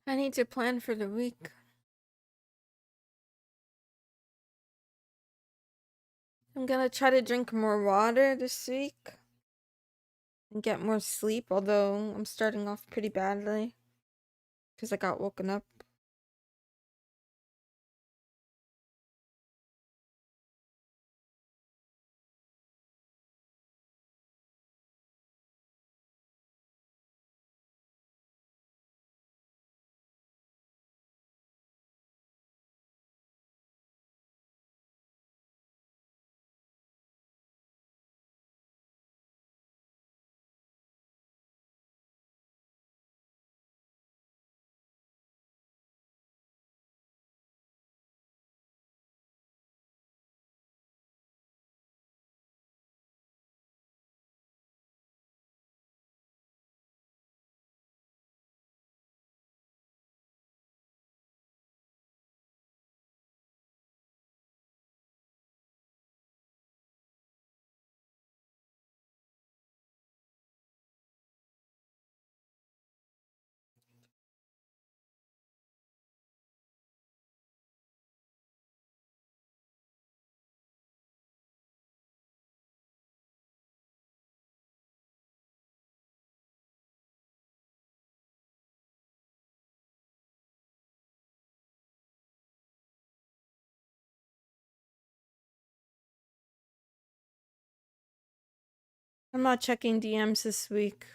I need to plan for the week. I'm gonna try to drink more water this week and get more sleep, although I'm starting off pretty badly because I got woken up. I'm not checking DMs this week,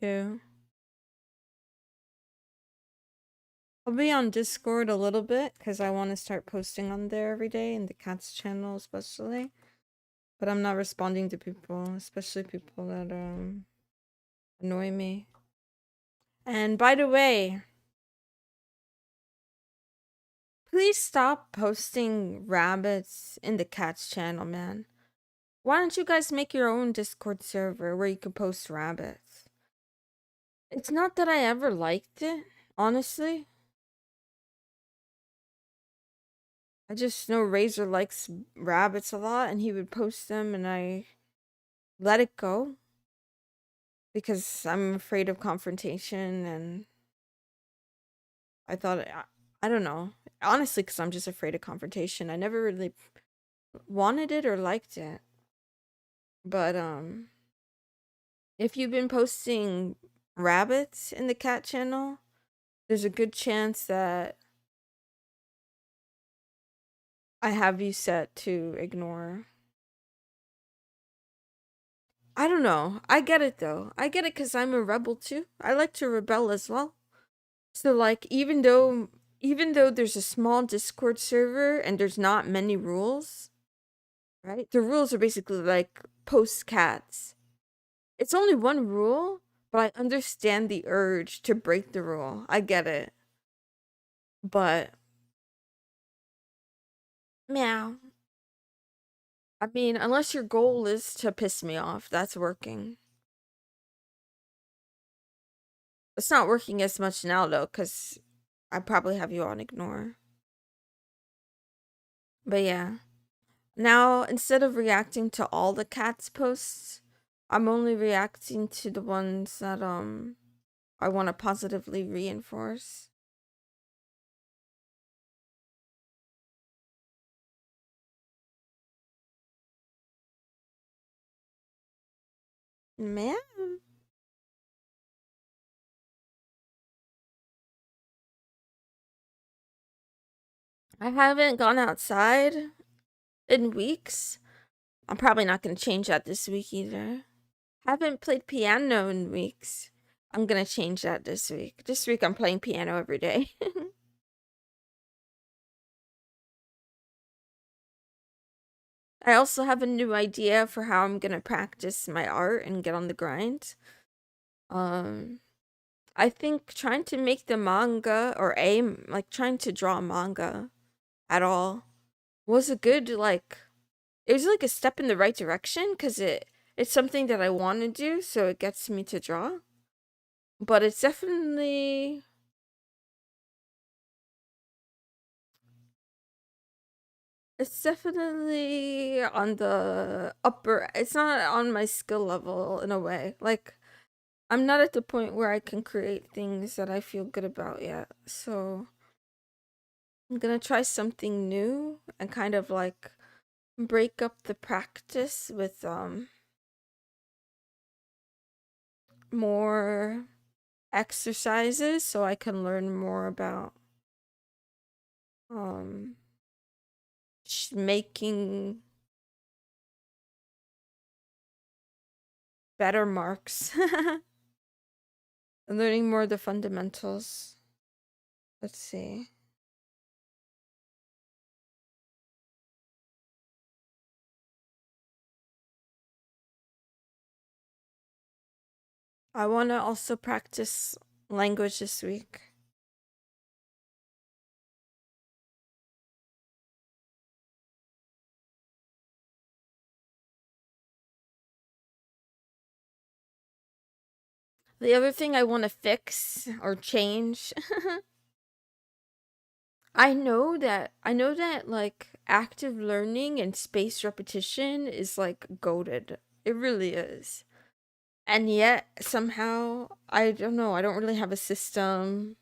too. I'll be on Discord a little bit because I want to start posting on there every day, in the cat's channel especially. But I'm not responding to people, especially people that annoy me. And by the way, please stop posting rabbits in the cat's channel, man. Why don't you guys make your own Discord server where you can post rabbits? It's not that I ever liked it, honestly. I just know Razor likes rabbits a lot and he would post them and I let it go because I'm afraid of confrontation and I thought, I don't know. Honestly, because I'm just afraid of confrontation. I never really wanted it or liked it. But, if you've been posting rabbits in the cat channel, there's a good chance that I have you set to ignore. I don't know. I get it though. I get it because I'm a rebel too. I like to rebel as well. So like even though there's a small Discord server and there's not many rules, right? The rules are basically like post cats. It's only one rule, but I understand the urge to break the rule. I get it. But meow. I mean, unless your goal is to piss me off, that's working. It's not working as much now though, because I probably have you on ignore. But yeah. Now, instead of reacting to all the cat's posts, I'm only reacting to the ones that I want to positively reinforce. Man, I haven't gone outside in weeks. I'm probably not going to change that this week either. Haven't played piano in weeks. I'm going to change that this week. This week I'm playing piano every day. I also have a new idea for how I'm going to practice my art and get on the grind. Um I think trying to make the manga or aim like trying to draw manga at all was a good like it was like a step in the right direction because it's something that I want to do, so it gets me to draw. But it's definitely on the upper. It's not on my skill level in a way. Like I'm not at the point where I can create things that I feel good about yet. So I'm gonna try something new and kind of like break up the practice with more exercises so I can learn more about um making better marks and learning more of the fundamentals. Let's see. I want to also practice language this week. The other thing I want to fix or change, I know that like active learning and spaced repetition is like goated. It really is. And yet somehow I don't know, I don't really have a system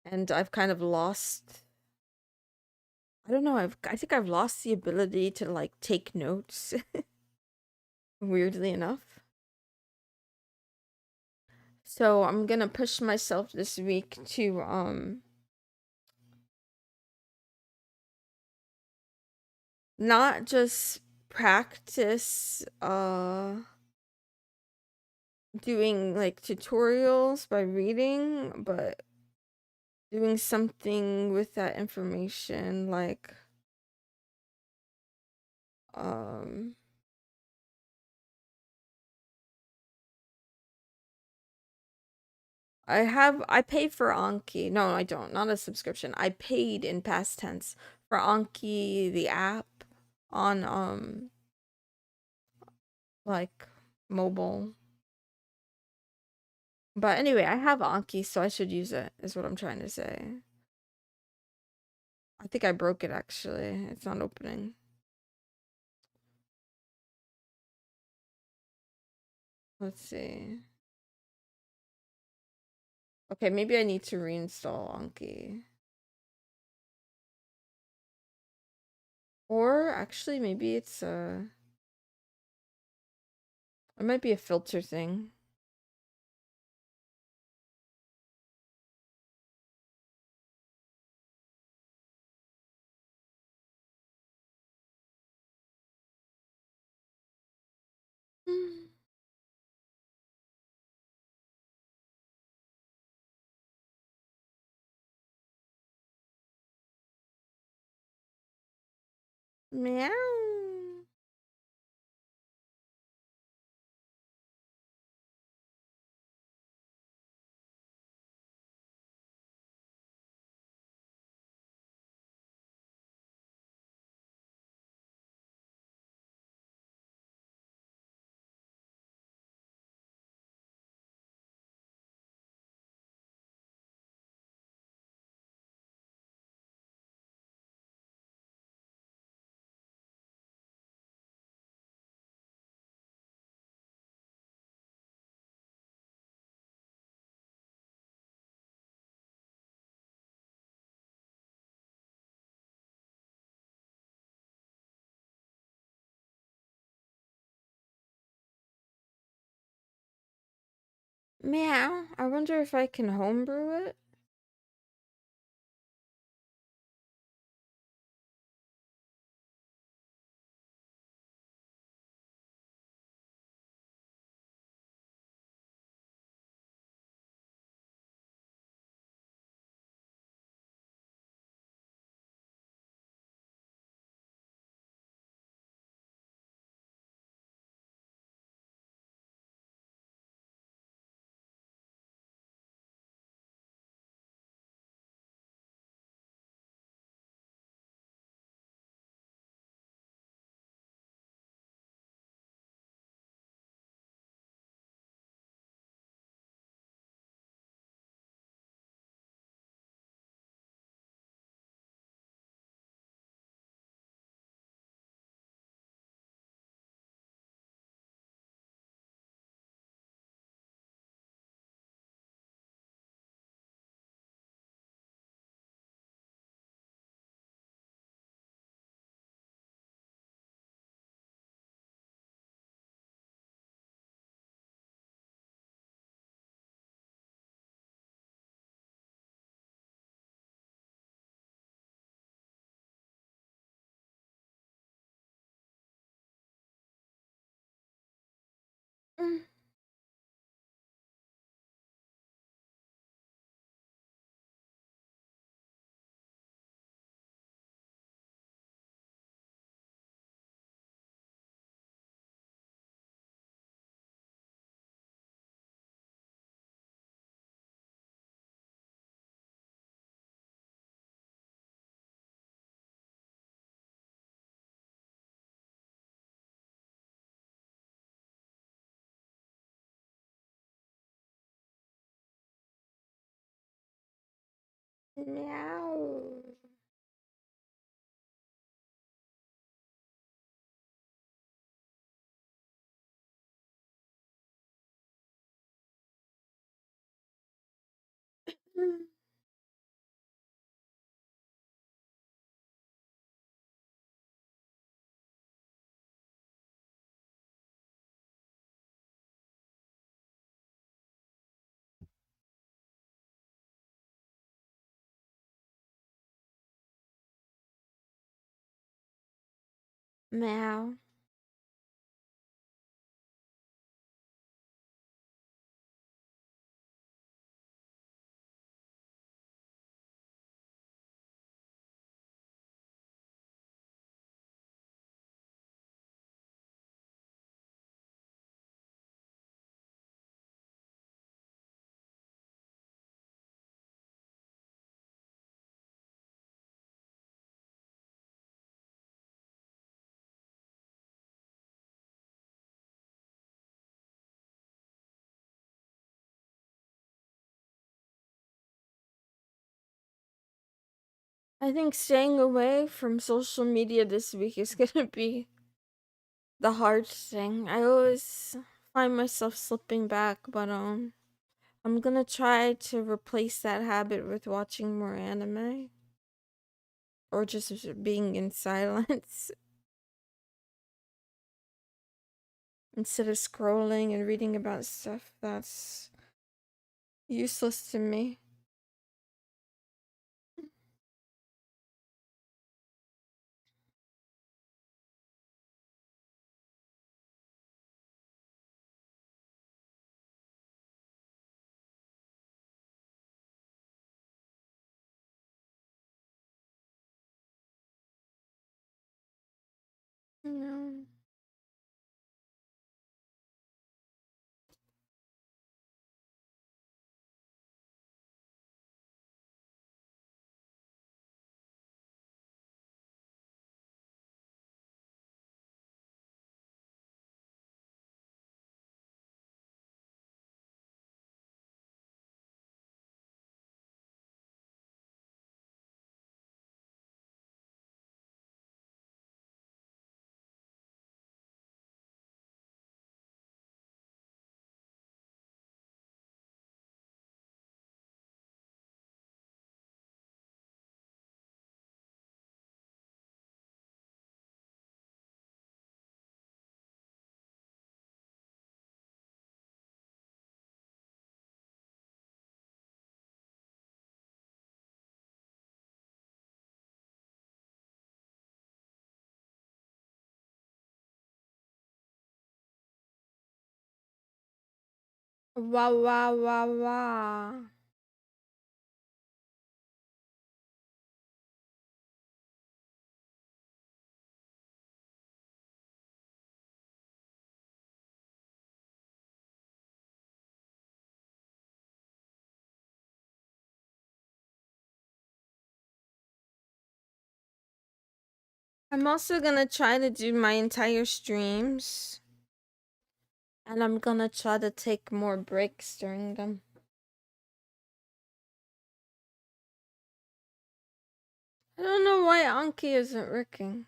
and I've kind of lost I don't know, I think I've lost the ability to like take notes weirdly enough. So I'm going to push myself this week to not just practice doing like tutorials by reading, but doing something with that information like um I pay for Anki. No, I don't. Not a subscription. I paid in past tense for Anki the app on like mobile. But anyway, I have Anki, so I should use it, is what I'm trying to say. I think I broke it actually. It's not opening. Let's see. Okay, maybe I need to reinstall Anki. Or actually maybe it might be a filter thing. Meow. Meow. I wonder if I can homebrew it. Mm. Meow. Mm. Meow. I think staying away from social media this week is gonna be the hard thing. I always find myself slipping back, but I'm gonna try to replace that habit with watching more anime or just being in silence instead of scrolling and reading about stuff that's useless to me. No. Wow, wow, wow, wow. I'm also gonna try to do my entire streams. And I'm gonna try to take more breaks during them. I don't know why Anki isn't working.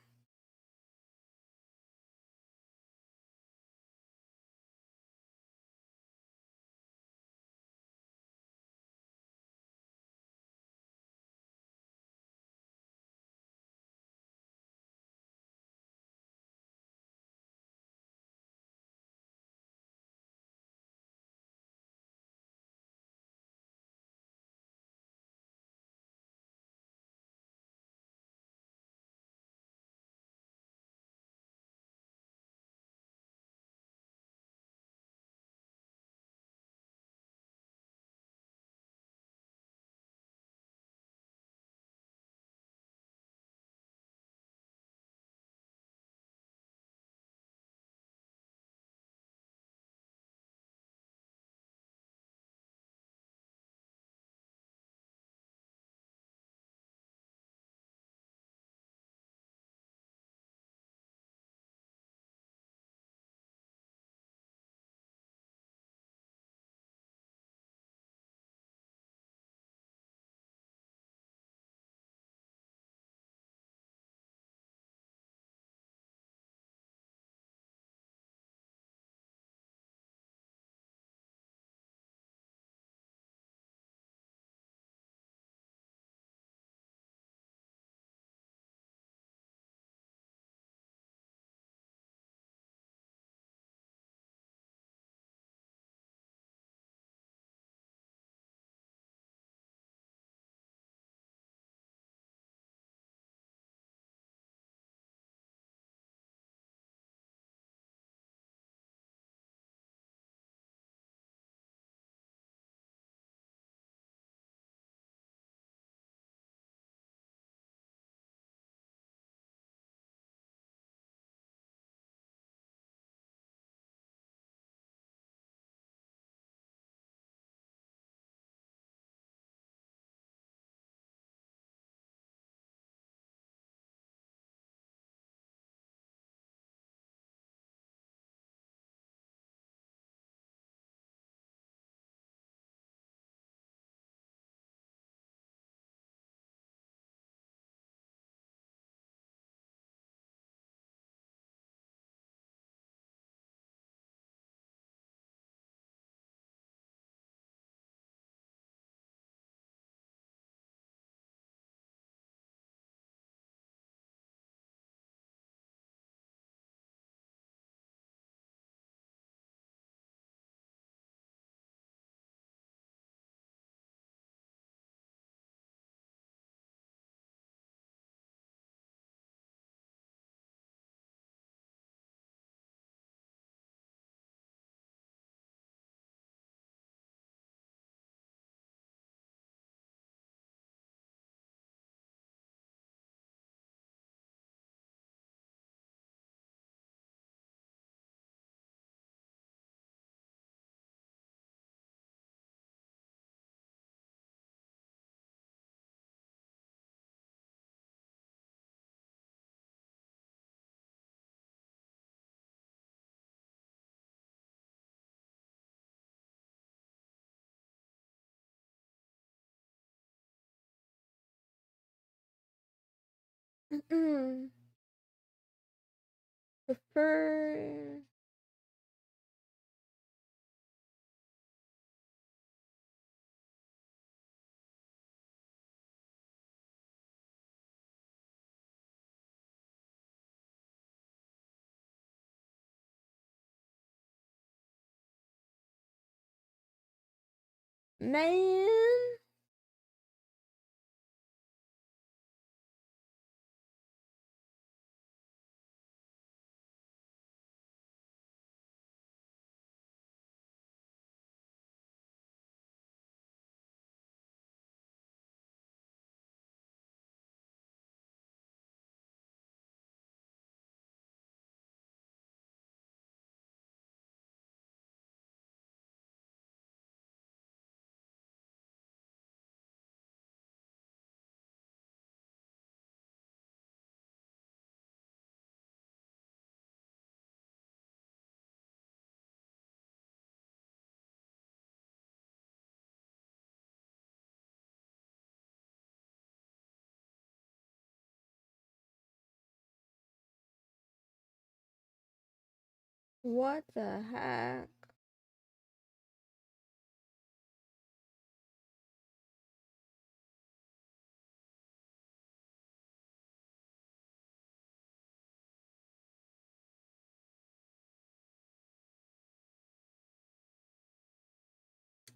Prefer. Man. What the heck?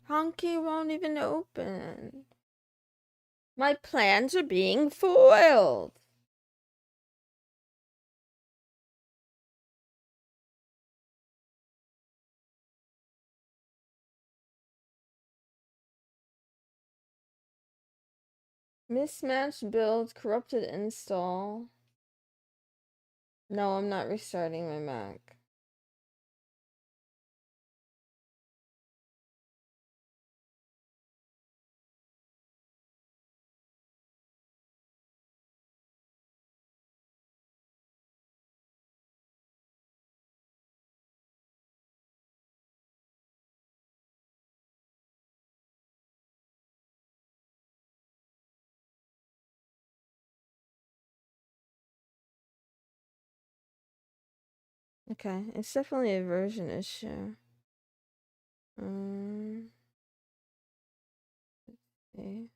Honky won't even open. My plans are being foiled. Mismatched build, corrupted install. No, I'm not restarting my Mac. Okay, it's definitely a version issue. Okay.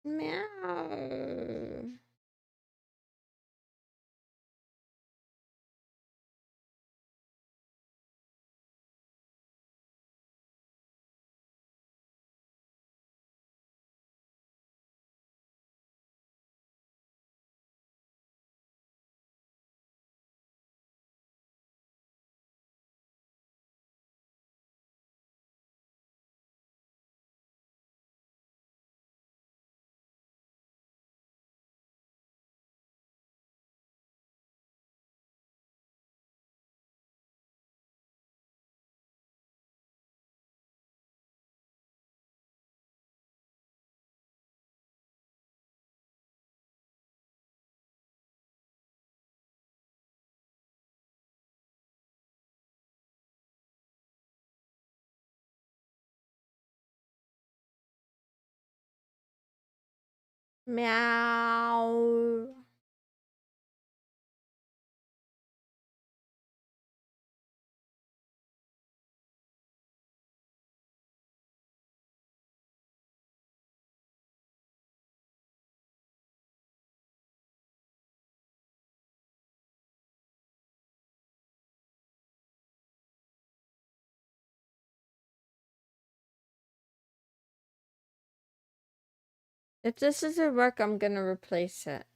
Meow. Meow. If this doesn't work, I'm gonna replace it.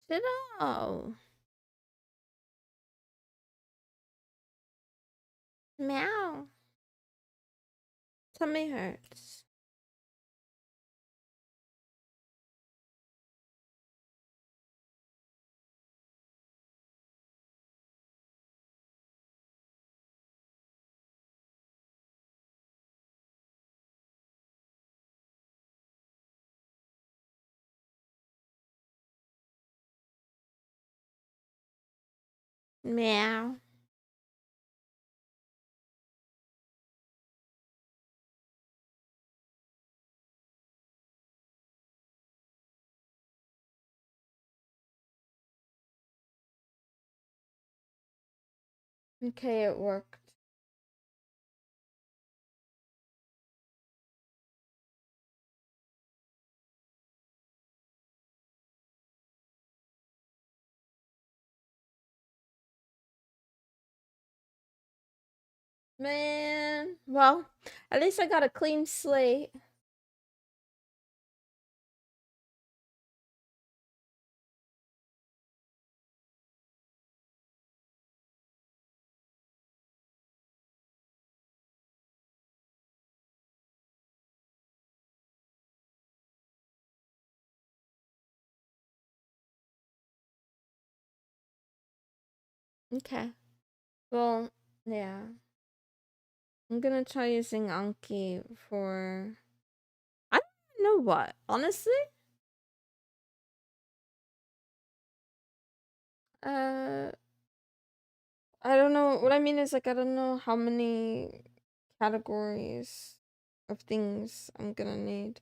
Ditto. Meow. Tummy hurts. Meow. Okay, it worked. Man, well, at least I got a clean slate. Okay. Well, yeah. I'm gonna try using Anki for I don't know what, honestly. Uh I don't know. What I mean is like I don't know how many categories of things I'm gonna need.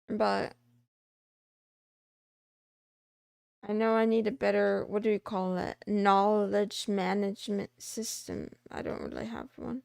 But I know I need a better, what do you call it? Knowledge management system. I don't really have one.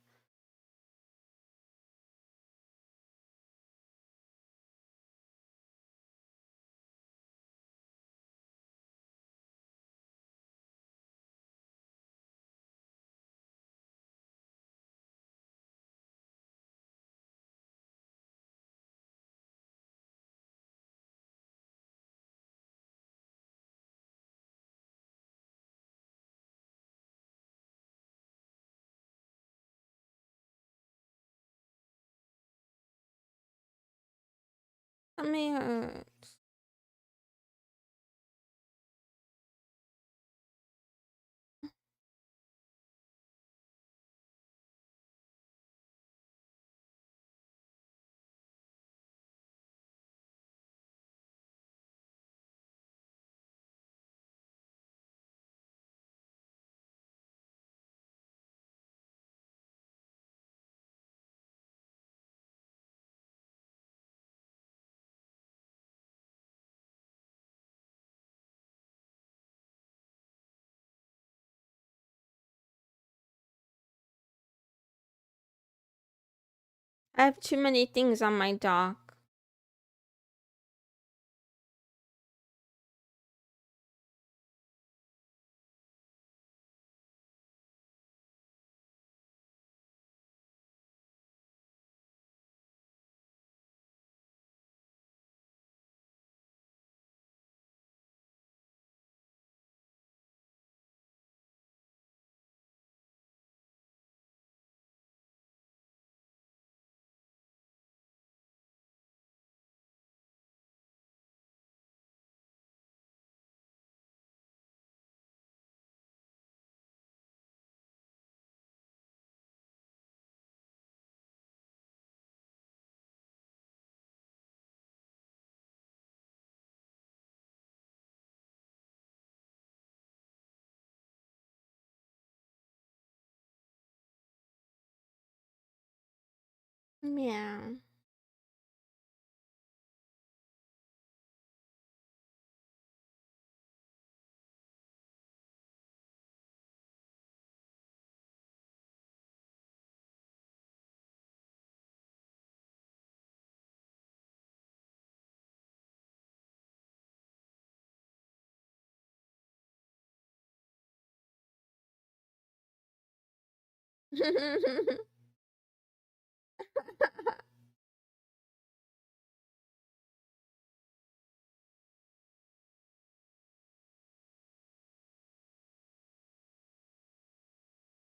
I mean, I have too many things on my dock. Yeah.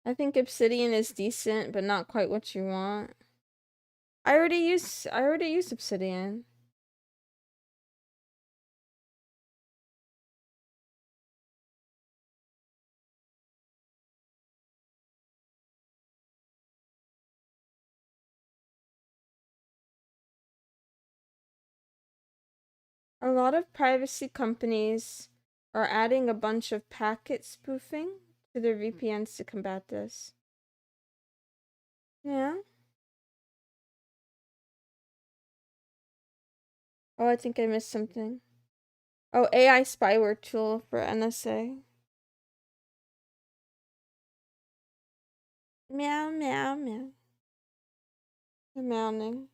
I think Obsidian is decent, but not quite what you want. I already use Obsidian. A lot of privacy companies are adding a bunch of packet spoofing to their VPNs to combat this. Yeah. Oh, I think I missed something. Oh, AI spyware tool for NSA. Meow, meow, meow. The meowing.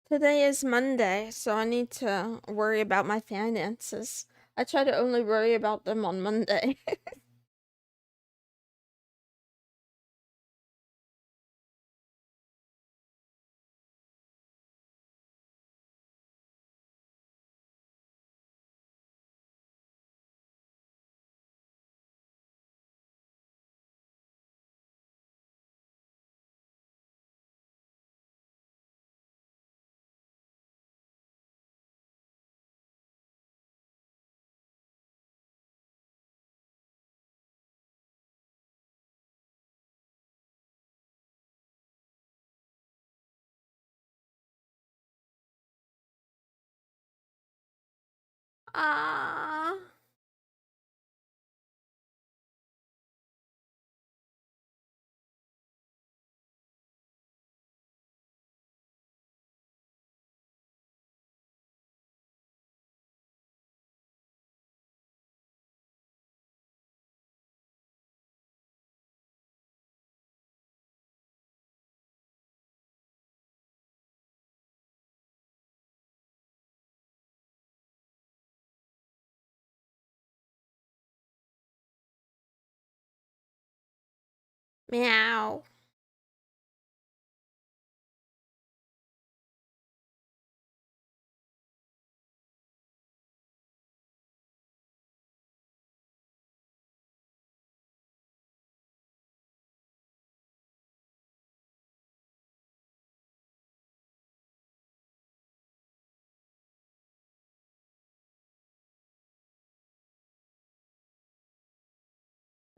Today is Monday, so I need to worry about my finances. I try to only worry about them on Monday. Ah. Meow.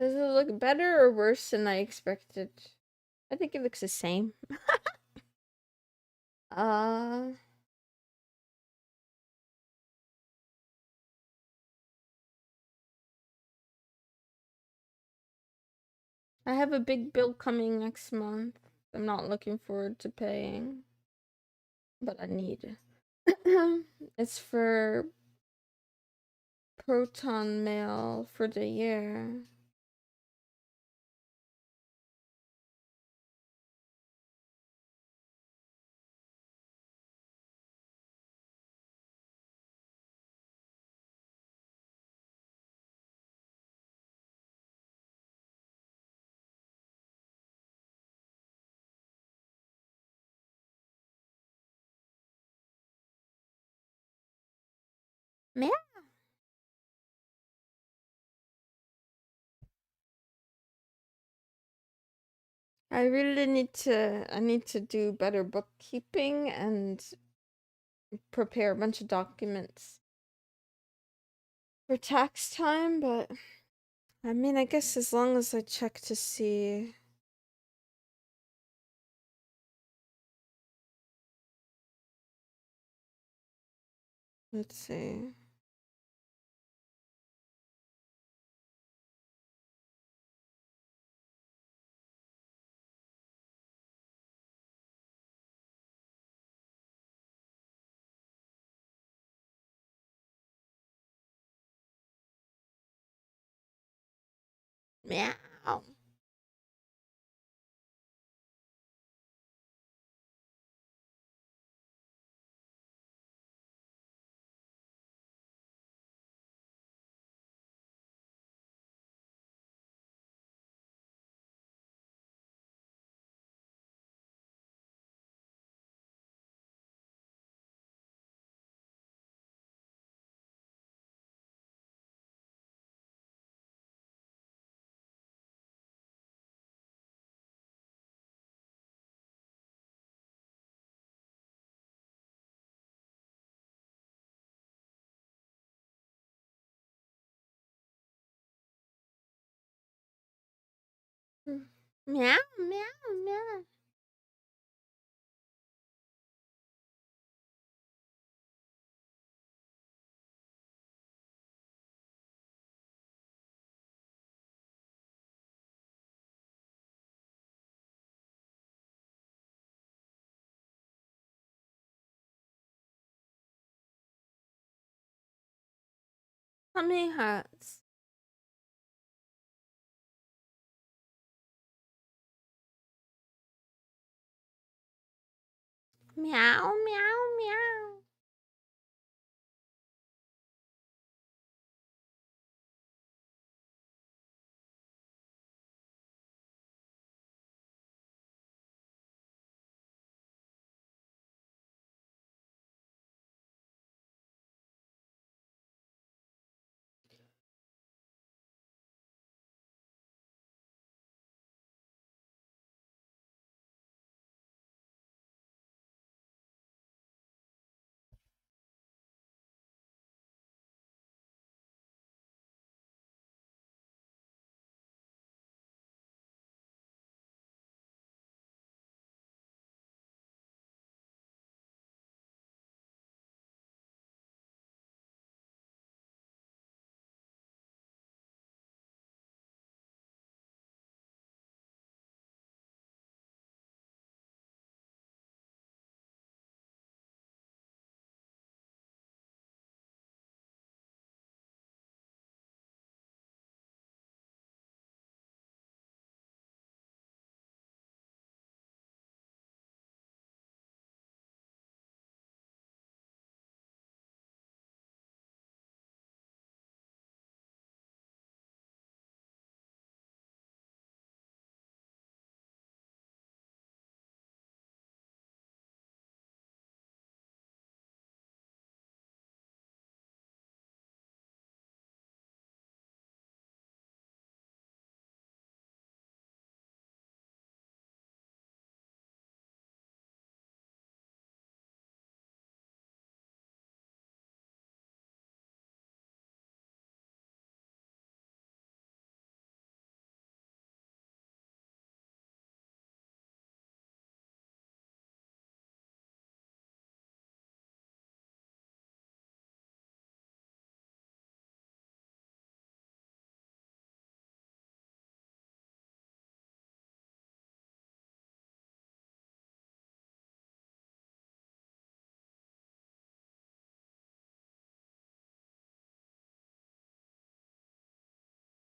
Does it look better or worse than I expected? I think it looks the same. uh, I have a big bill coming next month. I'm not looking forward to paying, but I need. It's for Proton Mail for the year. Man, I need to do better bookkeeping and prepare a bunch of documents for tax time, but I mean, I guess as long as I check to see. Let's see. Meow. Meow, meow, meow. How many hearts? Meow, meow, meow.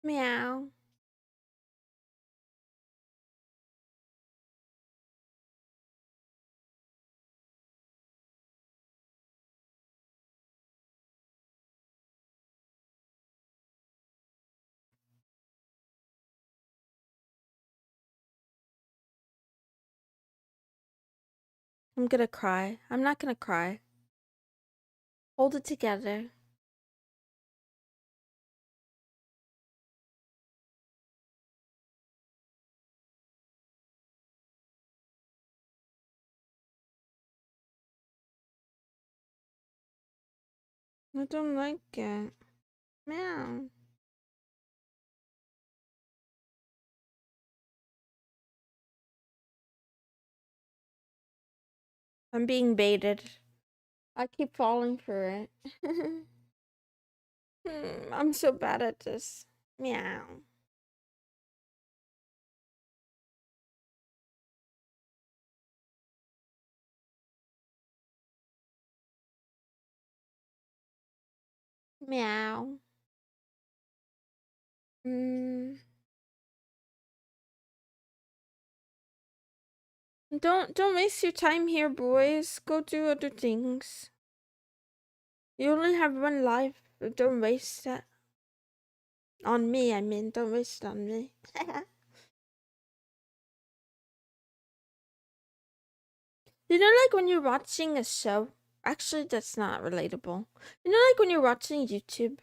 Meow. I'm gonna cry. I'm not gonna cry. Hold it together. I don't like it. Meow. I'm being baited. I keep falling for it. I'm so bad at this. Meow. Meow. Mm. Don't waste your time here, boys. Go do other things. You only have one life. Don't waste it. On me, I mean. Don't waste it on me. You know, like when you're watching a show. Actually, that's not relatable. You know, like when you're watching YouTube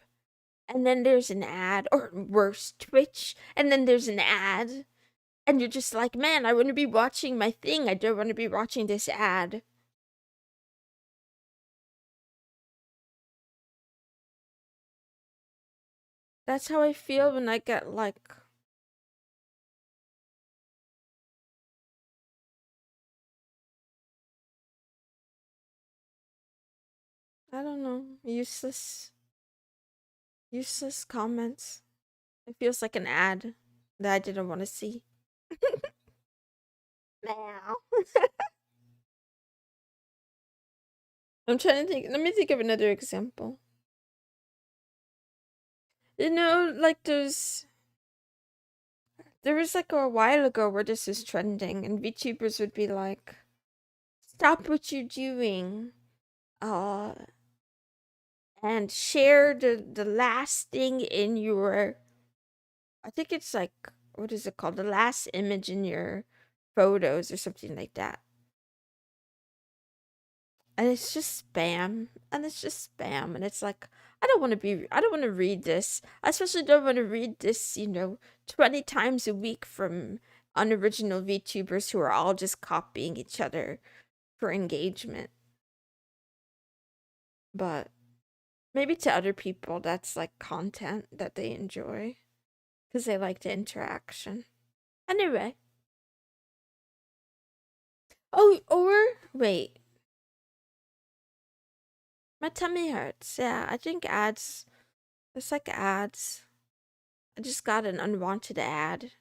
and then there's an ad, or worse, Twitch, and then there's an ad, and you're just like, man, I want to be watching my thing. I don't want to be watching this ad. That's how I feel when I get like I don't know. Useless comments. It feels like an ad that I didn't want to see. Meow. I'm trying to think. Let me think of another example. You know, like there was like a while ago where this is trending, and VTubers would be like, "Stop what you're doing, uh, and share the last thing in your." I think it's like, what is it called? The last image in your photos or something like that. And it's just spam, and it's just spam, and it's like, I don't want to read this. I especially don't want to read this, 20 times a week from unoriginal VTubers who are all just copying each other for engagement. But maybe to other people, that's like content that they enjoy because they like the interaction. Anyway. Oh, or wait, my tummy hurts. Yeah, I think ads. It's like ads. I just got an unwanted ad.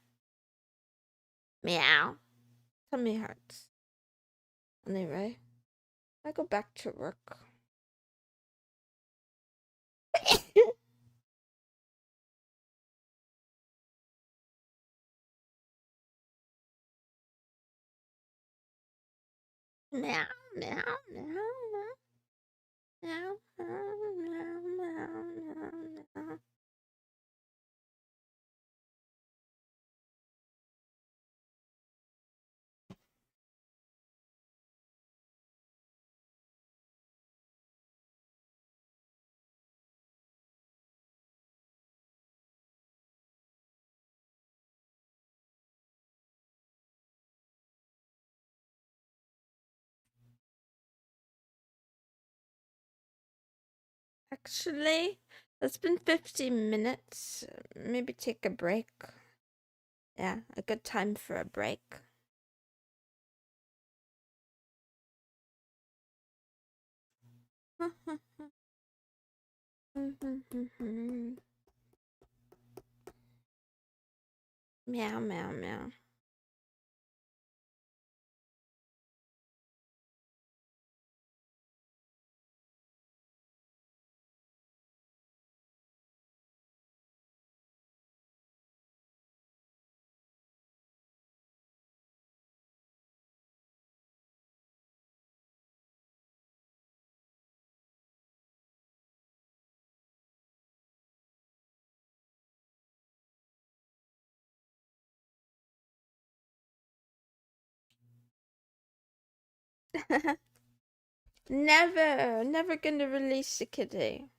Meow. Tummy hurts. Anyway, I go back to work. Meow, meow, meow, meow, meow, meow, meow, meow, meow. Actually, it's been 15 minutes. Maybe take a break. Yeah, a good time for a break. Meow, meow, meow. Never gonna release the kitty.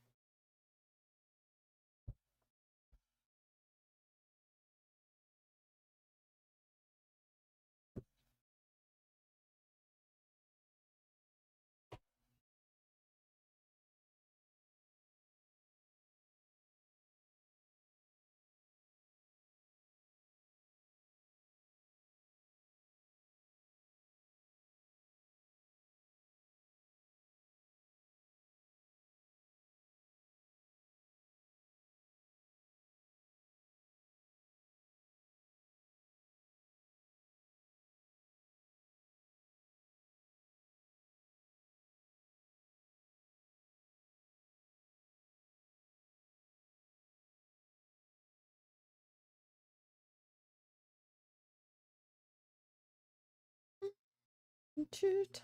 Shoot.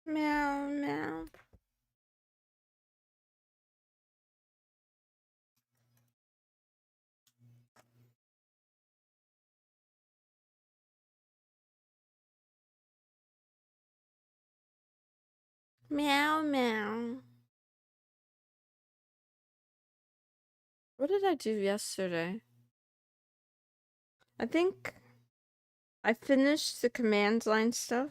Meow, meow. Meow, meow. What did I do yesterday? I think I finished the command line stuff.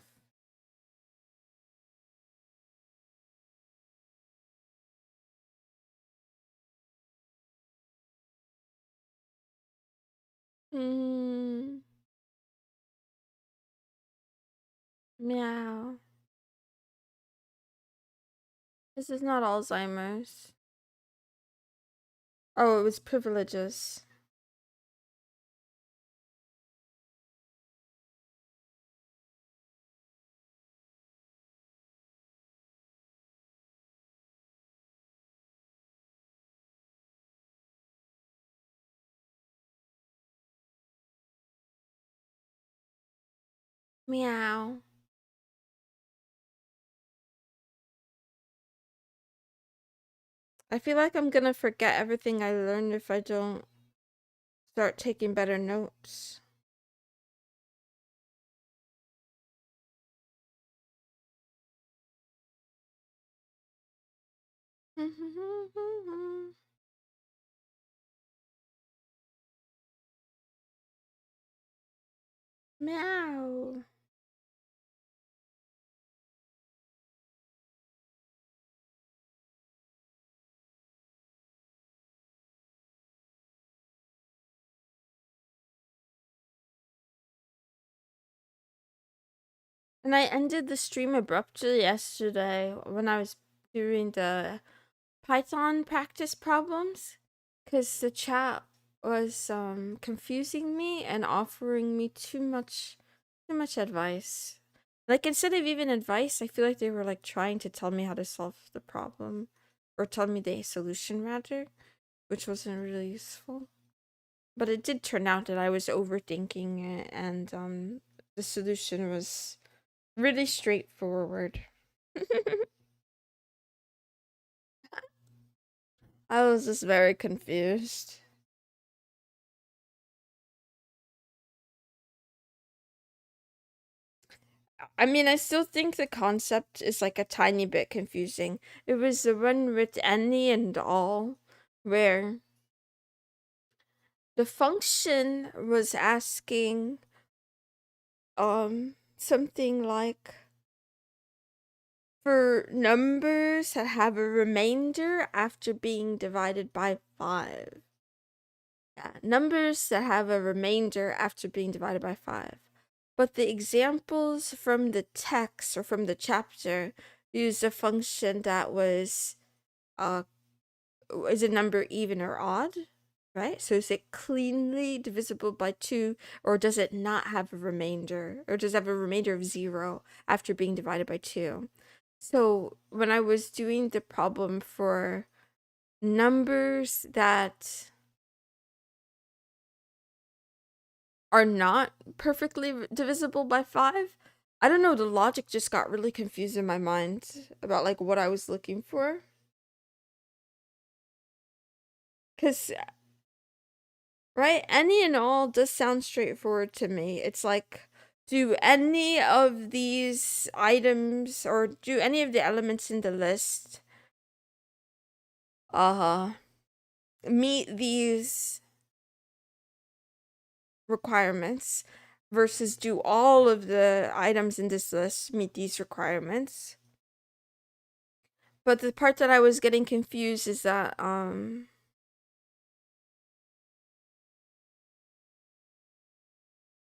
Meow. This is not Alzheimer's. Oh, it was privileges. Meow. I feel like I'm gonna forget everything I learned if I don't start taking better notes. Meow. And I ended the stream abruptly yesterday when I was doing the Python practice problems because the chat was confusing me and offering me too much advice. Like instead of even advice, I feel like they were like trying to tell me how to solve the problem or tell me the solution rather, which wasn't really useful. But it did turn out that I was overthinking it and the solution was really straightforward. I was just very confused. I mean, I still think the concept is like a tiny bit confusing. It was the one with any and all, where the function was asking something like for numbers that have a remainder after being divided by 5. Yeah, numbers that have a remainder after being divided by 5. But the examples from the text or from the chapter used a function that was is a number even or odd, right? So is it cleanly divisible by 2, or does it not have a remainder, or does it have a remainder of 0 after being divided by 2? So when I was doing the problem for numbers that are not perfectly divisible by 5, I don't know, the logic just got really confused in my mind about like what I was looking for. Cuz right, any and all does sound straightforward to me. It's like, do any of these items or do any of the elements in the list meet these requirements, versus do all of the items in this list meet these requirements? But the part that I was getting confused is that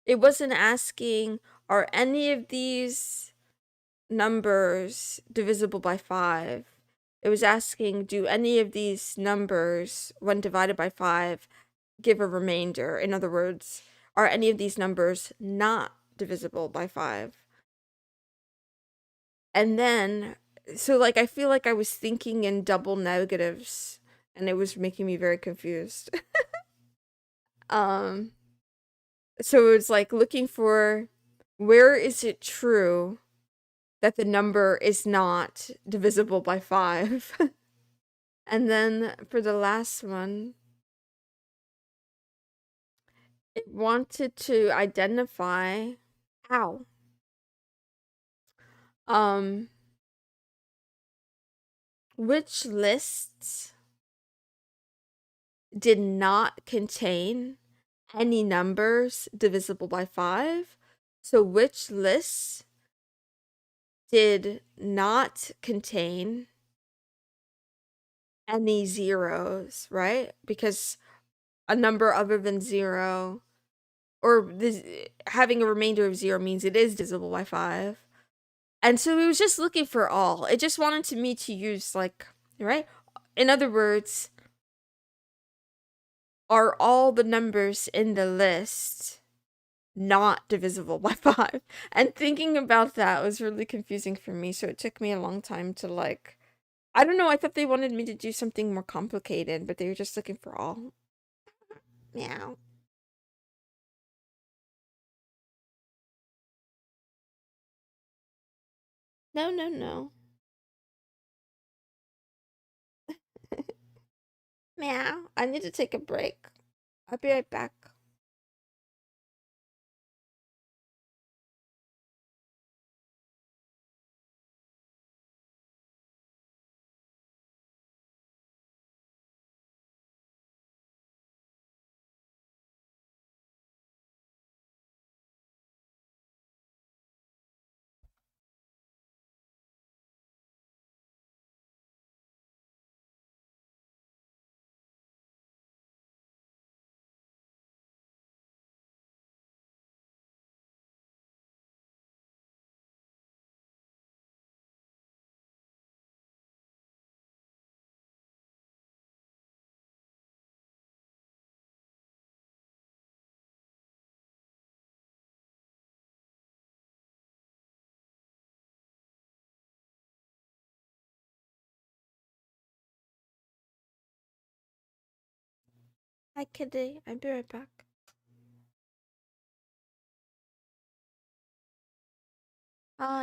it wasn't asking, are any of these numbers divisible by 5? It was asking, do any of these numbers, when divided by 5, give a remainder? In other words, are any of these numbers not divisible by 5? And then, so like, I feel like I was thinking in double negatives, and it was making me very confused. um, so it's like looking for, where is it true that the number is not divisible by 5. And then for the last one, it wanted to identify how um which lists did not contain any numbers divisible by 5. So which lists did not contain any zeros, right? Because a number other than 0, or this, having a remainder of 0 means it is divisible by 5. And so it was just looking for all. It just wanted to me to use, like, right? In other words, are all the numbers in the list not divisible by 5? And thinking about that was really confusing for me, so it took me a long time to, like, I don't know, I thought they wanted me to do something more complicated, but they were just looking for all. Meow. No, no, no. Meow. I need to take a break. I'll be right back. Hi, kitty. I'll be right back.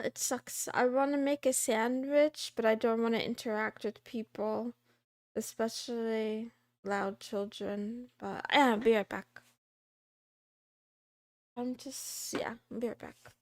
It sucks. I want to make a sandwich, but I don't want to interact with people, especially loud children. But yeah, I'll be right back. I'll be right back.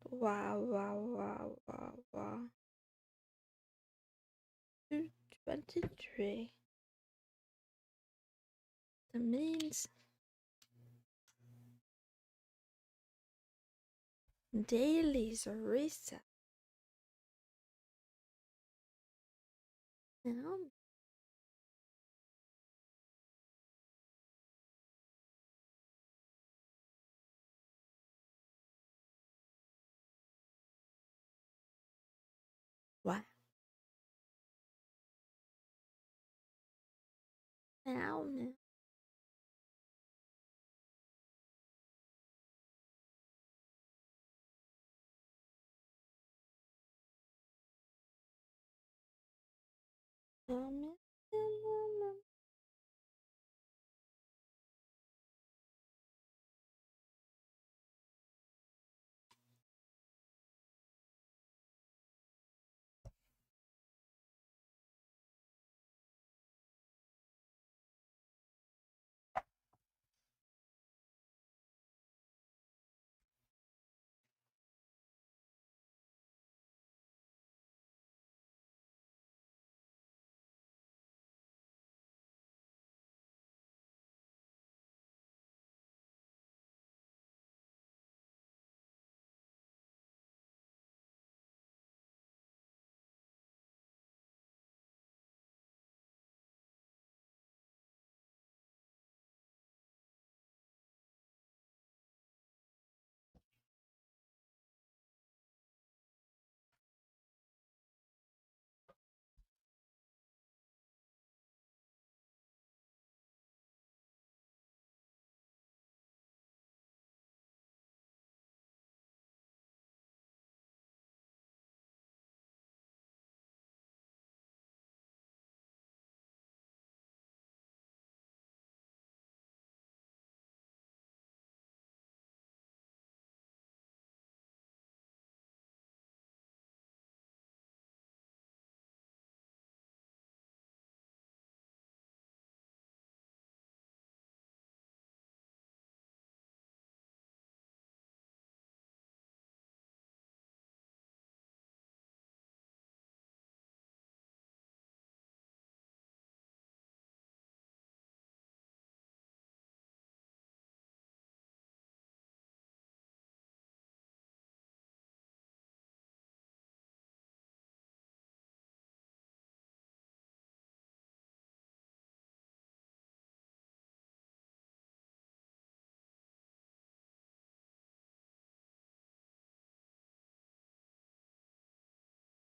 Wow, wow, wow, wow, wow. 223. That means dailies are reset. Now, what? Now, now.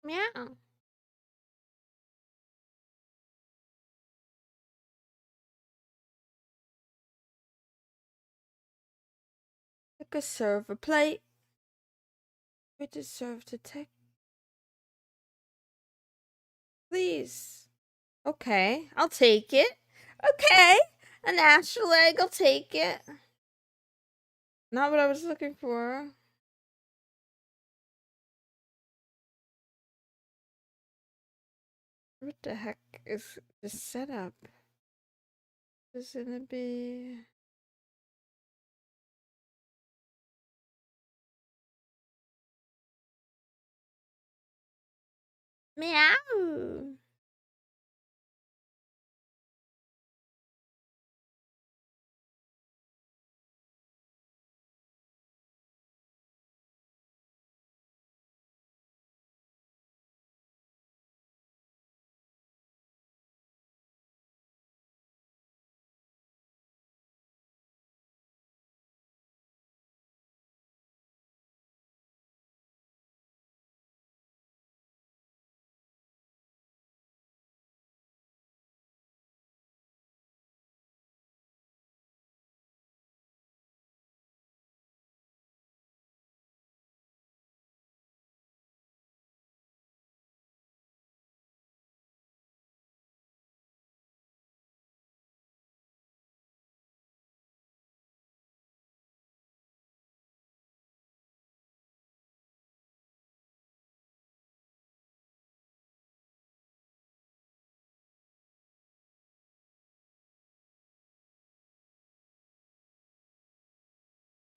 Meow. I could serve a plate. We deserve to take. Please. Okay, I'll take it. Okay, an astral egg, I'll take it. Not what I was looking for. What the heck is this setup? Is it gonna be... Meow.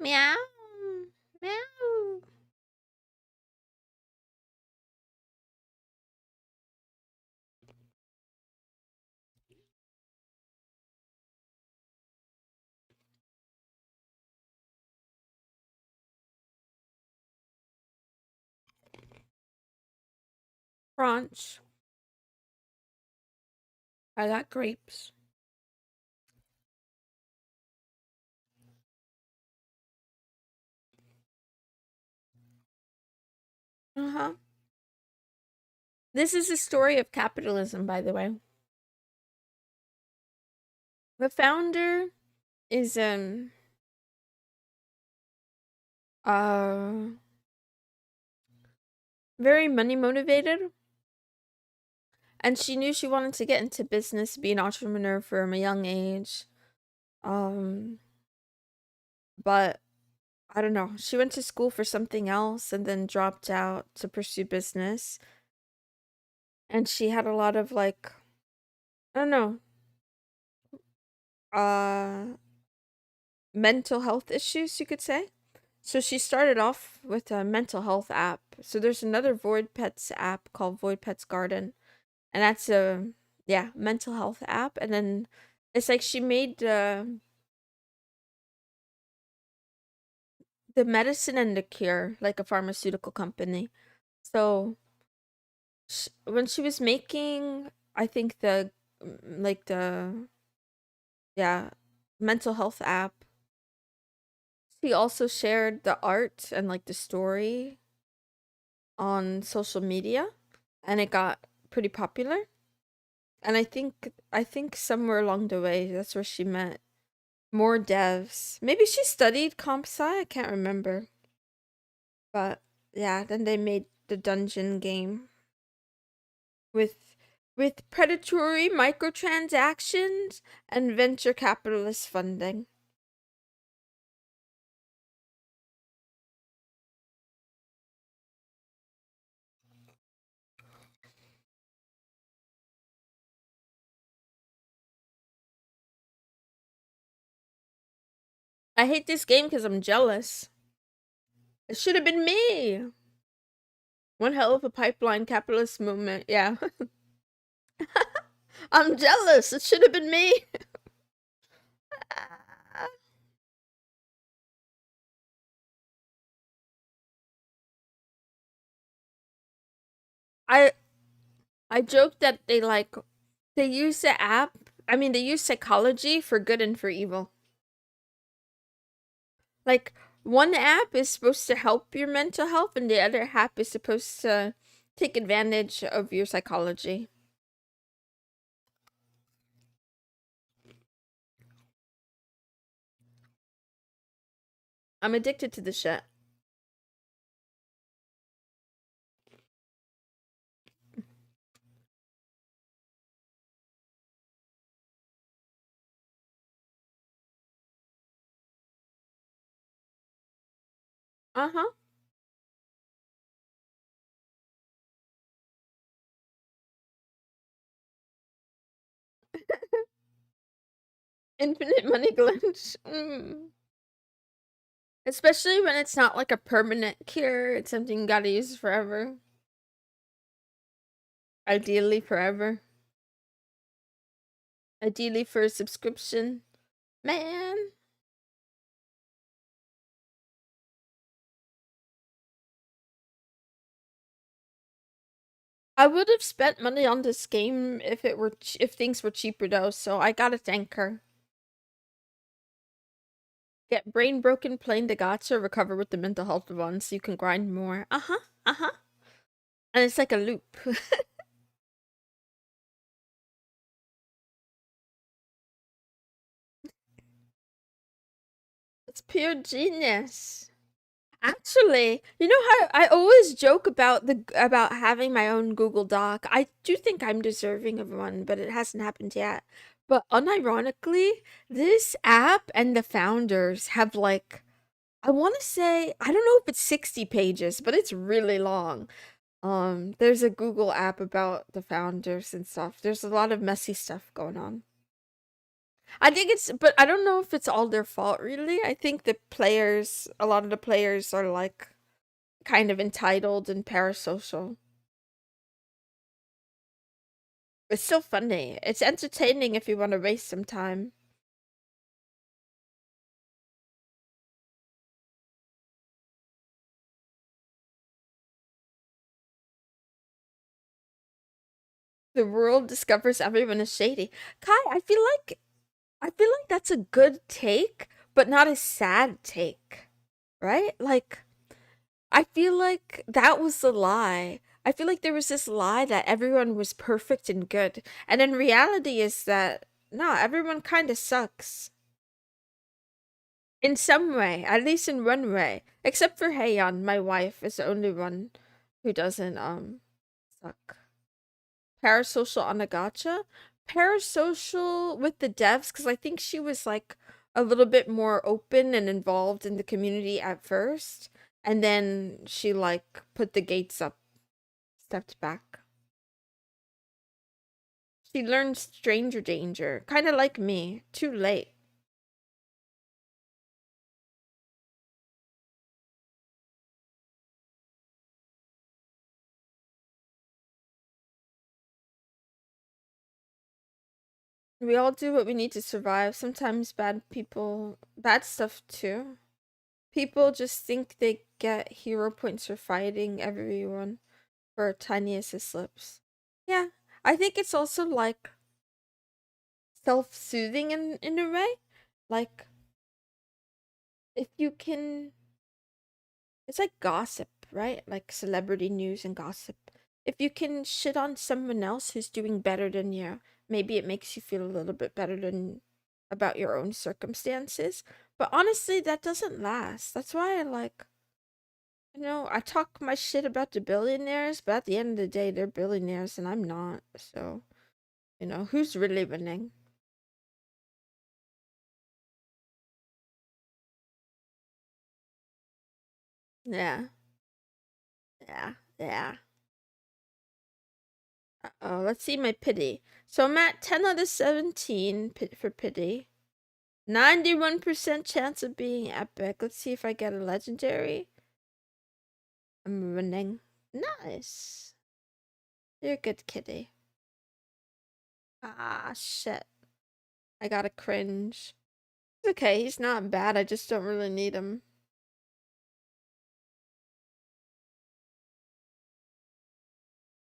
Meow. Meow. Crunch. I got grapes. Uh-huh. This is a story of capitalism, by the way. The founder is uh very money motivated, and she knew she wanted to get into business, be an entrepreneur from a young age. Um but I don't know. She went to school for something else and then dropped out to pursue business. And she had a lot of like, I don't know, uh mental health issues, you could say. So she started off with a mental health app. So there's another Void Pets app called Void Pets Garden, and that's a, yeah, mental health app. And then it's like she made the medicine and the cure like a pharmaceutical company. So when she was making, I think like the, yeah, mental health app, she also shared the art and like the story on social media, and it got pretty popular. And I think somewhere along the way, that's where she met more devs. Maybe she studied comp sci, I can't remember. But yeah, then they made the dungeon game with predatory microtransactions and venture capitalist funding. I hate this game because I'm jealous. It should have been me. One hell of a pipeline capitalist movement. Yeah. I'm jealous. It should have been me. I I joke that they use the app. I mean, they use psychology for good and for evil. Like, one app is supposed to help your mental health, and the other app is supposed to take advantage of your psychology. I'm addicted to the shit. Uh huh. Infinite money glitch. Especially when it's not like a permanent cure. It's something you gotta use forever. Ideally, forever. Ideally, for a subscription. Man. I would have spent money on this game if it were if things were cheaper though, so I gotta thank her. Get brain broken playing the gacha, recover with the mental health one so you can grind more. Uh-huh. Uh-huh. And it's like a loop. It's pure genius. Actually, you know how I always joke about the about having my own Google Doc. I do think I'm deserving of one, but it hasn't happened yet. But unironically, this app and the founders have like, I want to say, I don't know if it's 60 pages, but it's really long. There's a Google app about the founders and stuff. There's a lot of messy stuff going on. I think it's, but I don't know if it's all their fault really. I think the players, a lot of the players are like kind of entitled and parasocial. It's still funny. It's entertaining if you want to waste some time. The world discovers everyone is shady. Kai, I feel like that's a good take, but not a sad take, right? Like, I feel like that was the lie. I feel like there was this lie that everyone was perfect and good, and in reality is that no, everyone kind of sucks in some way, at least in one way, except for Heian. My wife is the only one who doesn't suck. Parasocial on a gacha, parasocial with the devs because I think she was like a little bit more open and involved in the community at first, and then she like put the gates up, stepped back. She learned stranger danger, kind of like me, too late. We all do what we need to survive. Sometimes bad stuff too. People just think they get hero points for fighting everyone for tiniest of slips. Yeah, I think it's also like self-soothing in a way. Like if you can, it's like gossip, right? Like celebrity news and gossip. If you can shit on someone else who's doing better than you, maybe it makes you feel a little bit better than about your own circumstances. But honestly, that doesn't last. That's why I like, I talk my shit about the billionaires, but at the end of the day, they're billionaires and I'm not. So, who's really winning? Yeah, yeah, yeah. Oh, let's see my pity. So I'm at 10 out of 17 for pity. 91% chance of being epic. Let's see if I get a legendary. I'm winning. Nice. You're a good kitty. Ah, shit. I gotta cringe. It's okay, he's not bad. I just don't really need him.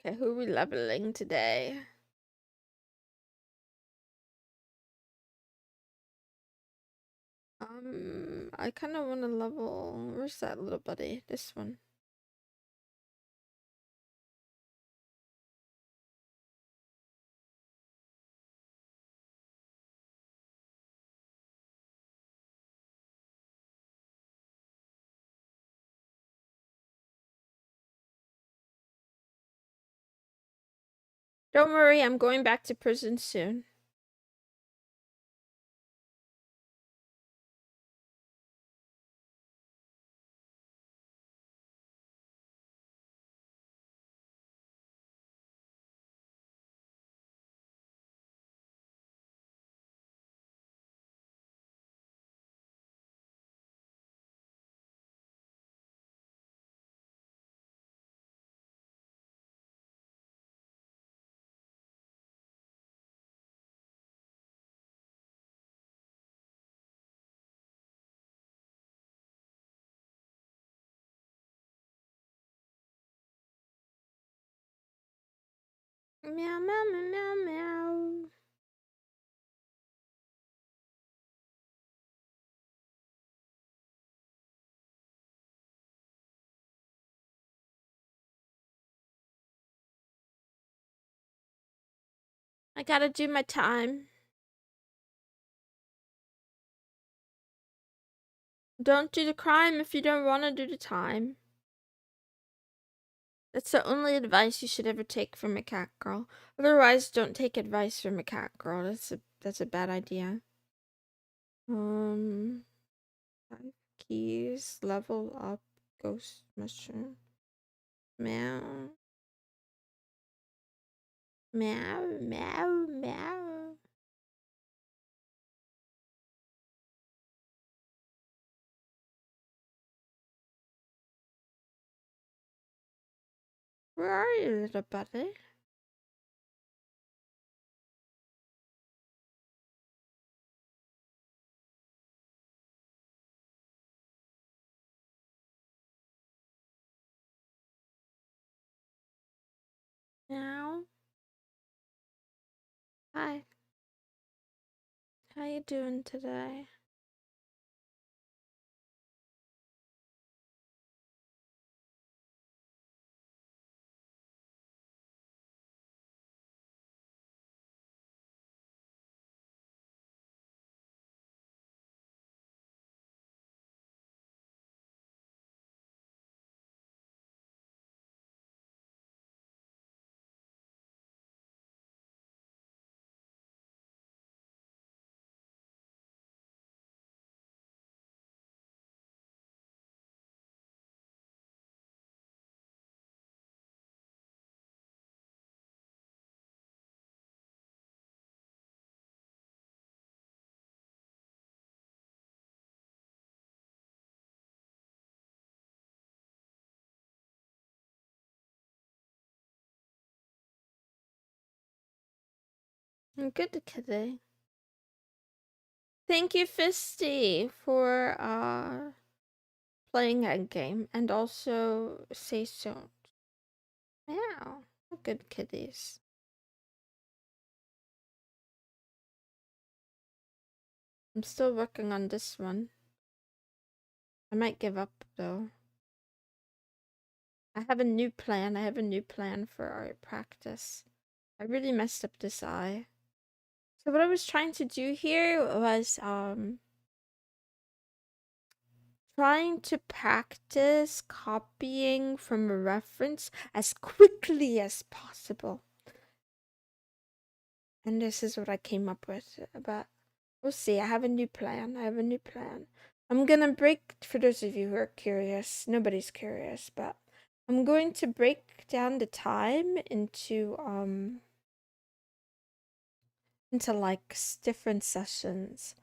Okay, who are we leveling today? I kind of want to level. Where's that little buddy? This one. Don't worry, I'm going back to prison soon. Meow, meow, meow, meow, meow. I gotta do my time. Don't do the crime if you don't want to do the time. That's the only advice you should ever take from a cat girl. Otherwise, don't take advice from a cat girl. That's a bad idea. Um, 5 keys, level up, ghost mushroom, meow, meow, meow, meow. Where are you, little buddy? Meow. Hi. How you doing today? I'm good today. Thank you, Fisty, for playing that game, and also say so. Yeah, good kitties. I'm still working on this one. I might give up though. I have a new plan. I have a new plan for art practice. I really messed up this eye. So what I was trying to do here was trying to practice copying from a reference as quickly as possible. And this is what I came up with. But we'll see. I have a new plan. I'm gonna break, for those of you who are curious, nobody's curious, but I'm going to break down the time into like different sessions.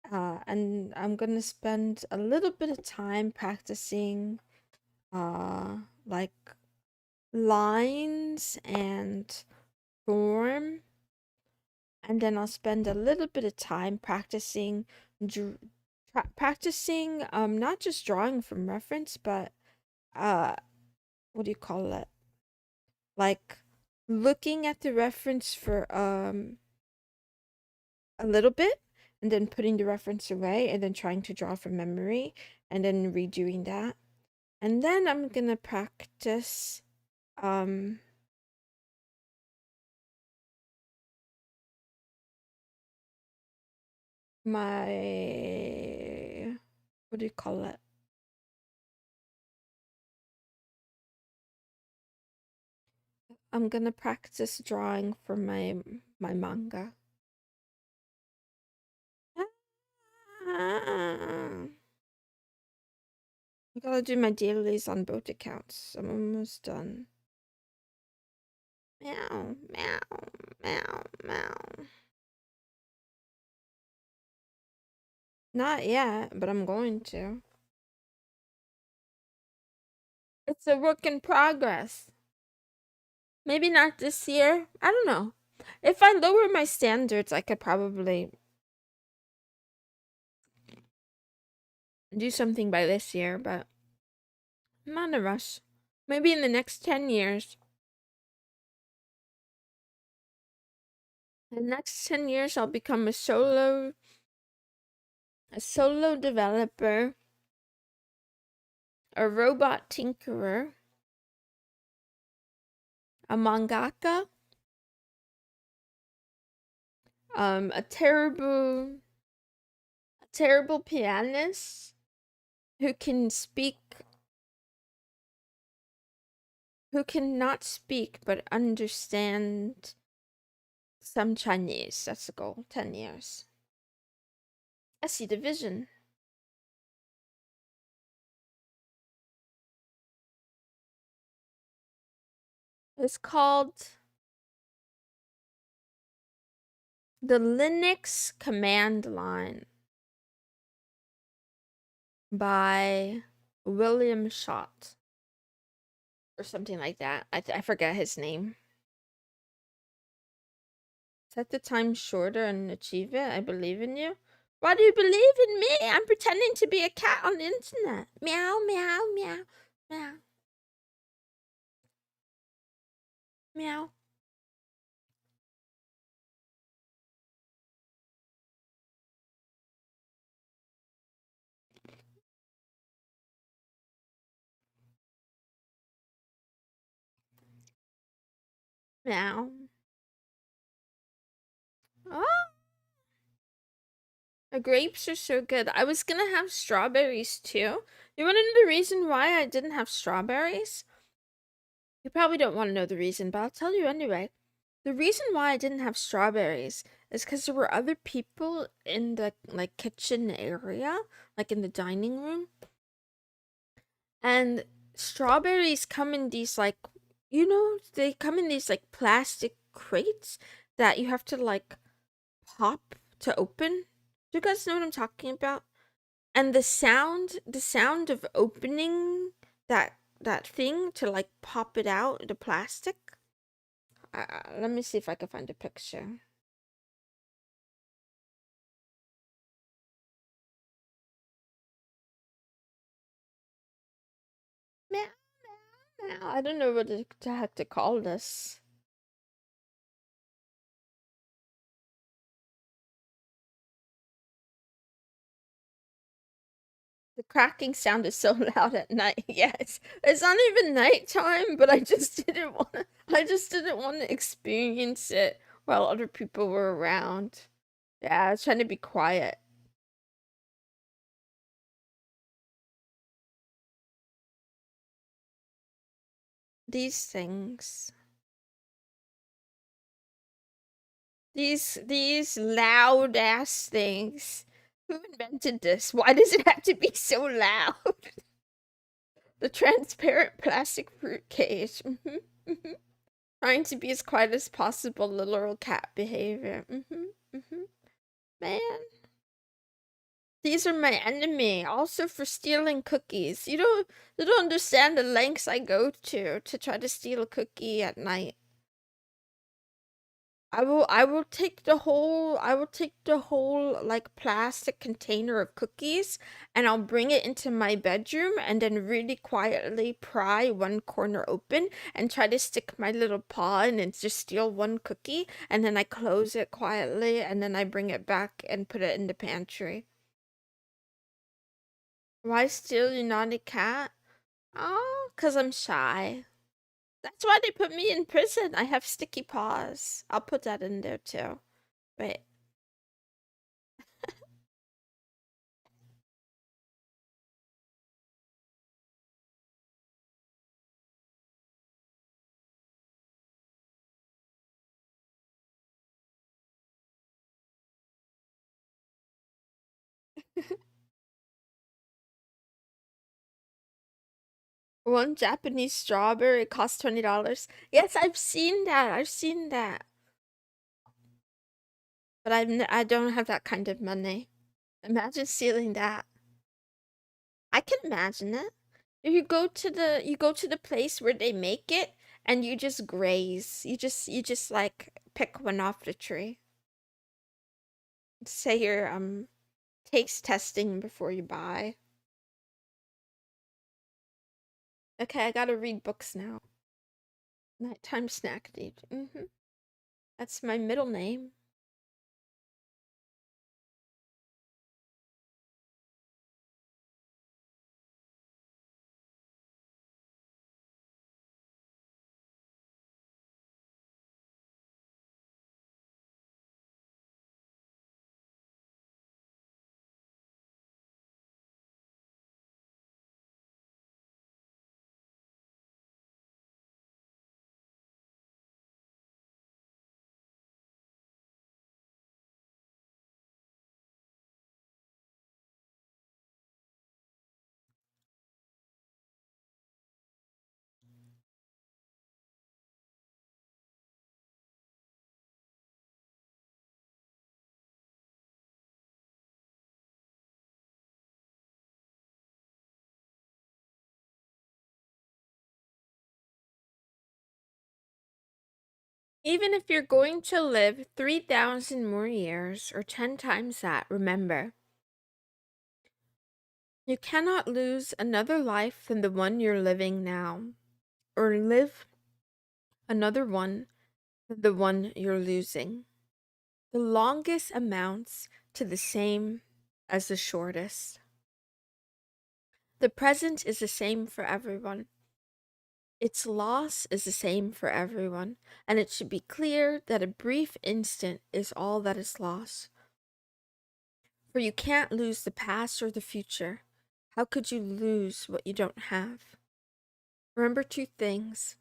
And I'm gonna spend a little bit of time practicing like lines and form, and then I'll spend a little bit of time practicing not just drawing from reference, but what do you call it, like looking at the reference for a little bit, and then putting the reference away, and then trying to draw from memory, and then redoing that. And then I'm gonna practice um my, what do you call it, I'm gonna practice drawing for my manga. I gotta do my dailies on both accounts. I'm almost done. Meow, meow, meow, meow. Not yet, but I'm going to. It's a work in progress. Maybe not this year. I don't know. If I lower my standards, I could probably do something by this year, but I'm not in a rush. Maybe in the next 10 years. In the next 10 years, I'll become a solo developer, a robot tinkerer, a mangaka, a terrible pianist who cannot speak but understand some Chinese. That's the goal. 10 years. I see the vision. It's called the Linux Command Line by William Schott, or something like that. I forget his name. Set the time shorter and achieve it. I believe in you. Why do you believe in me? I'm pretending to be a cat on the internet. Meow, meow, meow, meow. Meow. Now. Oh, the grapes are so good. I was gonna have strawberries too. You wanna know the reason why I didn't have strawberries? You probably don't want to know the reason, but I'll tell you anyway. The reason why I didn't have strawberries is because there were other people in the like kitchen area, like in the dining room, and strawberries come in these like, they come in these like plastic crates that you have to like pop to open. Do you guys know what I'm talking about? And the sound of opening that thing to like pop it out, the plastic. Let me see if I can find a picture. Meow, meow, meow. I don't know what to have to call this. The cracking sound is so loud at night. Yes, it's not even nighttime, but I just didn't want to experience it while other people were around. Yeah, I was trying to be quiet. These things. These loud ass things. Who invented this? Why does it have to be so loud? The transparent plastic fruit cage. Trying to be as quiet as possible, the little cat behavior. Man, these are my enemy. Also for stealing cookies. You don't understand the lengths I go to try to steal a cookie at night. I will take the whole like plastic container of cookies and I'll bring it into my bedroom and then really quietly pry one corner open and try to stick my little paw in and just steal one cookie and then I close it quietly and then I bring it back and put it in the pantry. Why steal you naughty cat? Oh, 'cause I'm shy. That's why they put me in prison. I have sticky paws. I'll put that in there too. Wait. One Japanese strawberry costs $20. Yes, I've seen that. I've seen that. But I don't have that kind of money. Imagine stealing that. I can imagine it. If you go to the place where they make it and you just graze. You just like pick one off the tree. Say you're taste testing before you buy. Okay, I gotta read books now. Nighttime snack date. That's my middle name. Even if you're going to live 3,000 more years or 10 times that, remember, you cannot lose another life than the one you're living now, or live another one than the one you're losing. The longest amounts to the same as the shortest. The present is the same for everyone. Its loss is the same for everyone, and it should be clear that a brief instant is all that is lost. For you can't lose the past or the future. How could you lose what you don't have? Remember two things: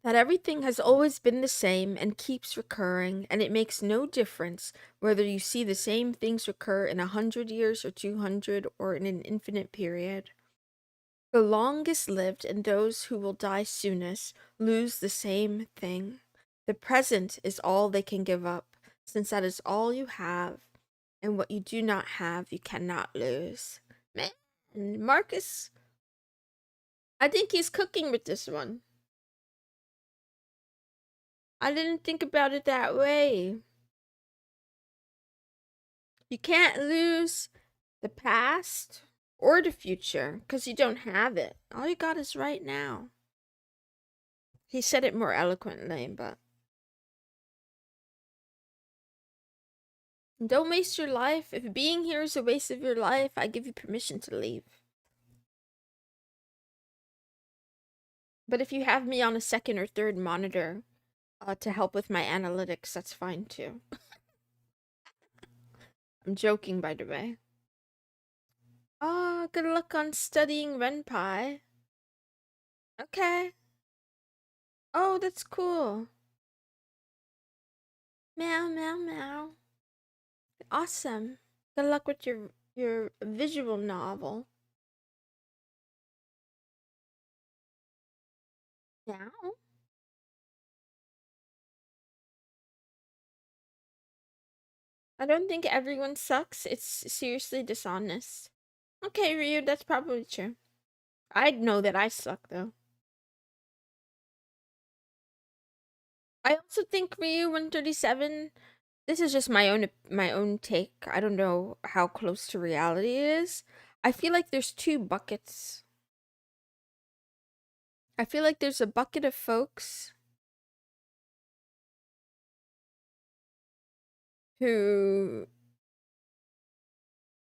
that everything has always been the same and keeps recurring, and it makes no difference whether you see the same things recur in 100 years or 200 or in an infinite period. The longest lived and those who will die soonest lose the same thing. The present is all they can give up, since that is all you have, and what you do not have you cannot lose. Man, Marcus, I think he's cooking with this one. I didn't think about it that way. You can't lose the past or the future because you don't have it. All you got is right now. He said it more eloquently, but don't waste your life. If being here is a waste of your life, I give you permission to leave. But if you have me on a second or third monitor to help with my analytics, that's fine too. I'm joking, by the way. Ah, good luck on studying Renpai. Okay. Oh, that's cool. Meow, meow, meow. Awesome. Good luck with your visual novel. Meow. I don't think everyone sucks. It's seriously dishonest. Okay, Ryu, that's probably true. I'd know that I suck though. I also think Ryu 137. This is just my own take. I don't know how close to reality it is. I feel like there's two buckets. I feel like there's a bucket of folks who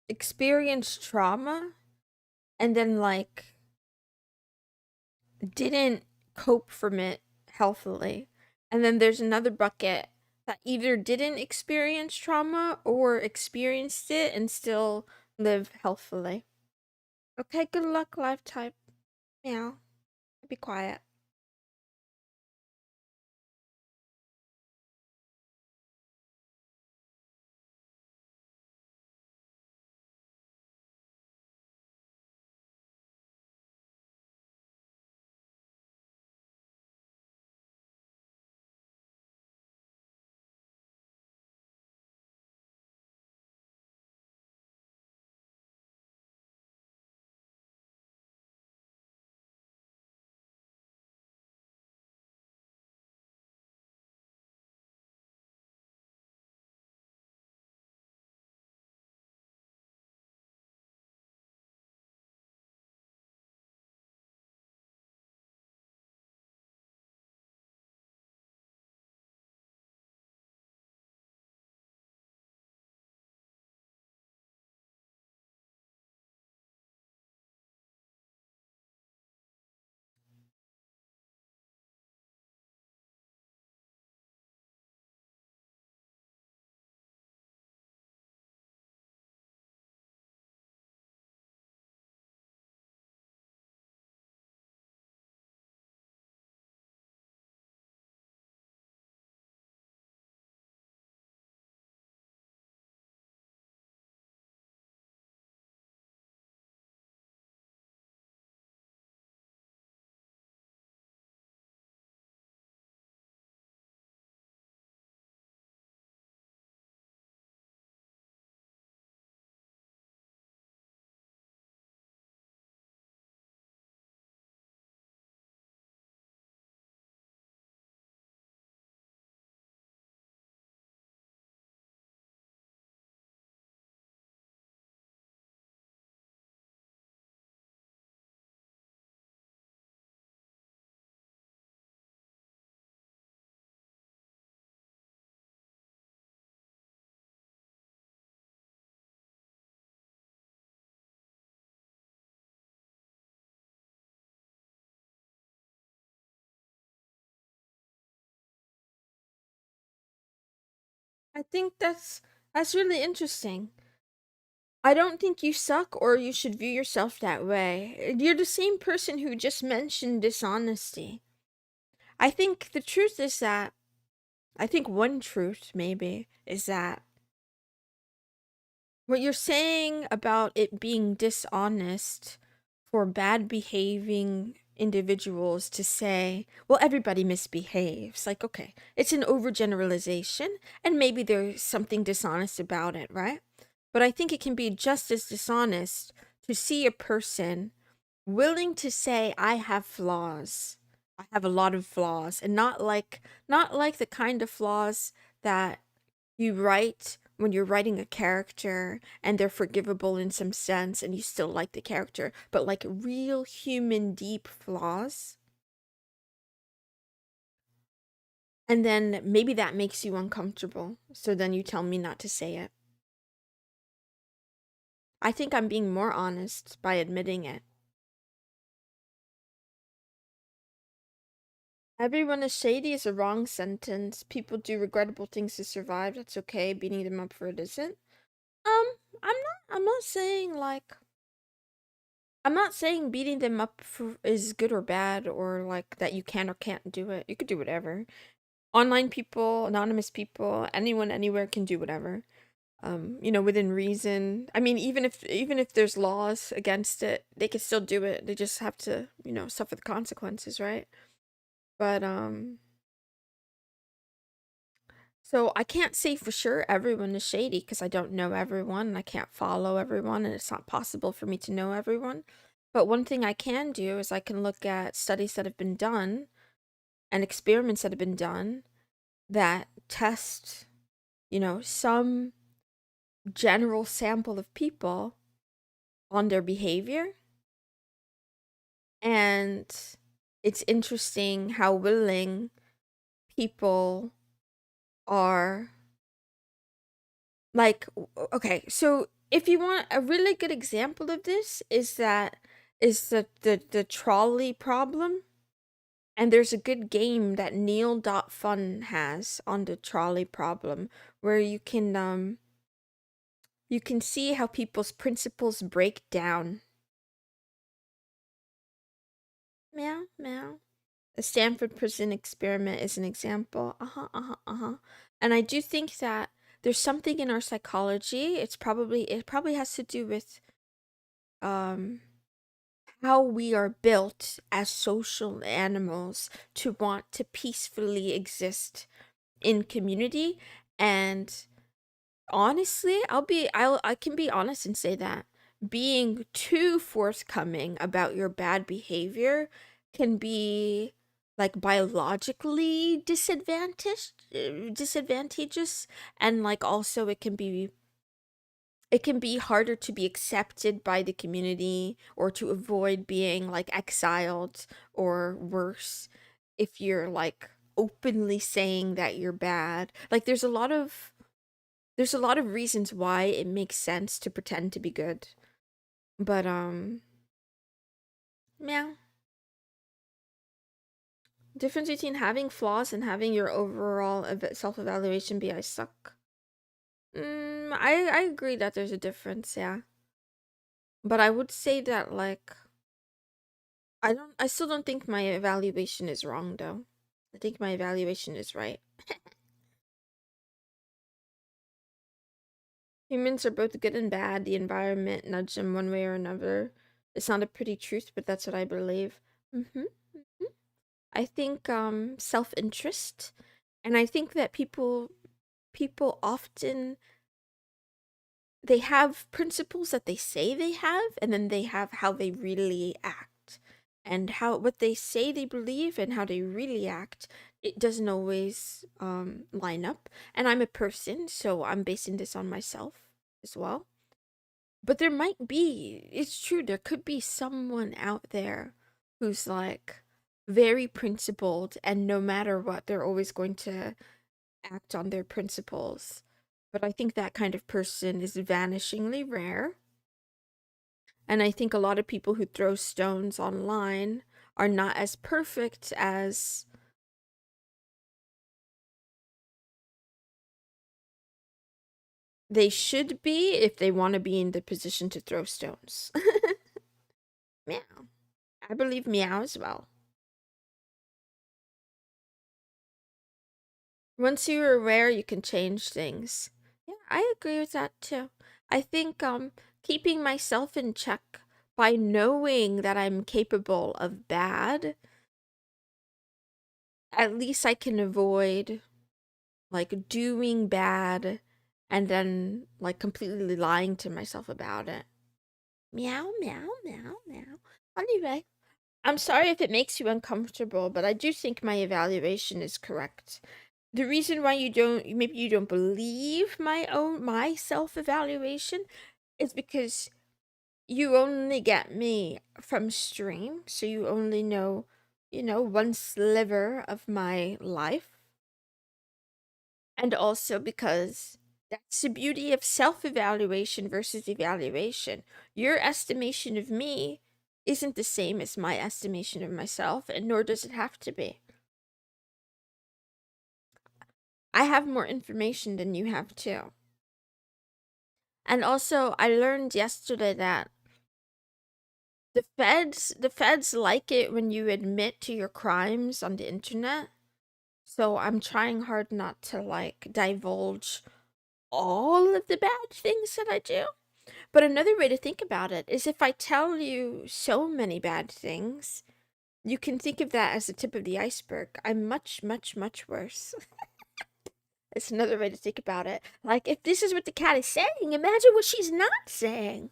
experience trauma and then like didn't cope from it healthily. And then there's another bucket that either didn't experience trauma or experienced it and still live healthfully. Okay, good luck, live type. Meow. Be quiet. I think that's really interesting. I don't think you suck or you should view yourself that way. You're the same person who just mentioned dishonesty. I think the truth is that I think one truth maybe is that what you're saying about it being dishonest for bad behaving individuals to say, well, everybody misbehaves. Like, okay, it's an overgeneralization, and maybe there's something dishonest about it, right? But I think it can be just as dishonest to see a person willing to say, I have flaws. I have a lot of flaws, and not like the kind of flaws that you write when you're writing a character and they're forgivable in some sense and you still like the character, but like real human deep flaws. And then maybe that makes you uncomfortable. So then you tell me not to say it. I think I'm being more honest by admitting it. Everyone is shady is a wrong sentence. People do regrettable things to survive. That's okay. Beating them up for it isn't. Um, I'm not saying like I'm not saying beating them up for is good or bad or like that you can or can't do it. You could do whatever. Online people, anonymous people, anyone anywhere can do whatever. Within reason. I mean, even if there's laws against it, they can still do it. They just have to, suffer the consequences, right? But so I can't say for sure everyone is shady because I don't know everyone and I can't follow everyone and it's not possible for me to know everyone. But one thing I can do is I can look at studies that have been done and experiments that have been done that test, some general sample of people on their behavior. And it's interesting how willing people are. Like, okay, so if you want a really good example of this is the trolley problem. And there's a good game that Neil.fun has on the trolley problem where you can see how people's principles break down. Meow, meow. The Stanford prison experiment is an example. Uh-huh, uh-huh, uh-huh. And I do think that there's something in our psychology. It probably has to do with um how we are built as social animals to want to peacefully exist in community. And honestly, I can be honest and say that being too forthcoming about your bad behavior can be like biologically disadvantageous, and like also it can be harder to be accepted by the community or to avoid being like exiled or worse if you're like openly saying that you're bad. Like there's a lot of reasons why it makes sense to pretend to be good. But yeah, difference between having flaws and having your overall self-evaluation be I suck. I agree that there's a difference, yeah. But I would say that like I still don't think my evaluation is wrong though. I think my evaluation is right. Humans are both good and bad. The environment nudged them one way or another. It's not a pretty truth, but that's what I believe. Mhm. Mhm. I think self-interest, and I think that people often they have principles that they say they have, and then they have how they really act. And how what they say they believe and how they really act, it doesn't always line up. And I'm a person, so I'm basing this on myself as well. But there might be, it's true, there could be someone out there who's like very principled, and no matter what, they're always going to act on their principles. But I think that kind of person is vanishingly rare. And I think a lot of people who throw stones online are not as perfect as They should be if they want to be in the position to throw stones. Meow. I believe meow as well. Once you're aware, you can change things. Yeah, I agree with that too. I think keeping myself in check by knowing that I'm capable of bad, at least I can avoid like doing bad and then like completely lying to myself about it. Meow, meow, meow, meow. Anyway, I'm sorry if it makes you uncomfortable, but I do think my evaluation is correct. The reason why maybe you don't believe my self-evaluation is because you only get me from stream, so you only know, one sliver of my life. And also because that's the beauty of self-evaluation versus evaluation. Your estimation of me isn't the same as my estimation of myself, and nor does it have to be. I have more information than you have too. And also, I learned yesterday that the feds like it when you admit to your crimes on the internet. So I'm trying hard not to like divulge all of the bad things that I do. But another way to think about it is if I tell you so many bad things, you can think of that as the tip of the iceberg. I'm much, much, much worse. It's another way to think about it. Like, if this is what the cat is saying, imagine what she's not saying.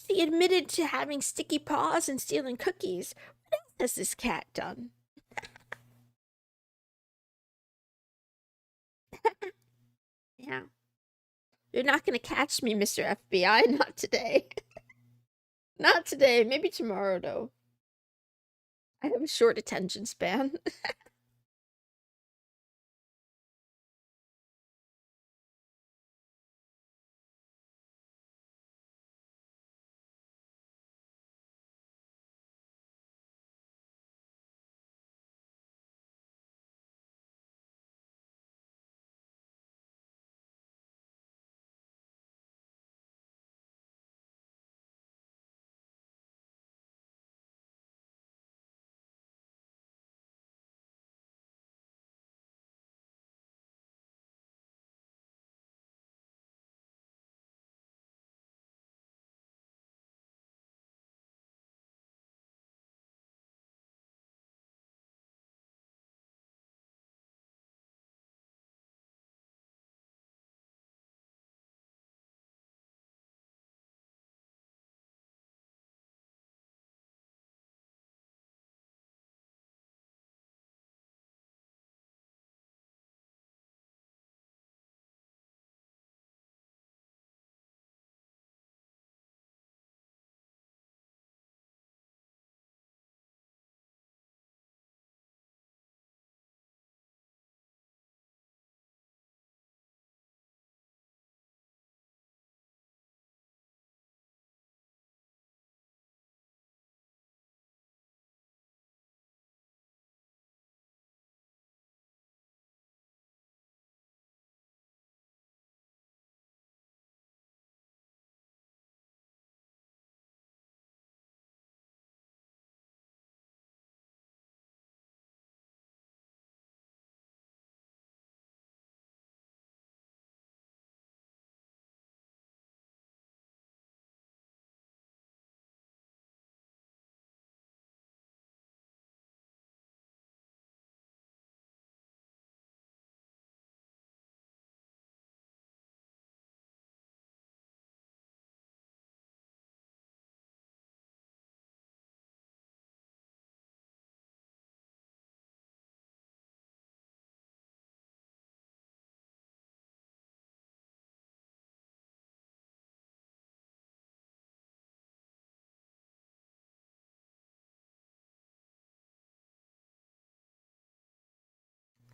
She admitted to having sticky paws and stealing cookies. What else has this cat done? Yeah. You're not gonna catch me, Mr. FBI. Not today. Not today. Maybe tomorrow, though. I have a short attention span.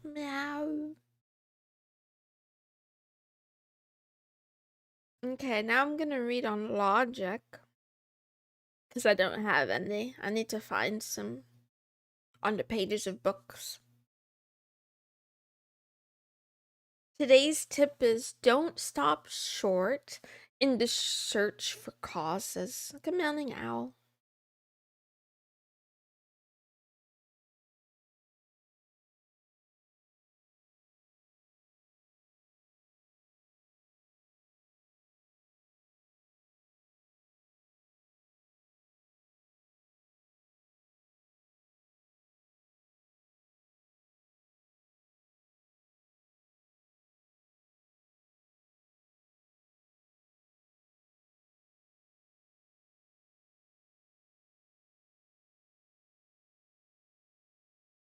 Meow. Okay, now I'm gonna read on logic. Because I don't have any. I need to find some on the pages of books. Today's tip is don't stop short in the search for causes. Like a meowing owl.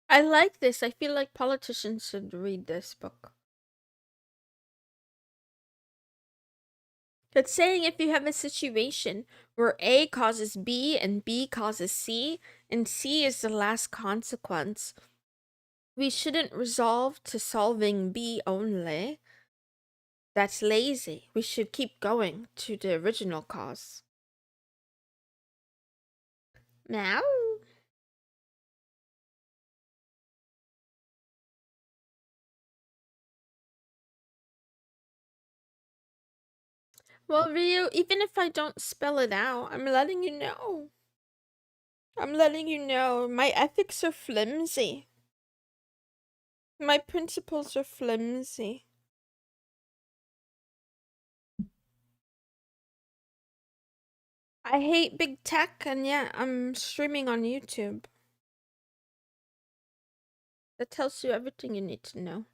I like this. I feel like politicians should read this book. It's saying if you have a situation where A causes B and B causes C, and C is the last consequence, we shouldn't resolve to solving B only. That's lazy. We should keep going to the original cause. Meow. Well, Ryu, even if I don't spell it out, I'm letting you know. I'm letting you know my ethics are flimsy. My principles are flimsy. I hate big tech, and yet I'm streaming on YouTube. That tells you everything you need to know.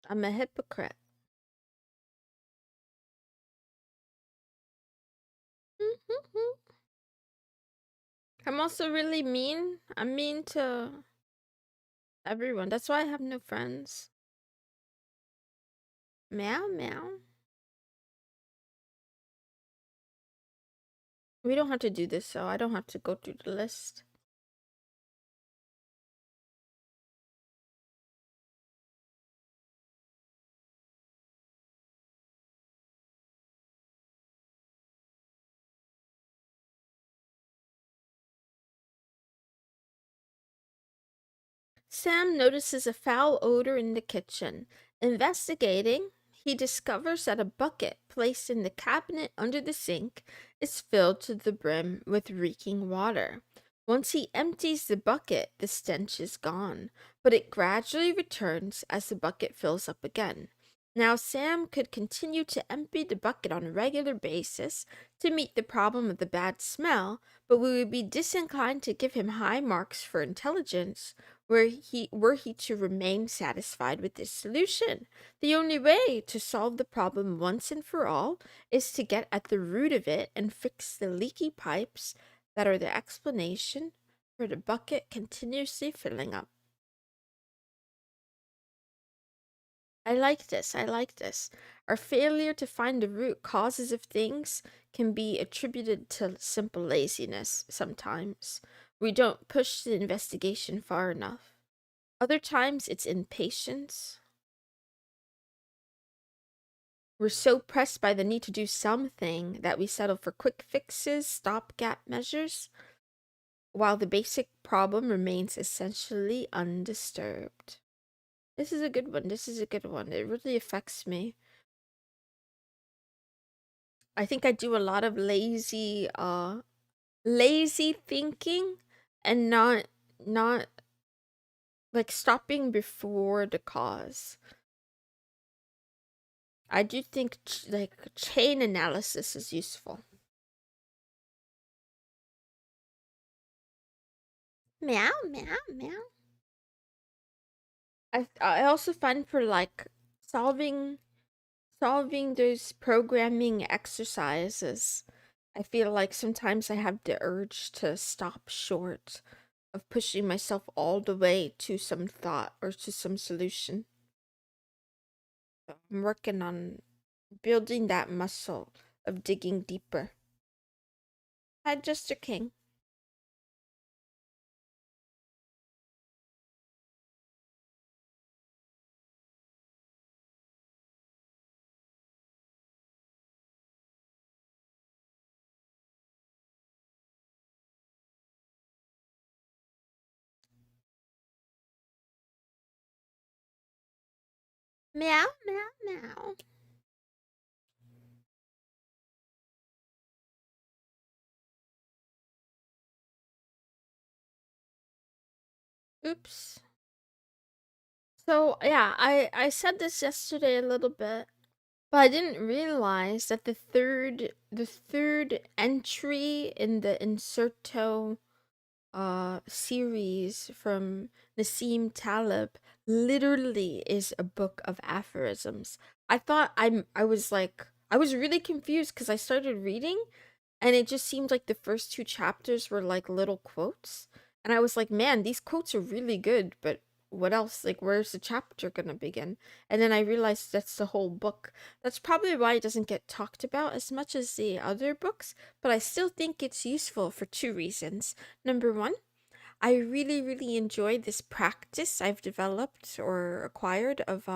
I'm a hypocrite. I'm also really mean. I'm mean to everyone. That's why I have no friends. Meow meow. We don't have to do this, so I don't have to go through the list. Sam notices a foul odor in the kitchen. Investigating, he discovers that a bucket placed in the cabinet under the sink is filled to the brim with reeking water. Once he empties the bucket, the stench is gone, but it gradually returns as the bucket fills up again. Now, Sam could continue to empty the bucket on a regular basis to meet the problem of the bad smell, but we would be disinclined to give him high marks for intelligence were he to remain satisfied with this solution. The only way to solve the problem once and for all is to get at the root of it and fix the leaky pipes that are the explanation for the bucket continuously filling up. I like this. I like this. Our failure to find the root causes of things can be attributed to simple laziness sometimes. We don't push the investigation far enough. Other times it's impatience. We're so pressed by the need to do something that we settle for quick fixes, stopgap measures, while the basic problem remains essentially undisturbed. This is a good one. This is a good one. It really affects me. I think I do a lot of lazy thinking and not like stopping before the cause. I do think like chain analysis is useful. Meow, meow, meow. I also find for like solving solving those programming exercises, I feel like sometimes I have the urge to stop short of pushing myself all the way to some thought or to some solution. So I'm working on building that muscle of digging deeper. Hi, Jester King. Meow, meow, meow. Oops. So yeah, I said this yesterday a little bit, but I didn't realize that the third entry in the Inserto series from Nassim Taleb literally is a book of aphorisms. I was really confused because I started reading and it just seemed like the first two chapters were like little quotes. And I was like, man, these quotes are really good, but what else? Like, where's the chapter gonna begin? And then I realized that's the whole book. That's probably why it doesn't get talked about as much as the other books, but I still think it's useful for two reasons. Number one, I really, really enjoy this practice I've developed or acquired of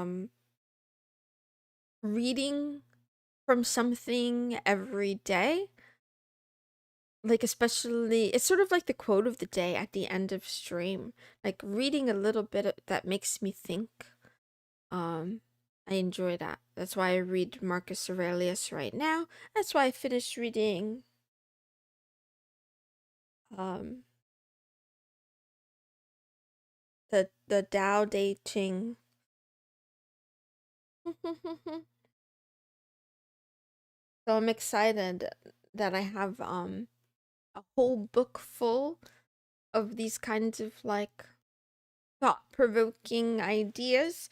reading from something every day. Like, especially, it's sort of like the quote of the day at the end of stream. Like reading a little bit that makes me think. Um, I enjoy that. That's why I read Marcus Aurelius right now. That's why I finished reading um the Tao Te Ching. So I'm excited that I have a whole book full of these kinds of like thought-provoking ideas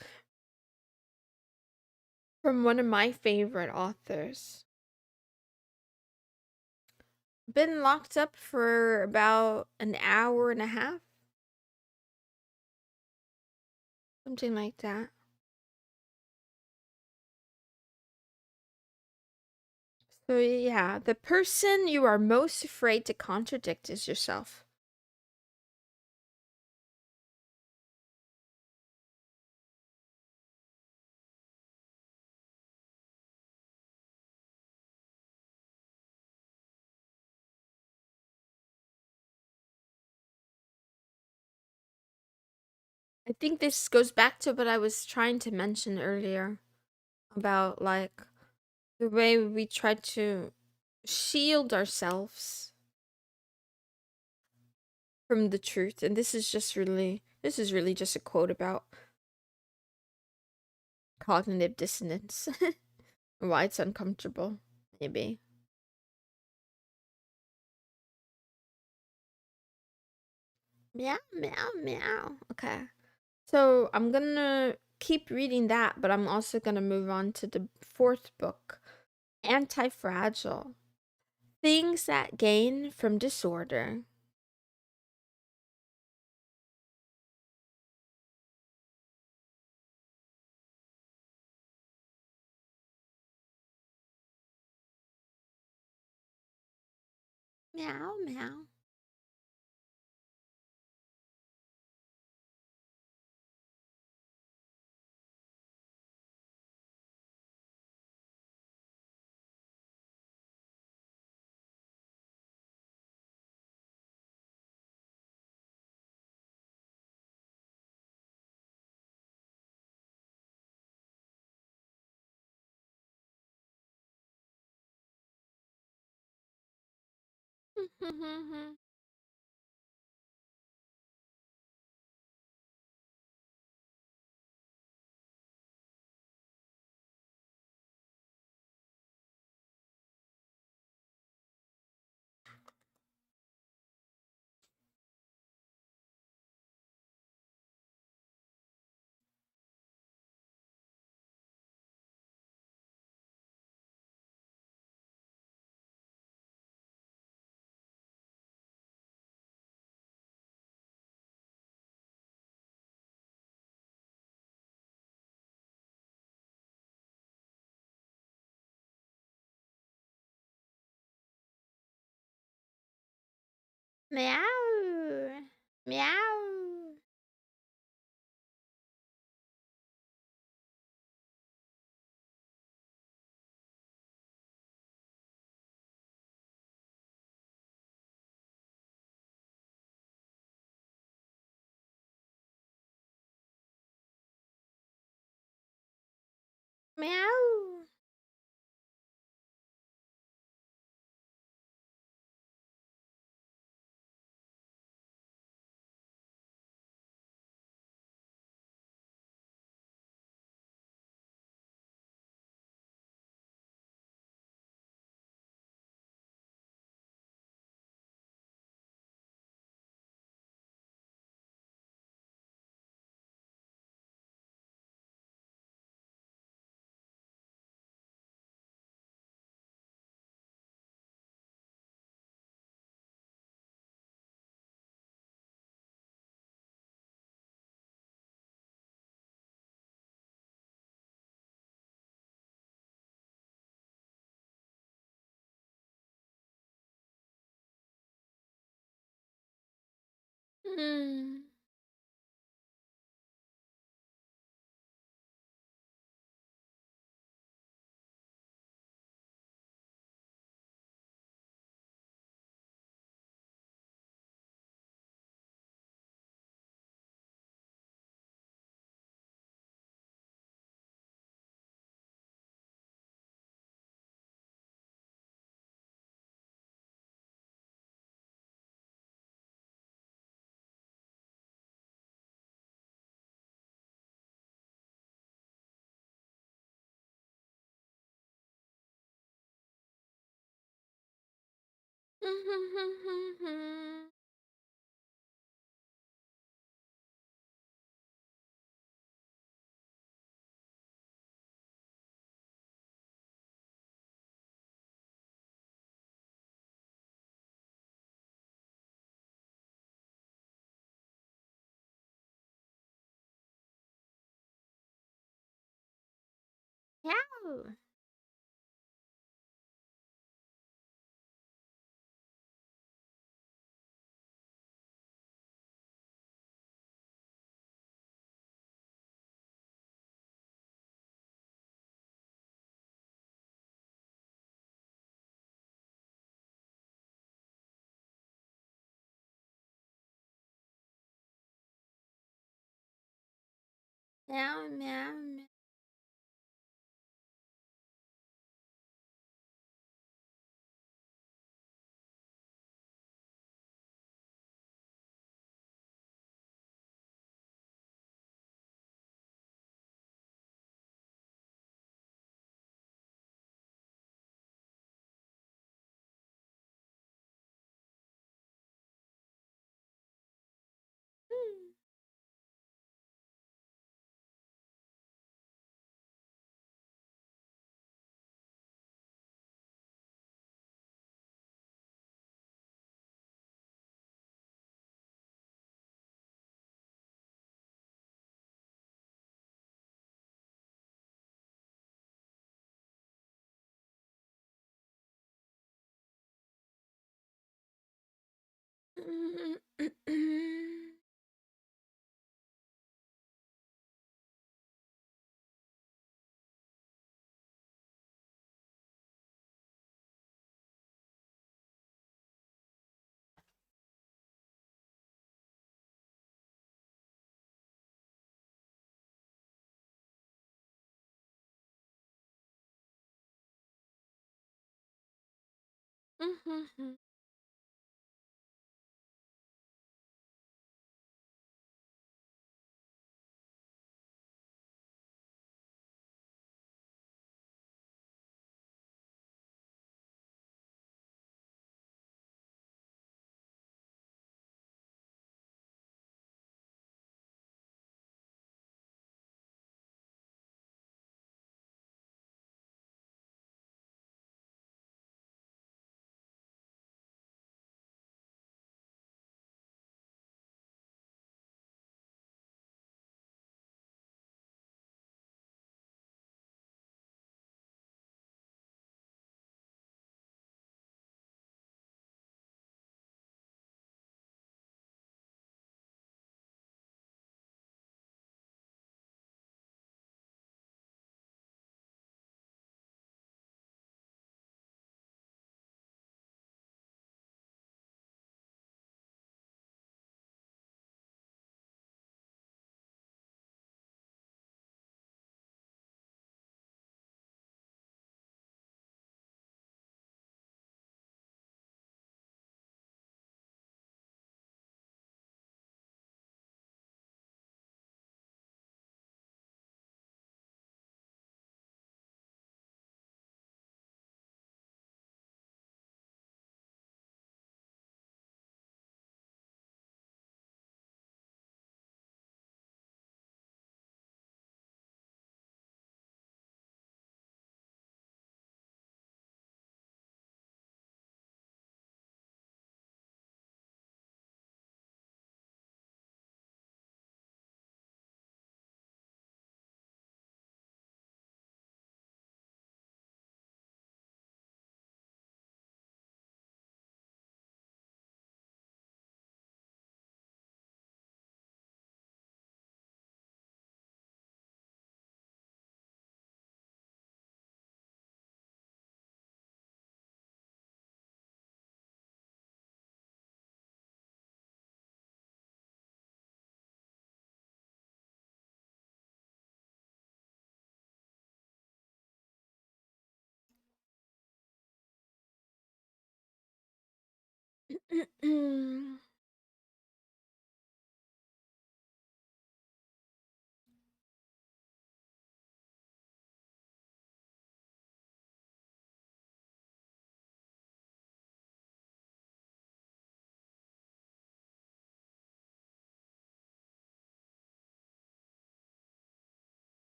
from one of my favorite authors. Been locked up for about an hour and a half, something like that. So yeah, the person you are most afraid to contradict is yourself. I think this goes back to what I was trying to mention earlier about like the way we try to shield ourselves from the truth. And this is really just a quote about cognitive dissonance. Why it's uncomfortable, maybe. Meow, meow, meow. Okay. So I'm gonna keep reading that, but I'm also gonna move on to the fourth book, Anti-Fragile. Things that gain from disorder. Meow, meow. Meow. Meow. Mm. Yeah. Meow, meow, meow.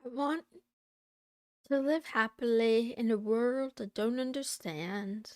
I want to live happily in a world I don't understand.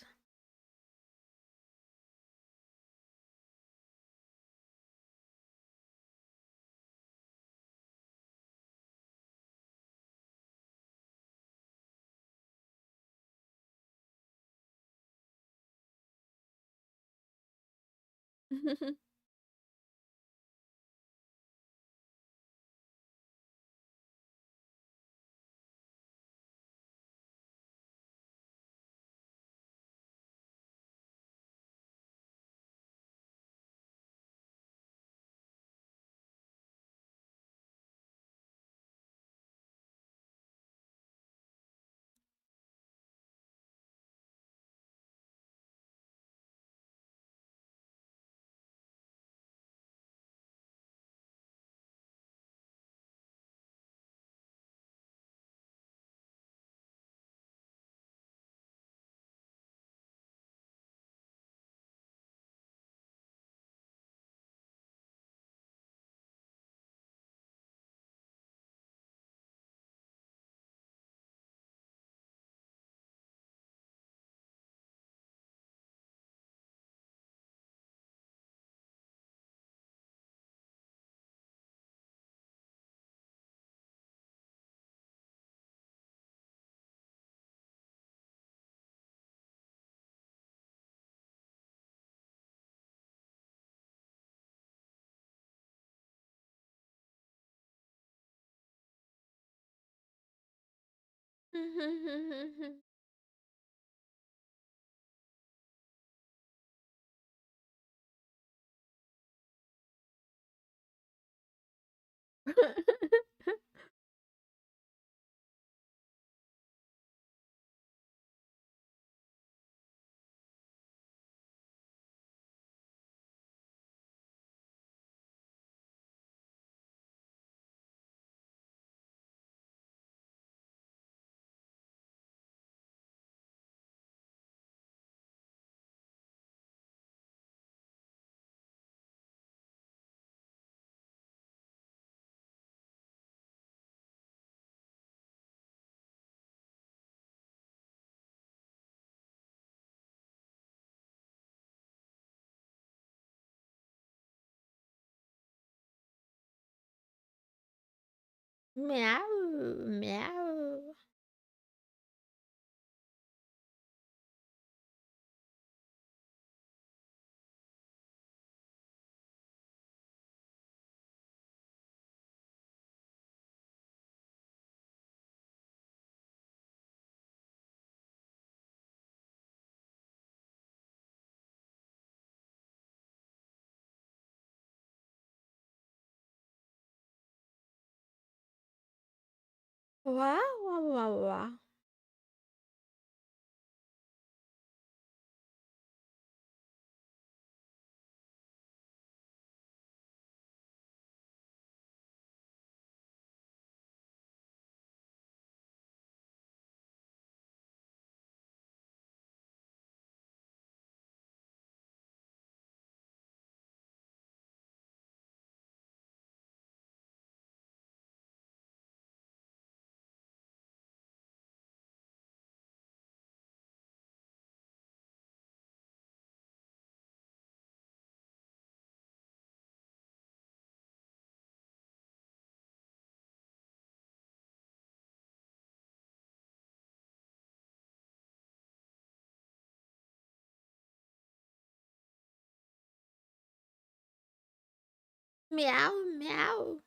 Meow, meow. Wow, wow, wow, wow. Meow, meow.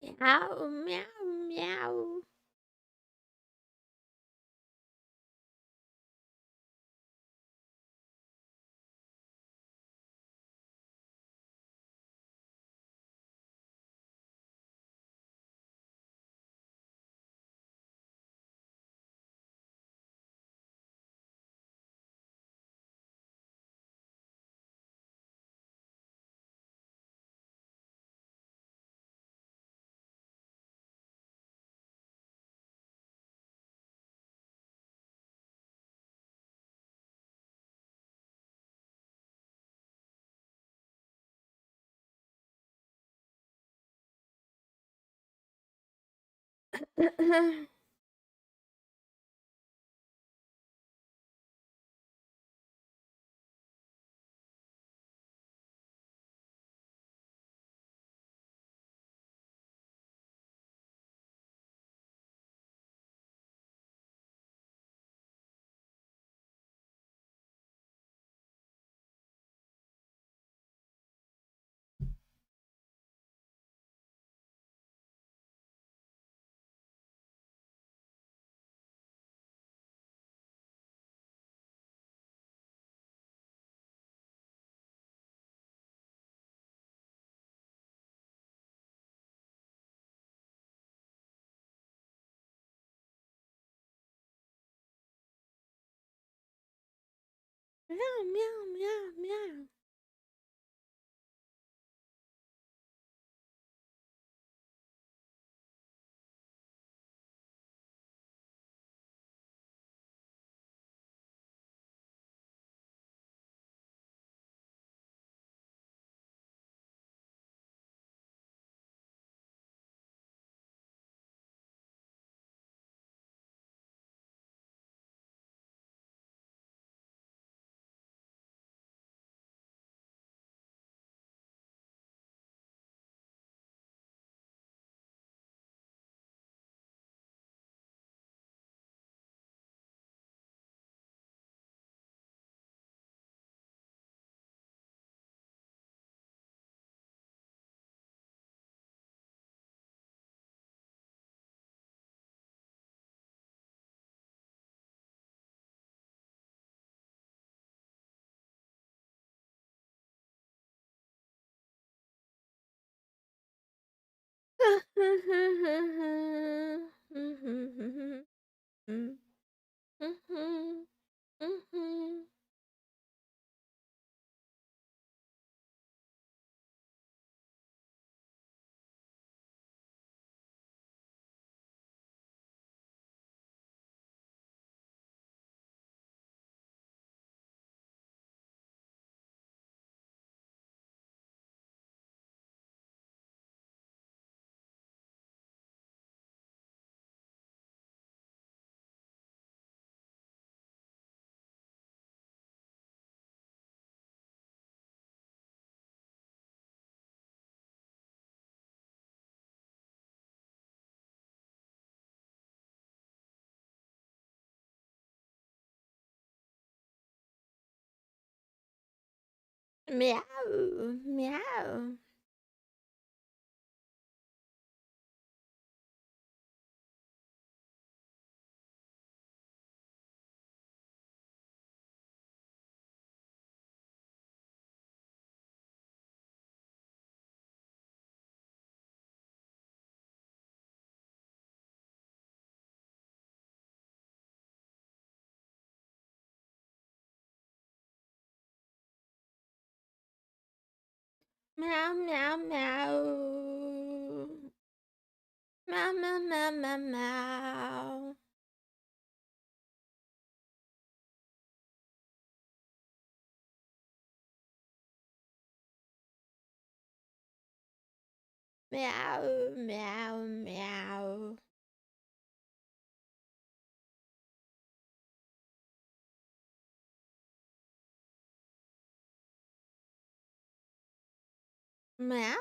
Meow, meow, meow. Meow, meow, meow, meow. Meow, meow. Meow, meow, meow. Meow, meow, meow, meow, meow. Meow, meow, meow. Meow,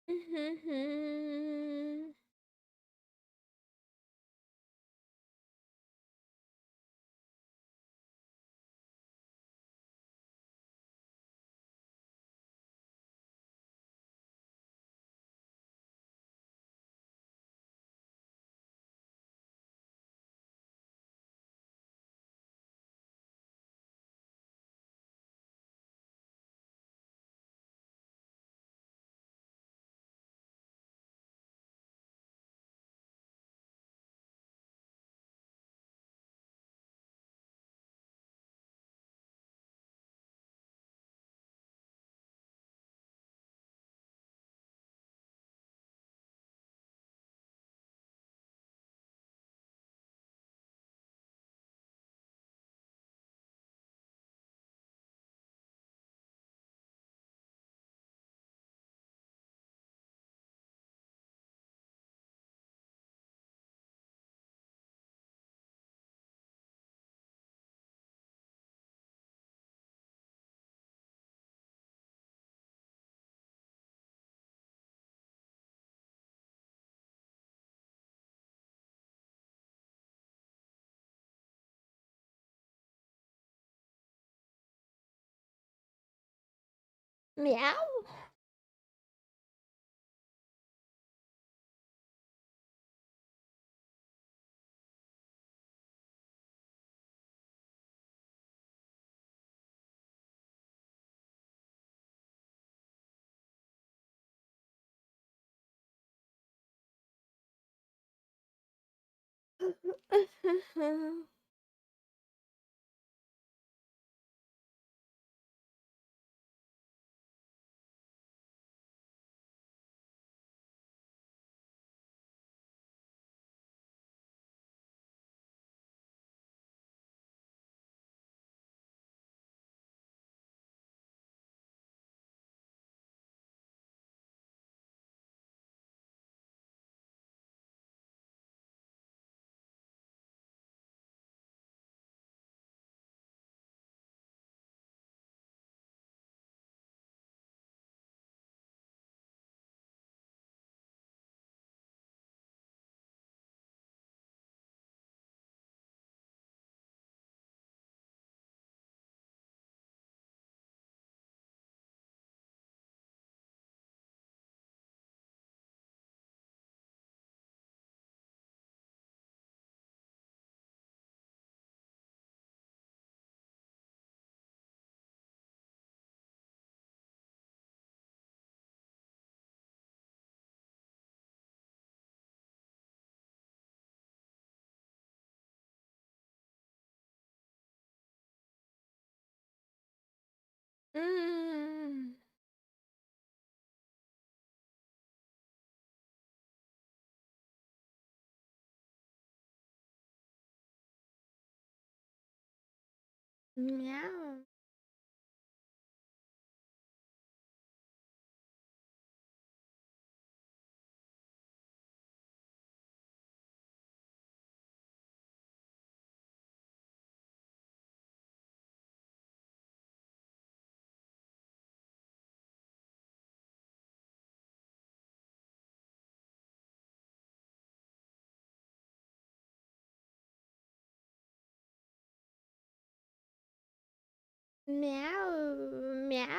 meow. Meow. Meow. Meow. Meow.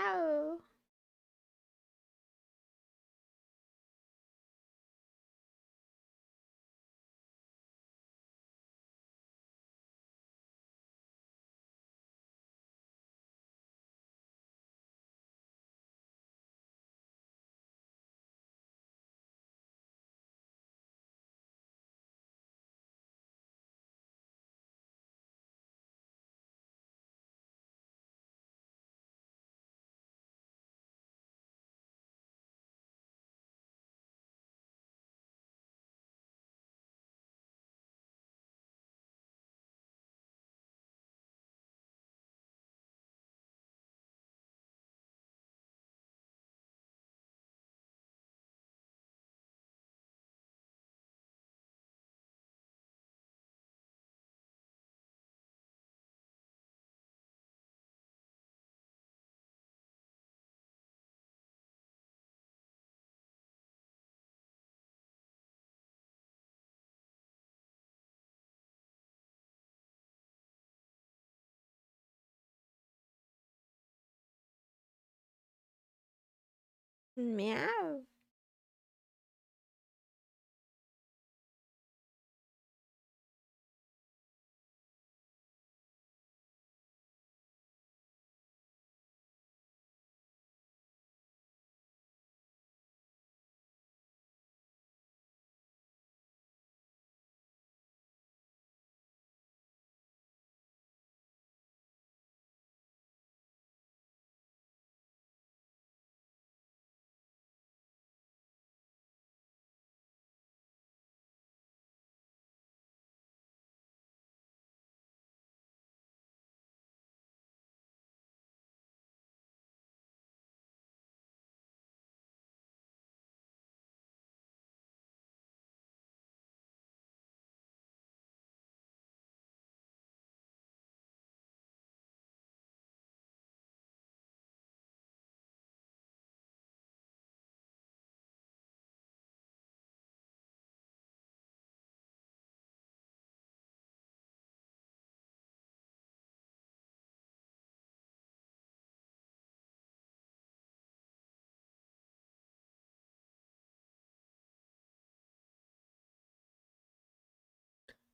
Meow.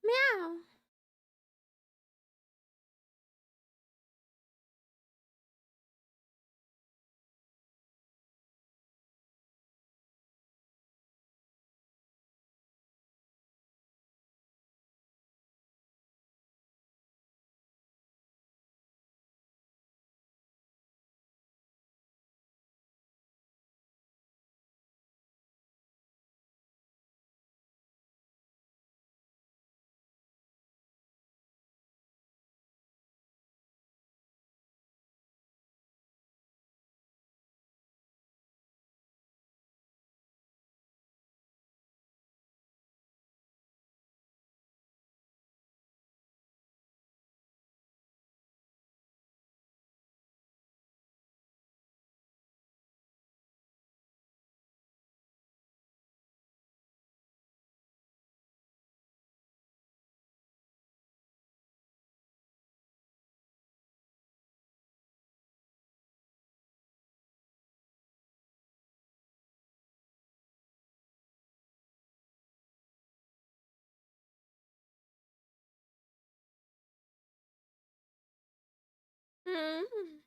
Meow. Mm.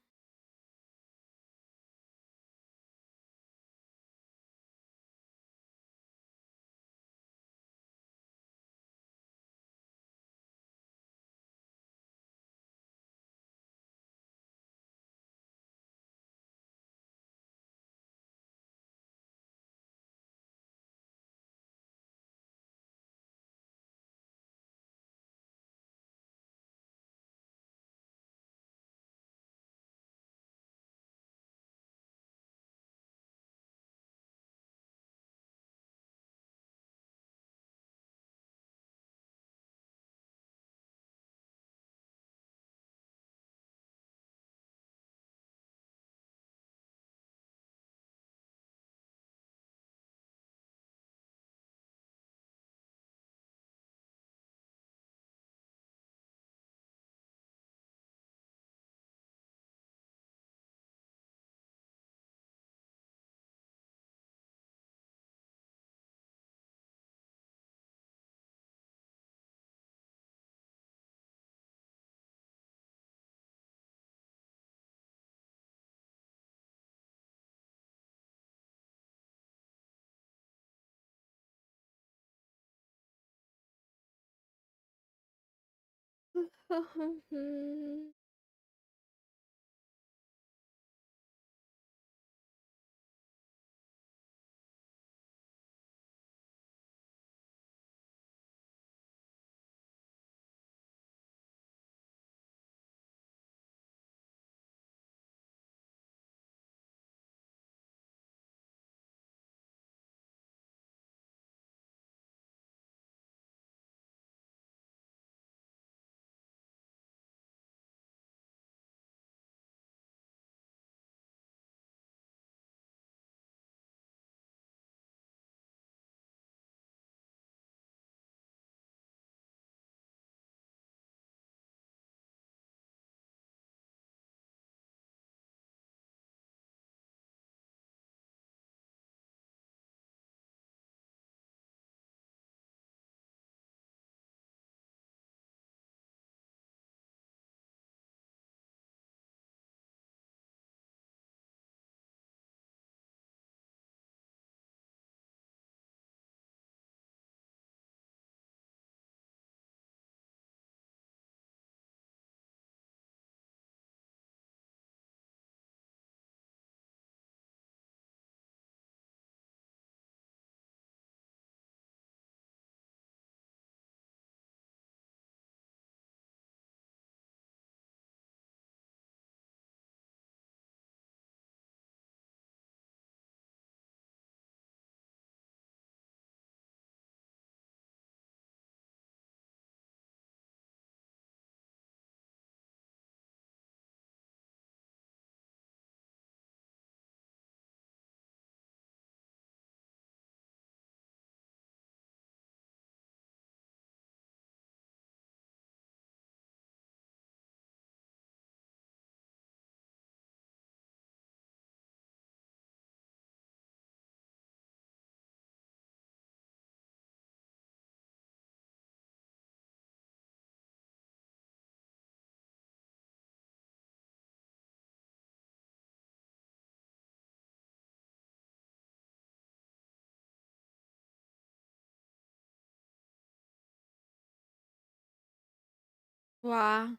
Wow.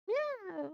Yeah.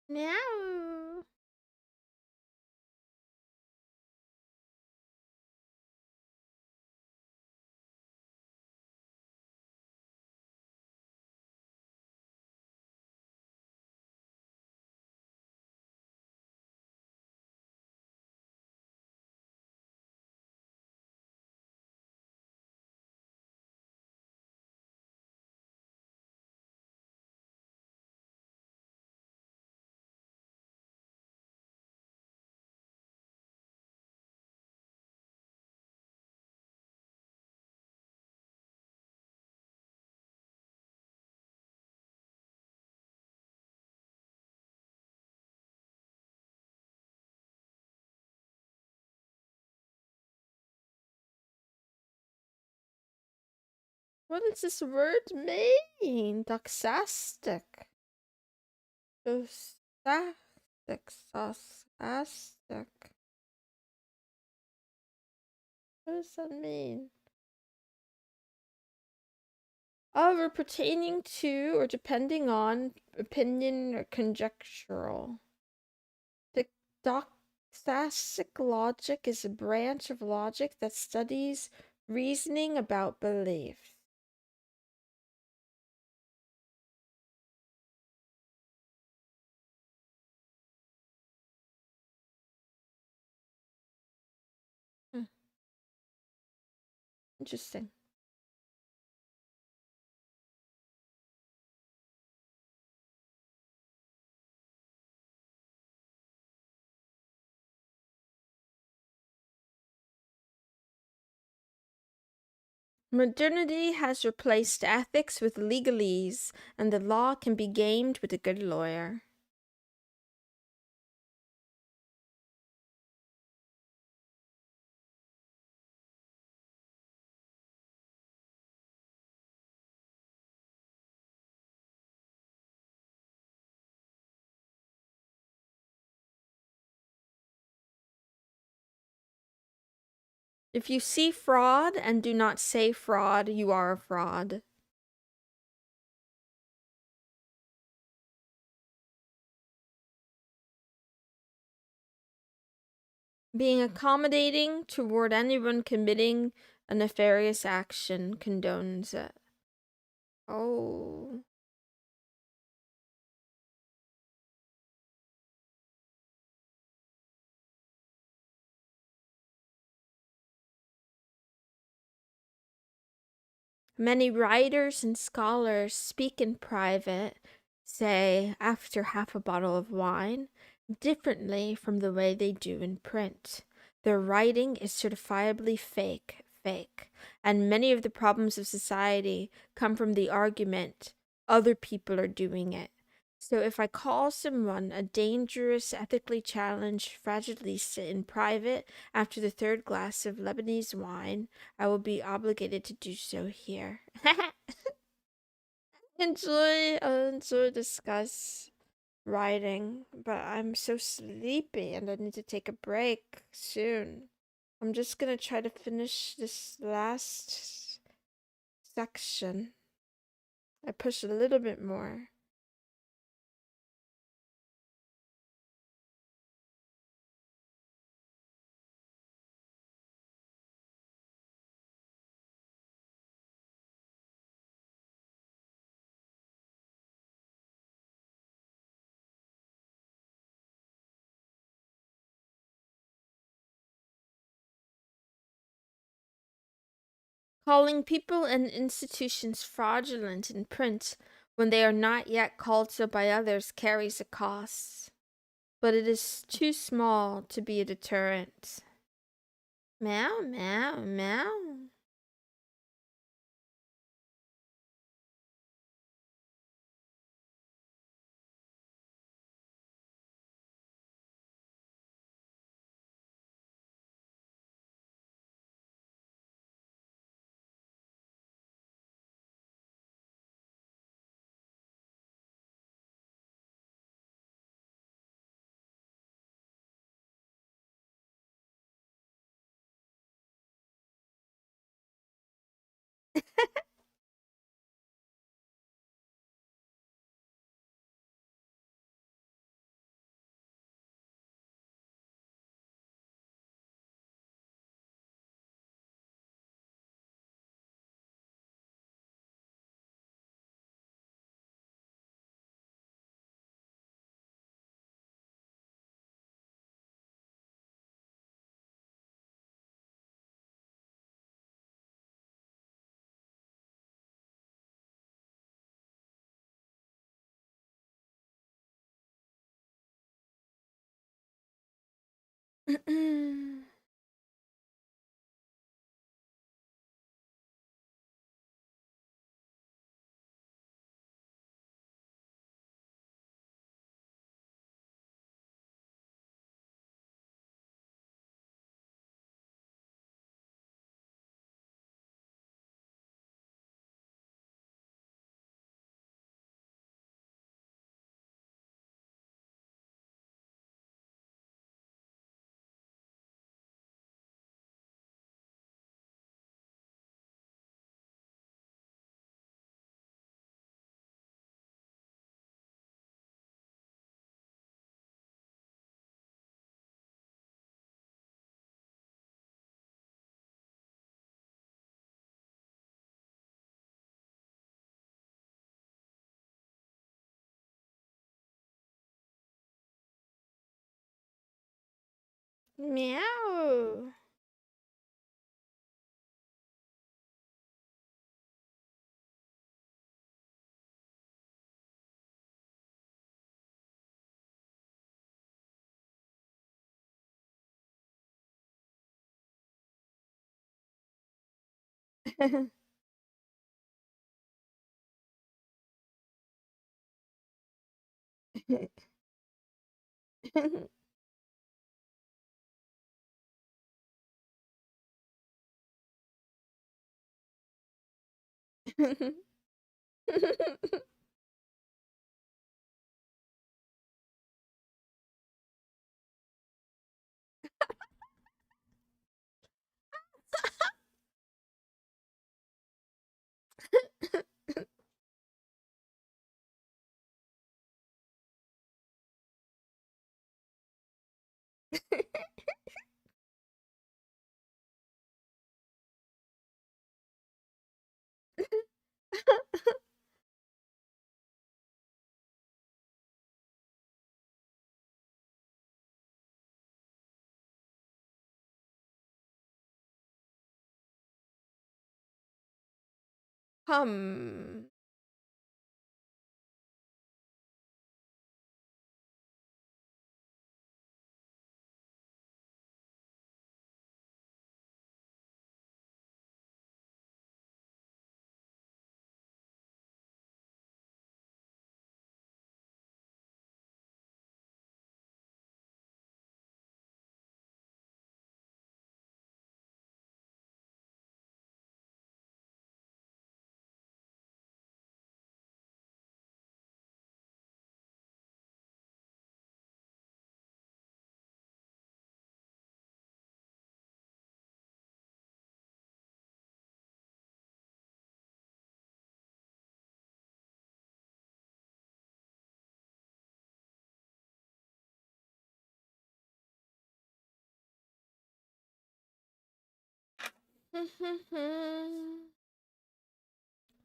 Meow. What does this word mean? Doxastic. Doxastic. Doxastic. What does that mean? Of pertaining to or depending on opinion or conjectural. The doxastic logic is a branch of logic that studies reasoning about beliefs. Interesting. Modernity has replaced ethics with legalese, and the law can be gamed with a good lawyer. If you see fraud and do not say fraud, you are a fraud. Being accommodating toward anyone committing a nefarious action condones it. Oh. Many writers and scholars speak in private, say after half a bottle of wine, differently from the way they do in print. Their writing is certifiably fake, and many of the problems of society come from the argument other people are doing it. So if I call someone a dangerous, ethically challenged fragilista in private after the third glass of Lebanese wine, I will be obligated to do so here. Enjoy discuss writing, but I'm so sleepy and I need to take a break soon. I'm just gonna try to finish this last section. I push a little bit more. Calling people and institutions fraudulent in print when they are not yet called so by others carries a cost, but it is too small to be a deterrent. Meow, meow, meow. Meow. Hum.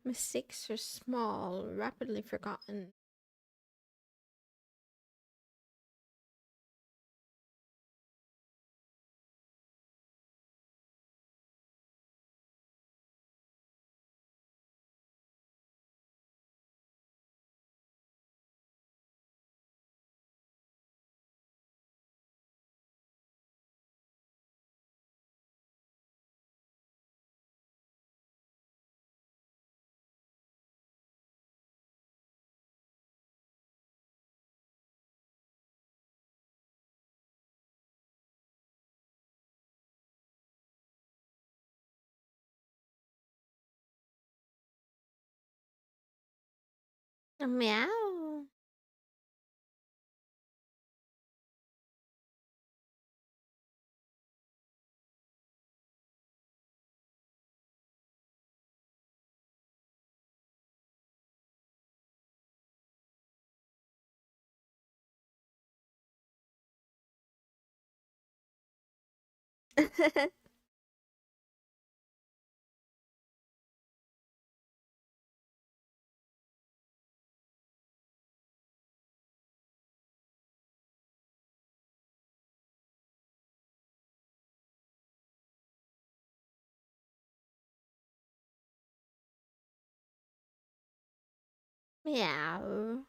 Mistakes are small, rapidly forgotten. Meow. Meow.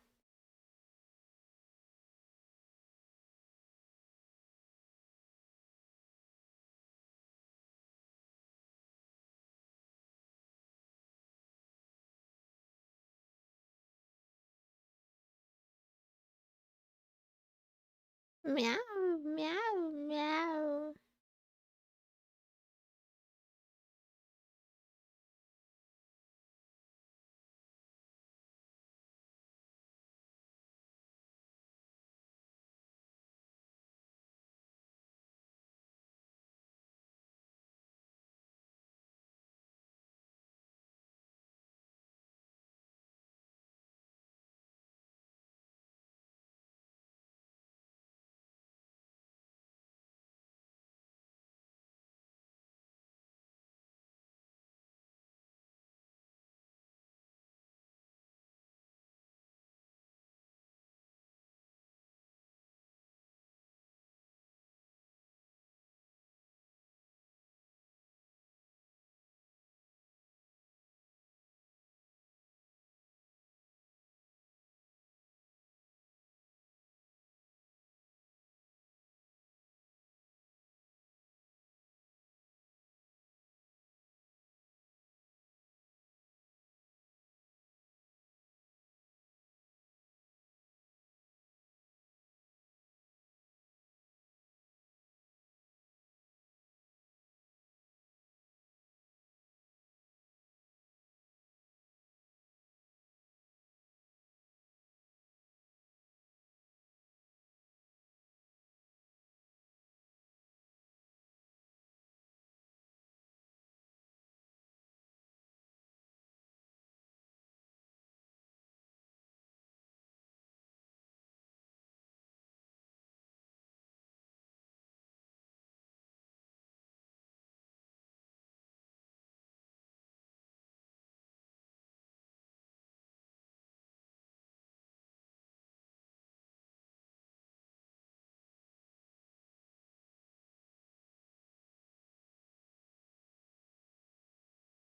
Meow, meow, meow.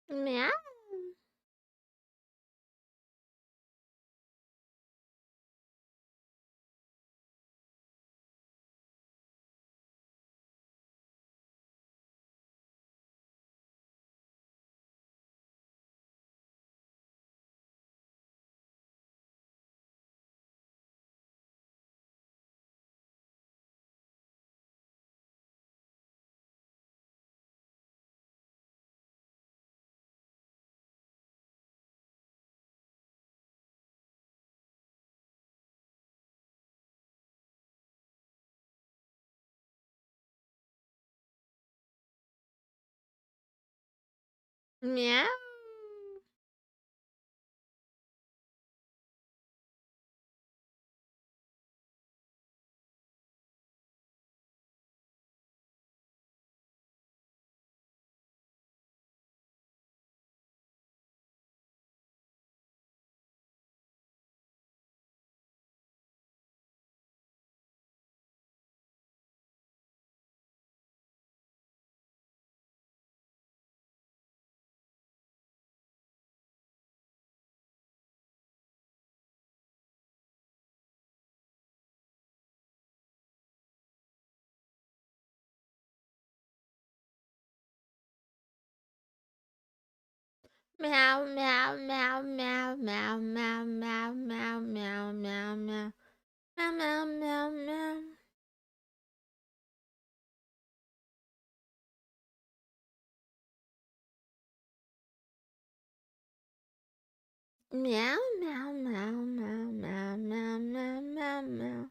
Meow. Meow. Meow, meow, meow, meow, meow, meow, meow, meow, meow, meow, meow. Meow, meow, meow, meow. Meow, meow, meow, meow, meow, meow, meow, meow, meow.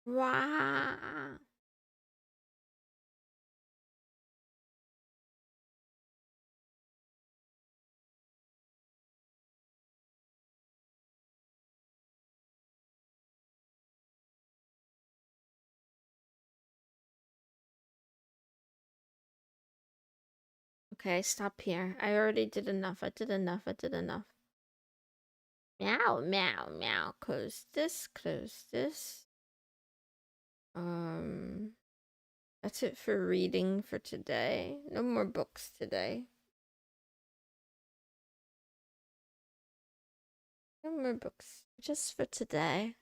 Wow. Okay, stop here. I already did enough. I did enough. I did enough. Meow, meow, meow. Close this, close this. That's it for reading for today. No more books today. No more books. Just for today.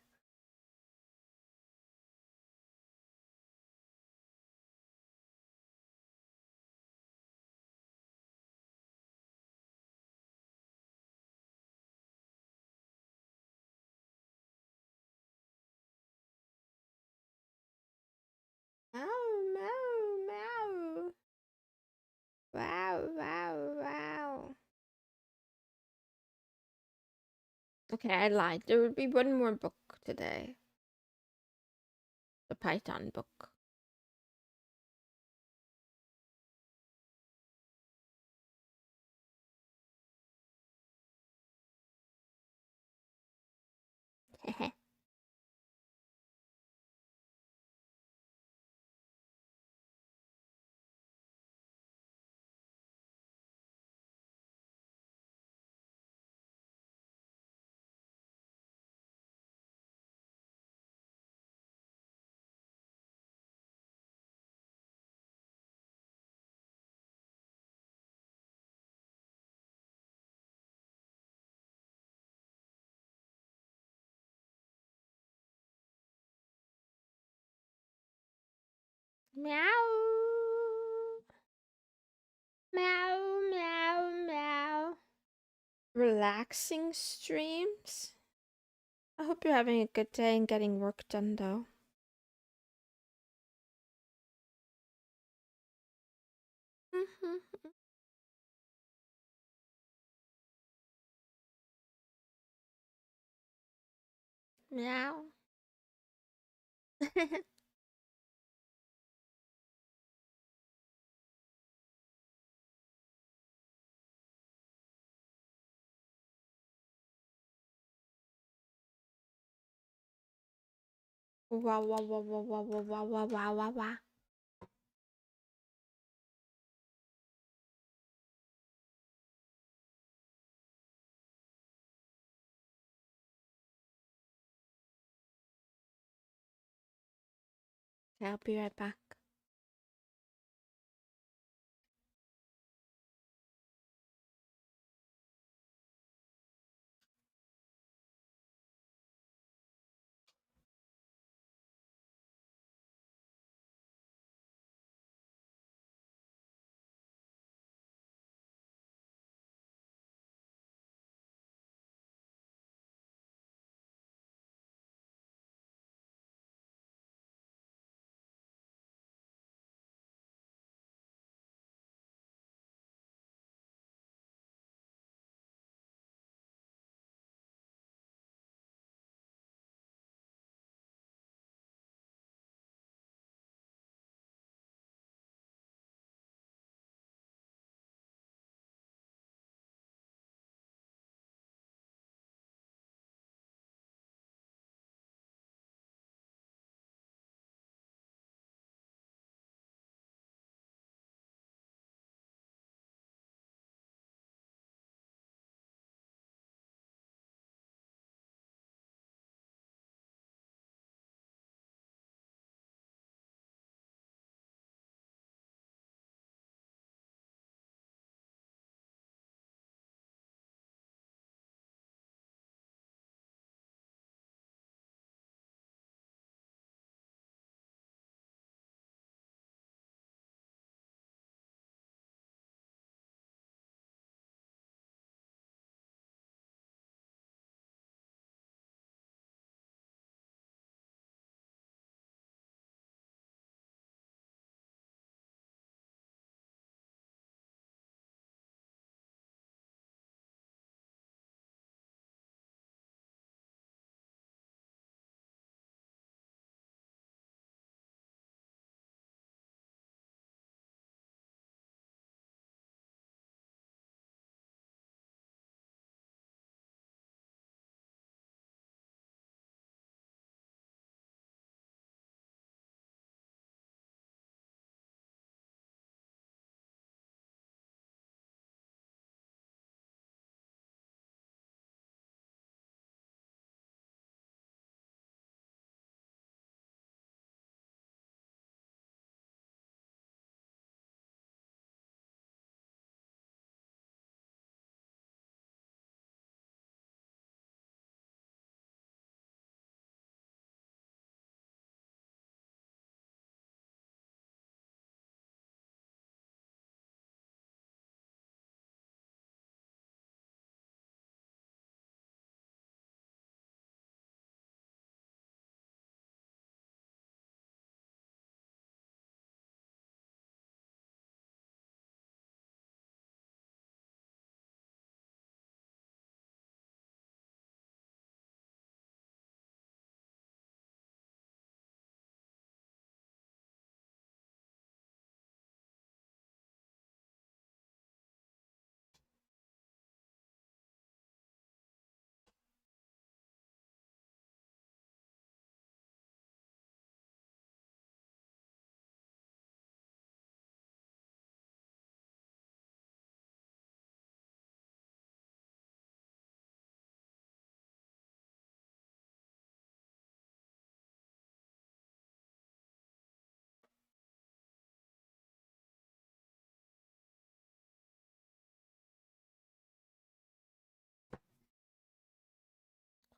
Meow, meow, meow. Wow, wow, wow. Okay, I lied. There would be one more book today. The Python book. Meow. Meow, meow, meow. Relaxing streams? I hope you're having a good day and getting work done, though. Meow. Wow, wow, wow, wow, wow, wow, wow, wow, wow, wow, wow. Okay, I'll be right back.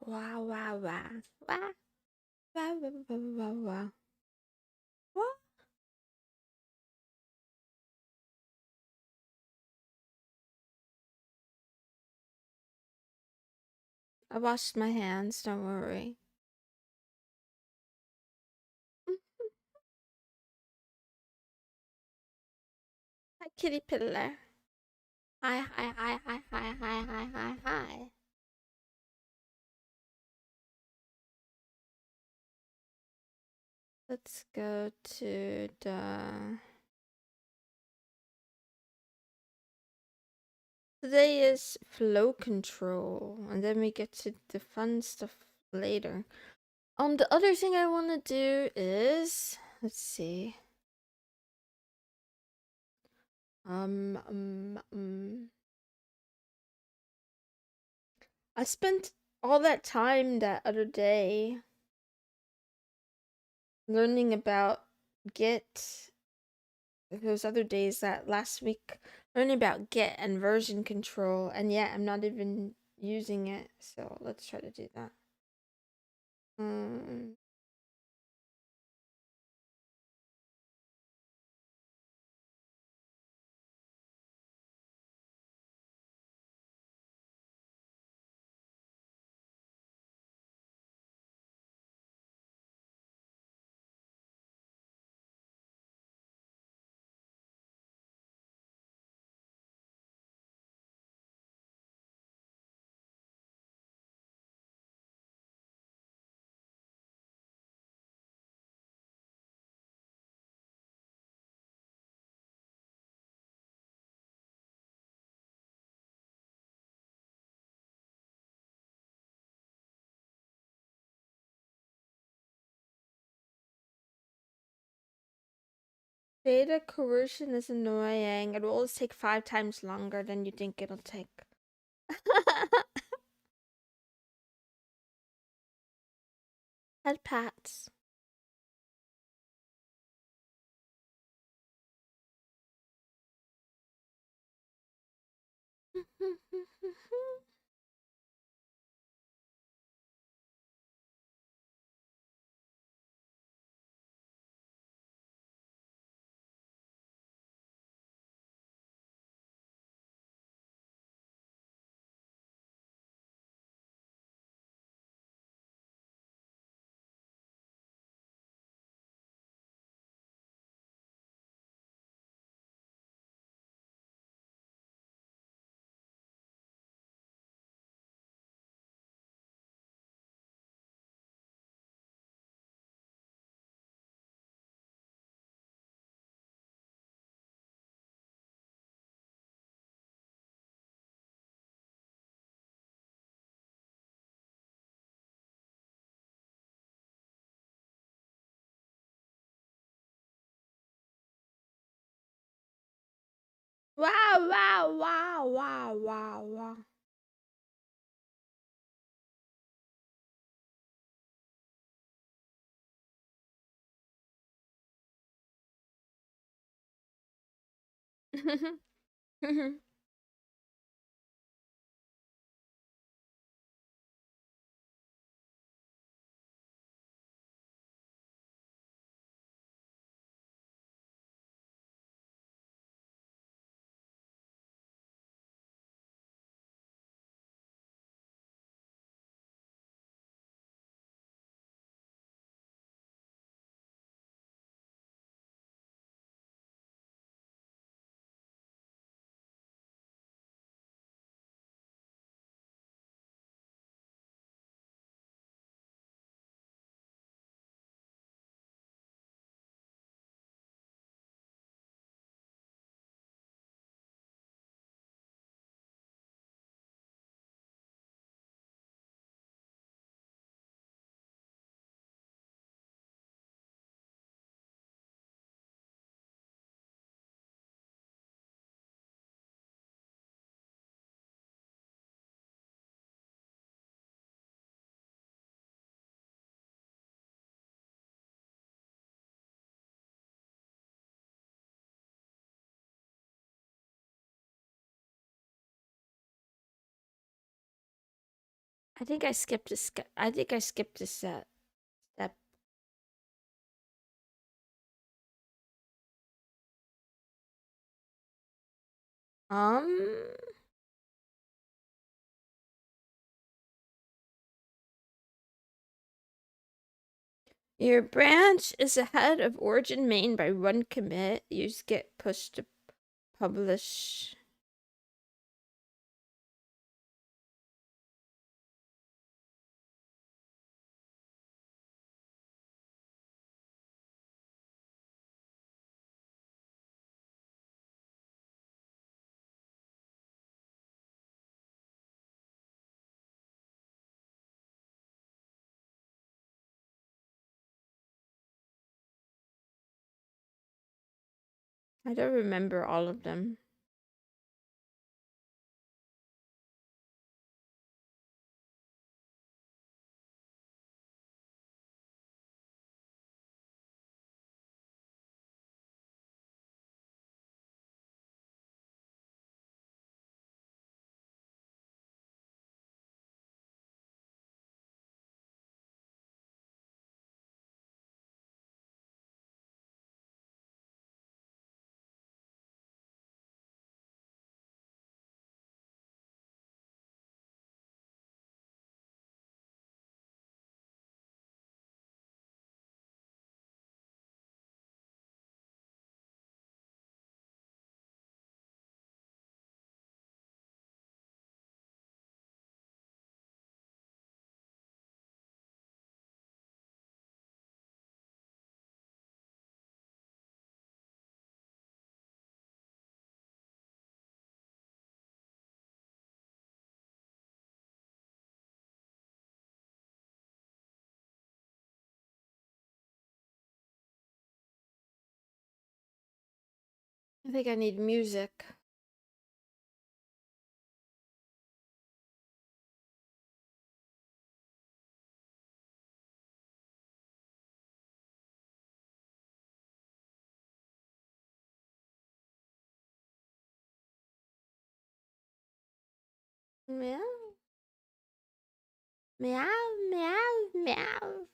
Wow, wow, wow. Wow, wow, wow, wow, wow, wow. What? I washed my hands, don't worry. Hi, kitty pillar. Hi, hi, hi, hi, hi, hi, hi, hi, hi. Let's go to the... Today is flow control, and then we get to the fun stuff later. The other thing I want to do is... Let's see. I spent all that time that other day learning about Git. Those other days that last week learning about Git and version control, and yet I'm not even using it. So let's try to do that. Data coercion is annoying. It will always take 5 times longer than you think it'll take. Head pats. Wow, wow, wow, wow, wow, wow. I think I skipped a step. I think I skipped a step. Um, your branch is ahead of origin main by one commit. You just get pushed to publish. I don't remember all of them. I think I need music. Meow. Meow, meow, meow.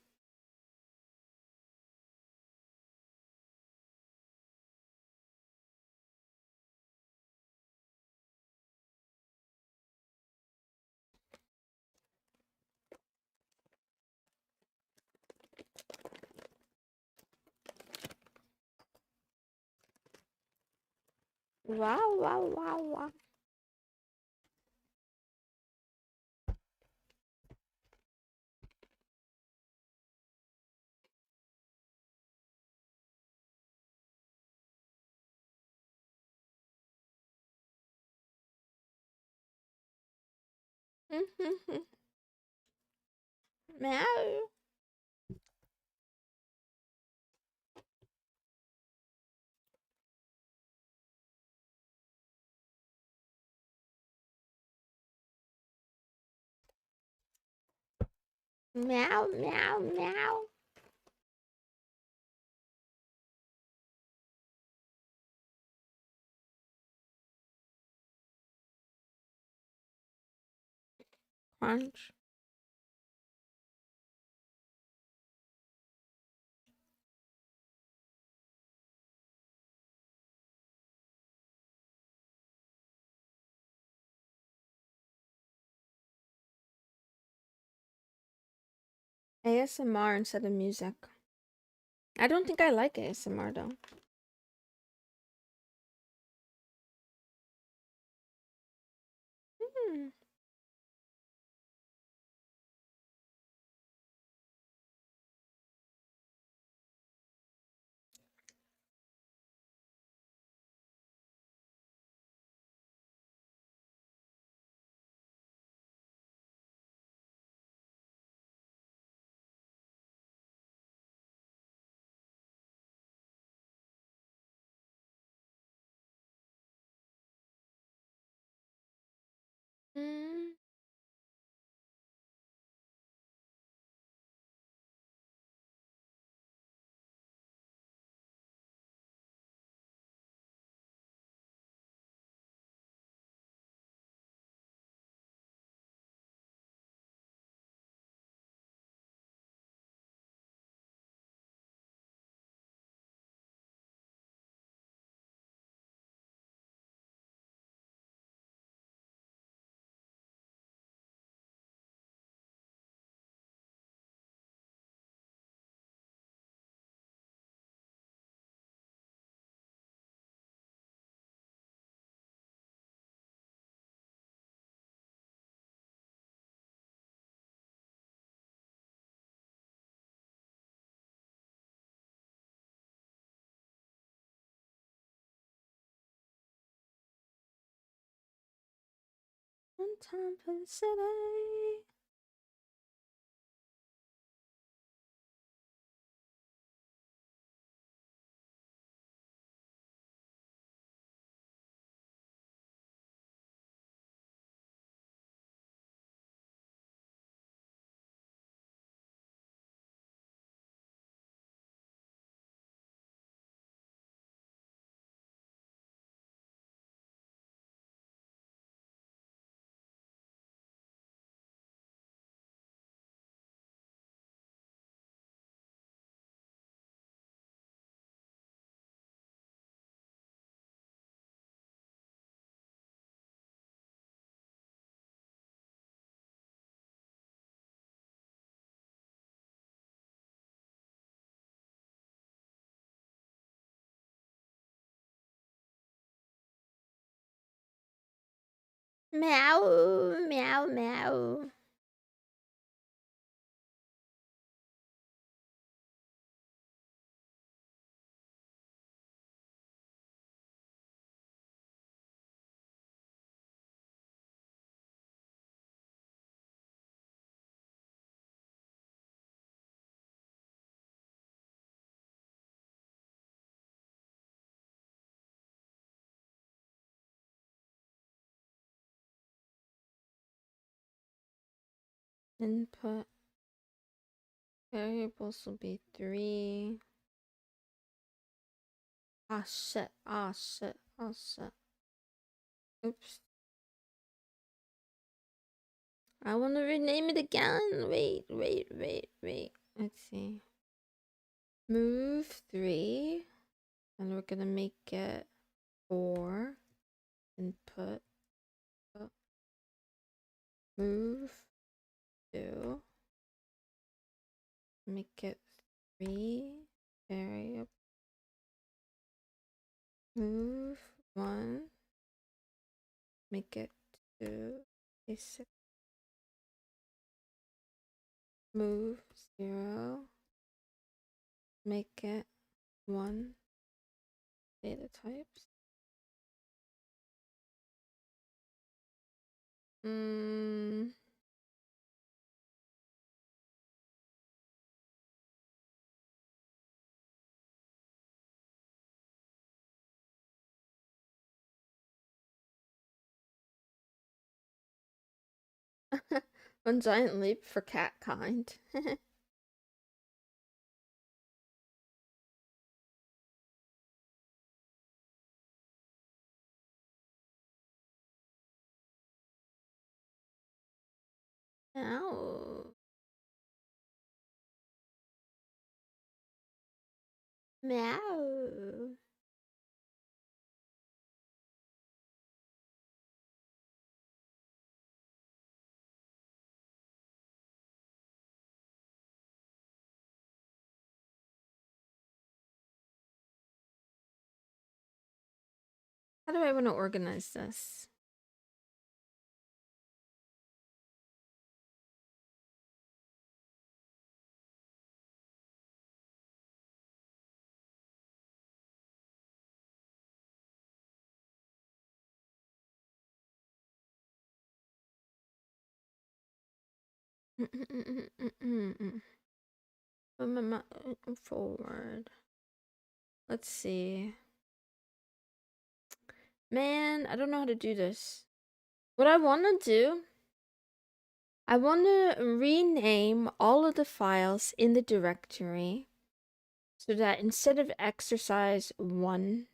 Wow, wow, wow, wow. Meow. Meow, meow, meow. Crunch. ASMR instead of music. I don't think I like ASMR though. Hmm. time for the city. Meow, meow, meow. Input variables will be 3. Ah shit, ah shit, ah shit. Oops. I want to rename it again. Wait. Let's see. Move 3. And we're gonna make it 4. Input. Move 2. Make it 3. Variable. Move 1. Make it 2. Basic. Move 0. Make it 1. Data types. One giant leap for cat kind. Ow. Meow. How do I want to organize this? Forward. Let's see. Man, I don't know how to do this. What I want to do, I want to rename all of the files in the directory so that instead of exercise 1,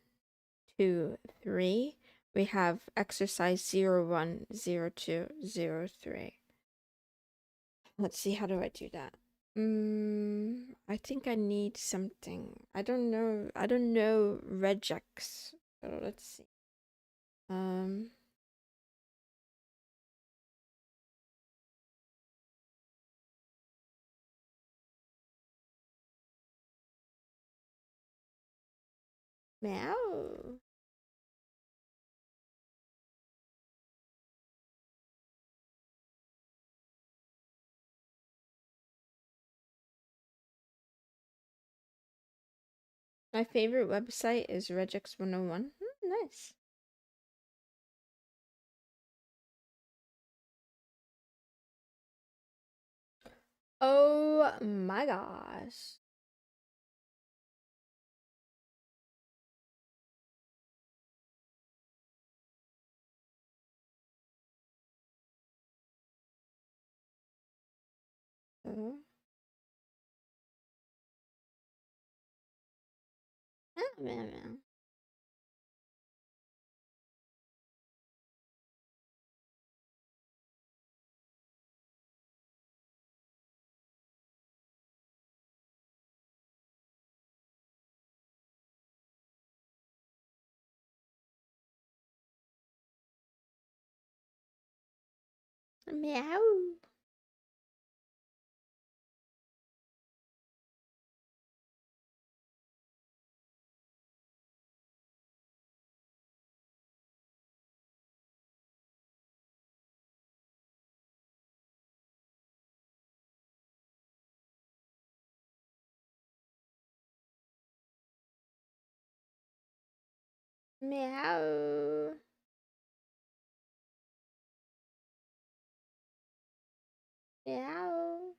2, 3, we have exercise 0, 1, 0, 2, 0, 3. Let's see, how do I do that? I think I need something. I don't know regex. So let's see. Meow. My favorite website is regex 101. Nice. Oh my gosh. Oh. Meow. Meow. Meow. Meow.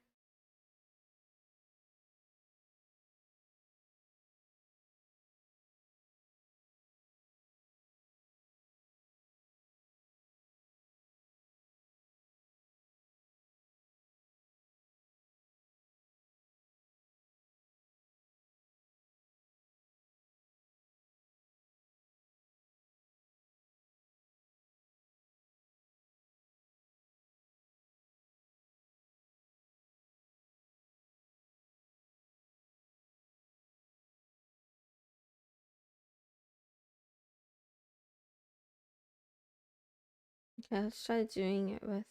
Okay, let's try doing it with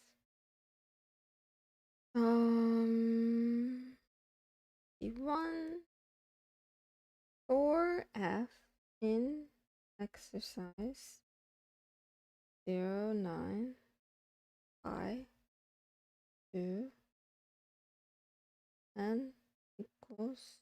1 4F in exercise 09 I 2 n equals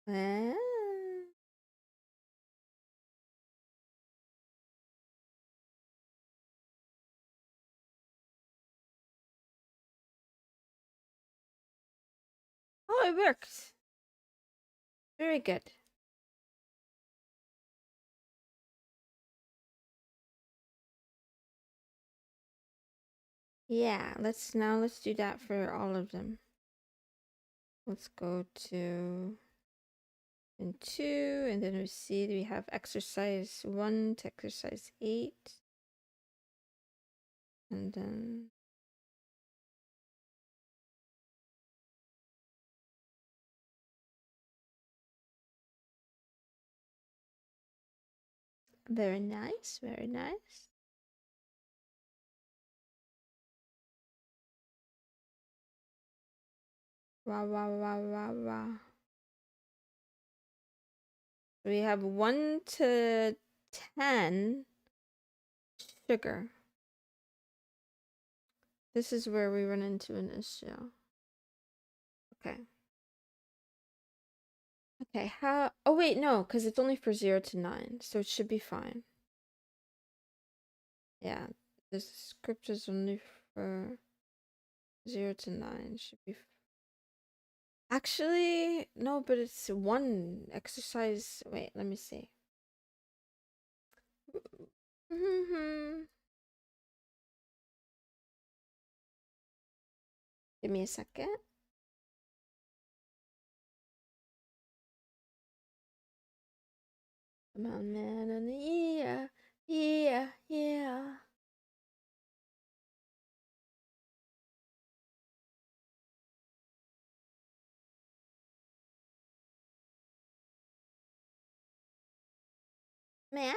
eh? Oh, it works. Very good. Yeah, let's do that for all of them. Let's go to and 2, and then we see we have exercise 1 to exercise 8. And then very nice, very nice. Wow, wow, wow, wow, wow. We have 1 to 10 sugar. This is where we run into an issue. Okay. Okay, how... Oh, wait, no, because it's only for 0 to 9, so it should be fine. Yeah, this script is only for 0 to 9. Should be... Actually, no, but it's 1 exercise... Wait, let me see. Give me a second. Come on, man. Yeah, yeah, yeah. Meow.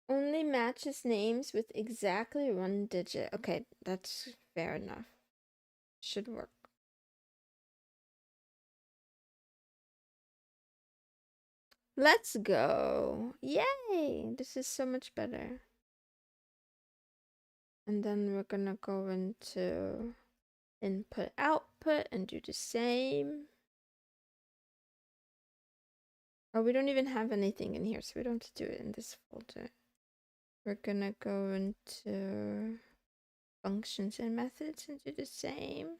Only matches names with exactly 1 digit. Okay, that's fair enough. Should work. Let's go. Yay! This is so much better. And then we're gonna go into input output and do the same. Oh, we don't even have anything in here, so we don't have to do it in this folder. We're gonna go into functions and methods and do the same.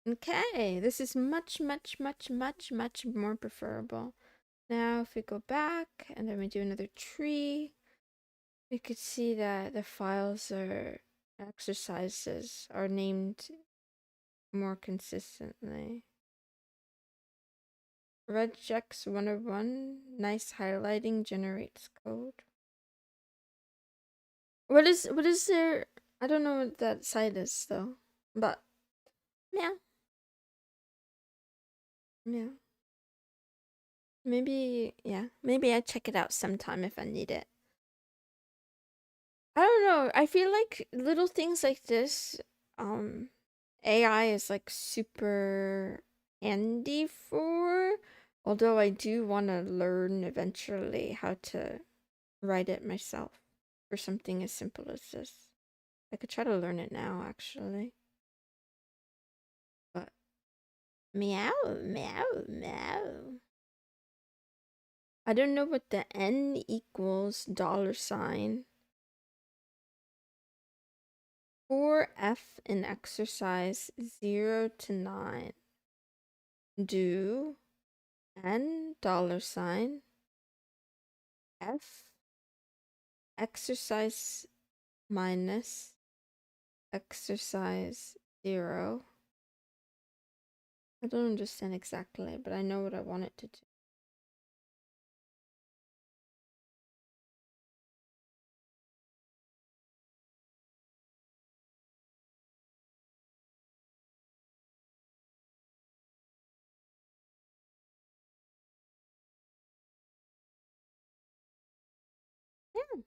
Okay, this is much more preferable. Now if we go back and then we do another tree, we could see that the files or exercises are named more consistently. Regex 101, nice highlighting generates code. What is there? I don't know what that site is though, but yeah. Yeah. Maybe, yeah. Maybe I check it out sometime if I need it. I don't know. I feel like little things like this, AI is like super handy for. Although I do want to learn eventually how to write it myself for something as simple as this. I could try to learn it now, actually. But meow, meow, meow. I don't know what the N equals $sign. For F in exercise 0 to 9. Do N $sign F exercise minus exercise 0. I don't understand exactly, but I know what I want it to do. Yeah.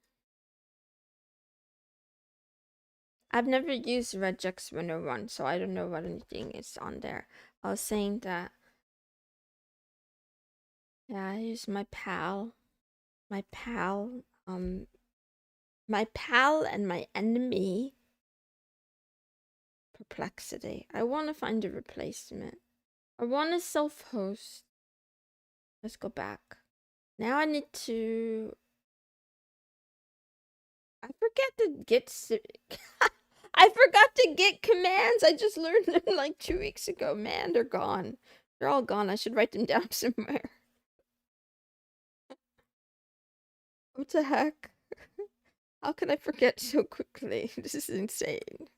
I've never used regex 101, so I don't know what anything is on there. I was saying that, yeah, I use my pal, my pal and my enemy, Perplexity. I want to find a replacement. I want to self-host. Let's go back. Now I need to... I forget to get... I forgot to get commands. I just learned them like 2 weeks ago. Man, they're gone. They're all gone. I should write them down somewhere. What the heck? How can I forget so quickly? This is insane.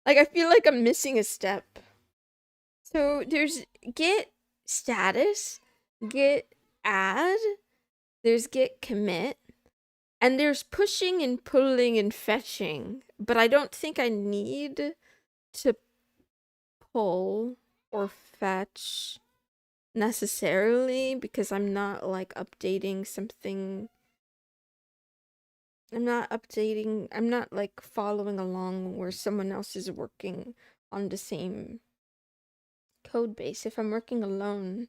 Like, I feel like I'm missing a step. So there's get status, get add, there's get commit, and there's pushing and pulling and fetching. But I don't think I need to pull or fetch necessarily because I'm not like updating something. I'm not like following along where someone else is working on the same code base. If I'm working alone,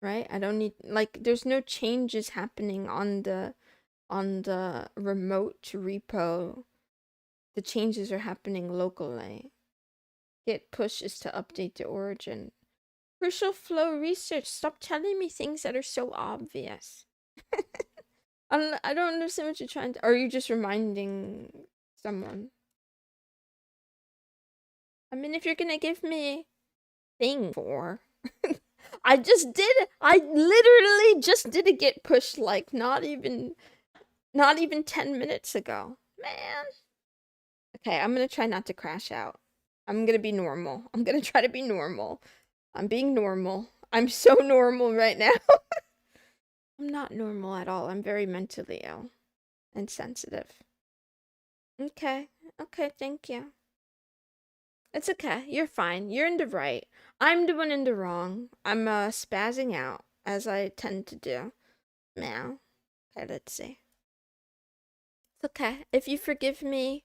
right? I don't need, like, there's no changes happening on the remote repo. The changes are happening locally. Git push is to update the origin. Crucial flow research. Stop telling me things that are so obvious. I don't understand what you're trying to... Or are you just reminding someone? I mean, if you're gonna give me thing for... I literally just did a git push, like, not even 10 minutes ago. Man. Okay, I'm gonna try not to crash out. I'm gonna be normal. I'm gonna try to be normal. I'm being normal. I'm so normal right now. I'm not normal at all. I'm very mentally ill and sensitive. Okay. Okay, thank you. It's okay. You're fine. You're in the right. I'm the one in the wrong. I'm spazzing out, as I tend to do. Now. Okay, let's see. It's okay. If you forgive me,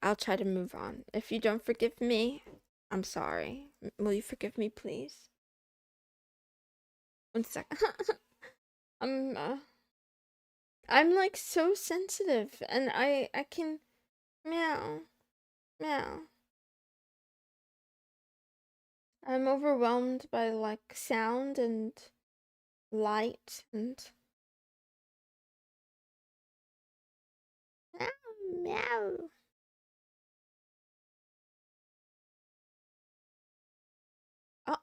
I'll try to move on. If you don't forgive me, I'm sorry. Will you forgive me, please? One sec. I'm I'm like so sensitive, and I can meow meow. I'm overwhelmed by like sound and light and meow meow. Oh,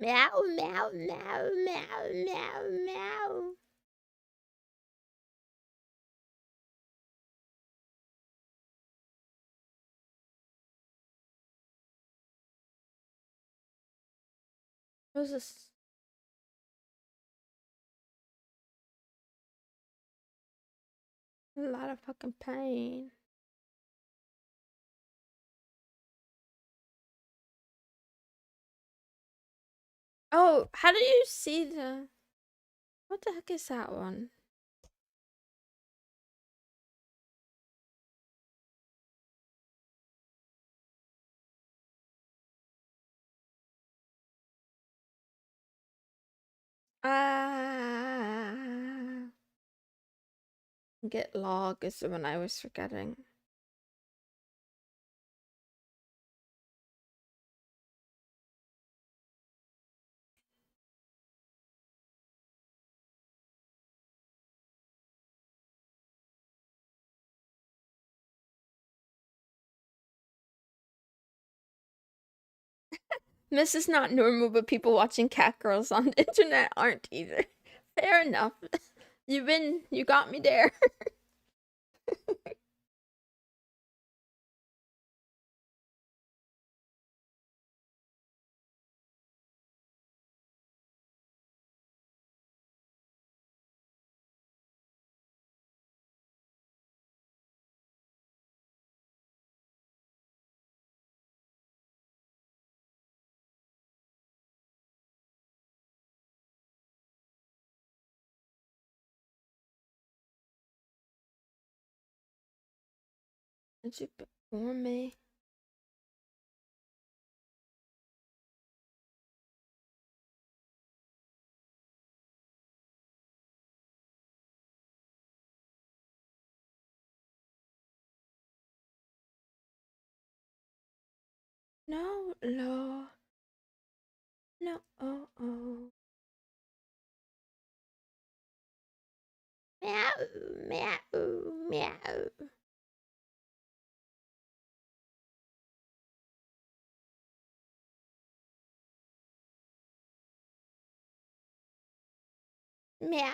meow meow meow meow meow meow. What's this? A lot of fucking pain. Oh, how do you see the... What the heck is that one? Ah, get log is the one I was forgetting. This is not normal, but people watching Catgirls on the internet aren't either. Fair enough. You win. You got me there. Did you for me? No, no, no. Oh, oh. Meow, meow, meow. Meow.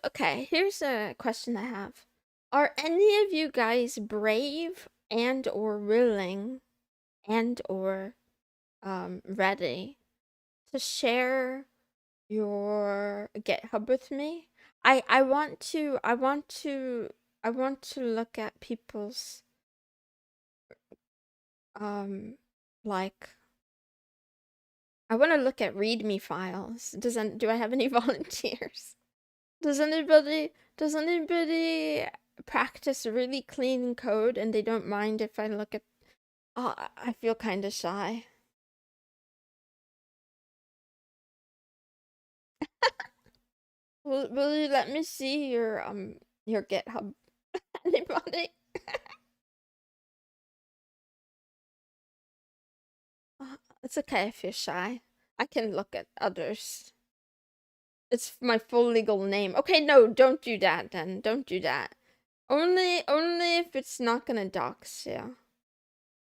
Okay, here's a question I have. Are any of you guys brave and or willing and or ready to share your GitHub with me? I want to look at people's like I want to look at README files. Do I have any volunteers? Does anybody practice really clean code and they don't mind if I look at... Oh, I feel kind of shy. Will you let me see your GitHub? Anybody? It's okay if you're shy. I can look at others. It's my full legal name. Okay, no, don't do that then. Don't do that. Only if it's not gonna dox you.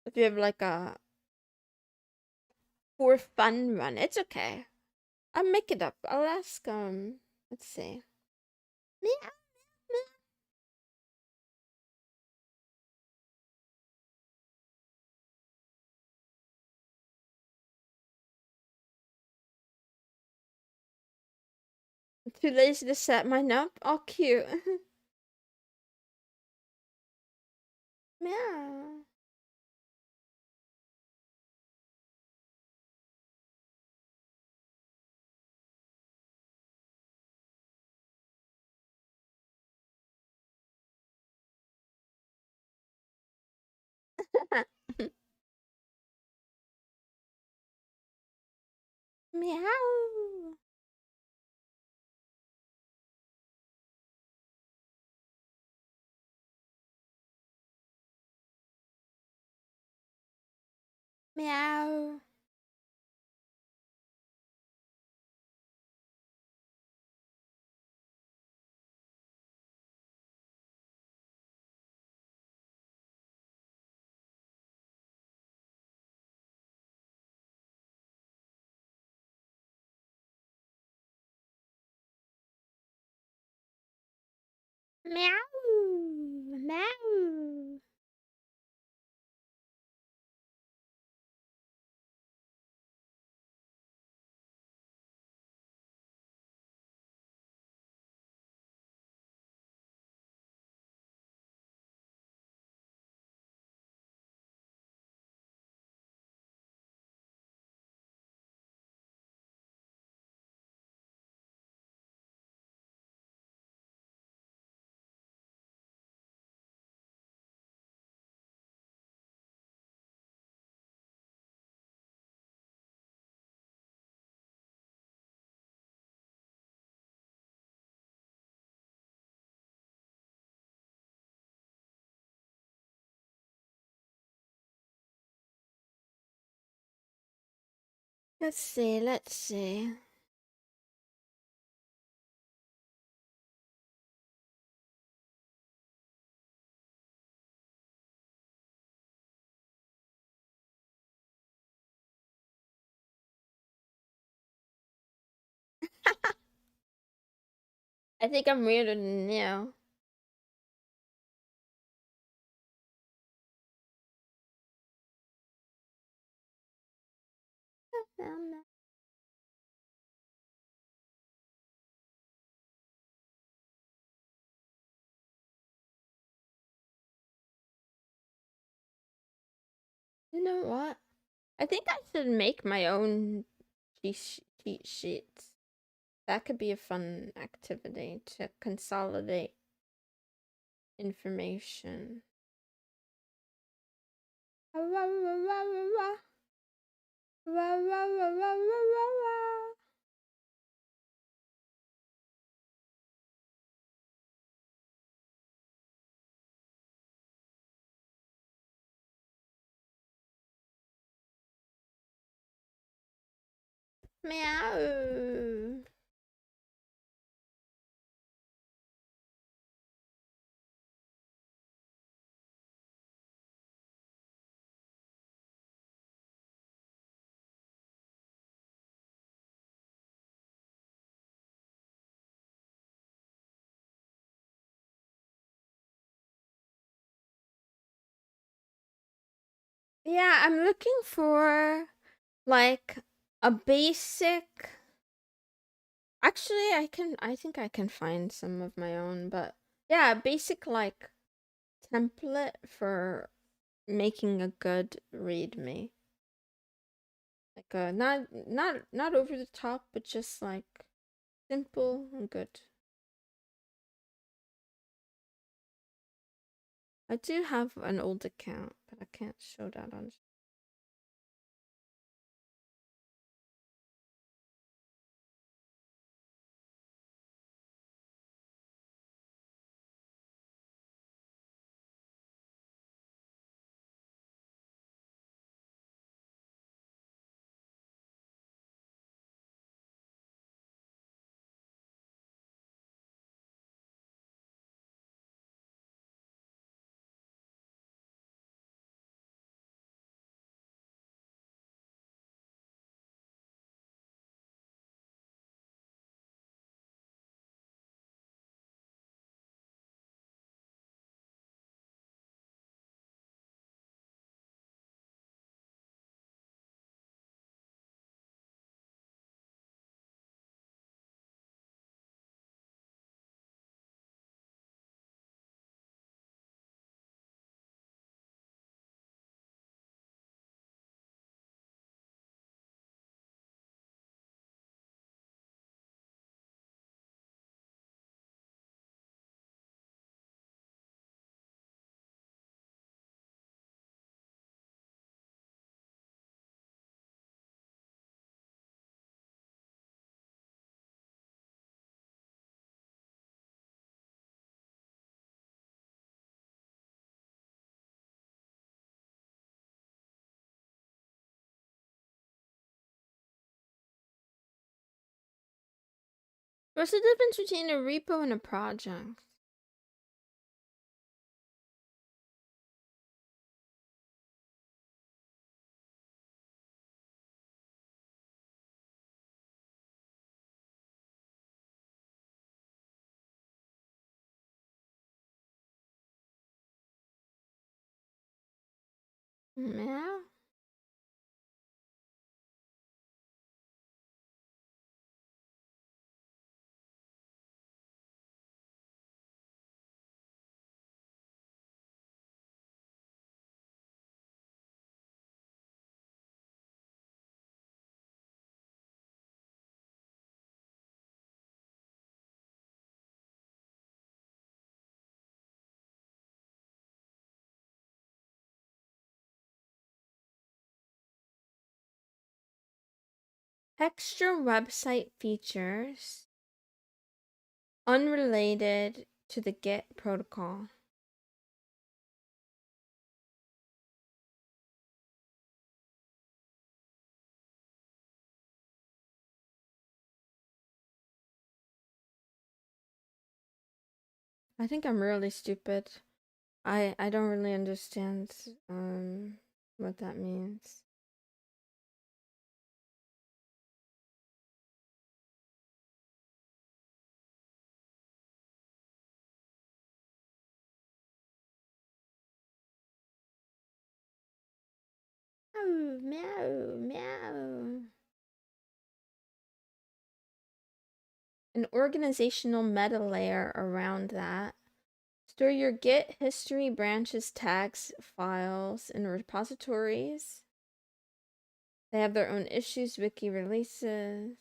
If you have like a for fun run, it's okay. I'll make it up. I'll ask let's see. Meow, meow. Too lazy to set mine up? Oh, cute. Meow. Meow. Meow. Meow. Meow. Let's see, let's see. I think I'm weirder than you. You know what? I think I should make my own cheat sheets. That could be a fun activity to consolidate information. Meow. Yeah, I'm looking for like a basic. Actually, I think I can find some of my own, but yeah, a basic like template for making a good readme. Like not over the top, but just like simple and good. I do have an old account, but I can't show that on. What's the difference between a repo and a project? Yeah. Extra website features unrelated to the GET protocol. I think I'm really stupid. I don't really understand what that means. Oh, meow, meow. An organizational meta layer around that. Store your Git history, branches, tags, files in repositories. They have their own issues, wiki releases.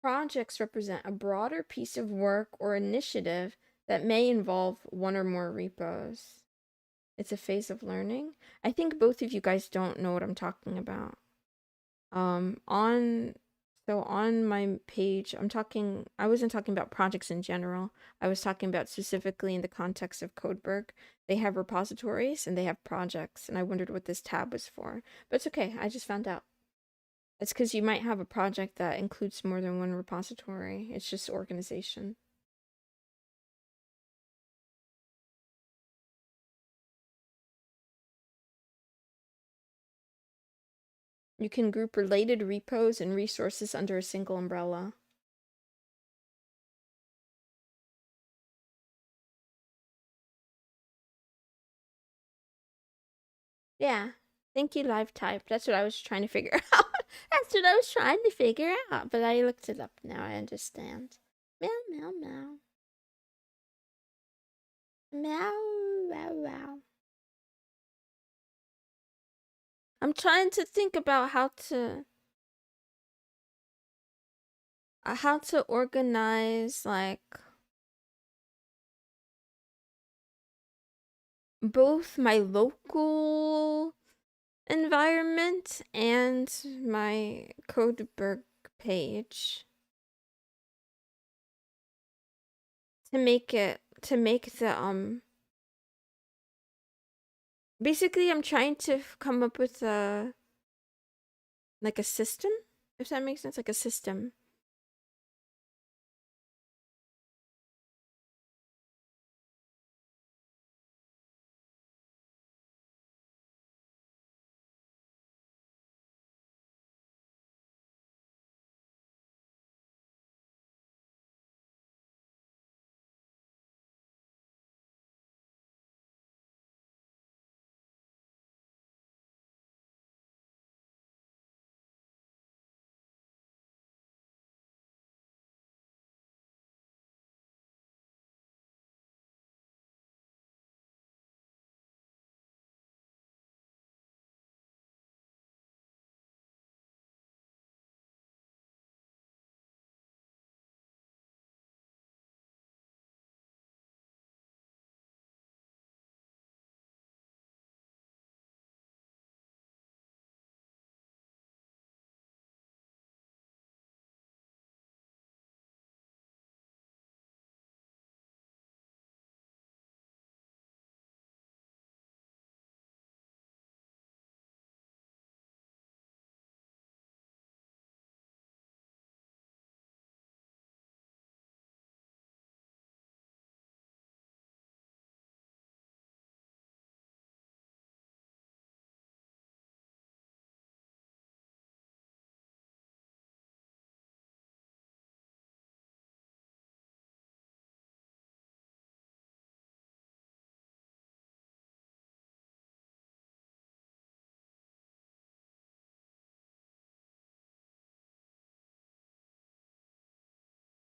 Projects represent a broader piece of work or initiative that may involve one or more repos. It's a phase of learning. I think both of you guys don't know what I'm talking about. On my page, I wasn't talking about projects in general. I was talking about specifically in the context of Codeberg. They have repositories and they have projects, and I wondered what this tab was for. But it's okay, I just found out. It's because you might have a project that includes more than one repository. It's just organization. You can group related repos and resources under a single umbrella. Yeah. Thank you, live type. That's what I was trying to figure out. That's what I was trying to figure out. But I looked it up now. I understand. Meow, meow, meow. Meow, meow, meow. I'm trying to think about how to organize like both my local environment and my Codeberg page to make the basically I'm trying to come up with a like a system, if that makes sense, like a system.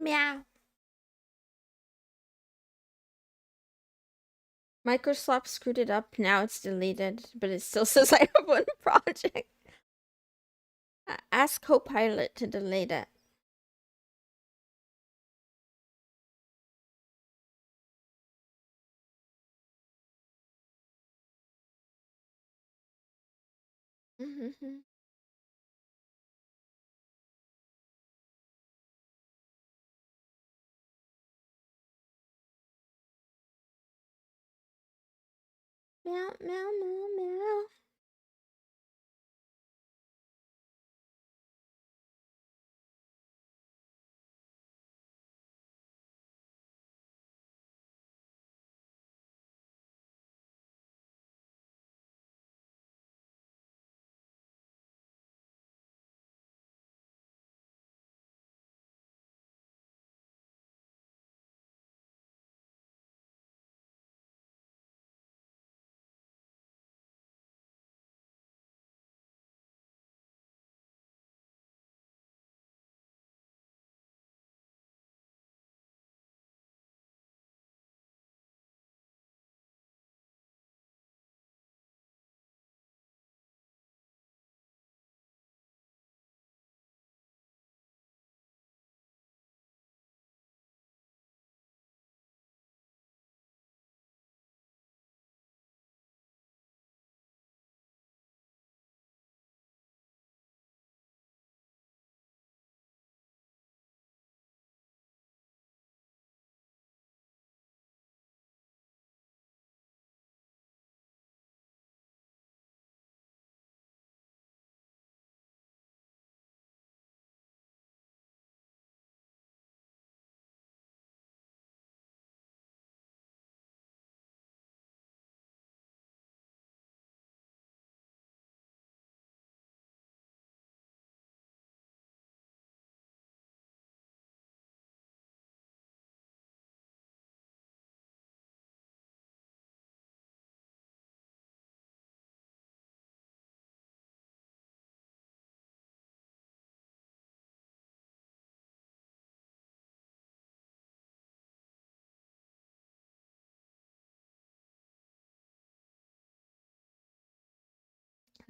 Meow. Microsoft screwed it up. Now it's deleted, but it still says I have one project. Ask Copilot to delete it. Mm-hmm. Meow, meow, meow, meow.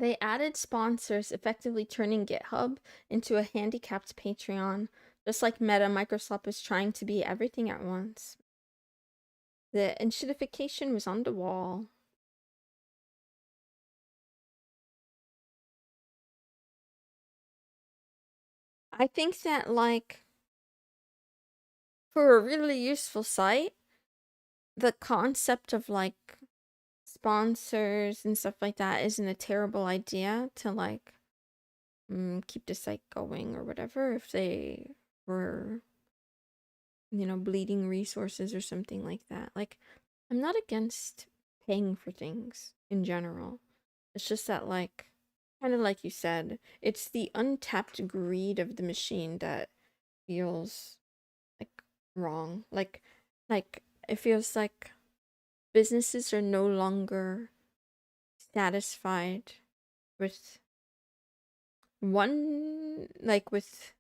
They added sponsors, effectively turning GitHub into a handicapped Patreon. Just like Meta, Microsoft is trying to be everything at once. The enshittification was on the wall. I think that, like, for a really useful site, the concept of, like, sponsors and stuff like that isn't a terrible idea to, like, keep the site going or whatever if they were, you know, bleeding resources or something like that. Like, I'm not against paying for things in general. It's just that, like, kind of like you said, it's the untapped greed of the machine that feels like wrong. Like it feels like businesses are no longer satisfied with with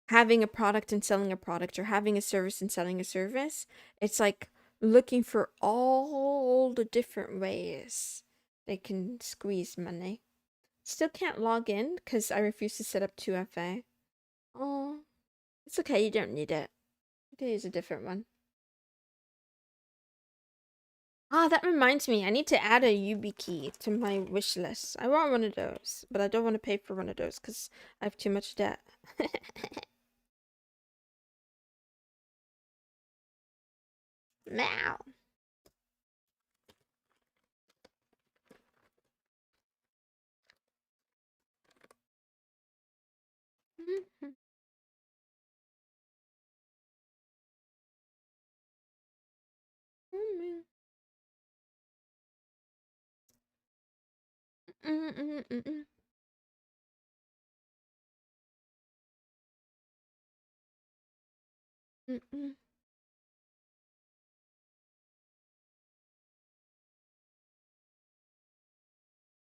having a product and selling a product, or having a service and selling a service. It's like looking for all the different ways they can squeeze money. Still can't log in because I refuse to set up 2FA. Oh, it's okay, you don't need it. You can use a different one. Ah, that reminds me, I need to add a YubiKey to my wish list. I want one of those, but I don't want to pay for one of those because I have too much debt. Meow.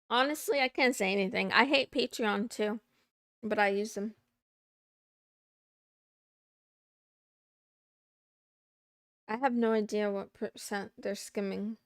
Honestly, I can't say anything. I hate Patreon too, but I use them. I have no idea what percent they're skimming.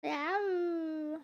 Meow.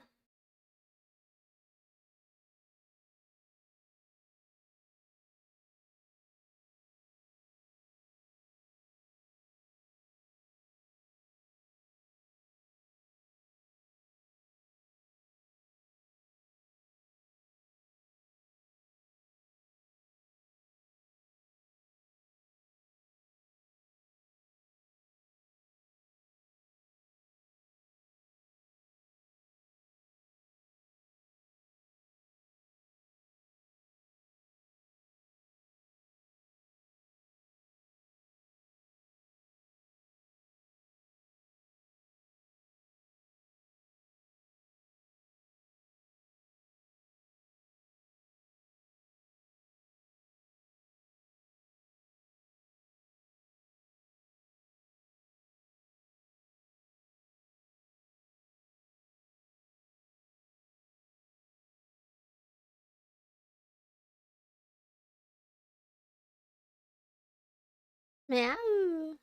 Meow.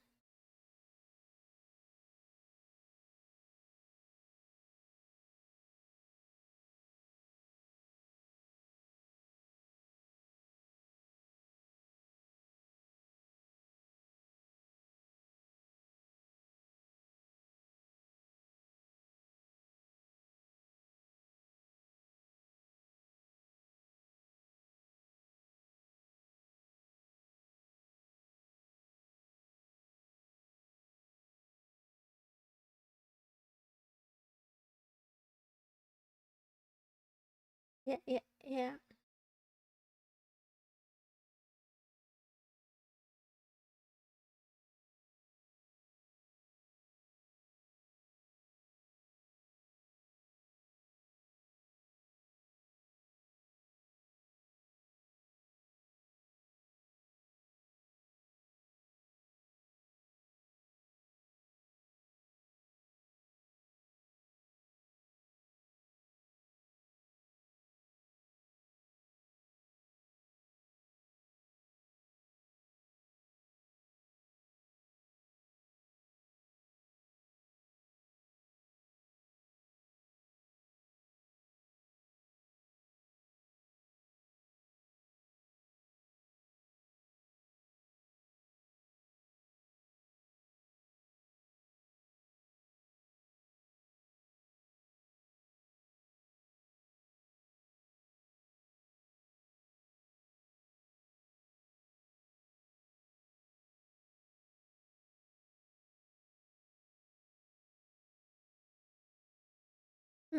Yeah, yeah, yeah.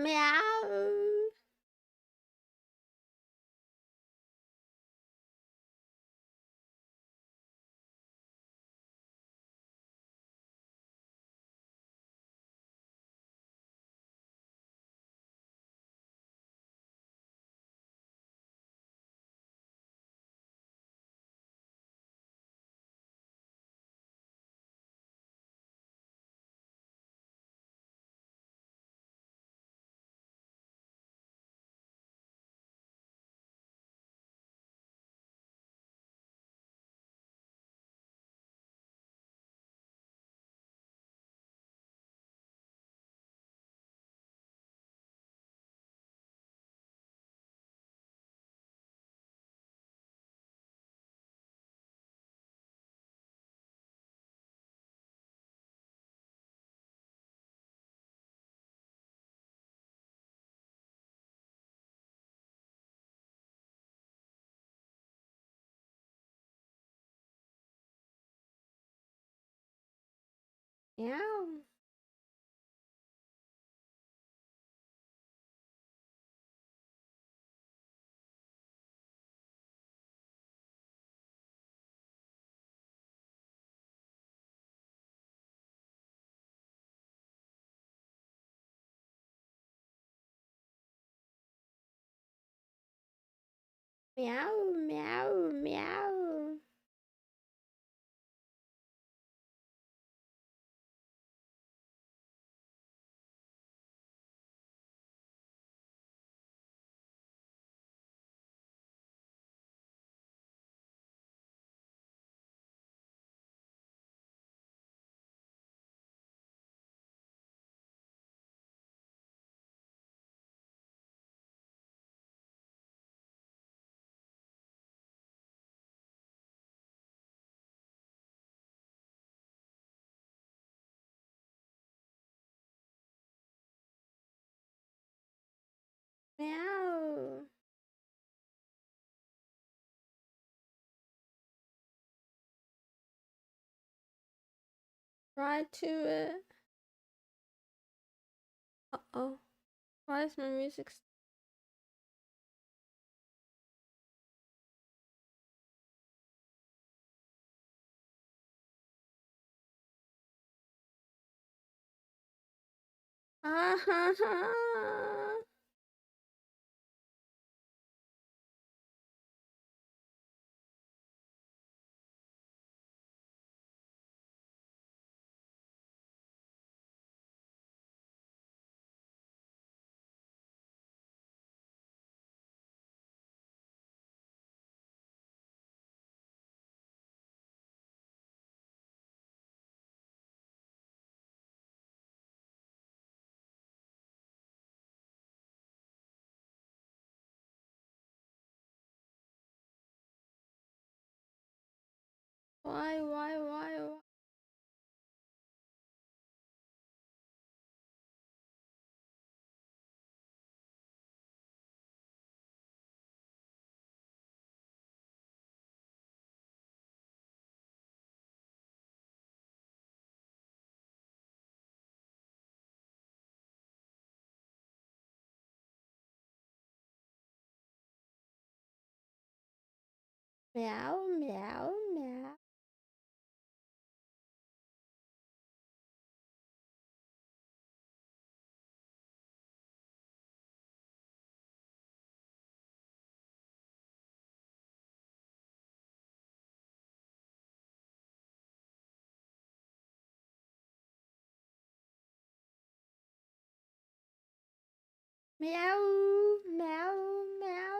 Meow. Meow. Meow, meow, meow. Meow. Right to it. Uh-oh. Why is my music Ah ha ha. Why? Meow, meow, meow. Meow, meow, meow.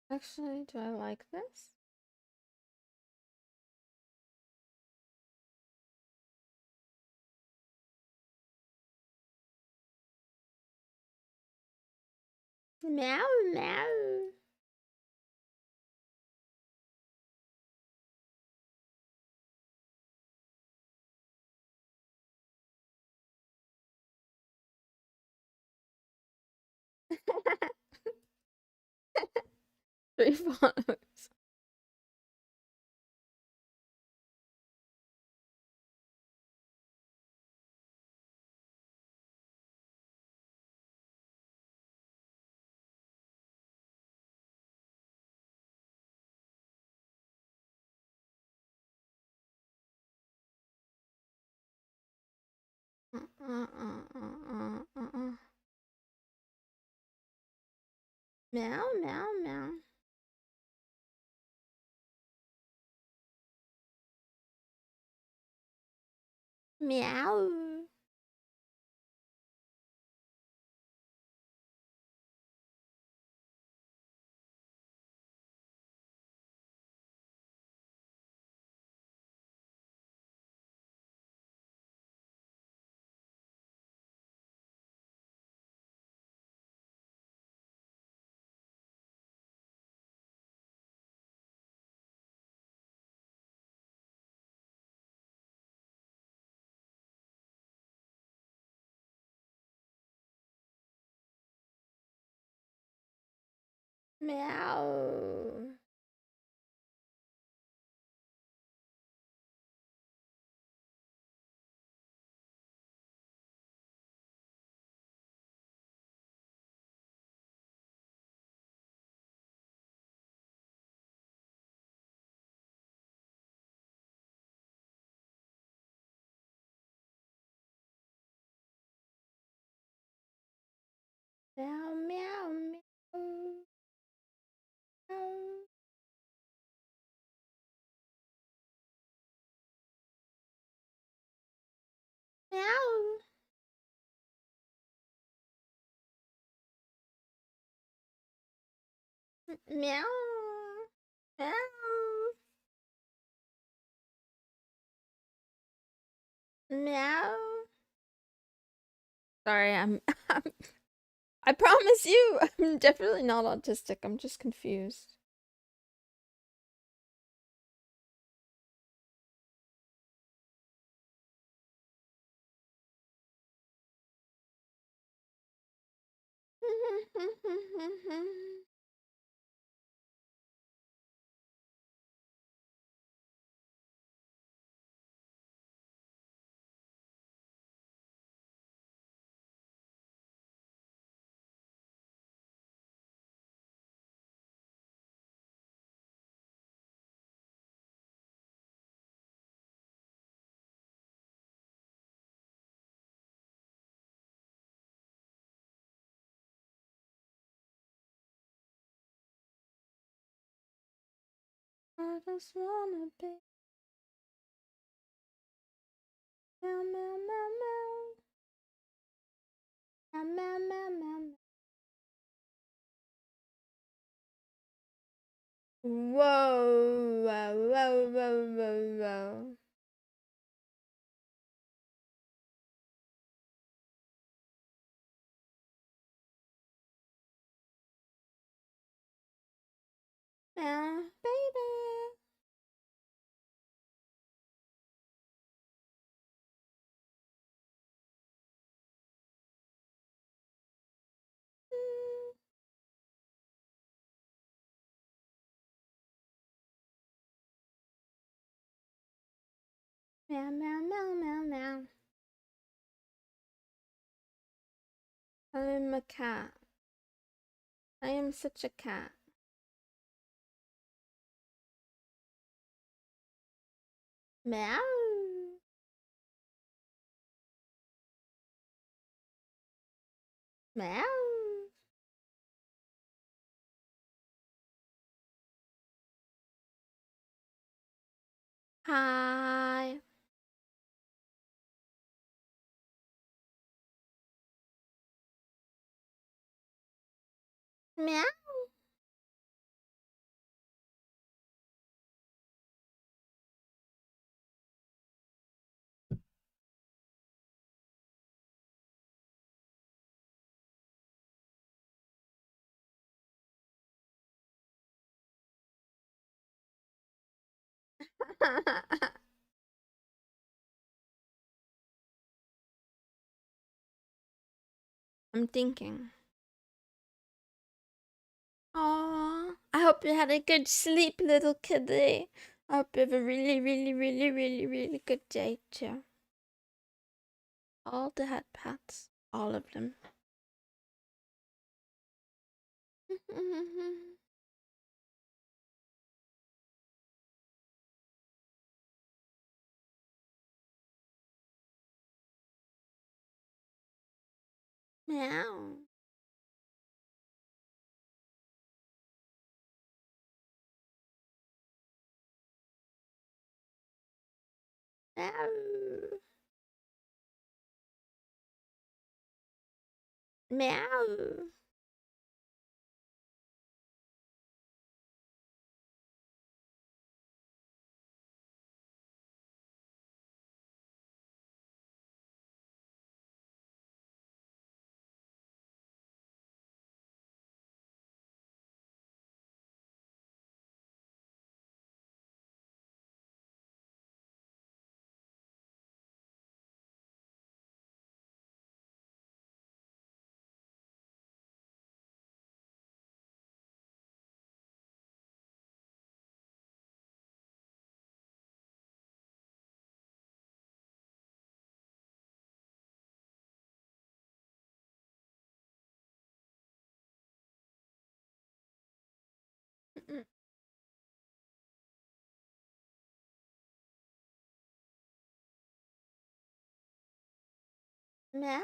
Actually, do I like this? Meow, meow. Three followers. Meow, meow, meow. Meow. Meow. Meow, meow, meow. Meow. Meow. Meow. Meow. Sorry, I promise you, I'm definitely not autistic. I'm just confused. I just wanna be. Meow, meow, meow, meow. Meow, meow, meow, meow. Whoa, whoa, whoa, whoa, whoa, whoa. Meow, baby. Meow, meow, meow, meow, meow. I am a cat. I am such a cat. Meow. Meow. Hi. Meow. I'm thinking. Oh, I hope you had a good sleep, little kitty. I hope you have a really, really, really, really, really good day too. All the head pats, all of them. Meow. Meow. Meow. Meow. Meow.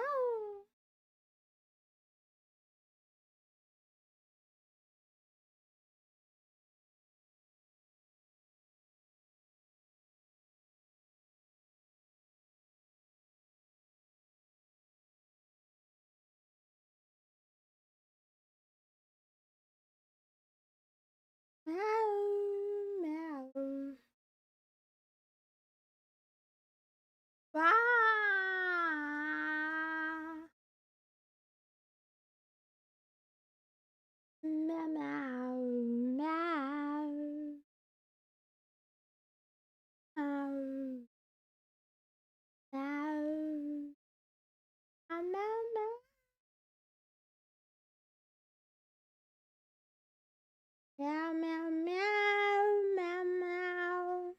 Meow. Wah. Meow. Meow. Meow. Meow. Meow. Meow. Meow. Meow. Meow. Meow. Meow. Meow.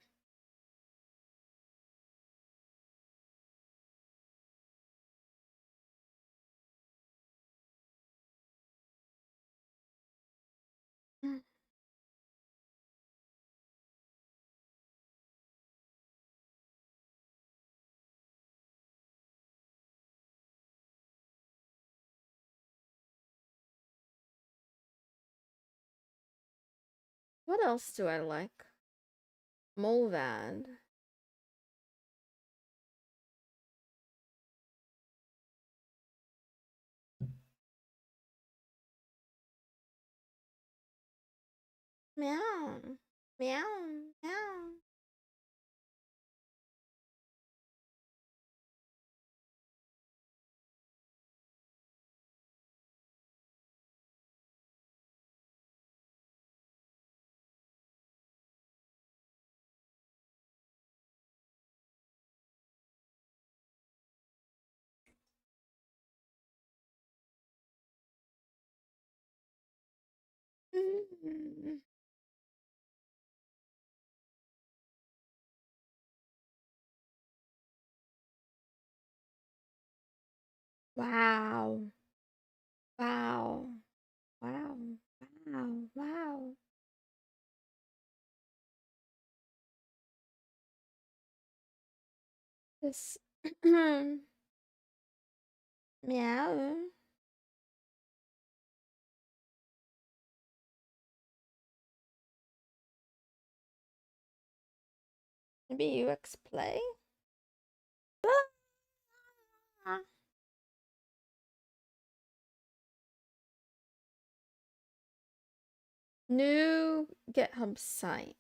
What else do I like? Molvad. Meow. Meow. Meow. Mm. Wow. Wow. Wow. Wow. Wow. This meow. Maybe UX play? Ah. New GitHub site.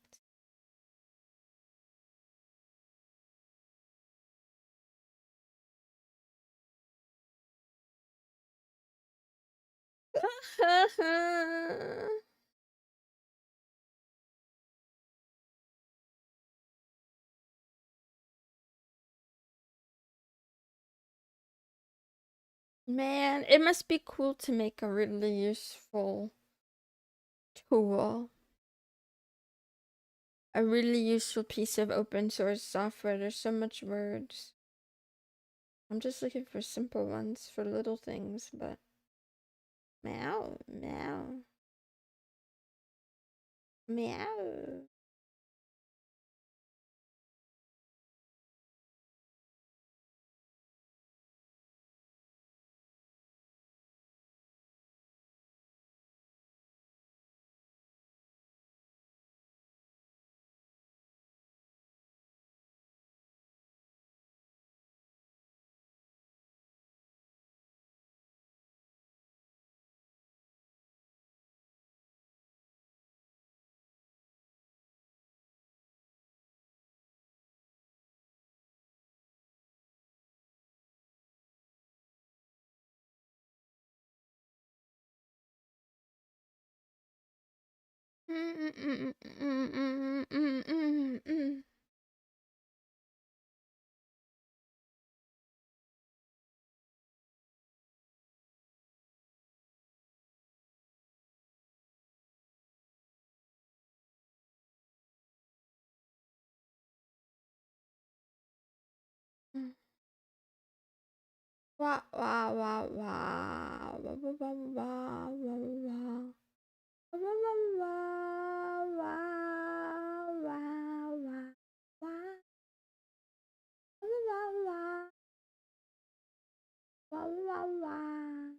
Man, it must be cool to make a really useful tool. A really useful piece of open source software. There's so much words. I'm just looking for simple ones for little things, but meow, meow, meow. Wow, wow, wow, wow, wow, wow, wow, wow, wow. Wow, wow, wow, wow, wow, wow. Wow, wow, wow, wow, wow.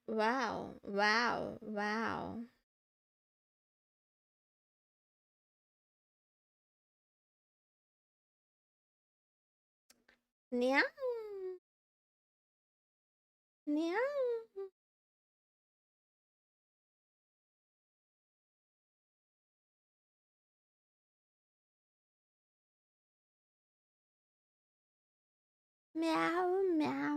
Wow, wow, wow. Meow. Meow. Meow, meow.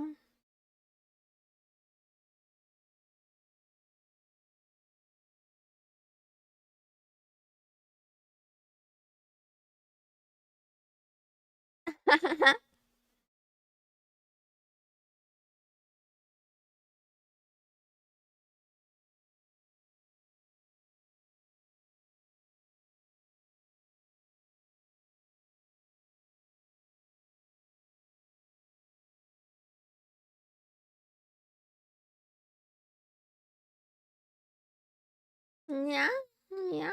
Meow, meow.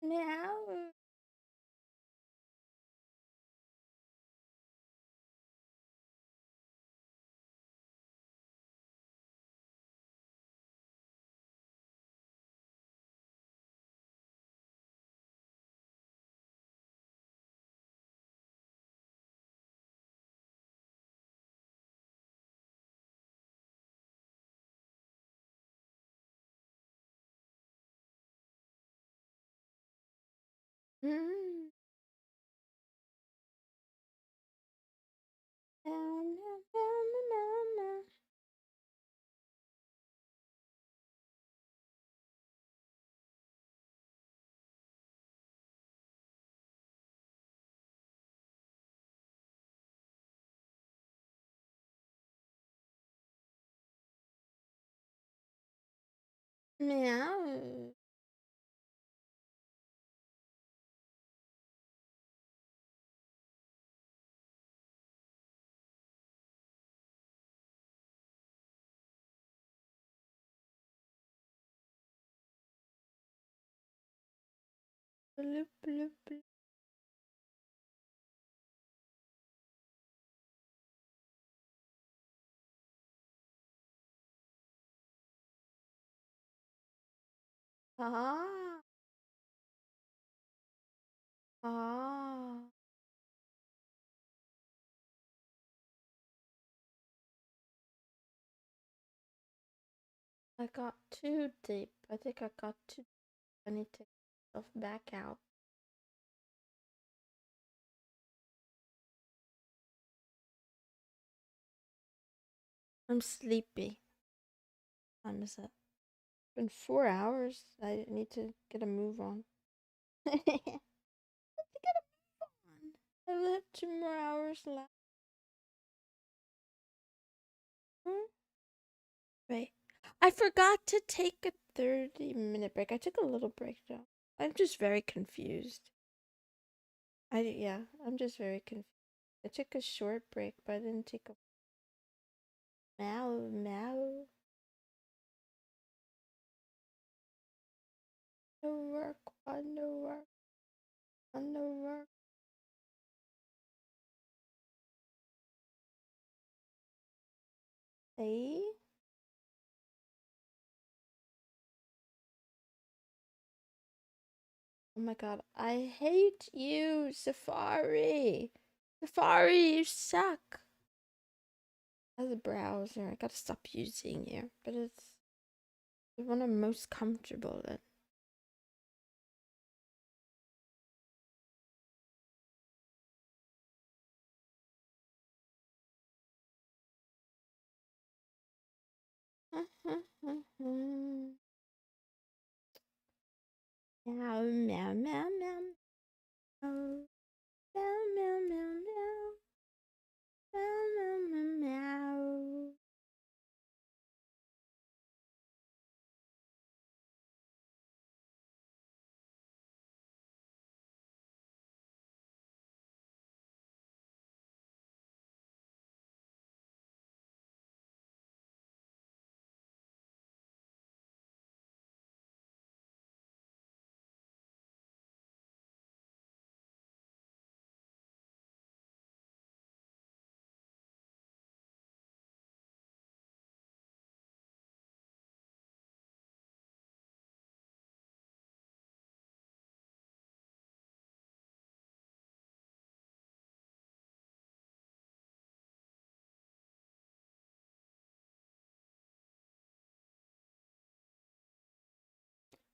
Meow. Mm. Meow, meow, meow, meow, meow. Meow. Bloop, bloop, bloop. Ah. Ah. I got too deep. I think I got too deep. I need to take myself back out. I'm sleepy. Time is up. It's been 4 hours. I need to get a move on. I need to get a move on. I will have 2 more hours left. Hmm? Wait. I forgot to take a 30-minute break. I took a little break though. I'm just very confused. Yeah, I'm just very confused. I took a short break, but I didn't take a meow meow. work, wonder work, wonder work. Hey? Oh my god, I hate you, Safari. Safari, you suck. As a browser, I gotta stop using you, but it's the one I'm most comfortable in. Meow, meow, meow, meow. Meow, meow, meow, meow, meow. Meow, meow, meow, meow.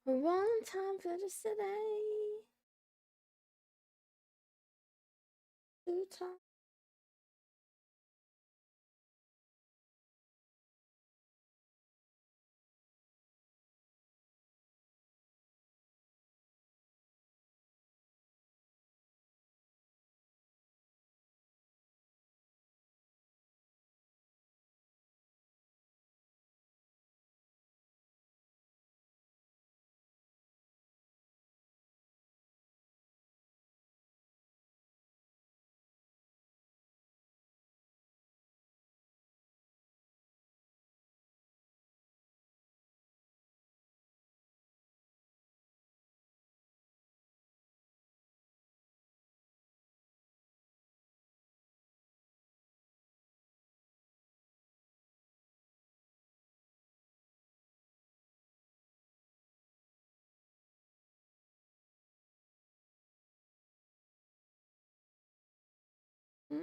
One time for the city. Two times. Mm.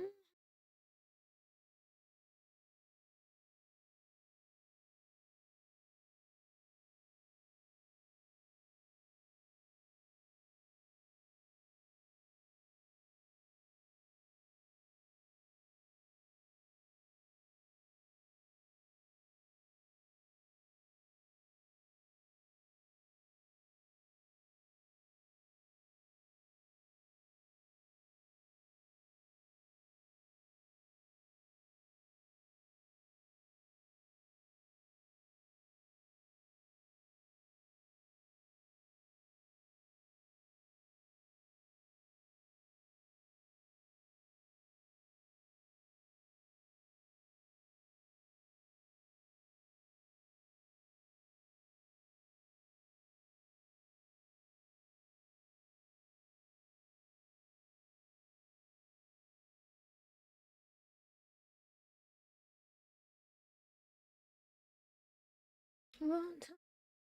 One time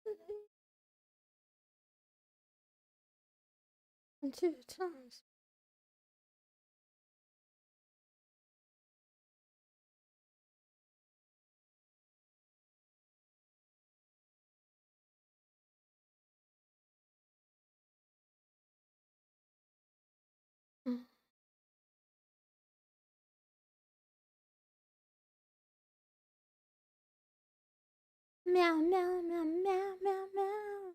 for the city. And two times. Mm. Meow, meow, meow, meow, meow, meow.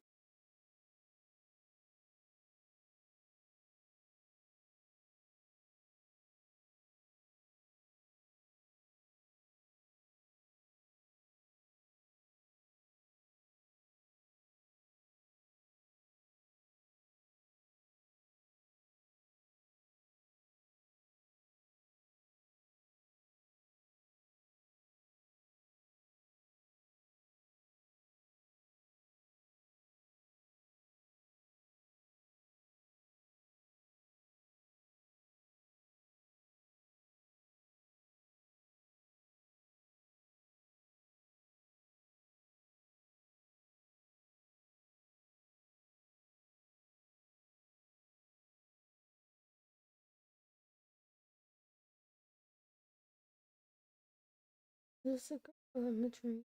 physical imagery.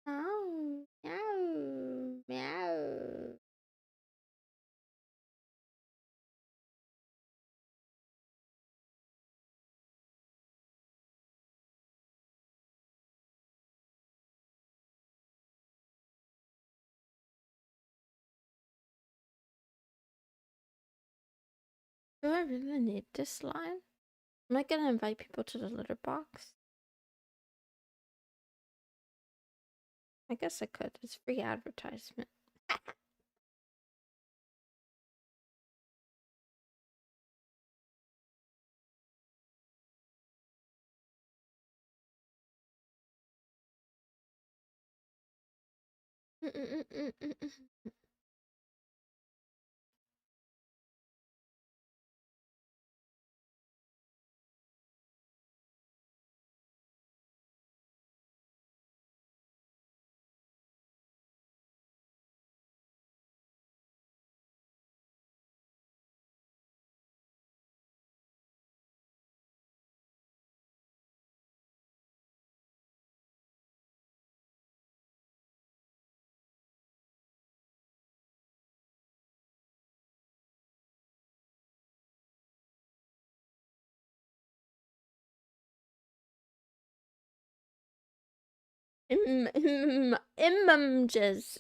Meow, meow, meow. Do I really need this line? Am I gonna invite people to the litter box? I guess I could. It's free advertisement. Images.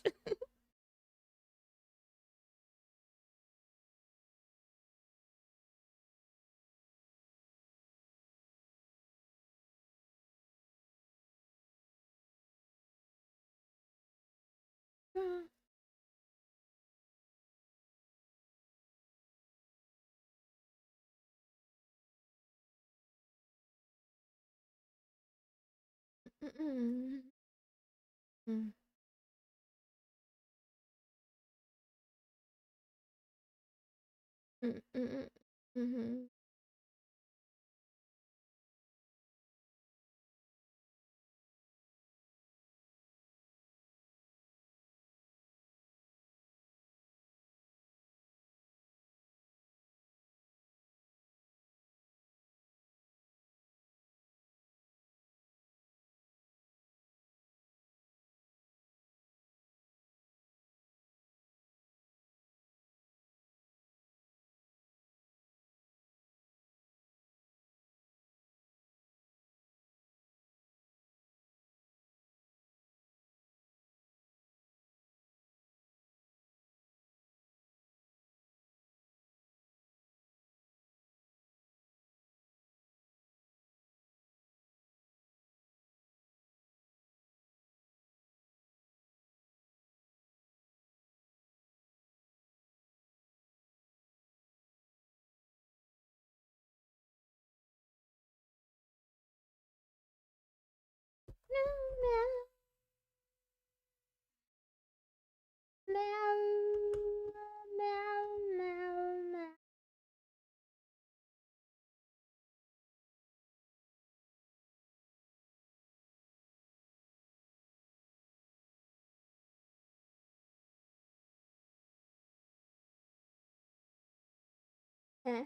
Eh.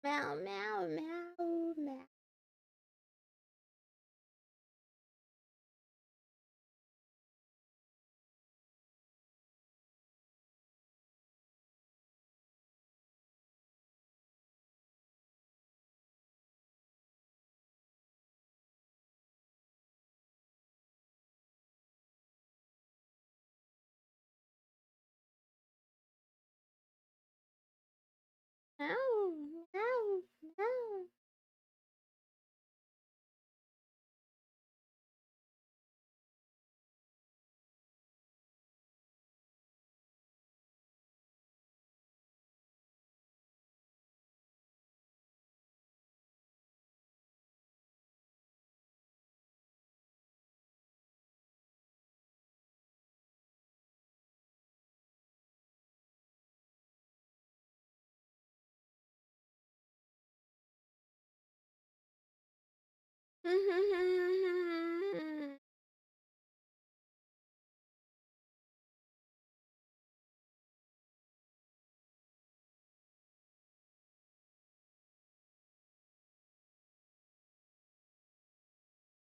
Meow, meow, meow, meow. Ow, ow, ow.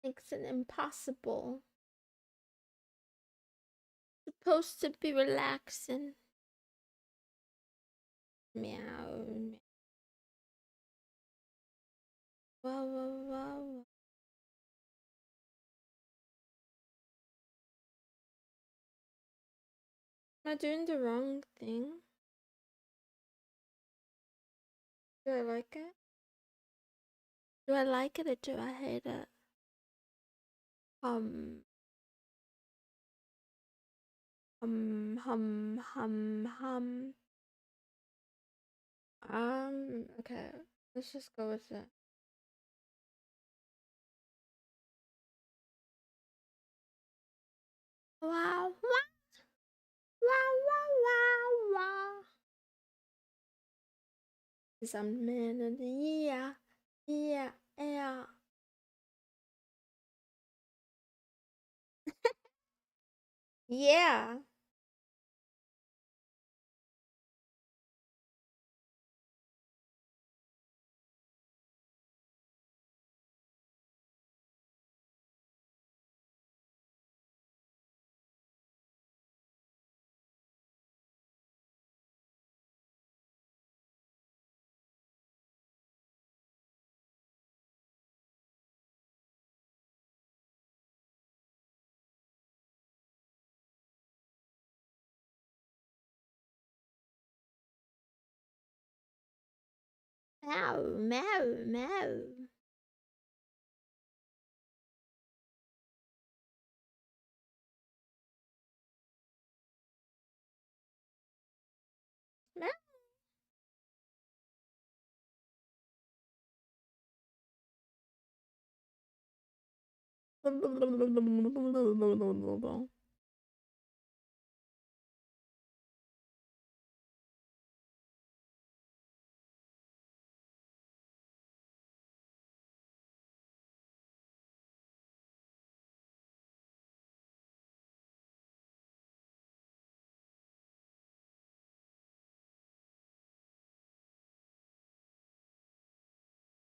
Makes it impossible. Supposed to be relaxing. Meow. Wow, wow, wow. Am I doing the wrong thing? Do I like it? Do I like it or do I hate it? Um, hum. Okay. Let's just go with it. Wow, wow, wow, wow, wow. Cause I'm the man of the year. Yeah, yeah. Yeah. Meow, meow, meow. Meow.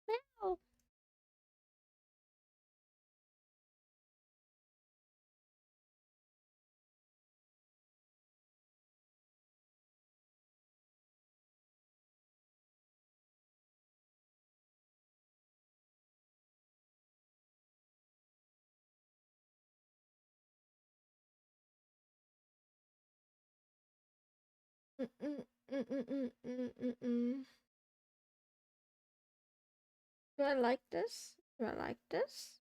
Meow. Mm. Do I like this? Do I like this?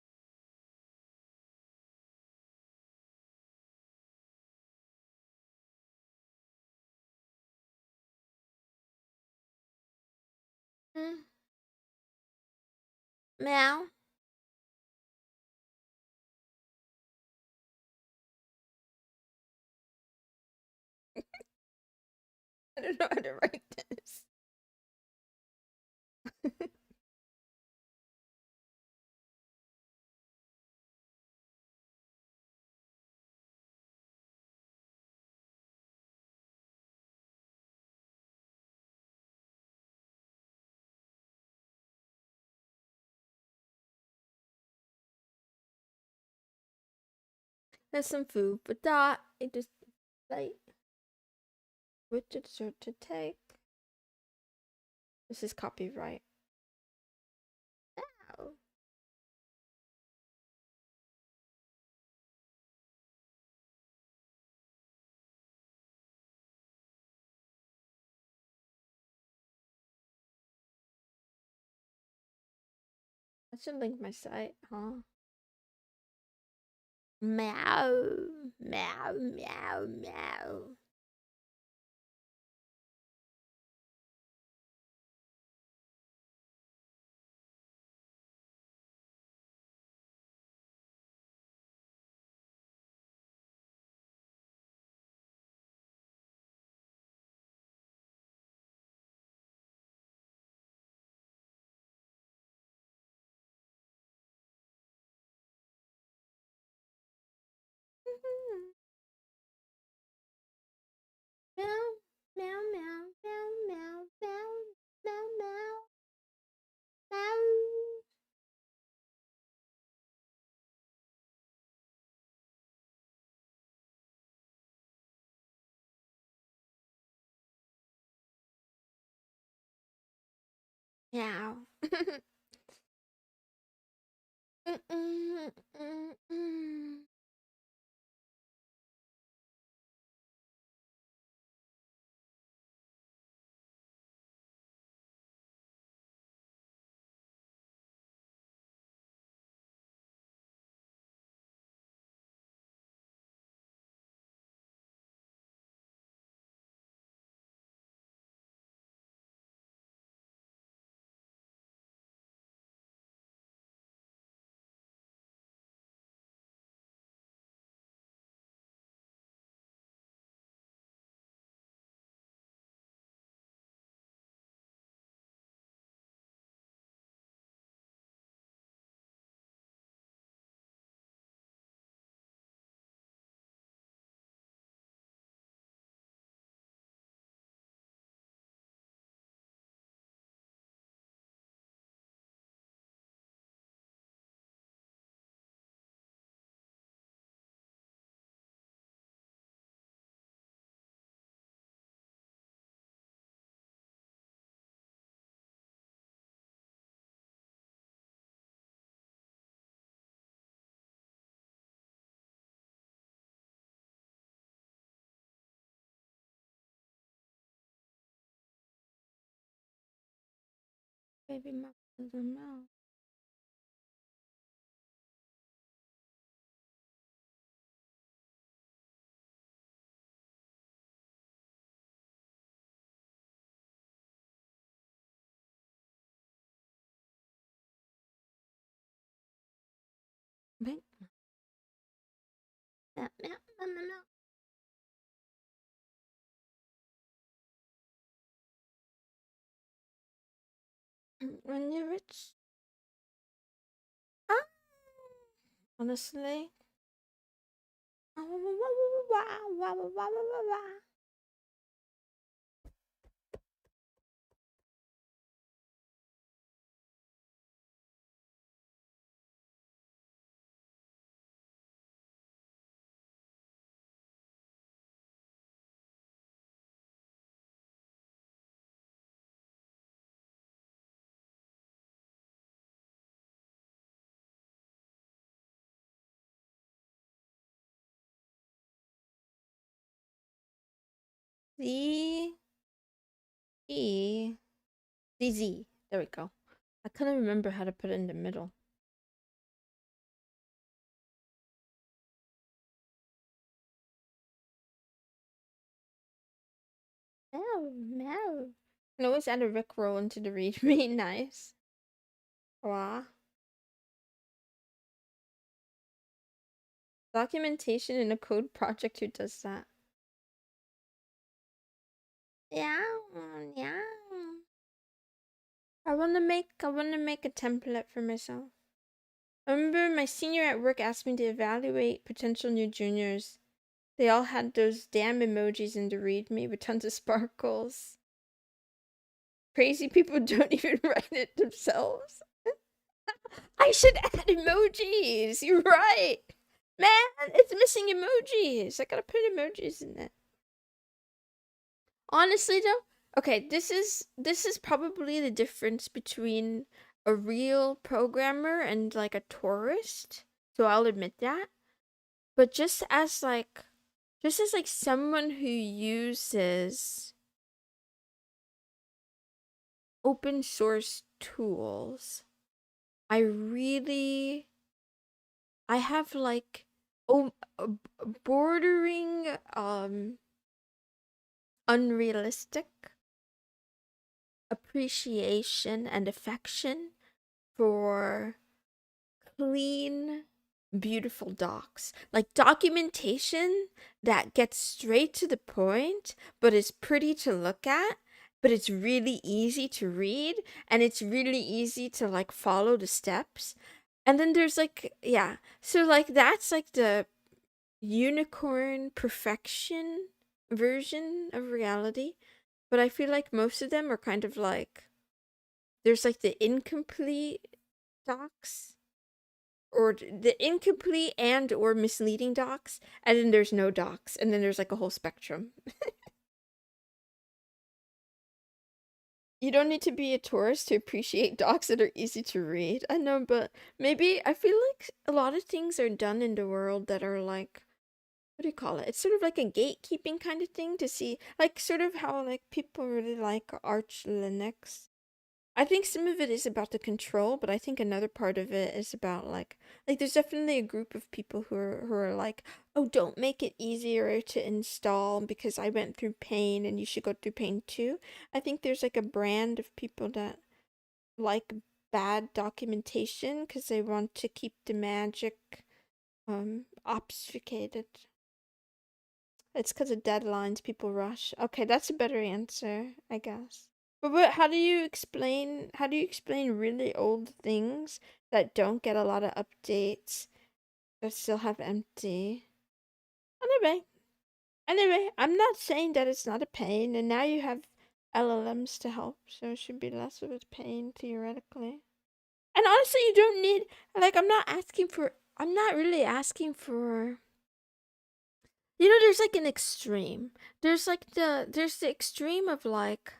Mm. Meow. I don't know how to write this. There's some food for thought. It just like which dessert to take. This is copyright. Ow. should link my site, huh? Meow, meow, meow, meow. Meow, meow, meow, meow, meow, meow, meow, meow, meow. Meow. Baby mouth in the mouth. Meow, meow, meow, meow, meow. When you're rich. Ah, honestly. Z E Z Z. There we go. I couldn't remember how to put it in the middle. Meow, meow. Can always add a Rickroll into the readme. Nice. Wow. Documentation in a code project. Who does that? Yeah, yeah. I wanna make a template for myself. I remember my senior at work asked me to evaluate potential new juniors. They all had those damn emojis in the readme with tons of sparkles. Crazy people don't even write it themselves. I should add emojis. You're right. Man, it's missing emojis. I gotta put emojis in it. Honestly though, okay, this is probably the difference between a real programmer and like a tourist. So I'll admit that. But just as like someone who uses open source tools, I have like bordering unrealistic appreciation and affection for clean, beautiful docs. Like documentation that gets straight to the point, but is pretty to look at, but it's really easy to read, and it's really easy to like follow the steps. And then there's like, yeah. So like that's like the unicorn perfection version of reality. But I feel like most of them are kind of like there's like the incomplete docs or the incomplete and or misleading docs, and then there's no docs, and then there's like a whole spectrum. You don't need to be a tourist to appreciate docs that are easy to read. I know, but maybe I feel like a lot of things are done in the world that are like, what do you call it? It's sort of like a gatekeeping kind of thing to see, like sort of how like people really like Arch Linux. I think some of it is about the control, but I think another part of it is about like there's definitely a group of people who are like, "Oh, don't make it easier to install because I went through pain and you should go through pain too." I think there's like a brand of people that like bad documentation because they want to keep the magic obfuscated. It's because of deadlines people rush. Okay, that's a better answer, I guess. But how do you explain really old things that don't get a lot of updates but still have empty? Anyway, I'm not saying that it's not a pain, and now you have LLMs to help, so it should be less of a pain theoretically. And honestly, you don't need like I'm not really asking for there's like an extreme. There's the extreme of like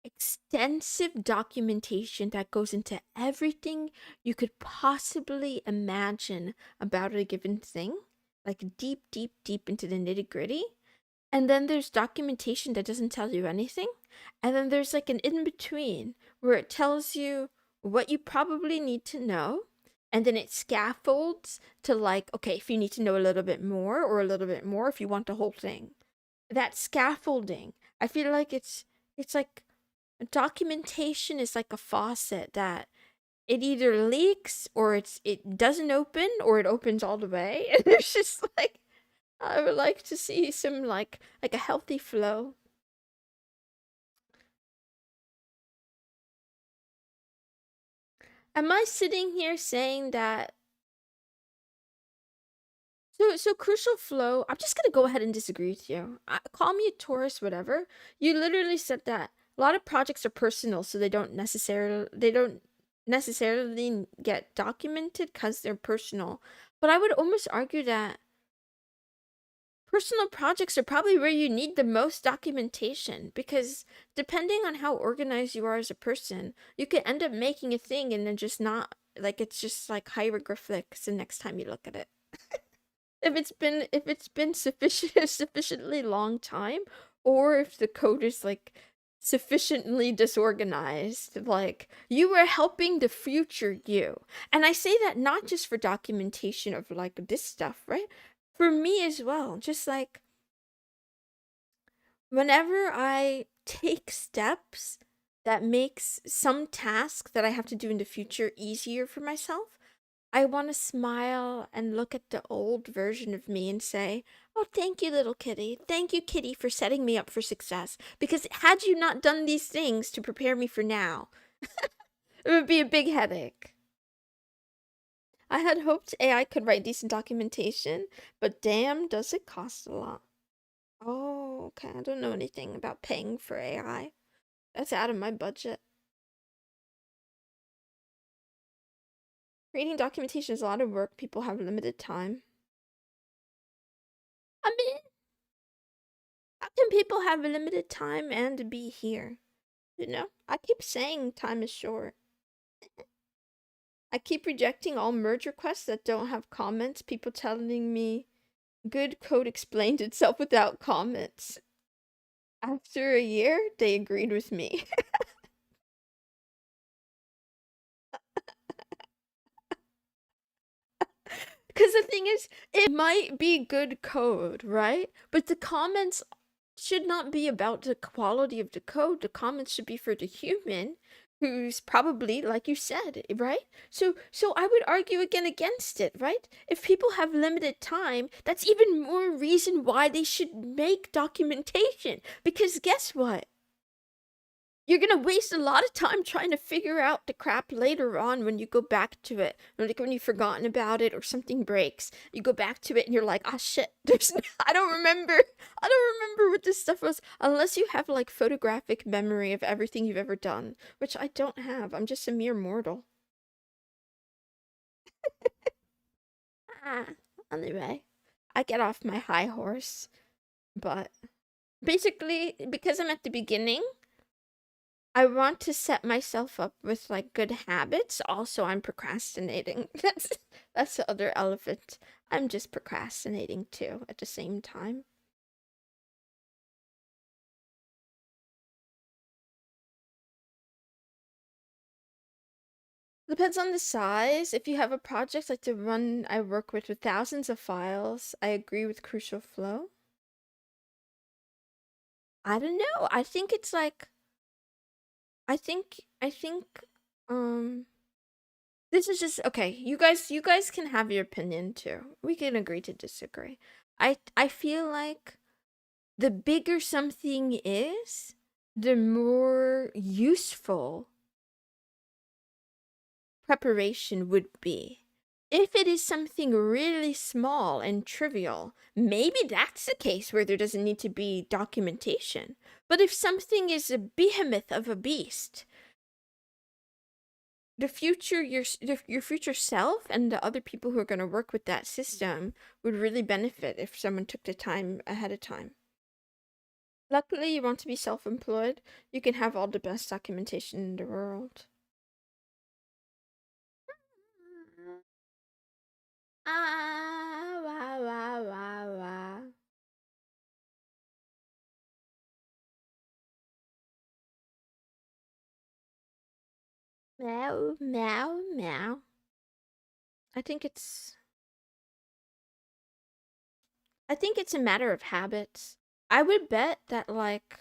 extensive documentation that goes into everything you could possibly imagine about a given thing, like deep, deep, deep into the nitty gritty. And then there's documentation that doesn't tell you anything. And then there's like an in between where it tells you what you probably need to know. And then it scaffolds to like, okay, if you need to know a little bit more or a little bit more if you want the whole thing. That scaffolding, I feel like it's like documentation is like a faucet that it either leaks or it doesn't open or it opens all the way. And there's just like I would like to see some like a healthy flow. Am I sitting here saying that so crucial flow? I'm just gonna go ahead and disagree with you. Call me a tourist, whatever. You literally said that a lot of projects are personal, so they don't necessarily get documented because they're personal. But I would almost argue that personal projects are probably where you need the most documentation because depending on how organized you are as a person, you could end up making a thing and then just not like it's just like hieroglyphics the next time you look at it. If it's been sufficiently long time, or if the code is like sufficiently disorganized, like you were helping the future you. And I say that not just for documentation of like this stuff, right? For me as well, just like whenever I take steps that makes some task that I have to do in the future easier for myself, I want to smile and look at the old version of me and say, "Oh, thank you, little kitty. Thank you, kitty, for setting me up for success. Because had you not done these things to prepare me for now, it would be a big headache." I had hoped AI could write decent documentation, but damn, does it cost a lot. Oh, okay. I don't know anything about paying for AI. That's out of my budget. Creating documentation is a lot of work. People have limited time. I mean, how can people have a limited time and be here? I keep saying time is short. I keep rejecting all merge requests that don't have comments. People telling me good code explained itself without comments. After a year, they agreed with me. Because the thing is, it might be good code, right? But the comments should not be about the quality of the code. The comments should be for the human who's probably, like you said, right? So I would argue again against it, right? If people have limited time, that's even more reason why they should make documentation. Because guess what? You're gonna waste a lot of time trying to figure out the crap later on when you go back to it. Like when you've forgotten about it or something breaks, you go back to it and you're like, ah, shit, I don't remember. I don't remember what this stuff was. Unless you have like photographic memory of everything you've ever done, which I don't have. I'm just a mere mortal. Ah, anyway, I get off my high horse, but basically, because I'm at the beginning, I want to set myself up with like good habits. Also, I'm procrastinating. That's the other elephant. I'm just procrastinating too at the same time. Depends on the size. If you have a project like the one I work with thousands of files, I agree with Crucial Flow. I don't know. I think it's like I think um this is just okay. You guys can have your opinion too. We can agree to disagree. I feel like the bigger something is, the more useful preparation would be. If it is something really small and trivial, maybe that's the case where there doesn't need to be documentation. But if something is a behemoth of a beast, the future your future self and the other people who are going to work with that system would really benefit if someone took the time ahead of time. Luckily, you want to be self-employed. You can have all the best documentation in the world. Ah, wah, wah, wah, wah. Meow, meow, meow. I think it's I think it's a matter of habits. I would bet that like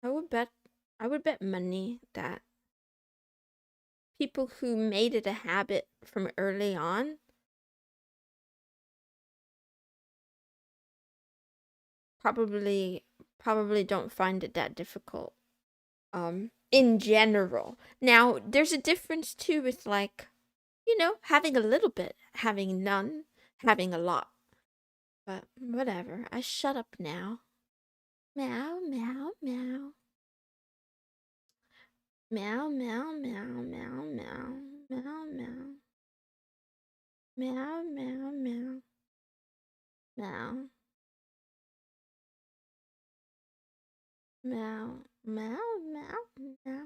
I would bet I would bet money that people who made it a habit from early on probably probably don't find it that difficult in general. Now, there's a difference too with like, having a little bit, having none, having a lot. But whatever. I shut up now. Meow, meow, meow. Meow, meow, meow, meow, meow. Meow, meow. Meow, meow, meow. Meow. Meow, meow, meow, meow.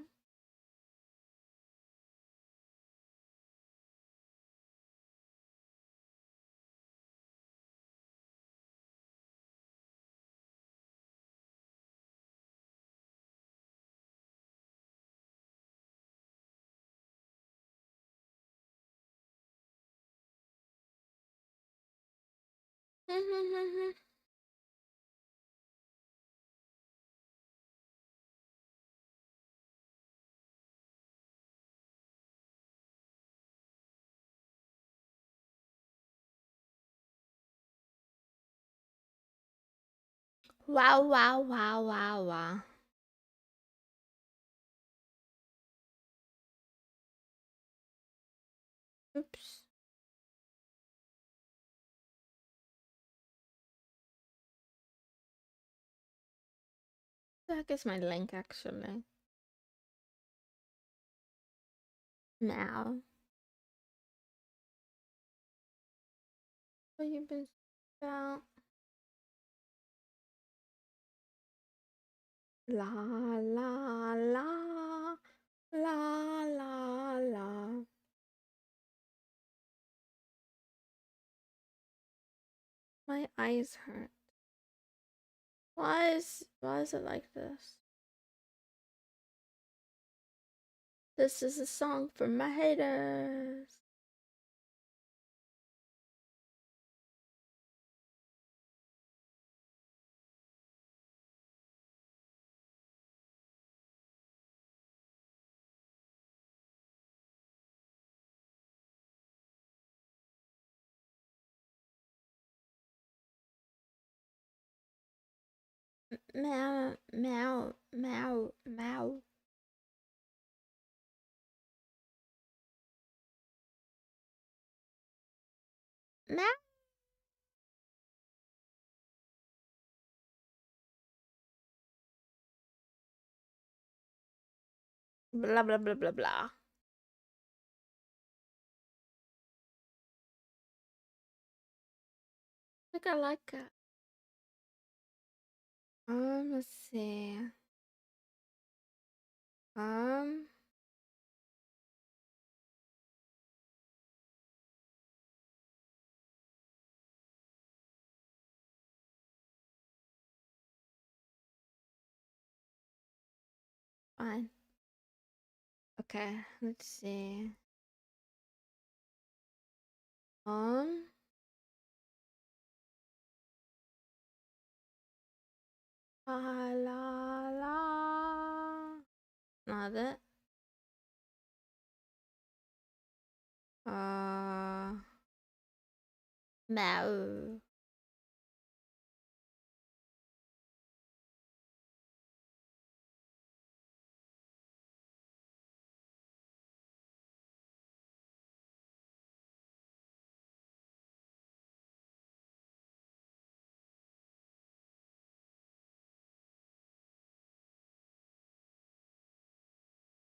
Wow, wow, wow, wow, wow. Oops. The heck is my link actually? Meow. What you been about? La la la la la la. My eyes hurt. Why is it like this? This is a song for my haters. meow, meow, meow, meow. Meow. Blah, blah, blah, blah, blah. I like it. Let's see. Um, fine. Okay, let's see. Um, la la la. Not it. Meow.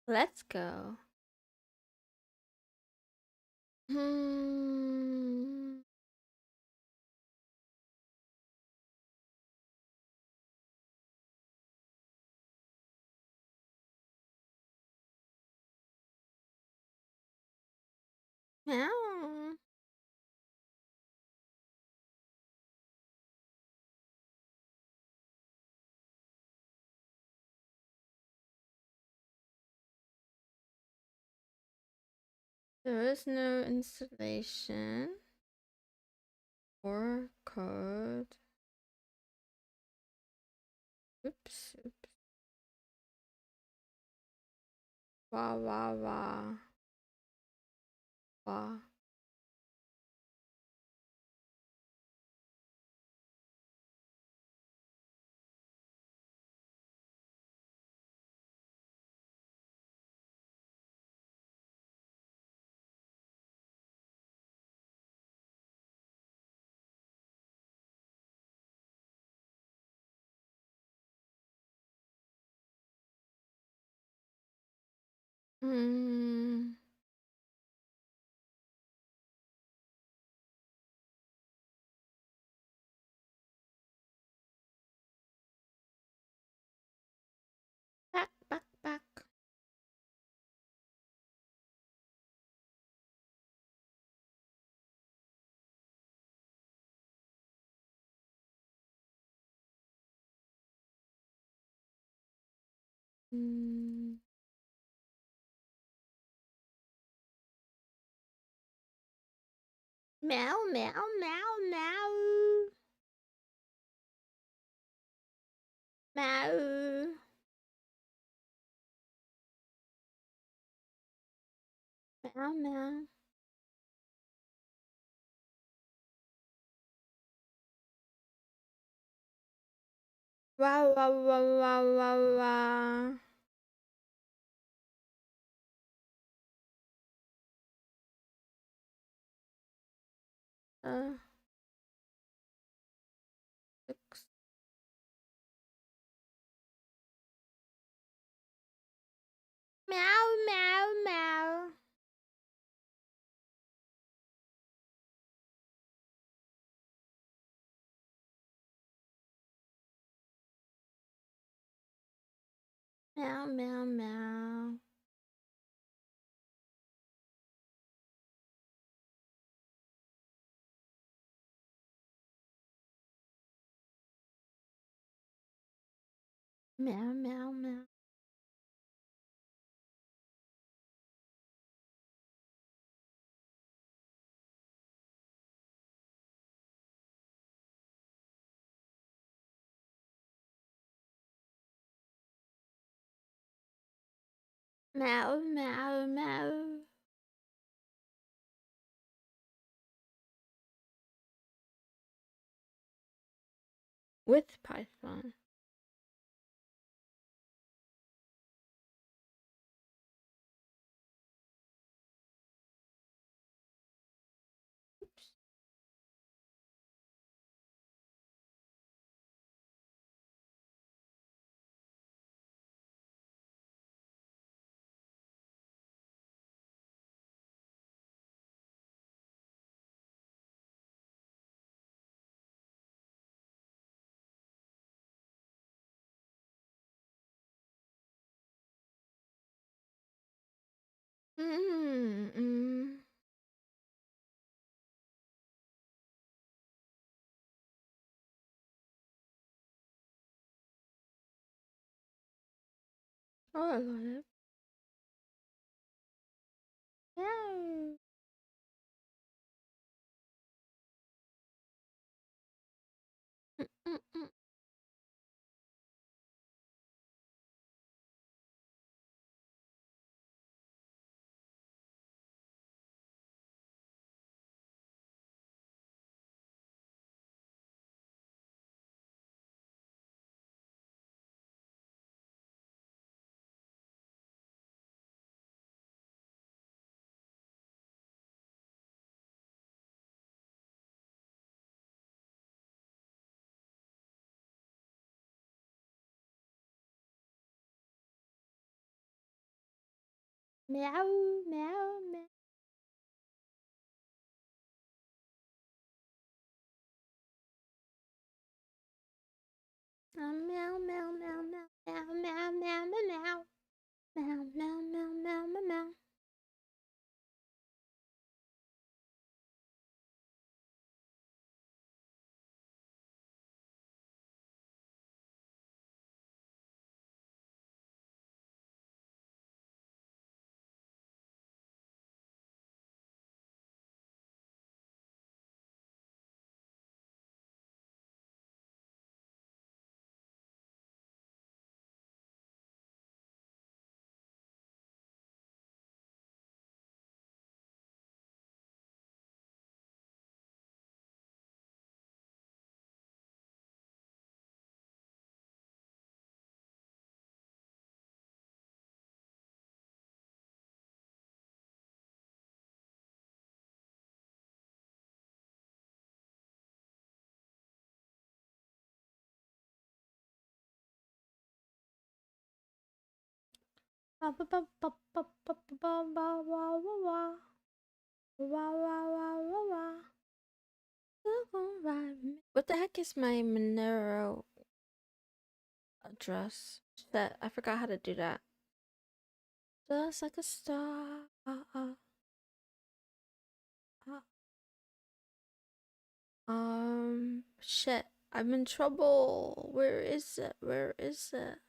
Let's go. Hmm. Meow. There is no installation or code. Oops. Oops. Wah wah wah. Wah. Hmm. Back, back, back. Hmm. Meow, meow, meow, meow. Meow. Meow, meow. Wow, wow, wow, wow, wow, wow. Uh, 6. Meow, meow, meow. Meow, meow, meow. Meow, meow, meow. Meow, meow, meow. With Python. Oh, I love it. Yeah. Mm-mm-mm. Meow, meow, meow. Meow, meow, meow, meow, meow, meow, meow, meow, meow, meow, meow, meow, meow, meow. Ba ba ba ba ba ba ba ba wa wa wa wa wa wa wa wa. What the heck is my Monero address? That I forgot how to do that. Just like a star. Shit. I'm in trouble. Where is it? Where is it?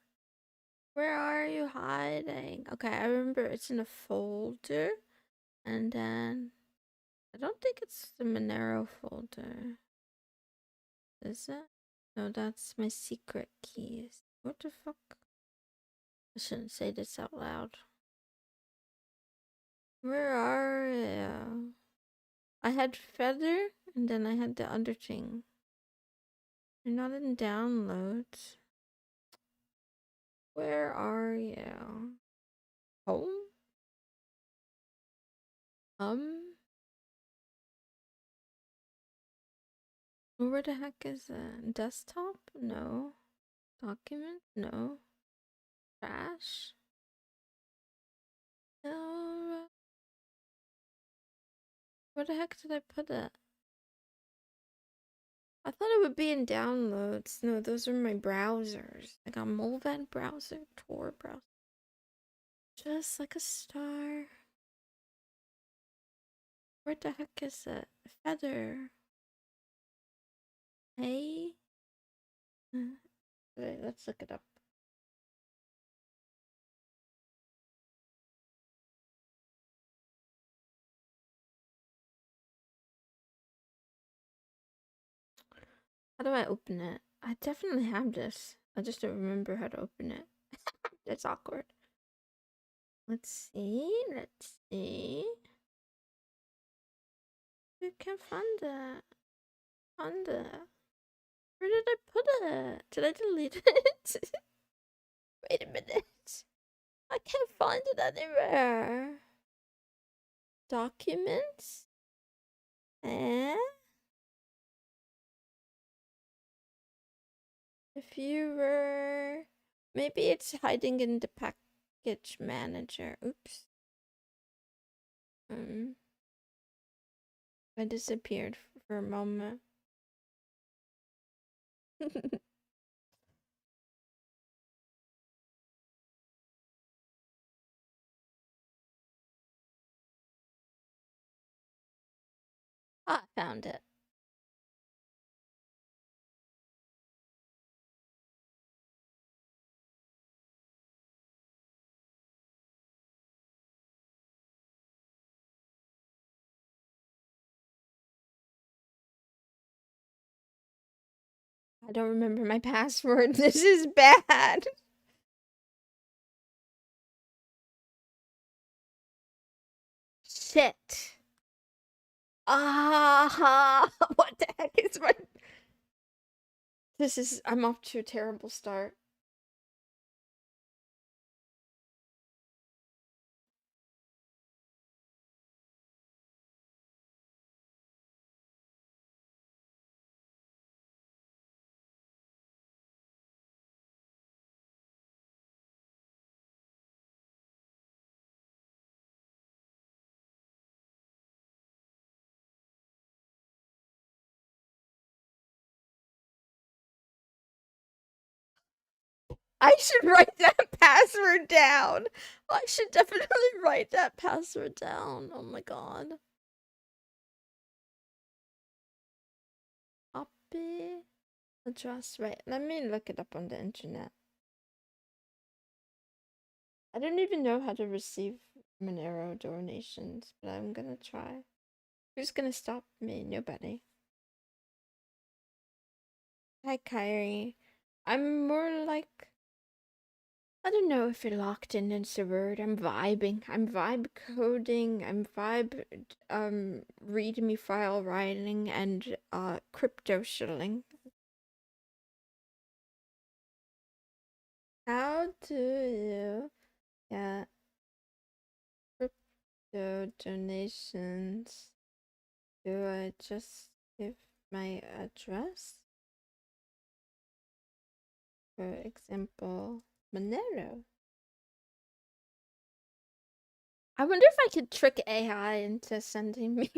Where are you hiding? Okay, I remember it's in a folder. And then I don't think it's the Monero folder. Is it? No, that's my secret keys. What the fuck? I shouldn't say this out loud. Where are you? I had Feather, and then I had the other thing. You're not in downloads. Where are you? Home? Where the heck is it? Desktop? No. Document? No. Trash? No. Where the heck did I put it? I thought it would be in downloads. No, those are my browsers. I got Molvad browser, Tor browser. Just like a star. Where the heck is it? Feather. Hey? Wait, let's look it up. How do I open it? I definitely have this. I just don't remember how to open it. That's awkward. Let's see. Let's see. I can't find it. Find it. Where did I put it? Did I delete it? Wait a minute. I can't find it anywhere. Documents? Eh? If you were... Maybe it's hiding in the package manager. Oops. I disappeared for a moment. Ah, found it. I don't remember my password. This is bad. Shit. Ah, what the heck is my... I'm off to a terrible start. I should write that password down. I should definitely write that password down. Oh my god. Copy address. Right. Let me look it up on the internet. I don't even know how to receive Monero donations, but I'm gonna try. Who's gonna stop me? Nobody. Hi, Kyrie. I'm more like... I don't know if you're locked in is the word. I'm vibing. I'm vibe coding. I'm vibe readme file writing and crypto shilling. How do you get crypto donations? Do I just give my address? For example, Monero. I wonder if I could trick AI into sending me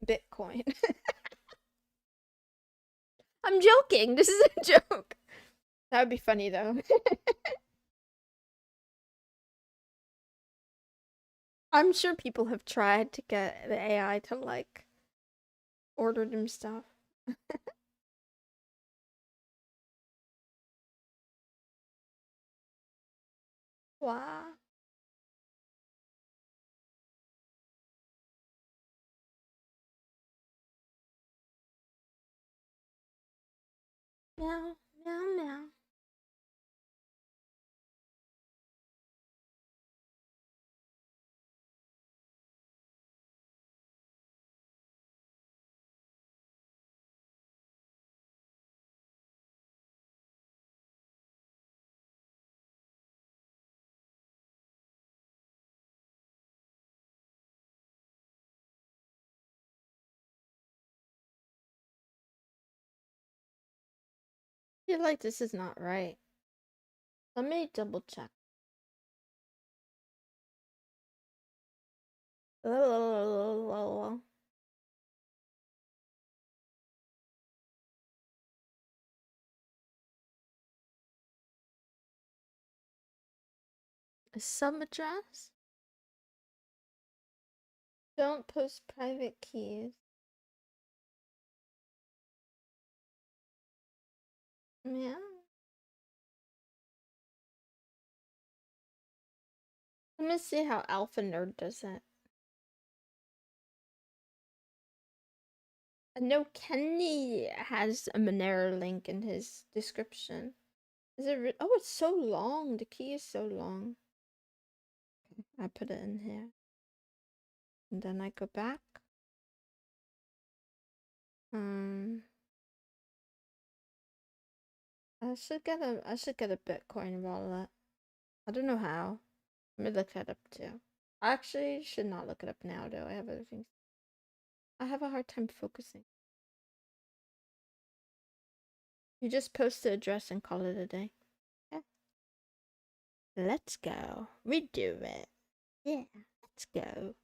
Bitcoin. I'm joking. This is a joke. That would be funny though. I'm sure people have tried to get the AI to like order them stuff. Wow. Meow, meow, meow. I feel like this is not right. Let me double check. A sub address? Don't post private keys. Yeah. Let me see how Alpha Nerd does it. I know Kenny has a Monero link in his description. Is it oh, it's so long. The key is so long. I put it in here. And then I go back. I should get a Bitcoin wallet. I don't know how. Let me look that up too. I actually should not look it up now though. I have other things. I have a hard time focusing. You just post the address and call it a day. Yeah. Let's go. We do it. Yeah, let's go.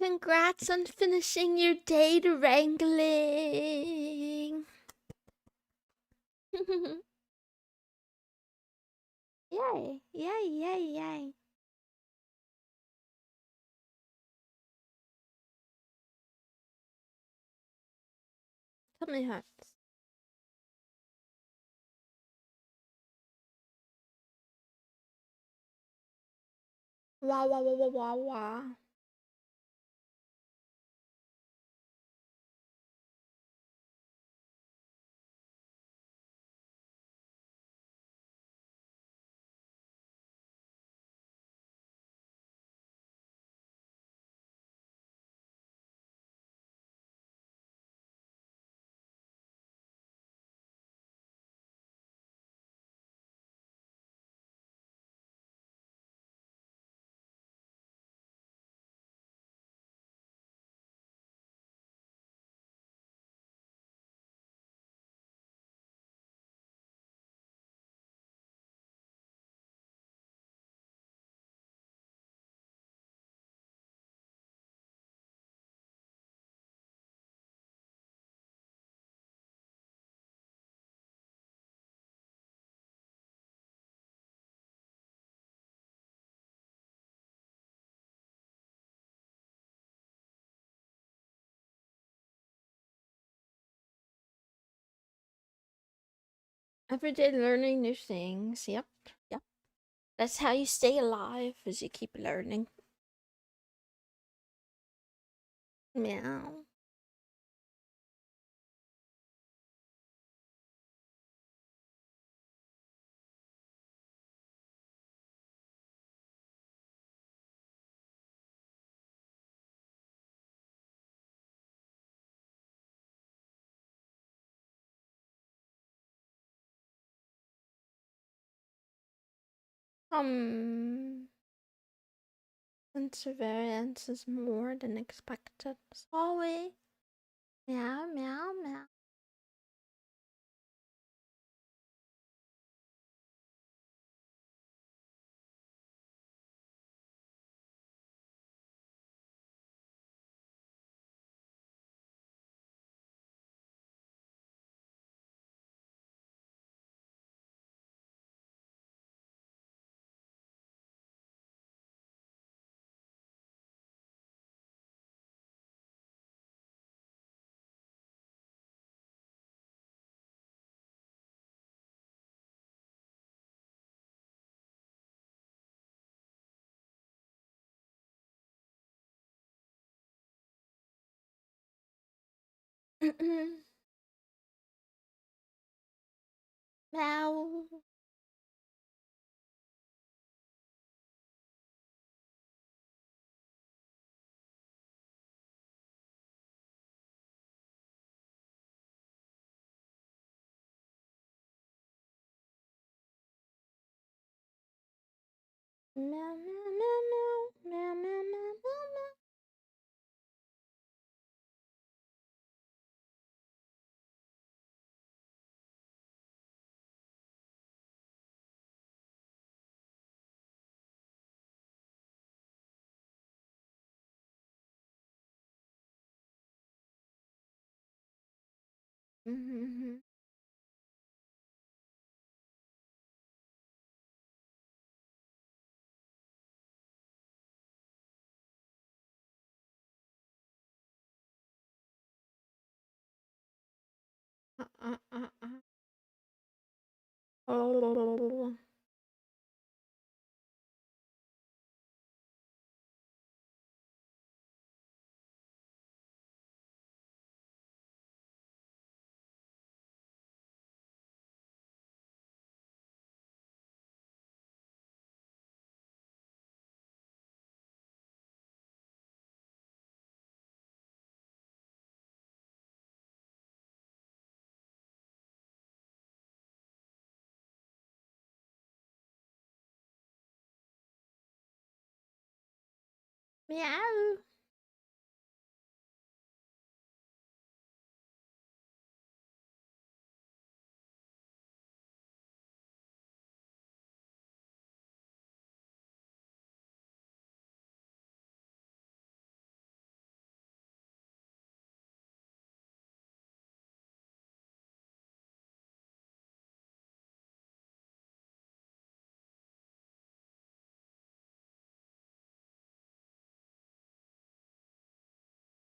Congrats on finishing your data wrangling. Yay, yay, yay, yay. Tummy hurts. Wah wah wah wah wah wah. Everyday learning new things. Yep. Yep. That's how you stay alive, is you keep learning. Meow. Perseverance is more than expected. Sorry. Meow, meow, meow. Meow. Meow, meow, meow, meow, meow, meow, meow, meow. Mm-hmm. Oh. Meow.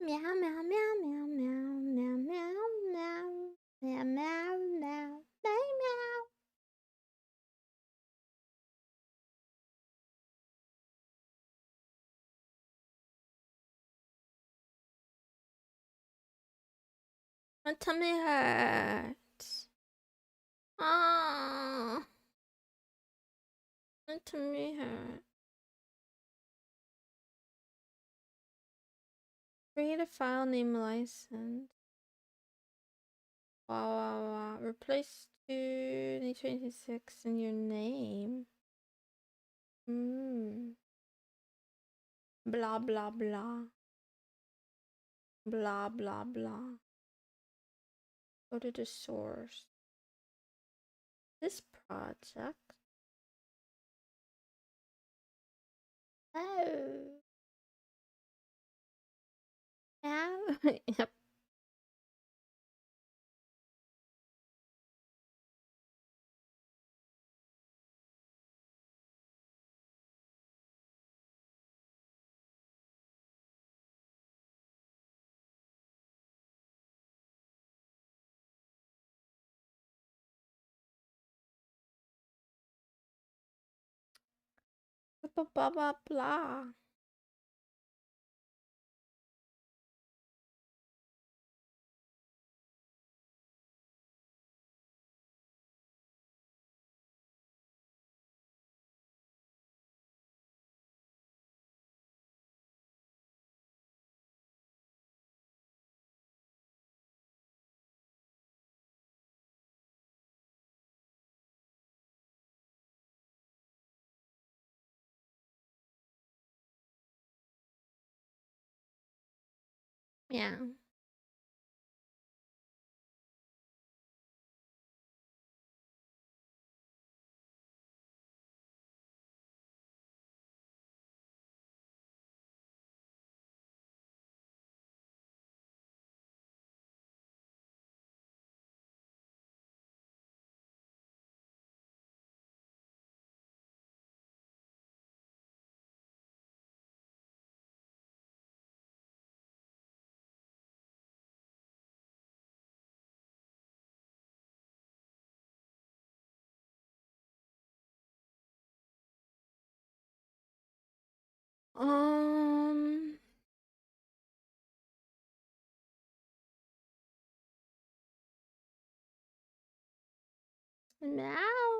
Meow, meow, meow, meow, meow, meow, meow, meow. Meow, meow, meow, meow, meow. My tummy hurts. Oh, my tummy hurts. Create a file name license. Wow, wow, wow. Replace 2026 in your name. Blah, blah, blah. Blah, blah, blah. Go to the source. This project. Oh. Now. Yep. Blah, blah, blah, blah. Yeah. Um. Meow.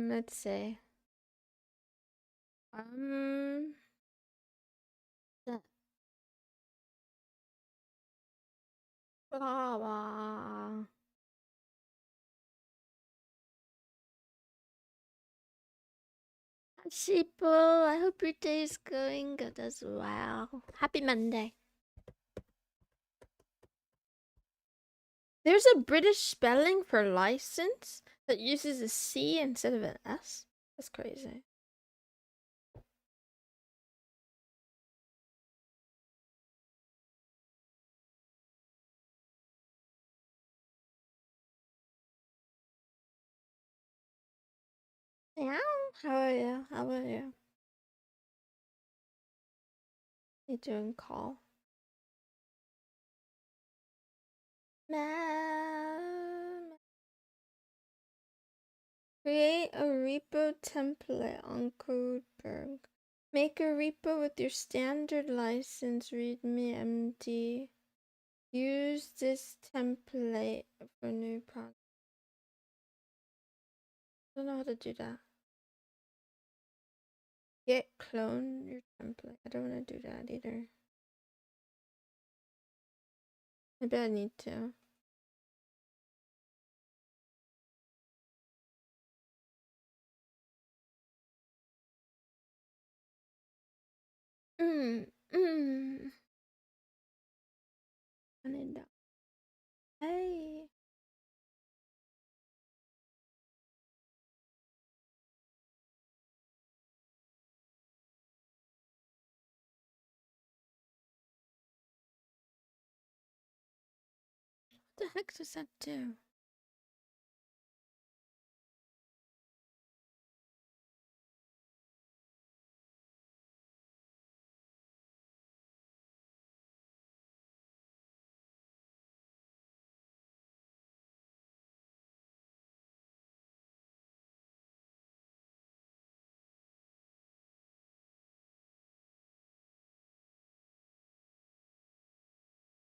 Let's see. Um, the- blah blah. Sheeple, I hope your day is going good as well. Happy Monday. There's a British spelling for license that uses a C instead of an S. That's crazy. Yeah, how are you? How are you? You doing call? Man. Create a repo template on Codeberg. Make a repo with your standard license, readme MD. Use this template for new projects. I don't know how to do that. Get clone your template. I don't want to do that either. Maybe I need to. Mm, mm. Hey. What the heck does that do?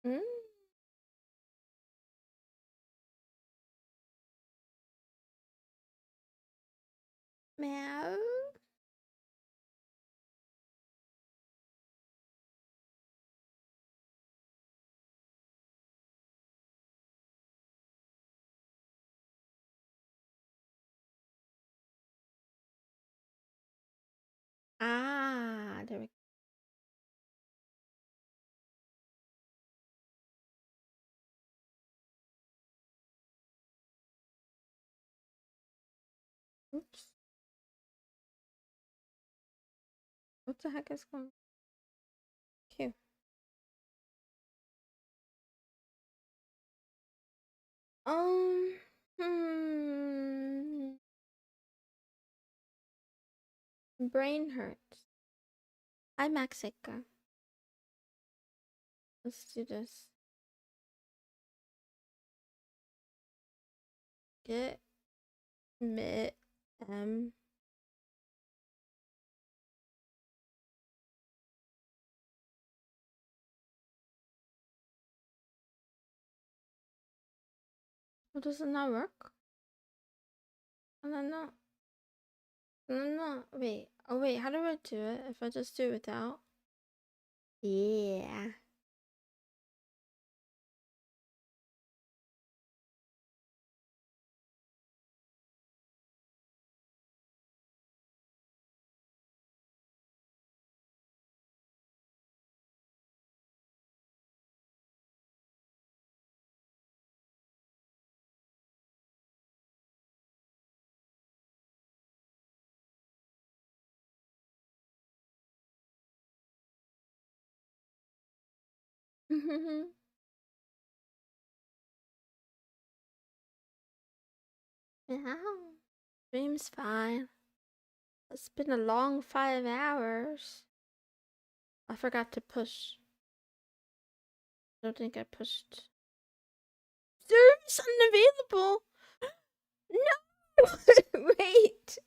Mm? Meow. Ah, there we go. Oops. What the heck is going on? Cute. Hmm. Brain hurts. I'm Mexico. Let's do this. Get mit Well, does it not work? Oh, no, no. No, no. Wait. Oh, wait. How do I do it? If I just do it without? Yeah. Yeah. Dream's fine. It's been a long 5 hours. I forgot to push. I don't think I pushed. Service unavailable. No! Wait.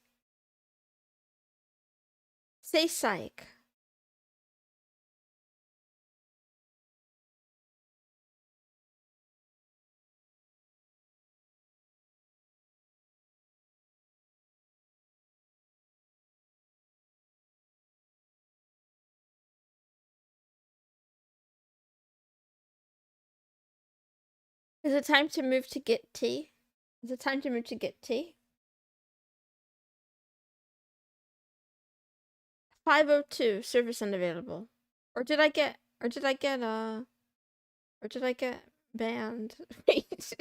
Say psych. Is it time to move to get tea? Is it time to move to get tea? 502, service unavailable. Or did I get banned? Wait.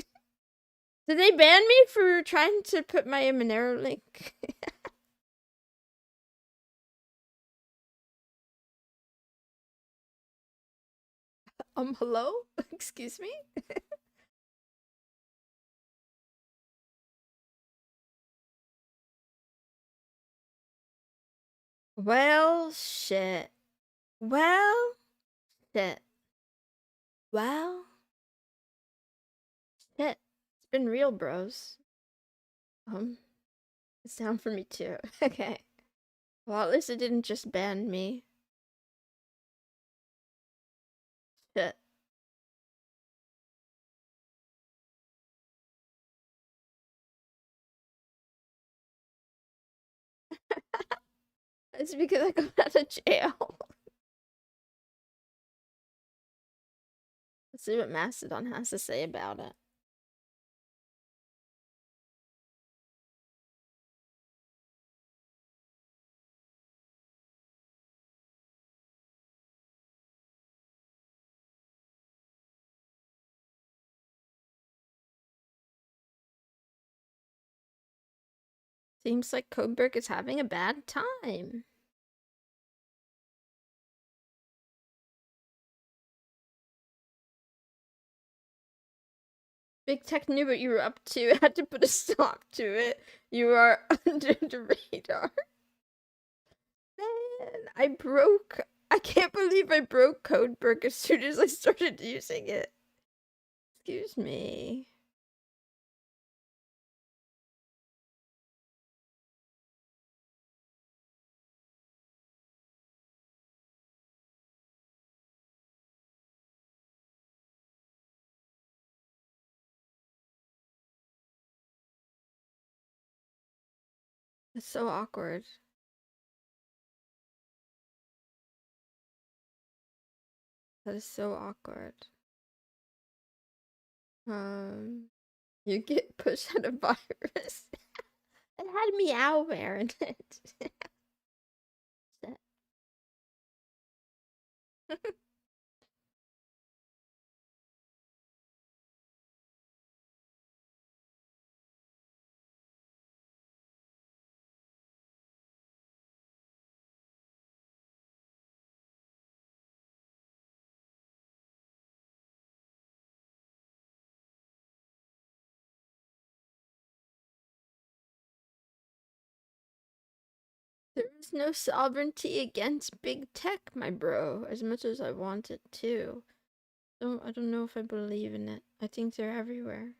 Did they ban me for trying to put my Monero link? Hello? Excuse me? Well, shit. Well, shit. Well, shit. It's been real, bros. It's down for me too. Okay. Well, at least it didn't just ban me. Shit. It's because I got out of jail. Let's see what Mastodon has to say about it. Seems like Codeberg is having a bad time. Big Tech knew what you were up to, had to put a stop to it. You are under the radar. Man, I can't believe I broke Codeberg as soon as I started using it. Excuse me. It's so awkward. That is so awkward. You get pushed out of virus. It had meowware in it. There is no sovereignty against big tech, my bro, as much as I want it to. I don't know if I believe in it. I think they're everywhere.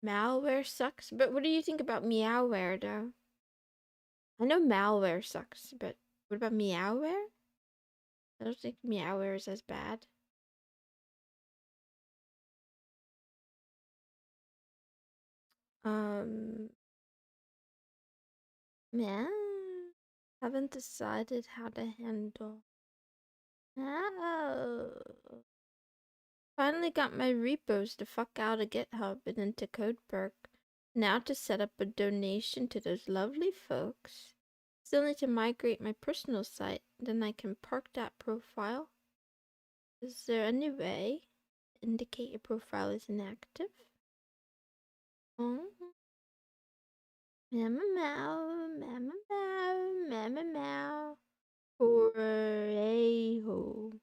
Malware sucks, but what do you think about meowware, though? I know malware sucks, but what about meowware? I don't think meowware is as bad. Man, haven't decided how to handle. Oh. Finally got my repos to fuck out of GitHub and into Codeberg. Now to set up a donation to those lovely folks. Still need to migrate my personal site, then I can park that profile. Is there any way to indicate your profile is inactive? Oh. Mama Mao, Mama Mao, Mama Mao. Foreo.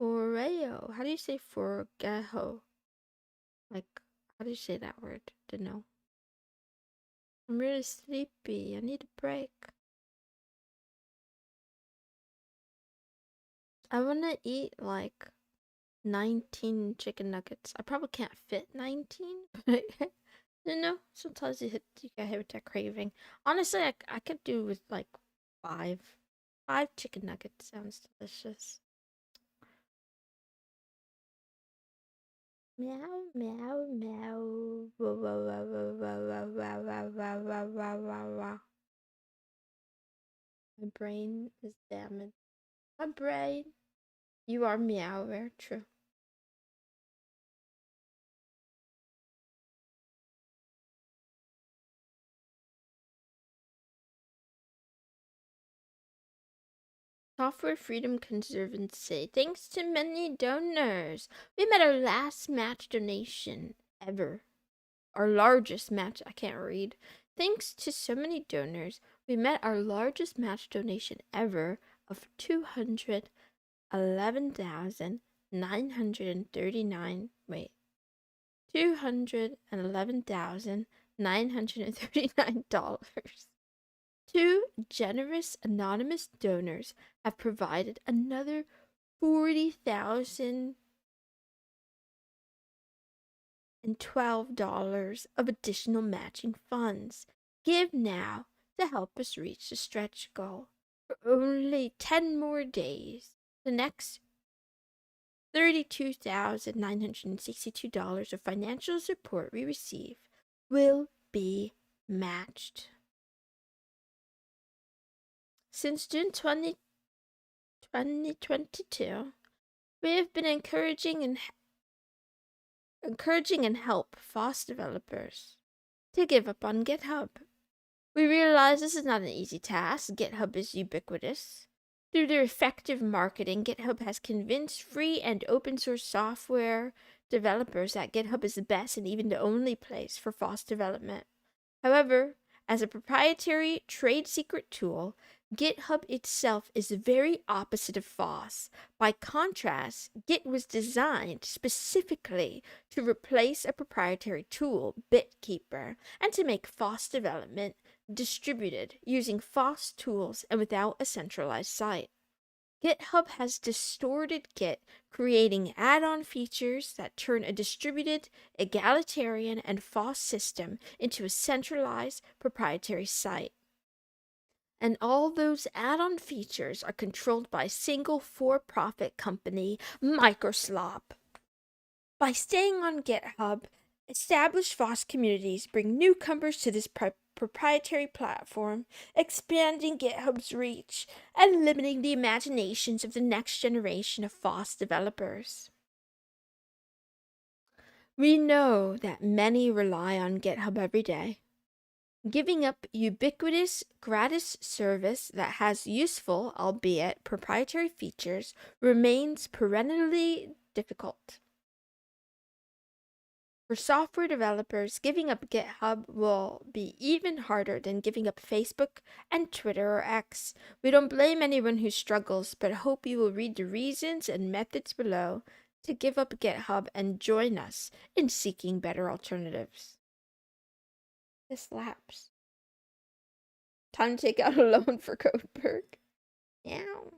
Foreo. How do you say forgejo? Like, how do you say that word? Don't know. I'm really sleepy. I need a break. I wanna eat like 19 chicken nuggets. I probably can't fit 19, but you know, sometimes you get hit with that craving. Honestly, I could do with like five. 5 chicken nuggets sounds delicious. Meow, meow, meow. Wah, wah, wah, wah, wah, wah, wah, wah, wah, wah, wah, wah, wah. My brain is damaged. My brain. You are meowware, true. Software Freedom Conservancy. Thanks to many donors. We met our last match donation ever. Our largest match. I can't read. Thanks to so many donors, we met our largest match donation ever of 211,939. Wait. $211,939. Two generous anonymous donors have provided another $40,012 of additional matching funds. Give now to help us reach the stretch goal. For only 10 more days, the next $32,962 of financial support we receive will be matched. Since June 2022, we have been encouraging and help FOSS developers to give up on GitHub. We realize this is not an easy task. GitHub is ubiquitous. Through their effective marketing, GitHub has convinced free and open source software developers that GitHub is the best and even the only place for FOSS development. However, as a proprietary trade secret tool, GitHub itself is the very opposite of FOSS. By contrast, Git was designed specifically to replace a proprietary tool, BitKeeper, and to make FOSS development distributed using FOSS tools and without a centralized site. GitHub has distorted Git, creating add-on features that turn a distributed, egalitarian, and FOSS system into a centralized, proprietary site. And all those add-on features are controlled by a single for-profit company, Microsoft. By staying on GitHub, established FOSS communities bring newcomers to this proprietary platform, expanding GitHub's reach and limiting the imaginations of the next generation of FOSS developers. We know that many rely on GitHub every day. Giving up ubiquitous gratis service that has useful, albeit proprietary features remains perennially difficult. For software developers, giving up GitHub will be even harder than giving up Facebook and Twitter or X. We don't blame anyone who struggles, but hope you will read the reasons and methods below to give up GitHub and join us in seeking better alternatives. This lapse. Time to take out a loan for Codeberg. Meow.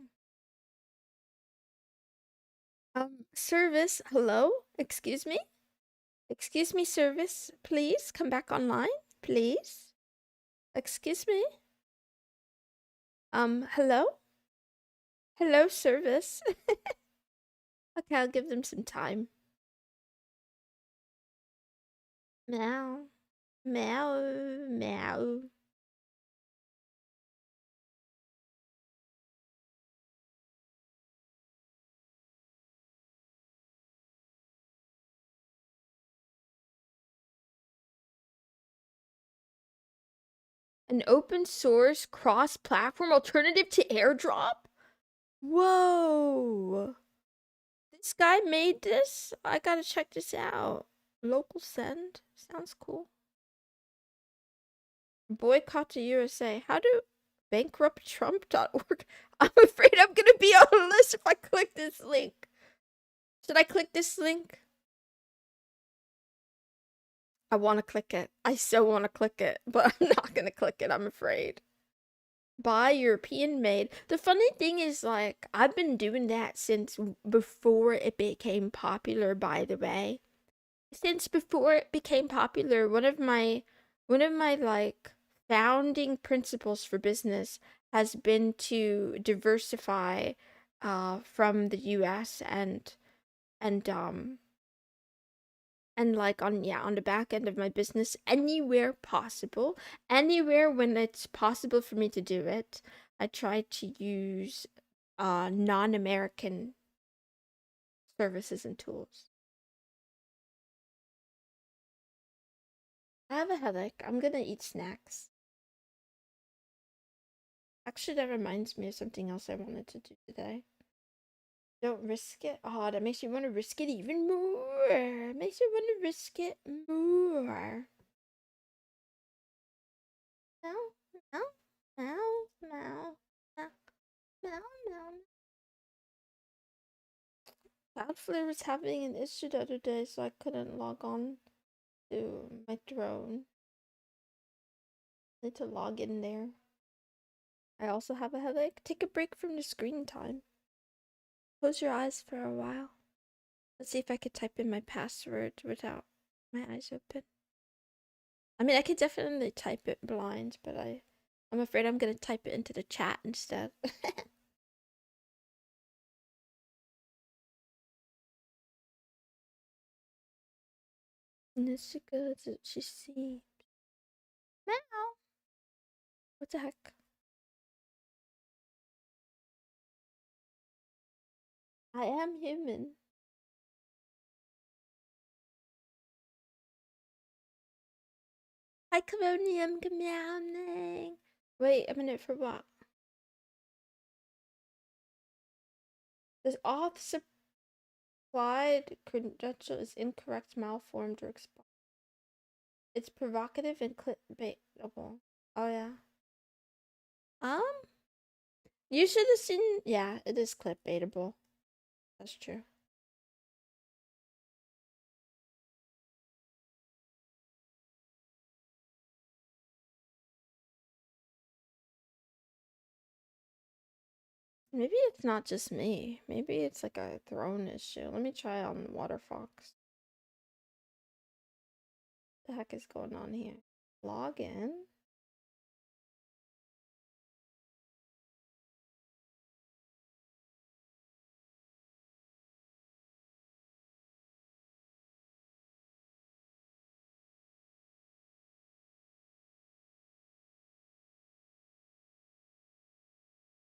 Service, hello? Excuse me? Excuse me, service, please come back online, please. Excuse me? Hello? Hello, service. Okay, I'll give them some time. Meow. Meow. Meow. An open source cross-platform alternative to airdrop? Whoa. This guy made this? I gotta check this out. Local send? Sounds cool. Boycott the USA. How do bankrupttrump.org? I'm afraid I'm gonna be on a list if I click this link. Should I click this link? I want to click it. I so want to click it, but I'm not gonna click it, I'm afraid. Buy European made. The funny thing is, like, I've been doing that since before it became popular, by the way. Since before it became popular, one of my like founding principles for business has been to diversify from the US and like on the back end of my business, anywhere possible, anywhere when it's possible for me to do it, I try to use non-American services and tools. I have a headache. I'm gonna eat snacks. Actually, that reminds me of something else I wanted to do today. Don't risk it. Oh, that makes you want to risk it even more. Makes you want to risk it more. Meow, meow, meow, meow, meow, meow, meow. Cloudflare was having an issue the other day, so I couldn't log on to my drone. I need to log in there. I also have a headache. Take a break from the screen time. Close your eyes for a while. Let's see if I could type in my password without my eyes open. I mean, I could definitely type it blind, but I'm afraid I'm gonna type it into the chat instead. Nishika, she seems. Meow. What the heck? I am human. Hi, Cavonium, meowing. Wait a minute for what? This auth supplied credential is incorrect, malformed, or expired. It's provocative and clickbaitable. Oh yeah. Um, you should have seen. Yeah, it is clickbaitable. That's true. Maybe it's not just me. Maybe it's like a throne issue. Let me try on Water Fox. What the heck is going on here? Log in.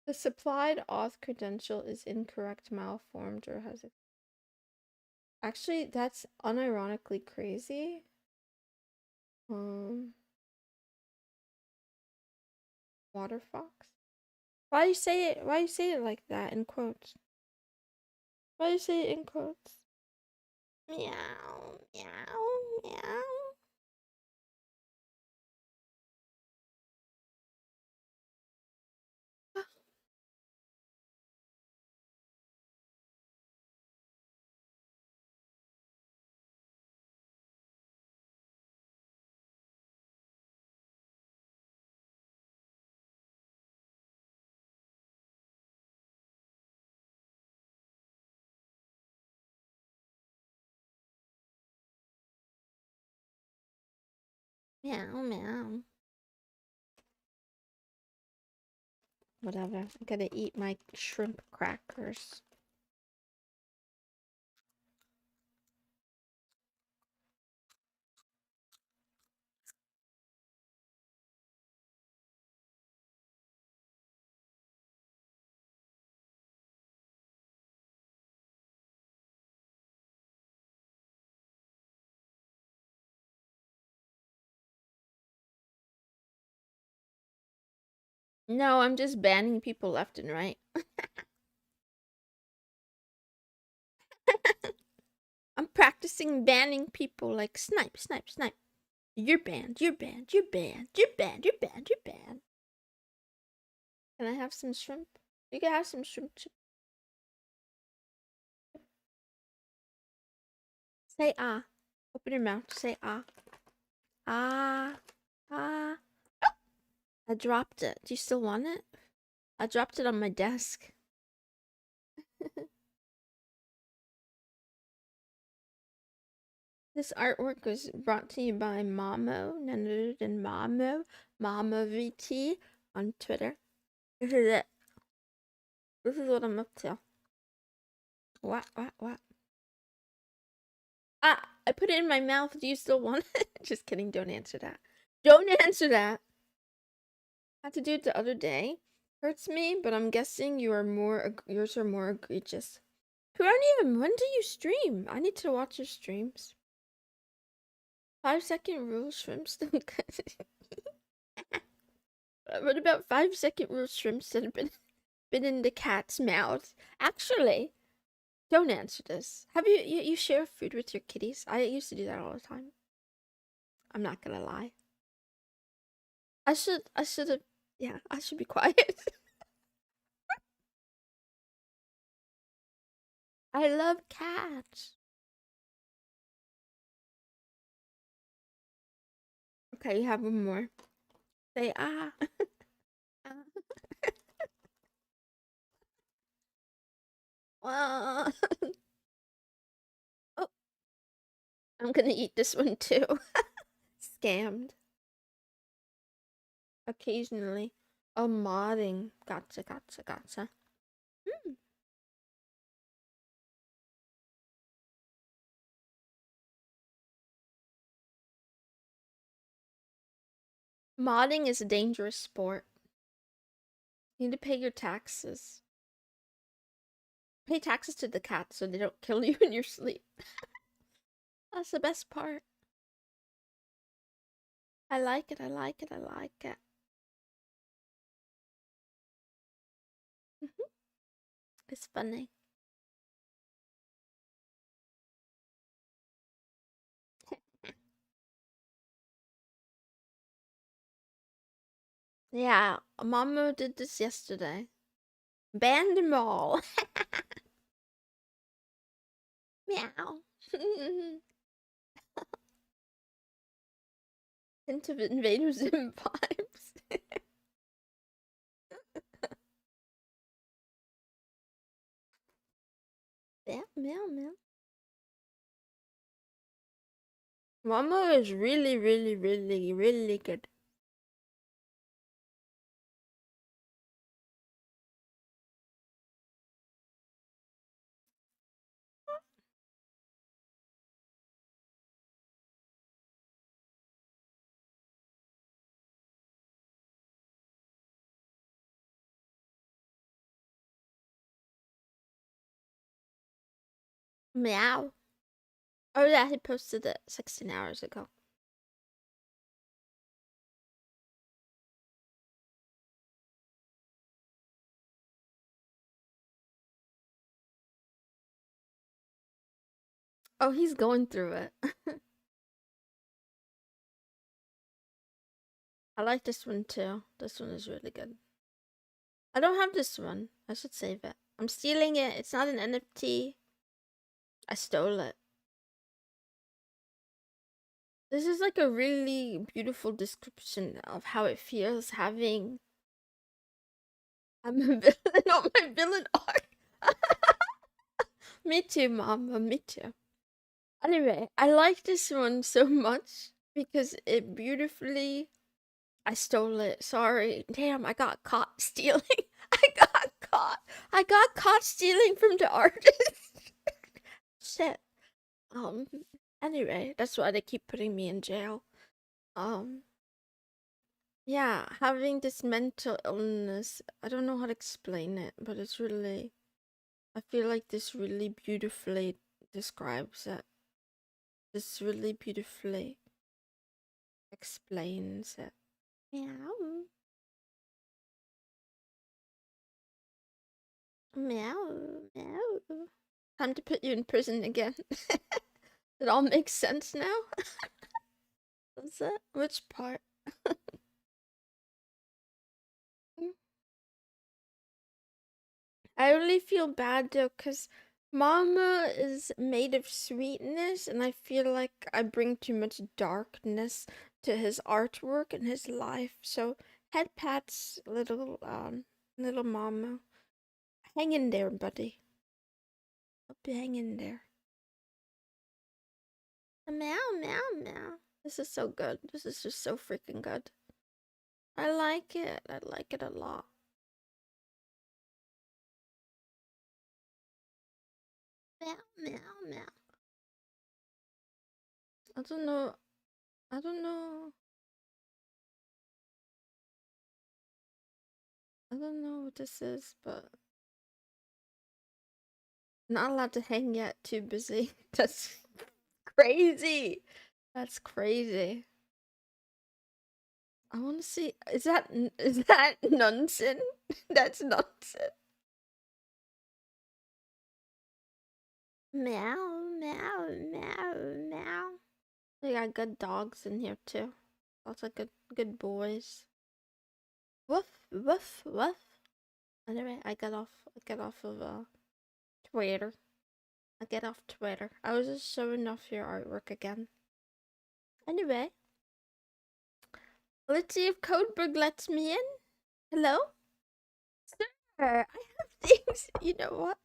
The supplied auth credential is incorrect, malformed, or has it. Actually, that's unironically crazy. Water Fox. Why you say it? Why you say it like that in quotes? Why you say it in quotes? Meow, meow, meow. Meow, meow. Whatever. I gotta eat my shrimp crackers. No, I'm just banning people left and right. I'm practicing banning people like snipe, snipe, snipe. You're banned, you're banned, you're banned, you're banned, you're banned, you're banned. Can I have some shrimp? You can have some shrimp. Say ah. Open your mouth. Say ah. Ah. Ah. I dropped it. Do you still want it? I dropped it on my desk. This artwork was brought to you by Mamo, none other than Mamo VT on Twitter. This is it. This is what I'm up to. What? Ah, I put it in my mouth. Do you still want it? Just kidding. Don't answer that. Don't answer that. I had to do it the other day. Hurts me, but I'm guessing yours are more egregious. Pironium, when do you stream? I need to watch your streams. 5-second rule shrimps. What about 5-second rule shrimps that have been in the cat's mouth? Actually, don't answer this. Have you share food with your kitties? I used to do that all the time. I'm not gonna lie. I should have. Yeah, I should be quiet. I love cats. Okay, you have one more. Say ah. Ah. Oh, I'm gonna eat this one too. Scammed. Occasionally. Oh, modding. Gotcha. Hmm. Modding is a dangerous sport. You need to pay your taxes. Pay taxes to the cats so they don't kill you in your sleep. That's the best part. I like it, I like it, I like it. It's funny. Yeah, Mama did this yesterday. Banned them all. Meow. Into Invader Zim vibes. Meow, meow, meow. Mama is really, really, really, really good. Meow. Oh yeah, he posted it 16 hours ago. Oh, he's going through it. I like this one too. This one is really good. I don't have this one. I should save it. I'm stealing it. It's not an NFT. I stole it. This is like a really beautiful description of how it feels having. I'm a villain on my villain art. Me too, Mama. Me too. Anyway, I like this one so much because it beautifully. I stole it. Sorry. Damn, I got caught stealing. I got caught. I got caught stealing from the artist. Shit. Um. Anyway, that's why they keep putting me in jail. Um. Yeah, having this mental illness, I don't know how to explain it, but it's really, I feel like this really beautifully describes it. This really beautifully explains it. Meow. Meow. Meow. Time to put you in prison again. It all makes sense now? Does it? Which part? I really feel bad though, because Mama is made of sweetness, and I feel like I bring too much darkness to his artwork and his life. So head pats, little Mama. Hang in there, buddy. Hope you hang in there. Meow, meow, meow. This is so good. This is just so freaking good. I like it. I like it a lot. Meow, meow, meow. I don't know. I don't know. I don't know what this is, but not allowed to hang yet. Too busy. That's crazy. That's crazy. I want to see. Is that Munson? That's Munson. Meow, meow, meow, meow. We got good dogs in here too. Lots of good boys. Woof, woof, woof. Anyway, I get off of Twitter. I get off Twitter. I was just showing off your artwork again. Anyway, let's see if Codeberg lets me in. Hello? Sir, I have things. You know what?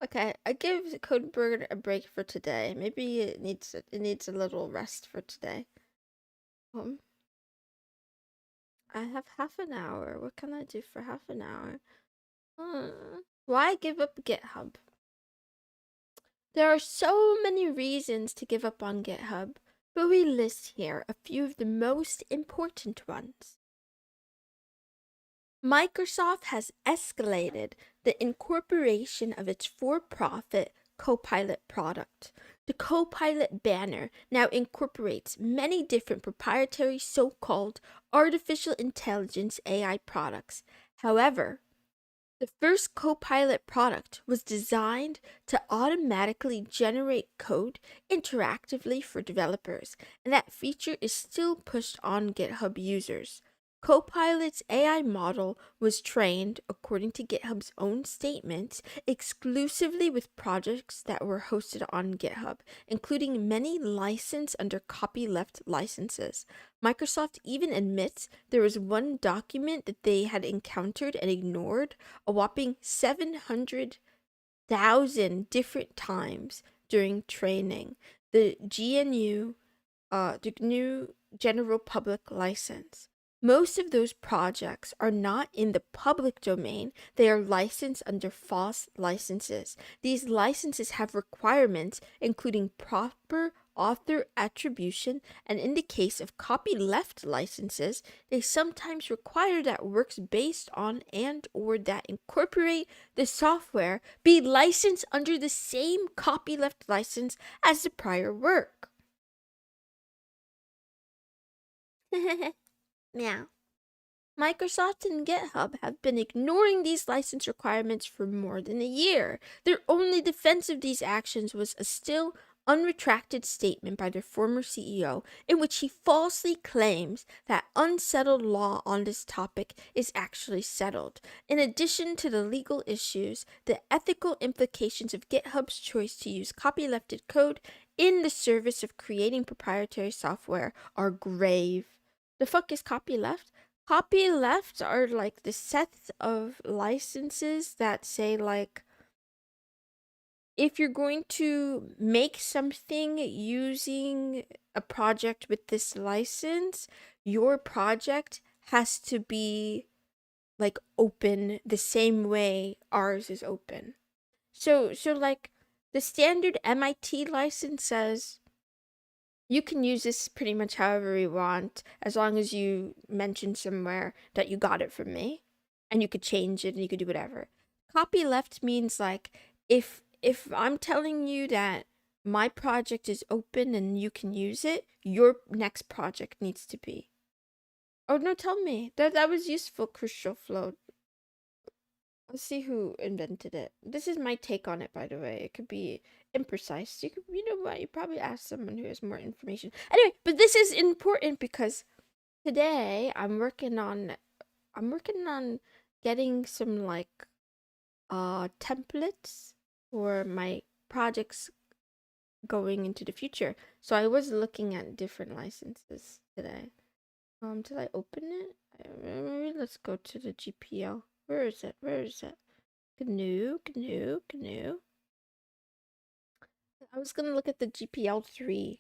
Okay, I give Codeberg a break for today. Maybe it needs a little rest for today. Um, I have half an hour. What can I do for half an hour? Why give up GitHub? There are so many reasons to give up on GitHub, but we list here a few of the most important ones. Microsoft has escalated the incorporation of its for-profit Copilot product. The Copilot banner now incorporates many different proprietary so-called artificial intelligence AI products. However, the first Copilot product was designed to automatically generate code interactively for developers, and that feature is still pushed on GitHub users. Copilot's AI model was trained, according to GitHub's own statements, exclusively with projects that were hosted on GitHub, including many licensed under copyleft licenses. Microsoft even admits there was one document that they had encountered and ignored a whopping 700,000 different times during training. The GNU General Public License. Most of those projects are not in the public domain. They are licensed under false licenses. These licenses have requirements including proper author attribution, and in the case of copyleft licenses, they sometimes require that works based on and or that incorporate the software be licensed under the same copyleft license as the prior work. Meow. Microsoft and GitHub have been ignoring these license requirements for more than a year. Their only defense of these actions was a still unretracted statement by their former CEO in which he falsely claims that unsettled law on this topic is actually settled. In addition to the legal issues, the ethical implications of GitHub's choice to use copylefted code in the service of creating proprietary software are grave. The fuck is copyleft? Copyleft are like the sets of licenses that say like if you're going to make something using a project with this license, your project has to be like open the same way ours is open. So like the standard MIT license says you can use this pretty much however you want, as long as you mention somewhere that you got it from me, and you could change it and you could do whatever. Copyleft means like if I'm telling you that my project is open and you can use it, your next project needs to be. Oh no, tell me. That was useful, Crucial Float. Let's see who invented it. This is my take on it, by the way. It could be imprecise. You know what? You probably ask someone who has more information. Anyway, but this is important because today I'm working on getting some like templates for my projects going into the future. So I was looking at different licenses today. Did I open it? Maybe let's go to the GPL. Where is it? Where is it? GNU. I was gonna look at the GPL3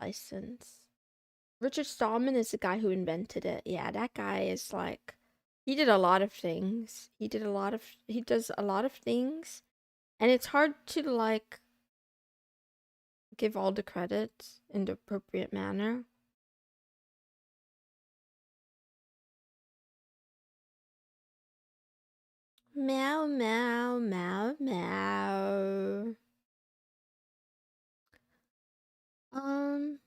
license. Richard Stallman is the guy who invented it. Yeah, that guy is like, he did a lot of things. He does a lot of things, and it's hard to like give all the credit in the appropriate manner. Meow, meow, meow, meow. Um,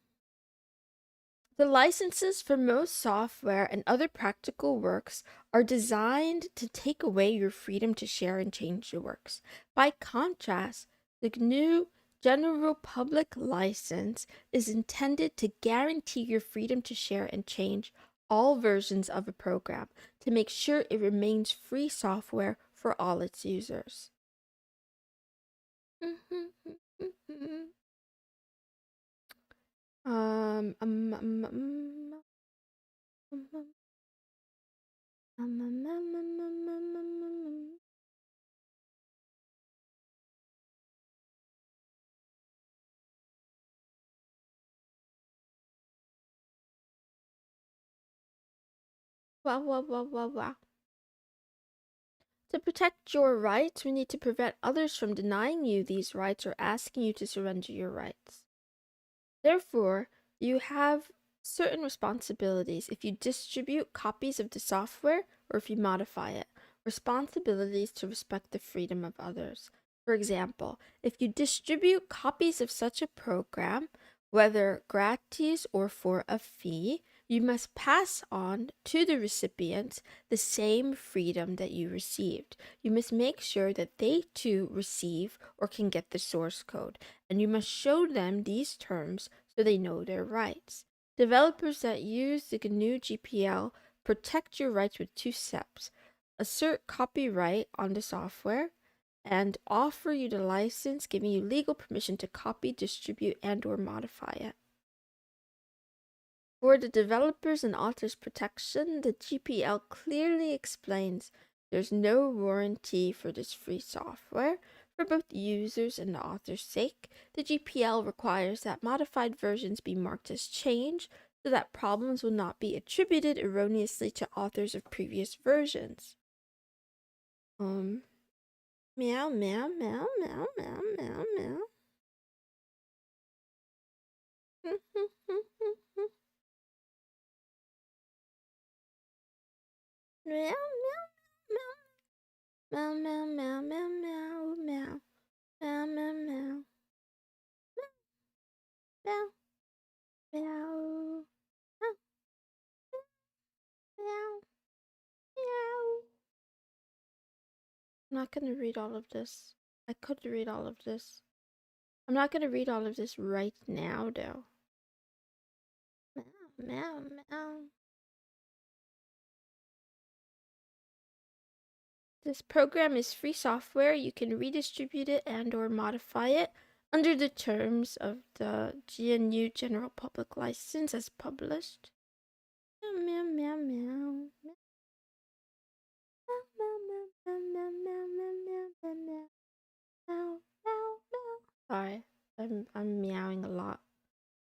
the licenses for most software and other practical works are designed to take away your freedom to share and change your works. By contrast, the GNU General Public License is intended to guarantee your freedom to share and change all versions of a program to make sure it remains free software for all its users. Um, um, um, um, wow, wow, wow, wow, wow. To protect your rights, we need to prevent others from denying you these rights or asking you to surrender your rights. Therefore, you have certain responsibilities if you distribute copies of the software or if you modify it. Responsibilities to respect the freedom of others. For example, if you distribute copies of such a program, whether gratis or for a fee, you must pass on to the recipients the same freedom that you received. You must make sure that they too receive or can get the source code, and you must show them these terms so they know their rights. Developers that use the GNU GPL protect your rights with two steps: assert copyright on the software and offer you the license, giving you legal permission to copy, distribute, and/or modify it. For the developers and authors protection, the GPL clearly explains there's no warranty for this free software. For both users and the author's sake, the GPL requires that modified versions be marked as change so that problems will not be attributed erroneously to authors of previous versions. Meow, meow, meow, meow, meow, meow, meow. Meow, meow, meow, meow, meow, meow, meow, meow, meow, meow, meow, meow, meow, meow. I'm not gonna read all of this. I could read all of this. I'm not gonna read all of this right now, though. Meow, meow, meow. This program is free software. You can redistribute it and/or modify it under the terms of the GNU General Public License as published. Meow, meow, meow, meow. Sorry, I'm meowing a lot.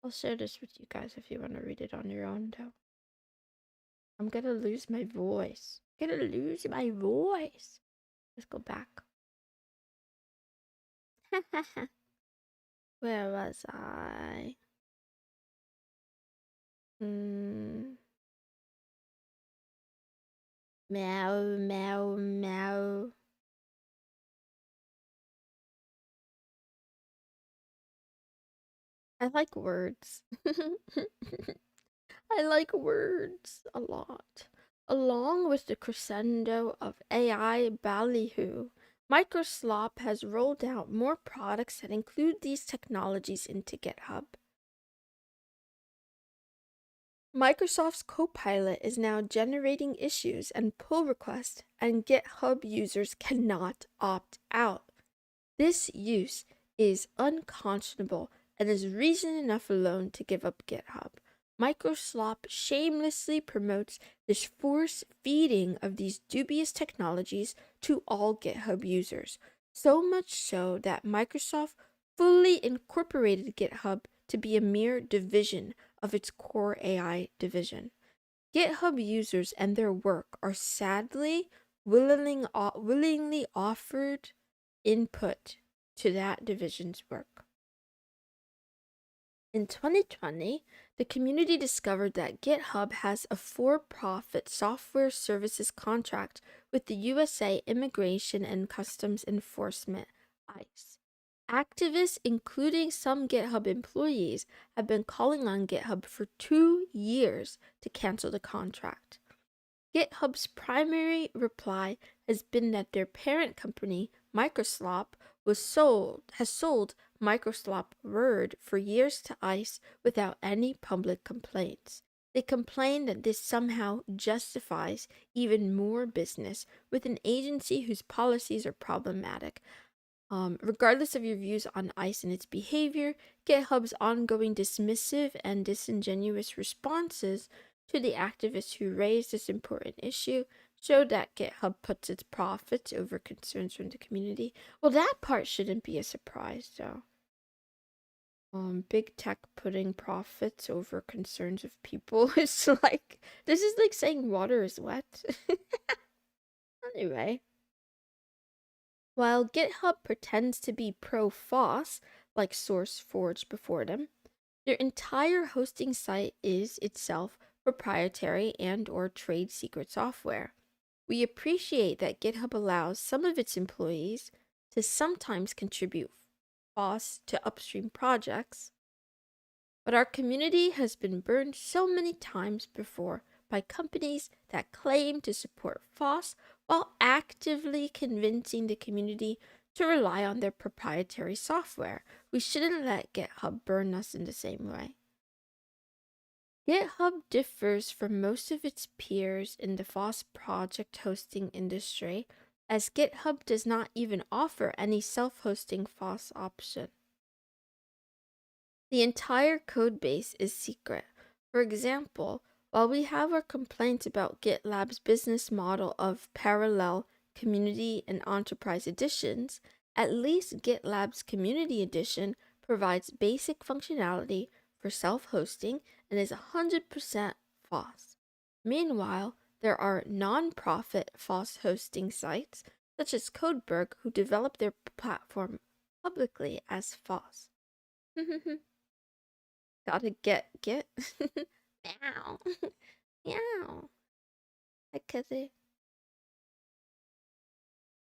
I'll share this with you guys if you want to read it on your own, though. I'm gonna lose my voice. I'm gonna lose my voice. Let's go back. Where was I? Meow, meow, meow. I like words. I like words a lot. Along with the crescendo of AI ballyhoo, Microsoft has rolled out more products that include these technologies into GitHub. Microsoft's Copilot is now generating issues and pull requests, and GitHub users cannot opt out. This use is unconscionable and is reason enough alone to give up GitHub. Microsoft shamelessly promotes this force feeding of these dubious technologies to all GitHub users, so much so that Microsoft fully incorporated GitHub to be a mere division of its core AI division. GitHub users and their work are sadly willingly offered input to that division's work. In 2020, the community discovered that GitHub has a for-profit software services contract with the USA Immigration and Customs Enforcement, ICE. Activists, including some GitHub employees, have been calling on GitHub for 2 years to cancel the contract. GitHub's primary reply has been that their parent company, Microsoft, has sold Microsoft Word for years to ICE without any public complaints. They complain that this somehow justifies even more business with an agency whose policies are problematic. Regardless of your views on ICE and its behavior, GitHub's ongoing dismissive and disingenuous responses to the activists who raised this important issue showed that GitHub puts its profits over concerns from the community. Well, that part shouldn't be a surprise, though. Big tech putting profits over concerns of people is like, this is like saying water is wet. Anyway. While GitHub pretends to be pro-FOSS, like SourceForge before them, Their entire hosting site is itself proprietary and or trade secret software. We appreciate that GitHub allows some of its employees to sometimes contribute FOSS to upstream projects, but our community has been burned so many times before by companies that claim to support FOSS while actively convincing the community to rely on their proprietary software. We shouldn't let GitHub burn us in the same way. GitHub differs from most of its peers in the FOSS project hosting industry, as GitHub does not even offer any self-hosting FOSS option. The entire codebase is secret. For example, while we have our complaints about GitLab's business model of parallel community and enterprise editions, at least GitLab's community edition provides basic functionality for self-hosting and is 100% FOSS. Meanwhile, there are non-profit FOSS hosting sites, such as Codeberg, who develop their platform publicly as FOSS. Gotta get. Meow. Meow. Hi, Kitty.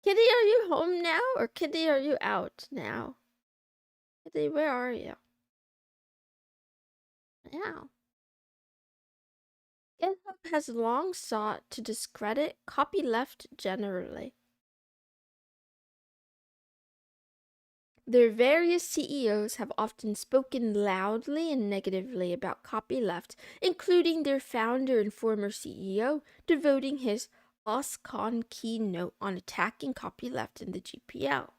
Kitty, are you home now? Or Kitty, are you out now? Kitty, where are you? Meow. GitHub has long sought to discredit copyleft generally. Their various CEOs have often spoken loudly and negatively about copyleft, including their founder and former CEO devoting his OSCON keynote on attacking copyleft in the GPL.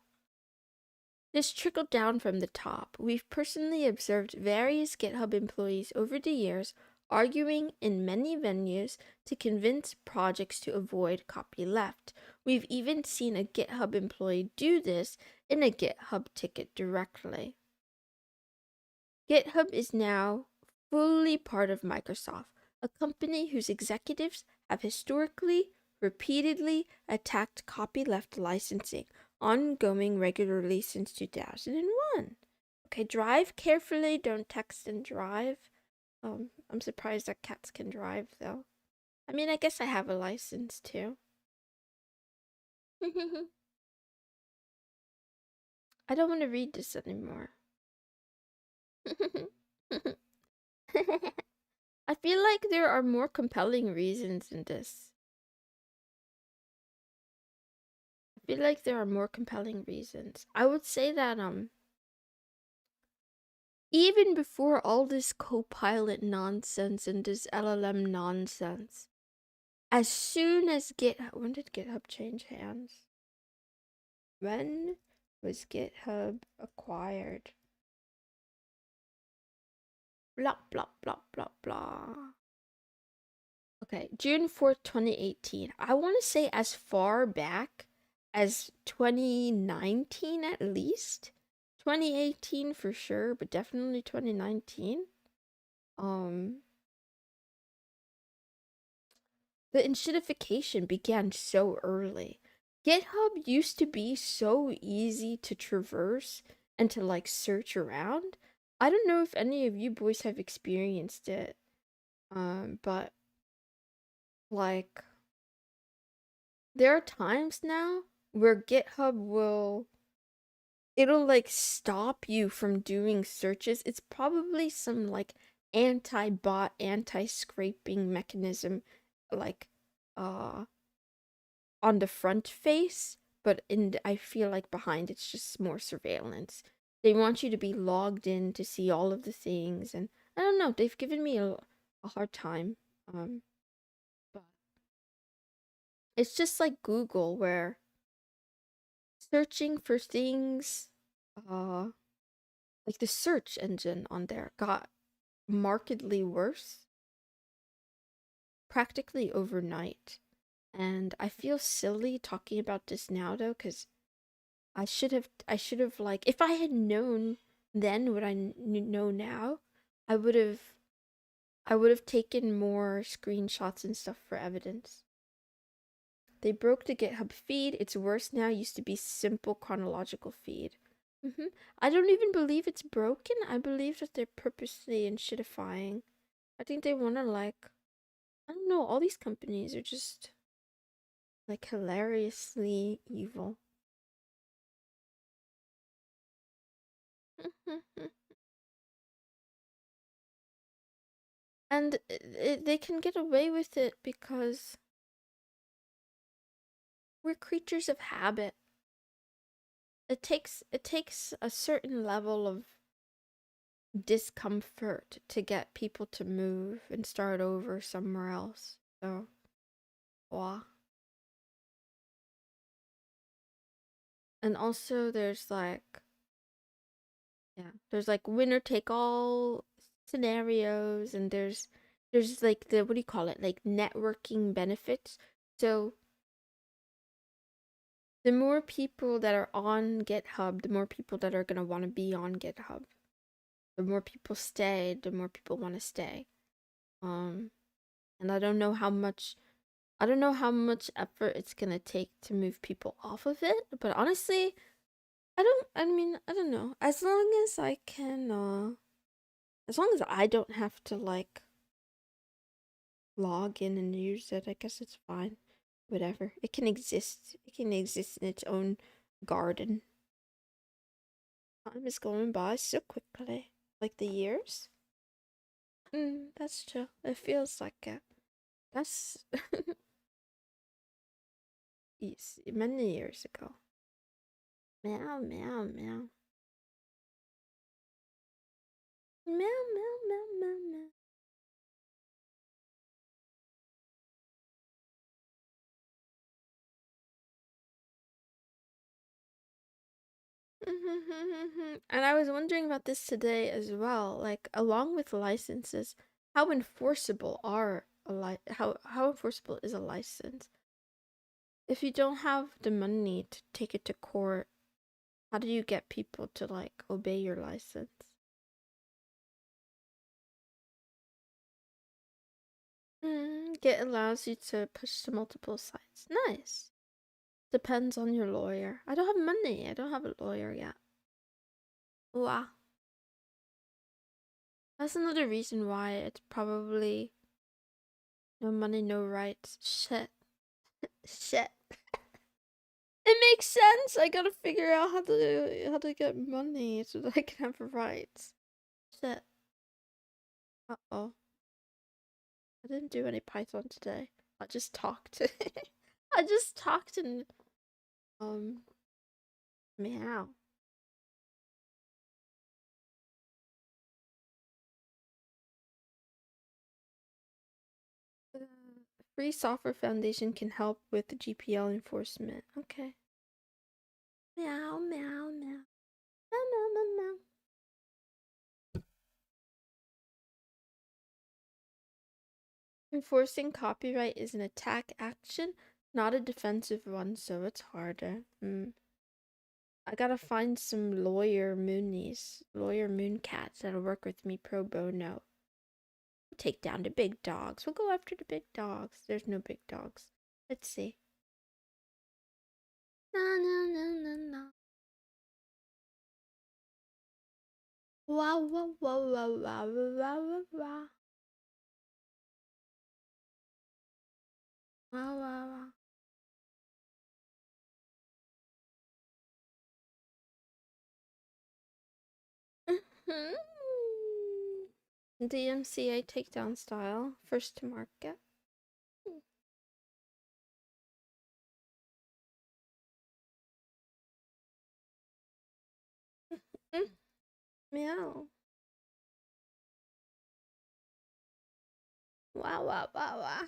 This trickled down from the top. We've personally observed various GitHub employees over the years arguing in many venues to convince projects to avoid copyleft. We've even seen a GitHub employee do this in a GitHub ticket directly. GitHub is now fully part of Microsoft, a company whose executives have historically, repeatedly attacked copyleft licensing, ongoing regularly since 2001. Okay, drive carefully, don't text and drive. I'm surprised that cats can drive, though. I mean, I guess I have a license, too. I don't want to read this anymore. I feel like there are more compelling reasons in this. I feel like there are more compelling reasons. I would say that, even before all this Copilot nonsense and this LLM nonsense, as soon as when did GitHub change hands? When was GitHub acquired? Blah, blah, blah, blah, blah. Okay, June 4th, 2018. I want to say as far back as 2019 at least. 2018 for sure, but definitely 2019. The enshittification began so early. GitHub used to be so easy to traverse and to like search around. I don't know if any of you boys have experienced it, but like there are times now where it'll like stop you from doing searches. It's probably some like anti-bot, anti-scraping mechanism like on the front face, but I feel like behind it's just more surveillance. They want you to be logged in to see all of the things, and I don't know, they've given me a hard time. But it's just like Google where searching for things like the search engine on there got markedly worse practically overnight. And I feel silly talking about this now though, because I should have like, if I had known then what I know now, I would have taken more screenshots and stuff for evidence. They broke the GitHub feed. It's worse now. Used to be simple chronological feed. I don't even believe it's broken. I believe that they're purposely and shitifying. I think they want to like, I don't know, all these companies are just like hilariously evil. And they can get away with it because we're creatures of habit. It takes a certain level of discomfort to get people to move and start over somewhere else. So, wow. And also there's like, yeah, there's like winner take all scenarios, and there's like the, what do you call it? Like networking benefits. So the more people that are on GitHub, the more people that are going to want to be on GitHub. The more people stay, the more people want to stay. Um and I don't know how much effort it's going to take to move people off of it, but honestly, I mean, I don't know. As long as I can as long as I don't have to like log in and use it, I guess it's fine. Whatever. It can exist. It can exist in its own garden. Time is going by so quickly. Like the years? That's true. It feels like it. That's yes, many years ago. Meow, meow, meow. Meow, meow, meow, meow, meow. And I was wondering about this today as well. Like, along with licenses, how enforceable are how enforceable is a license? If you don't have the money to take it to court, how do you get people to like obey your license? Git allows you to push to multiple sites. Nice. Depends on your lawyer. I don't have money. I don't have a lawyer yet. Wow. That's another reason why it's probably no money, no rights. Shit. Shit. It makes sense. I gotta figure out how to get money so that I can have rights. Shit. Uh-oh. I didn't do any Python today. I just talked. I just talked and um meow. The Free Software Foundation can help with the GPL enforcement. Okay. Meow meow meow. Meow meow meow meow. Enforcing copyright is an attack action, not a defensive one, so it's harder. I gotta find some lawyer mooncats that'll work with me pro bono. Take down the big dogs. We'll go after the big dogs. There's no big dogs. Let's see. No, no, no, no, no. Wow, wow, wow, wow, wow, wow, wow, wow. Wow, wow, wow. DMCA takedown style. First to market. Meow. Wow, wow, wow, wow.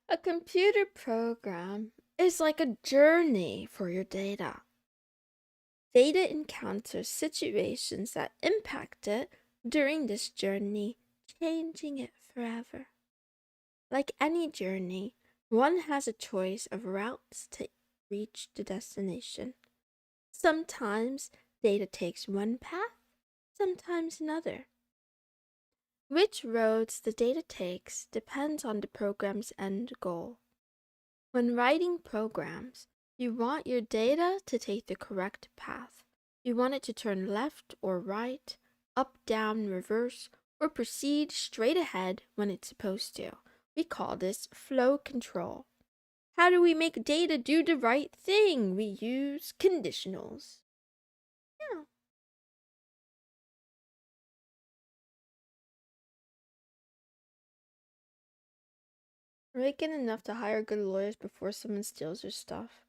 A computer program is like a journey for your data. Data encounters situations that impact it during this journey, changing it forever. Like any journey, one has a choice of routes to reach the destination. Sometimes data takes one path, sometimes another. Which roads the data takes depends on the program's end goal. When writing programs, you want your data to take the correct path. You want it to turn left or right, up, down, reverse, or proceed straight ahead when it's supposed to. We call this flow control. How do we make data do the right thing? We use conditionals. Yeah. Making enough to hire good lawyers before someone steals your stuff.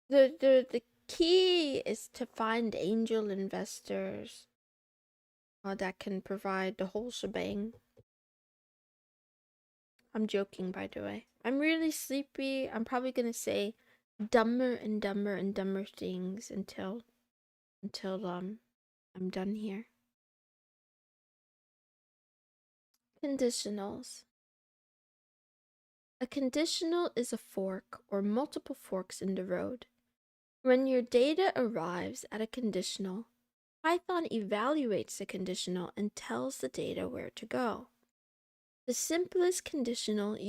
The key is to find angel investors that can provide the whole shebang. I'm joking, by the way. I'm really sleepy. I'm probably gonna say dumber and dumber and dumber things until I'm done here. Conditionals. A conditional is a fork or multiple forks in the road. When your data arrives at a conditional, Python evaluates the conditional and tells the data where to go. The simplest conditionals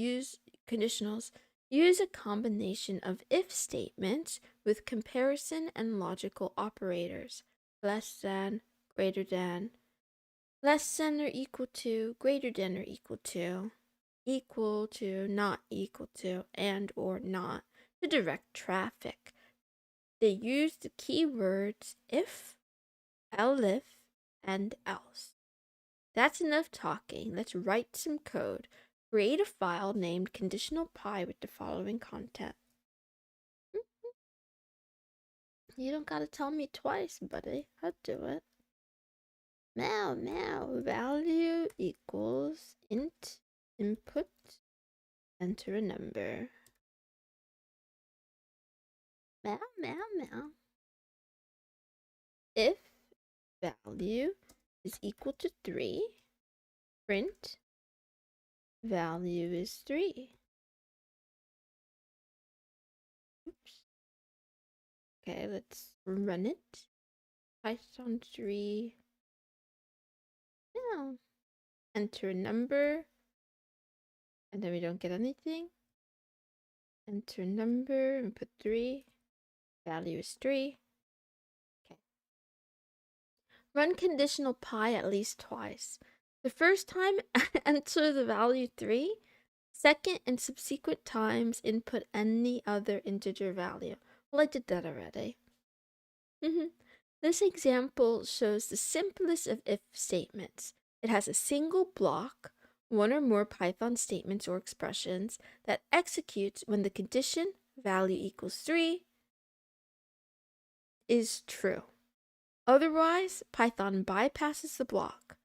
use a combination of if statements with comparison and logical operators, less than, greater than, less than or equal to, greater than or equal to, not equal to, and or not, to direct traffic. They use the keywords if, elif, and else. That's enough talking. Let's write some code. Create a file named conditional.py with the following content. You don't gotta tell me twice, buddy. I'll do it. Meow, meow. Value equals int input. Enter a number. Meow, meow, meow. If value is equal to 3, print value is 3. Oops. Okay, let's run it. Python 3. Yeah. Enter a number. And then we don't get anything. Enter number and put 3. Value is 3. Okay. Run conditional.py at least twice. The first time, enter the value 3. Second and subsequent times, input any other integer value. Well, I did that already. This example shows the simplest of if statements. It has a single block, one or more Python statements or expressions that executes when the condition value equals 3 is true. Otherwise, Python bypasses the block.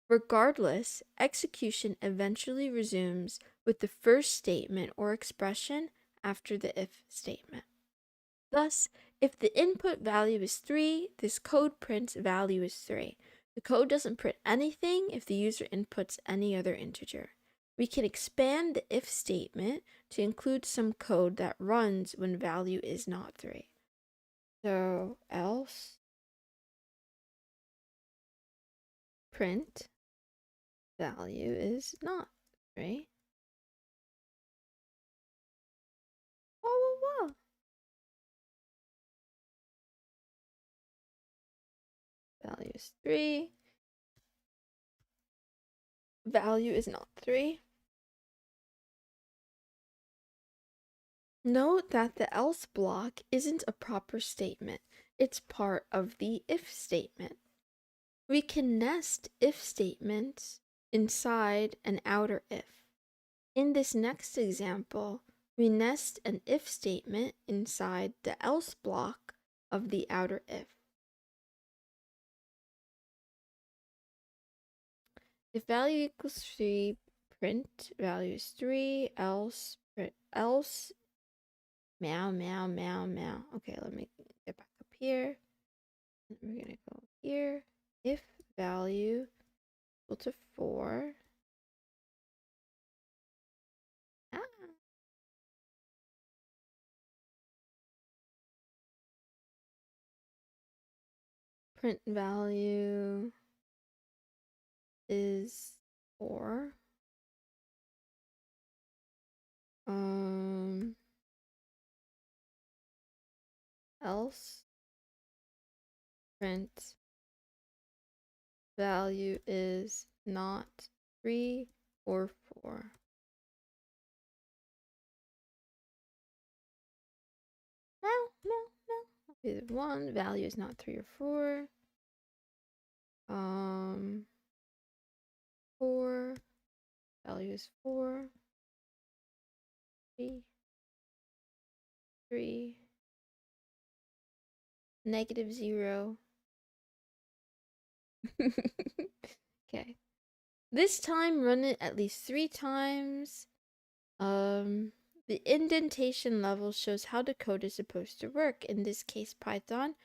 Regardless, execution eventually resumes with the first statement or expression after the if statement. Thus, if the input value is 3, this code prints value is 3. The code doesn't print anything if the user inputs any other integer. We can expand the if statement to include some code that runs when value is not 3. So, else print value is not 3. Whoa, whoa, whoa. Value is 3. Value is not 3. Note that the else block isn't a proper statement. It's part of the if statement. We can nest if statements inside an outer if. In this next example, we nest an if statement inside the else block of the outer if. If value equals 3, print value is 3, else, print else, meow, meow, meow, meow. Okay, let me get back up here. We're gonna go here. If value equal to 4. Ah. Print value is 4. Else print value is not 3 or 4. Meow, meow, meow. Either 1, value is not 3 or 4. 4, value is 4. 3, 3. -0. Okay. This time, run it at least 3 times. The indentation level shows how the code is supposed to work. In this case, Python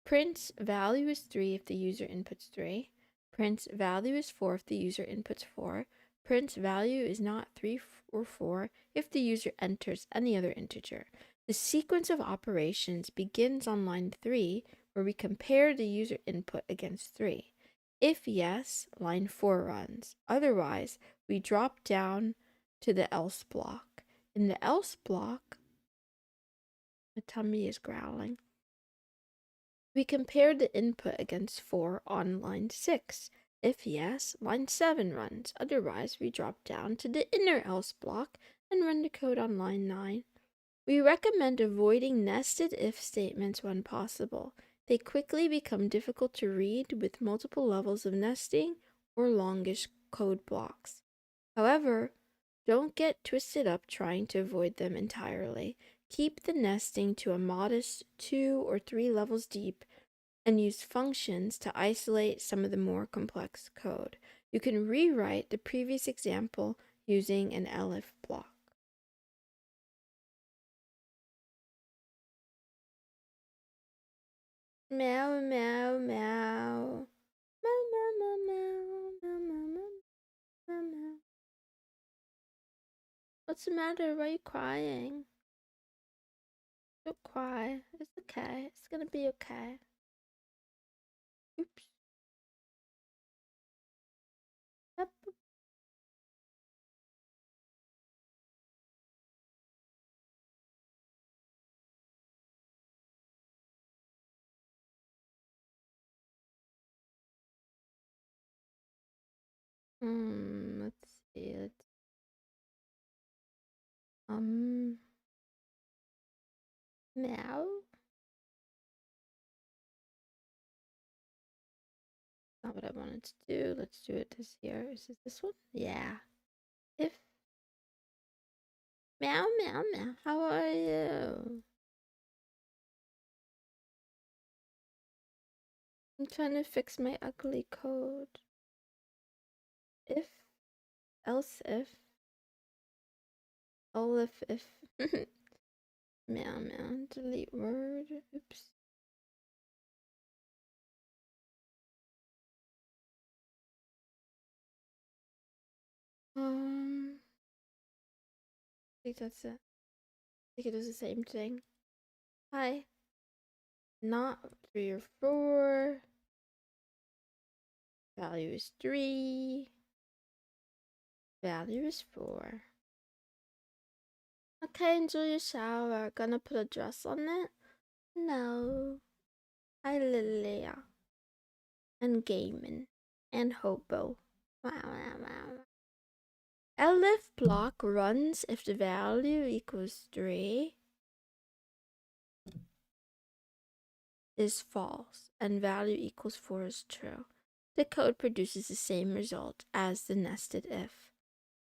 prints value is 3 if the user inputs 3. Prints value is 4 if the user inputs 4. Prints value is not 3 or 4 if the user enters any other integer. The sequence of operations begins on line 3, where we compare the user input against 3. If yes, line 4 runs. Otherwise, we drop down to the else block. In the else block, my tummy is growling. We compare the input against 4 on line 6. If yes, line 7 runs. Otherwise, we drop down to the inner else block and run the code on line 9. We recommend avoiding nested if statements when possible. They quickly become difficult to read with multiple levels of nesting or longish code blocks. However, don't get twisted up trying to avoid them entirely. Keep the nesting to a modest 2 or 3 levels deep and use functions to isolate some of the more complex code. You can rewrite the previous example using an elif block. Meow, meow, meow. Meow, meow, meow, meow, meow, meow, meow, meow. What's the matter? Why are you crying? Don't cry. It's okay. It's gonna be okay. Oops. Yep. Let's see. Meow. Not what I wanted to do. Let's do it this year. Is it this one? Yeah. If meow, meow, meow. How are you? I'm trying to fix my ugly code. If, else if, all if. Meow, meow. Delete word. Oops. I think that's it. I think it does the same thing. Hi. Not 3 or 4. Value is 3. Value is 4. Okay, enjoy your shower. Gonna put a dress on it? No. Hi, Lilia. And gaming. And hobo. Wow, wow, wow. Elif block runs if the value equals 3 is false and value equals 4 is true. The code produces the same result as the nested if.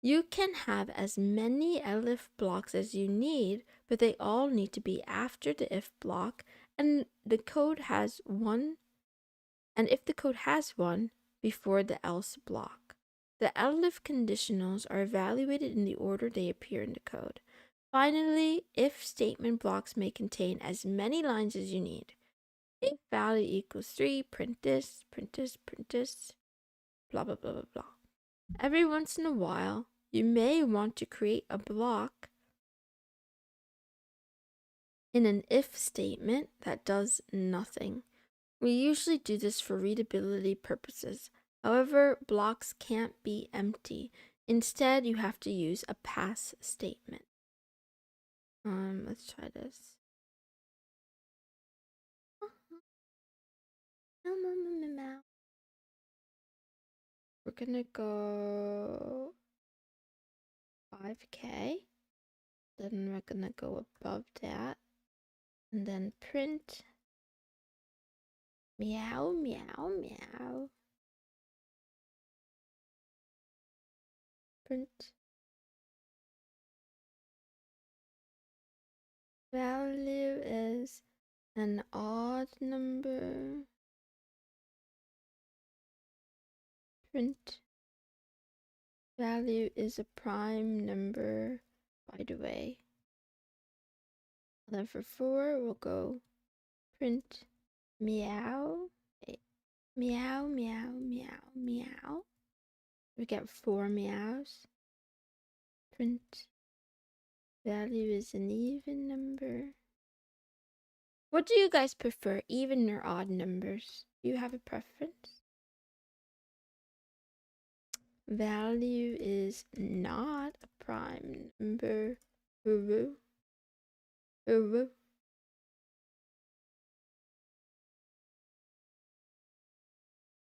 You can have as many elif blocks as you need, but they all need to be after the if block, and the code has one, and if the code has one, before the else block. The elif conditionals are evaluated in the order they appear in the code. Finally, if statement blocks may contain as many lines as you need. If value equals 3, print this, print this, print this, blah, blah, blah, blah, blah. Every once in a while, you may want to create a block in an if statement that does nothing. We usually do this for readability purposes. However, blocks can't be empty. Instead, you have to use a pass statement. Let's try this. We're gonna go 5K. Then we're gonna go above that. And then print meow, meow, meow. Print value is an odd number. Print value is a prime number, by the way. And then for 4, we'll go print meow, meow, meow, meow, meow. We get 4 meows. Print value is an even number. What do you guys prefer, even or odd numbers? Do you have a preference? Value is not a prime number. Woo woo.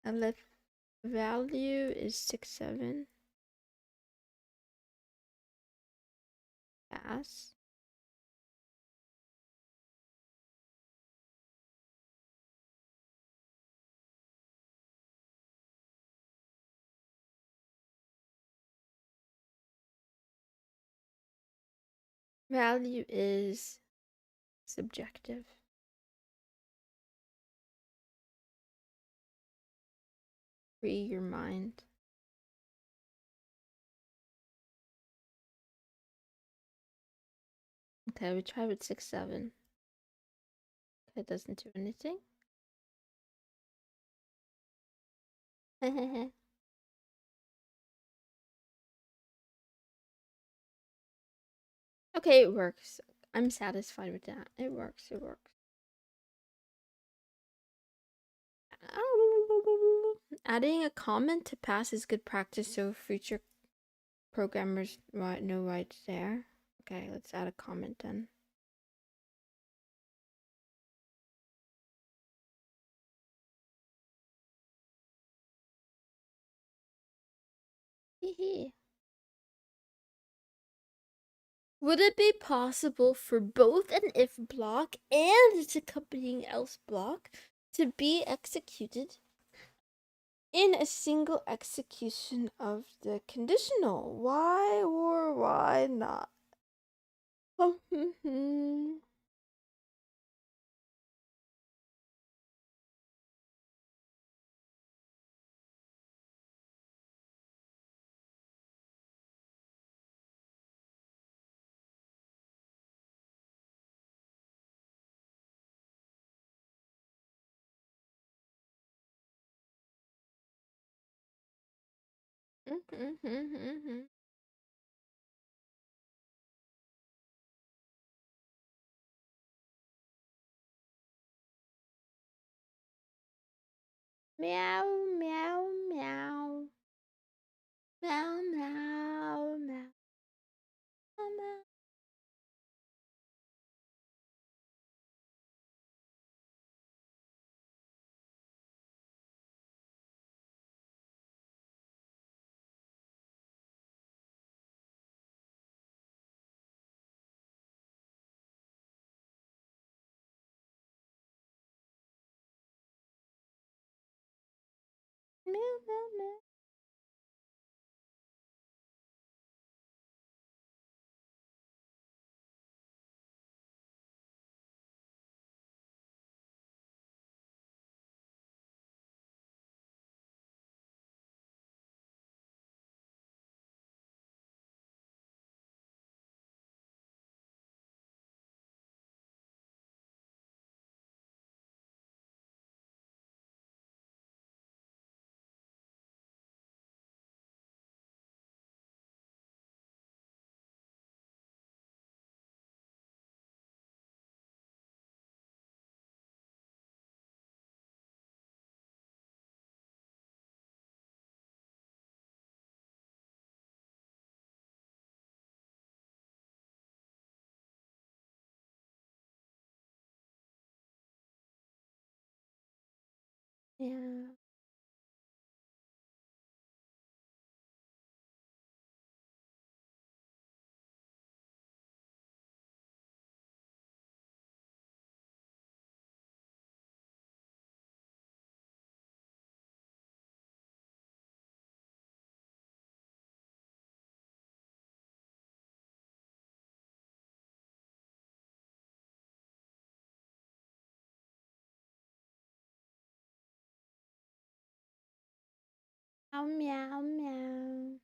And the value is 6-7. Pass. Value is subjective. Free your mind. Okay, we try with 6-7. Okay, it doesn't do anything. Okay, it works. I'm satisfied with that. It works. Adding a comment to pass is good practice so future programmers know why it's there. Okay, let's add a comment then. Hehe. Would it be possible for both an if block and its accompanying else block to be executed in a single execution of the conditional? Why or why not? Meow, meow, meow. Meow, meow, meow. Meow. Yeah. Meow meow meow.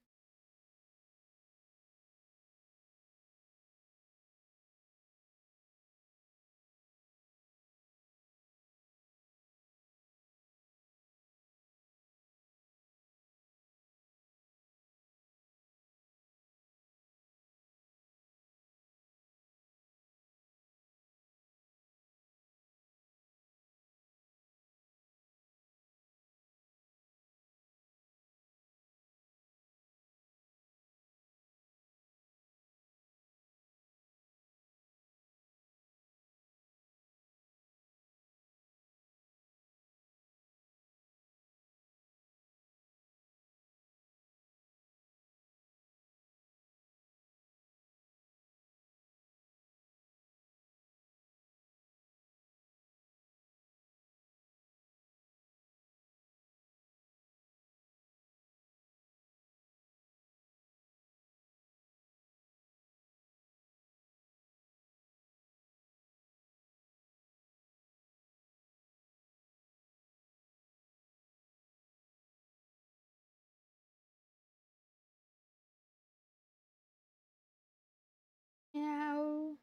Meow.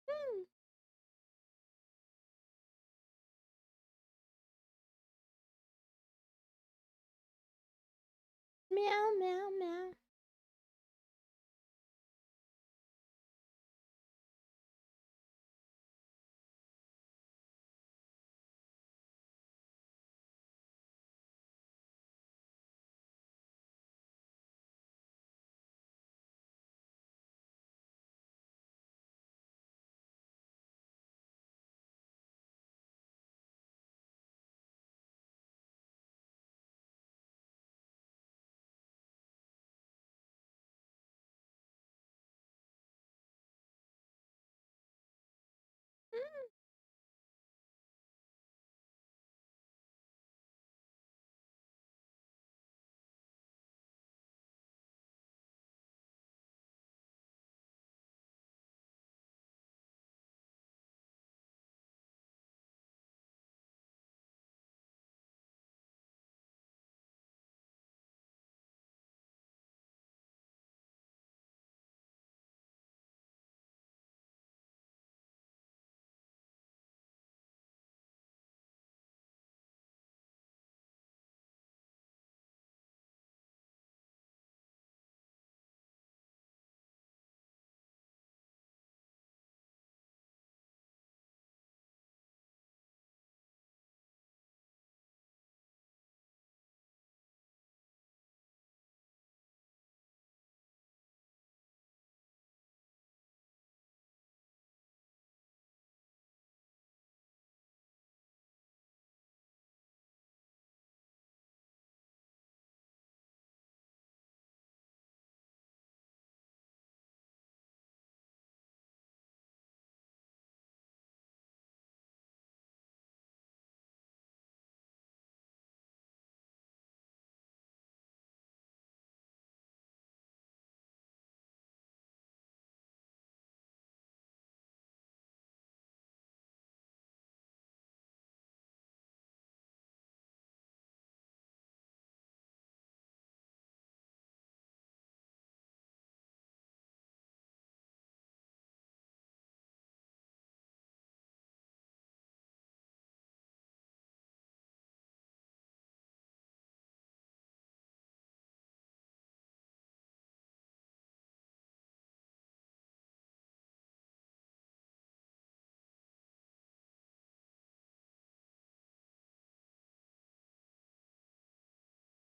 Hmm. Meow meow meow.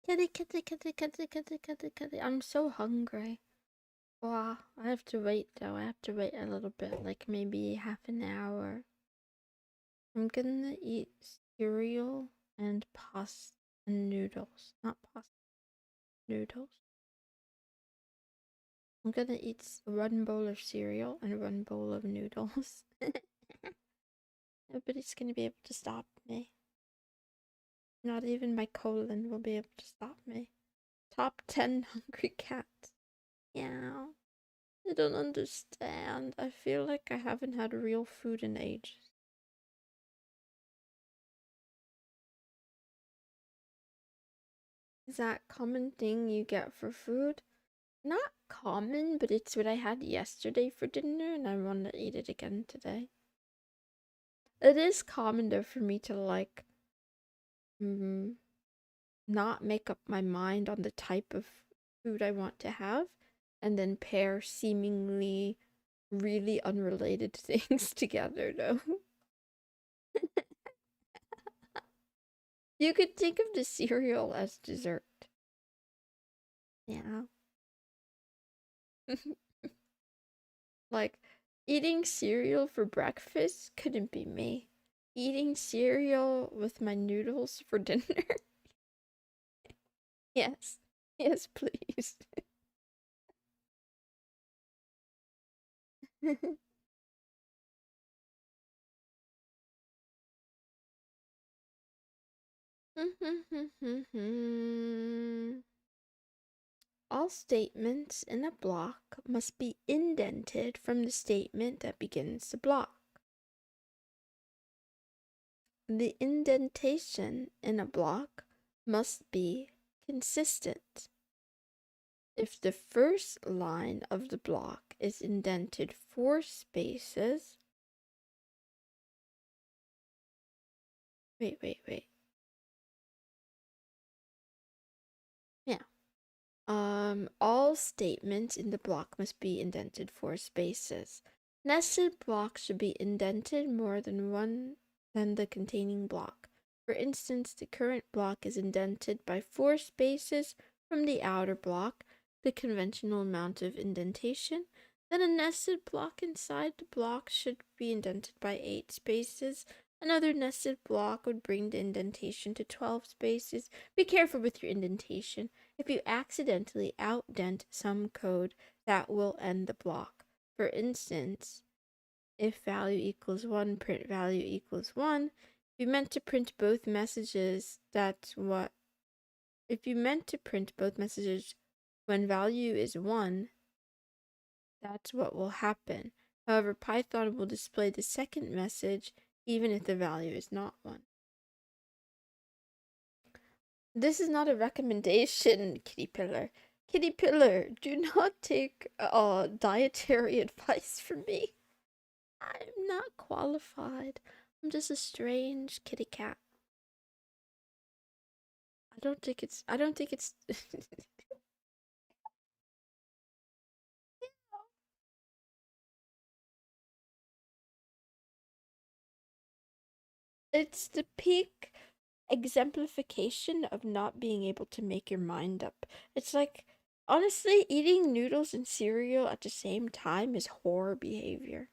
Kitty, kitty, kitty, kitty, kitty, kitty, kitty. I'm so hungry. Wow, I have to wait though. I have to wait a little bit, like maybe half an hour. I'm gonna eat cereal and pasta and noodles. Not pasta, noodles. I'm gonna eat one bowl of cereal and one bowl of noodles. Nobody's gonna be able to stop me. Not even my colon will be able to stop me. Top 10 hungry cats. Yeah. I don't understand. I feel like I haven't had real food in ages. Is that common thing you get for food? Not common, but it's what I had yesterday for dinner and I want to eat it again today. It is common though for me to like not make up my mind on the type of food I want to have and then pair seemingly really unrelated things together though. You could think of the cereal as dessert. Yeah. Like, eating cereal for breakfast couldn't be me. Eating cereal with my noodles for dinner? Yes. Yes, please. All statements in a block must be indented from the statement that begins the block. The indentation in a block must be consistent. If the first line of the block is indented 4 spaces. Wait. Yeah. All statements in the block must be indented 4 spaces. Nested blocks should be indented more than one than the containing block. For instance, the current block is indented by 4 spaces from the outer block, the conventional amount of indentation. Then a nested block inside the block should be indented by 8 spaces. Another nested block would bring the indentation to 12 spaces. Be careful with your indentation. If you accidentally outdent some code, that will end the block. For instance, if value equals 1, print value equals 1. If you meant to print both messages, if you meant to print both messages when value is 1, that's what will happen. However, Python will display the second message even if the value is not 1. This is not a recommendation, Kitty Pillar. Kitty Pillar, do not take dietary advice from me. I'm not qualified. I'm just a strange kitty cat. I don't think it's it's the peak exemplification of not being able to make your mind up. It's like, honestly, eating noodles and cereal at the same time is horror behavior.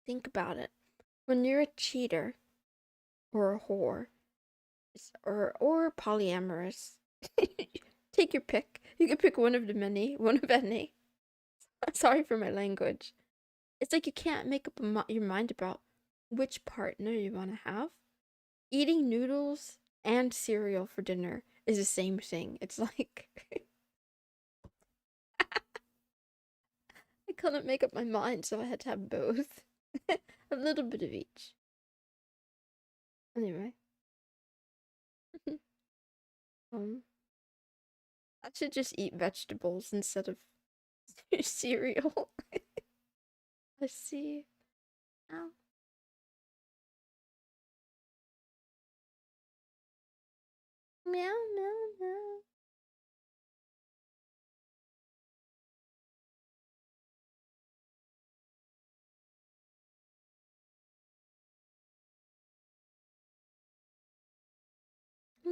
Think about it. When you're a cheater or a whore or polyamorous, take your pick. You can pick one of the many, one of any. Sorry for my language. It's like you can't make up your mind about which partner you want to have. Eating noodles and cereal for dinner is the same thing. It's like I couldn't make up my mind, so I had to have both. A little bit of each. Anyway. um, I should just eat vegetables instead of cereal. I see. Ow. Meow, meow, meow.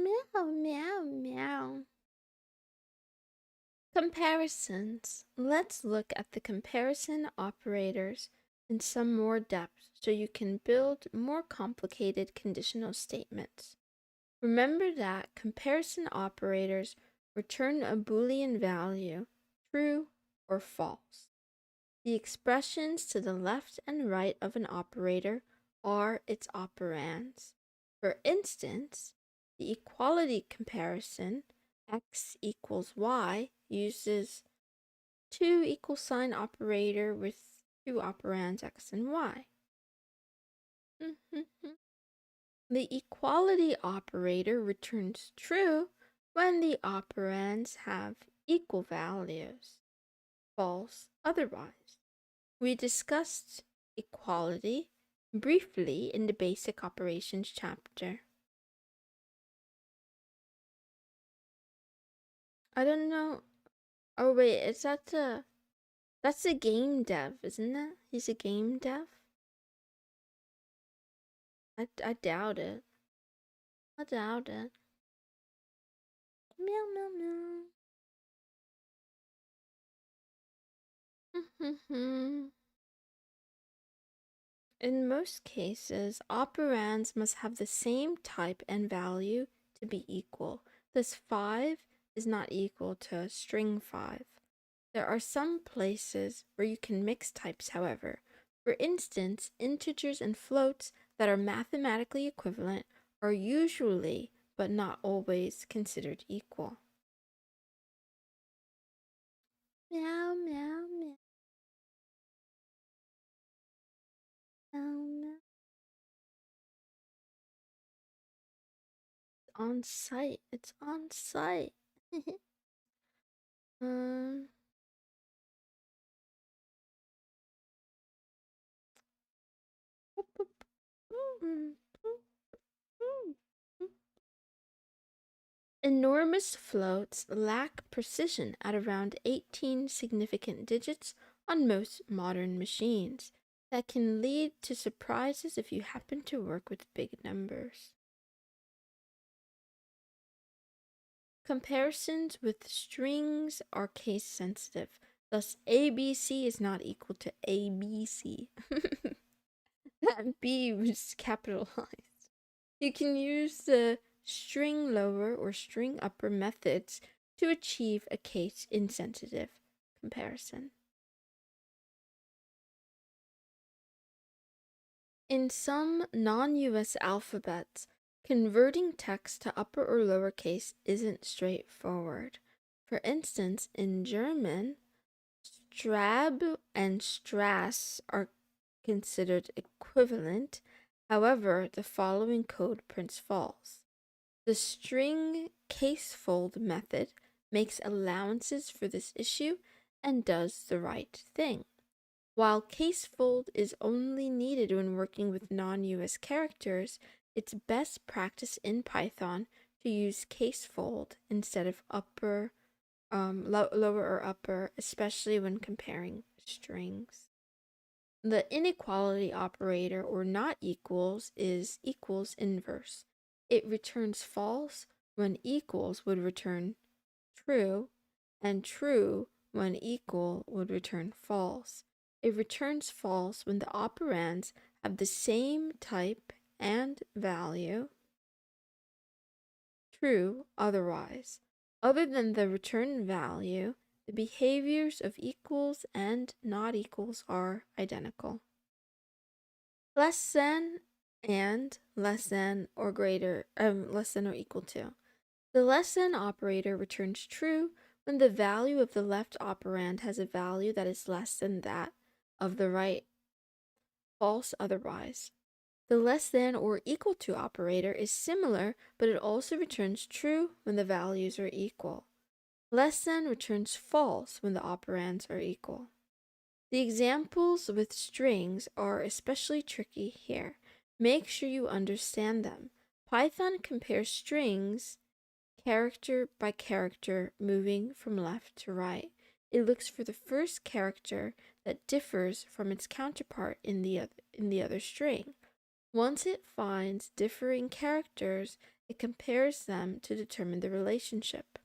Meow, meow, meow. Comparisons. Let's look at the comparison operators in some more depth so you can build more complicated conditional statements. Remember that comparison operators return a Boolean value, true or false. The expressions to the left and right of an operator are its operands. For instance, the equality comparison x equals y uses two equal sign operator with two operands x and y. The equality operator returns true when the operands have equal values, false otherwise. We discussed equality briefly in the basic operations chapter. I don't know. Oh wait, that's a game dev, isn't it? He's a game dev? I doubt it. I doubt it. Meow meow meow. In most cases, operands must have the same type and value to be equal. Thus 5 is not equal to string 5. There are some places where you can mix types, however. For instance, integers and floats that are mathematically equivalent are usually, but not always, considered equal. Meow, meow, meow. Meow, meow. On site. It's on site. um... Enormous floats lack precision at around 18 significant digits on most modern machines. That can lead to surprises if you happen to work with big numbers. Comparisons with strings are case sensitive. Thus, ABC is not equal to ABC. That B was capitalized. You can use the string lower or string upper methods to achieve a case insensitive comparison. In some non-US alphabets, converting text to upper or lowercase isn't straightforward. For instance, in German, Strab and Strass are considered equivalent. However, the following code prints false. The string casefold method makes allowances for this issue and does the right thing. While casefold is only needed when working with non-US characters, it's best practice in Python to use casefold instead of lower or upper, especially when comparing strings. The inequality operator, or not equals, is equals inverse. It returns false when equals would return true, and true when equal would return false. It returns false when the operands have the same type and value, true otherwise. Other than the return value, the behaviors of equals and not equals are identical. Less than and less than or greater, less than or equal to. The less than operator returns true when the value of the left operand has a value that is less than that of the right, false otherwise. The less than or equal to operator is similar, but it also returns true when the values are equal. Less than returns false when the operands are equal. The examples with strings are especially tricky here. Make sure you understand them. Python compares strings character by character, moving from left to right. It looks for the first character that differs from its counterpart in the other string. Once it finds differing characters, It compares them to determine the relationship.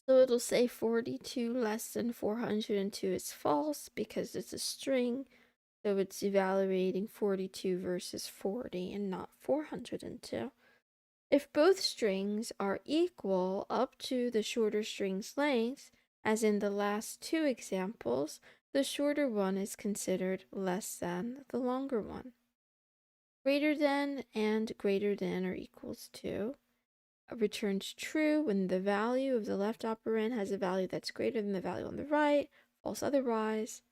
So it'll say 42 less than 402 is false because it's a string. So it's evaluating 42 versus 40 and not 402. If both strings are equal up to the shorter string's length, as in the last two examples, the shorter one is considered less than the longer one. Greater than and greater than or equals to returns true when the value of the left operand has a value that's greater than the value on the right, false otherwise.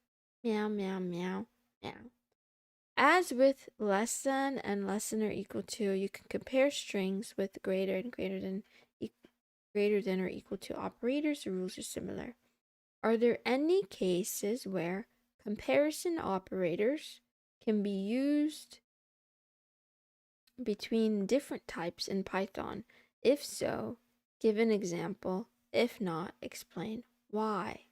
Meow, meow, meow, meow. As with less than and less than or equal to, you can compare strings with greater and greater than or equal to operators. The rules are similar. Are there any cases where comparison operators can be used between different types in Python? If so, give an example. If not, explain why.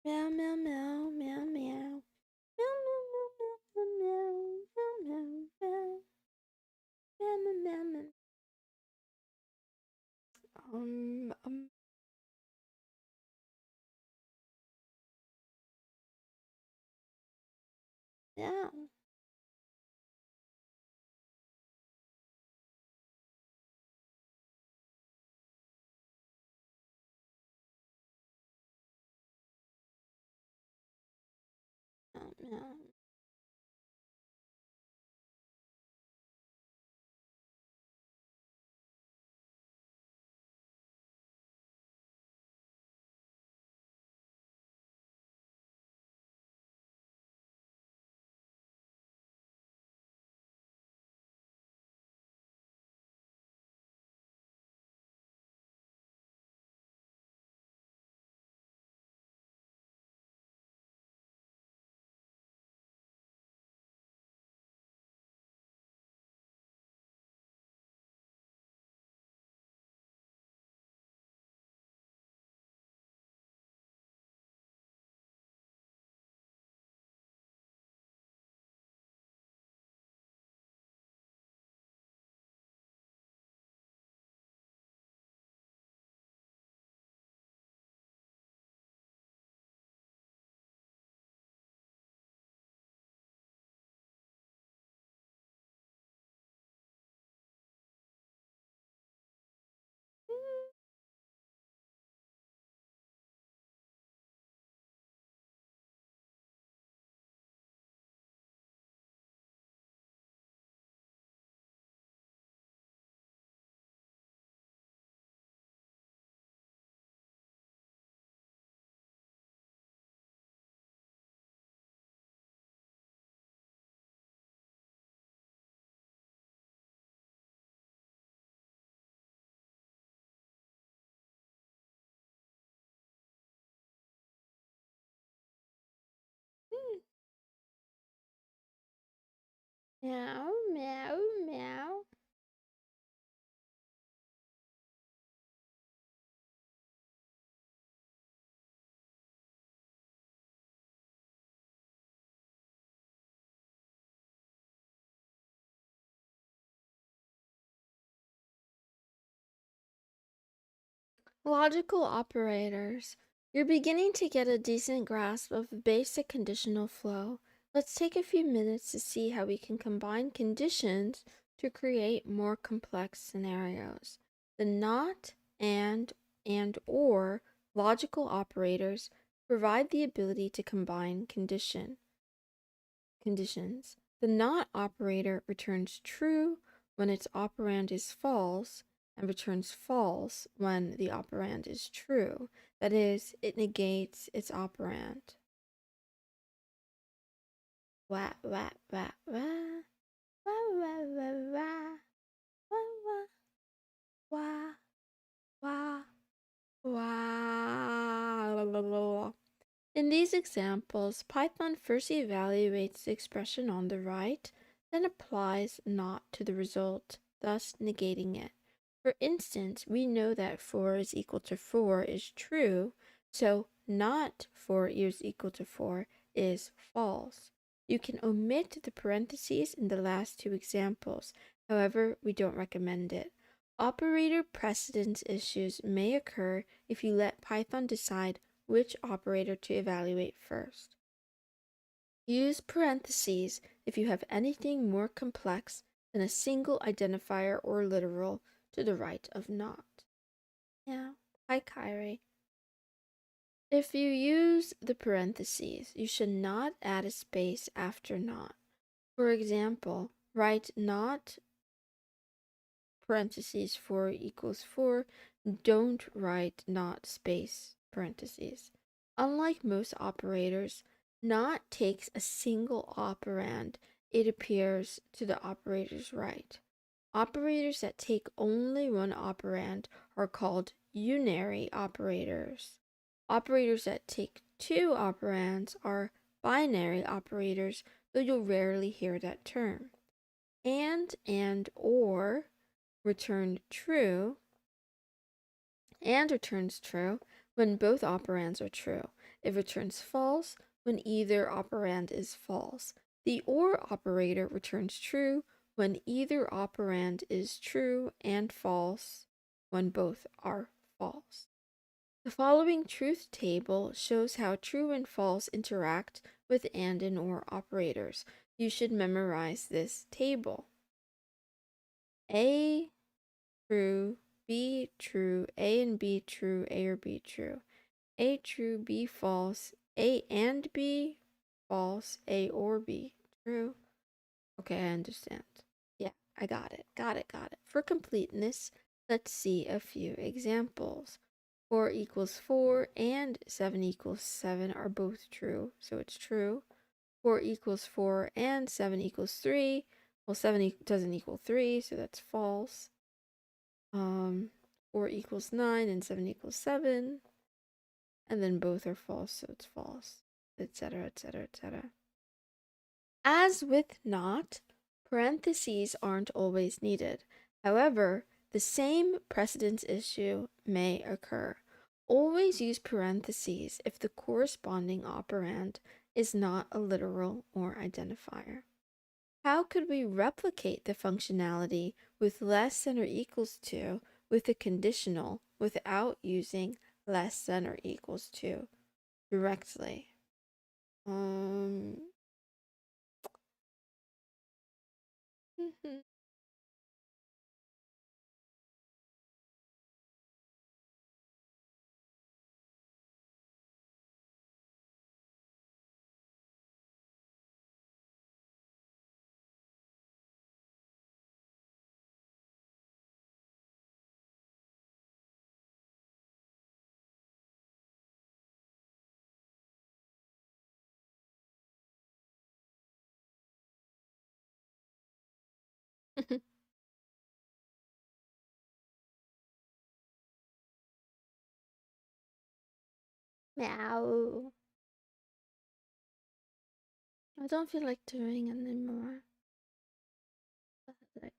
Meow, meow, meow, meow, meow. Meow, meow, meow, meow, meow, meow, meow, meow, meow, meow. Um, um, meow. Meow, meow. Meow, meow, meow. Logical operators. You're beginning to get a decent grasp of basic conditional flow. Let's take a few minutes to see how we can combine conditions to create more complex scenarios. The not, and or logical operators provide the ability to combine conditions. The not operator returns true when its operand is false and returns false when the operand is true. That is, it negates its operand. Wah, wah, wah, wah. Wah, wah, wah, wah. Wah, wah, wah. In these examples, Python first evaluates the expression on the right, then applies not to the result, thus negating it. For instance, we know that 4 is equal to 4 is true, so not 4 is equal to 4 is false. You can omit the parentheses in the last two examples, however, we don't recommend it. Operator precedence issues may occur if you let Python decide which operator to evaluate first. Use parentheses if you have anything more complex than a single identifier or literal to the right of not. Now, hi Kyrie. If you use the parentheses, you should not add a space after not. For example, write not parentheses 4 equals 4. Don't write not space parentheses. Unlike most operators, not takes a single operand. It appears to the operator's right. Operators that take only one operand are called unary operators. Operators that take two operands are binary operators, though you'll rarely hear that term. And or return true and returns true when both operands are true. It returns false when either operand is false. The or operator returns true when either operand is true and false when both are false. The following truth table shows how true and false interact with and or operators. You should memorize this table. A true, B true, A and B true, A or B true. A true, B false, A and B false, A or B true. Okay, I understand. Yeah, I got it. Got it. For completeness, let's see a few examples. 4 equals 4 and 7 equals 7 are both true, so it's true. 4 equals 4 and 7 equals 3. Well, 7 doesn't equal 3, so that's false. 4 equals 9 and 7 equals 7. And then both are false, so it's false, etc., etc., etc. As with not, parentheses aren't always needed. However, the same precedence issue may occur. Always use parentheses if the corresponding operand is not a literal or identifier. How could we replicate the functionality with less than or equals to with a conditional without using less than or equals to directly? Meow. I don't feel like doing it anymore. Like,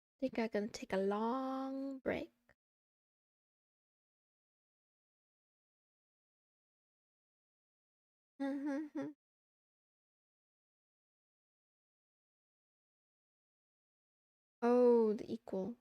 I think I'm gonna take a long break. Oh, the equal.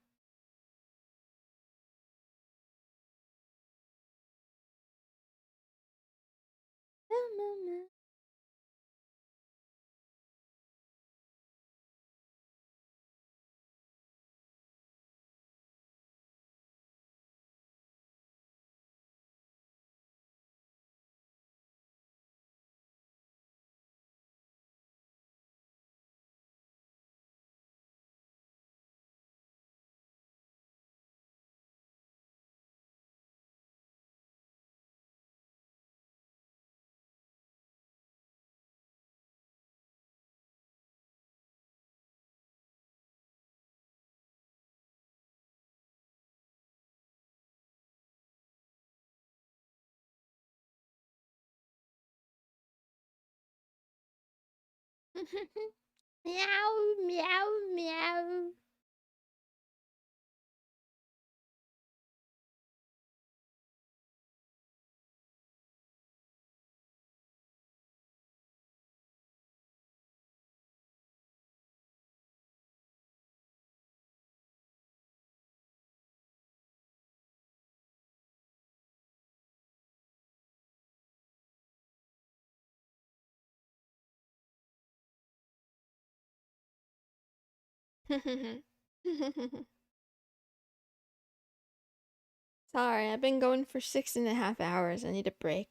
Meow, meow, meow. Sorry, I've been going for 6.5 hours. I need a break.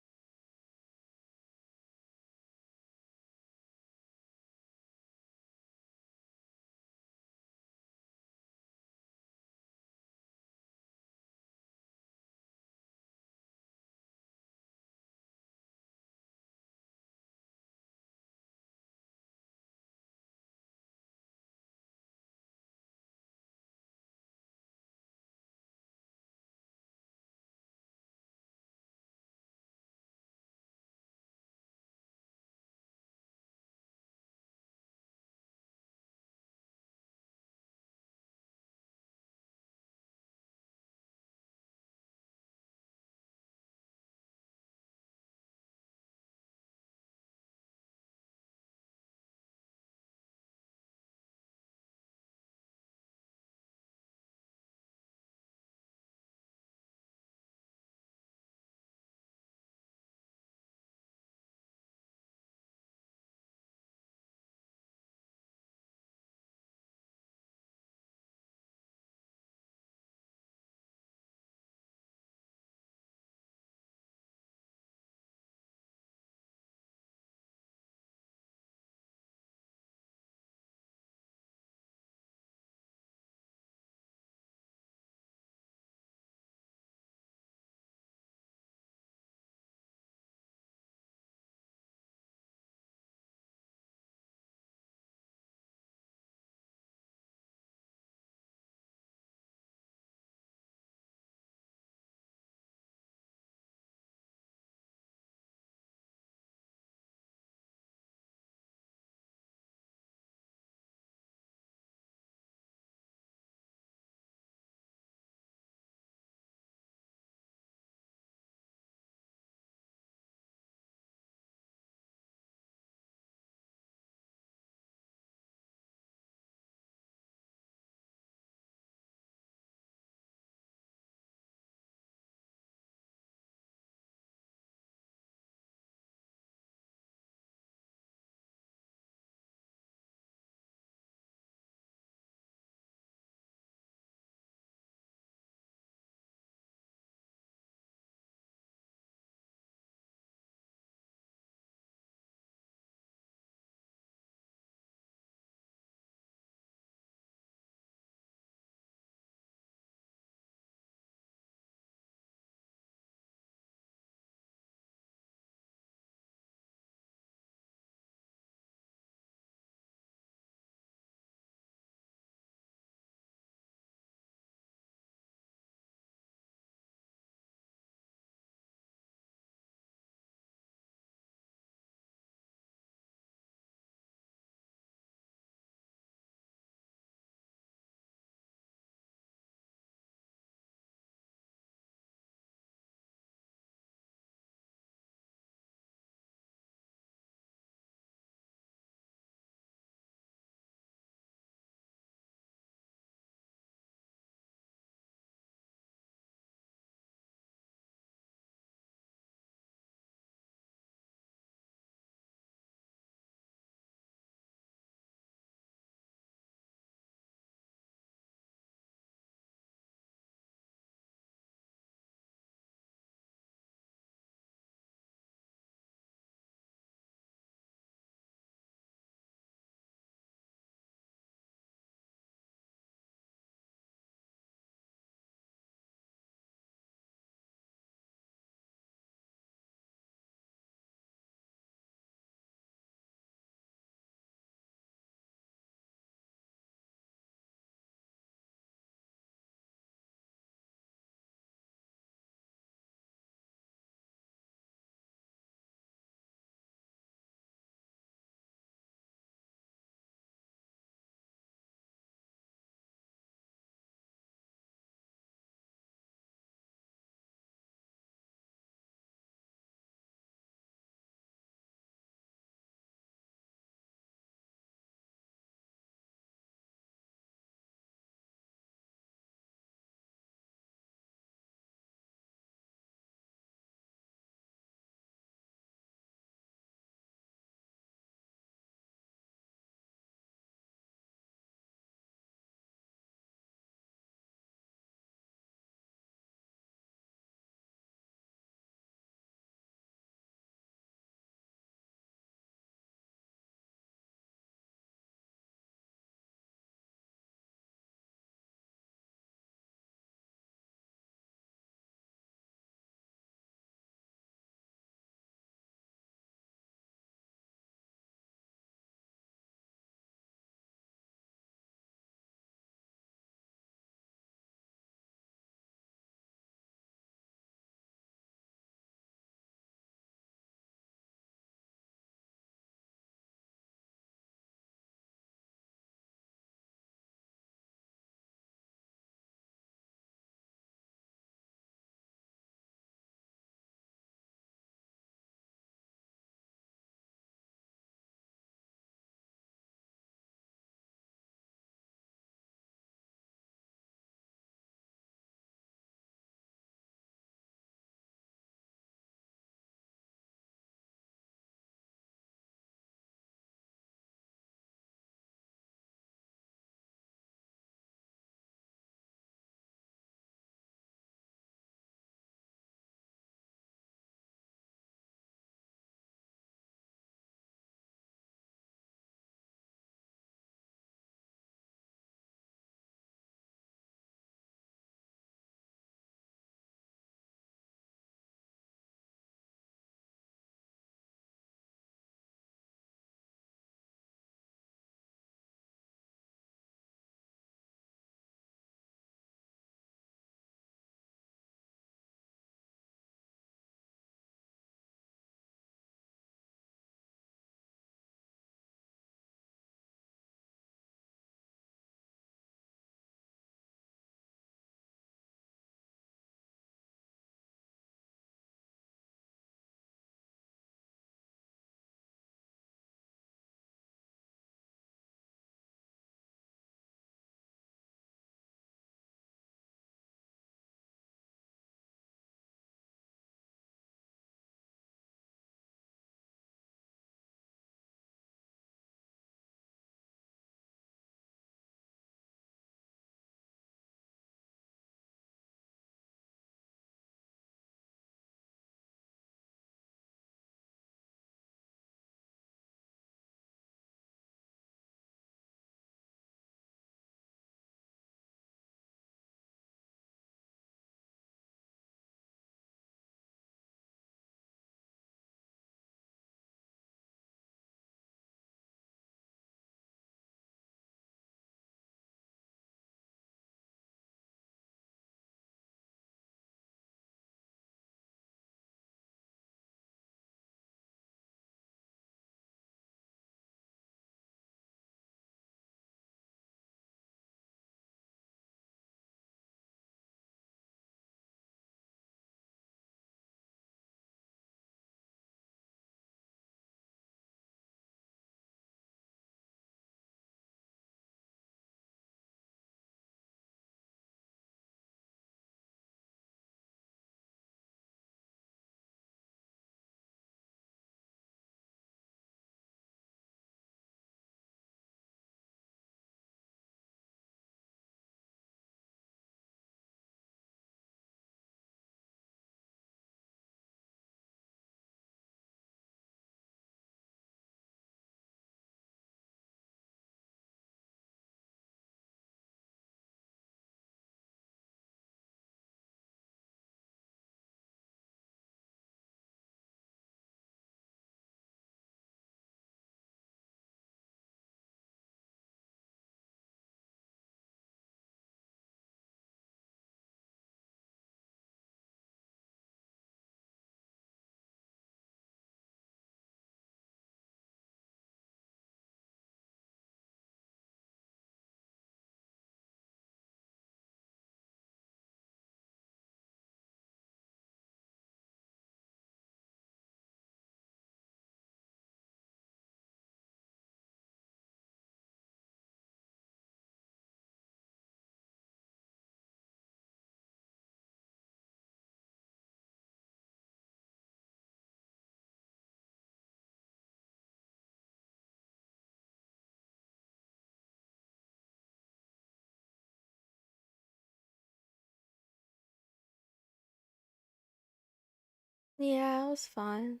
Yeah, it was fine.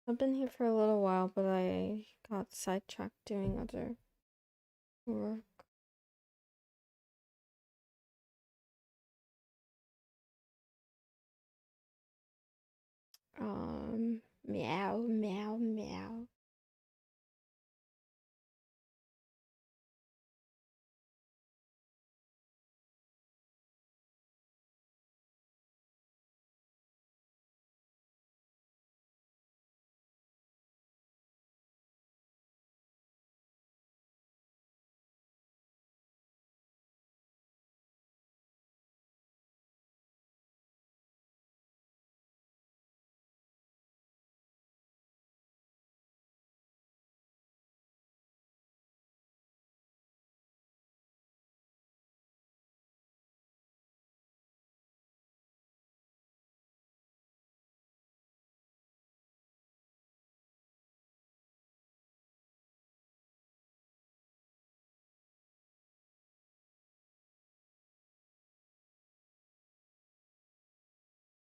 I've been here for a little while, but I got sidetracked doing other work. Meow, meow, meow.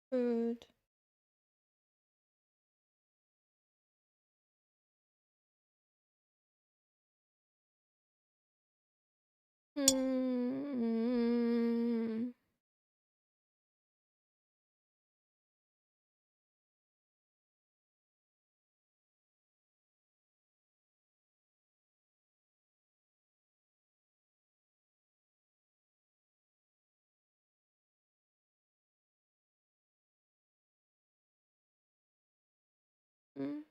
Food. Mm. Mm.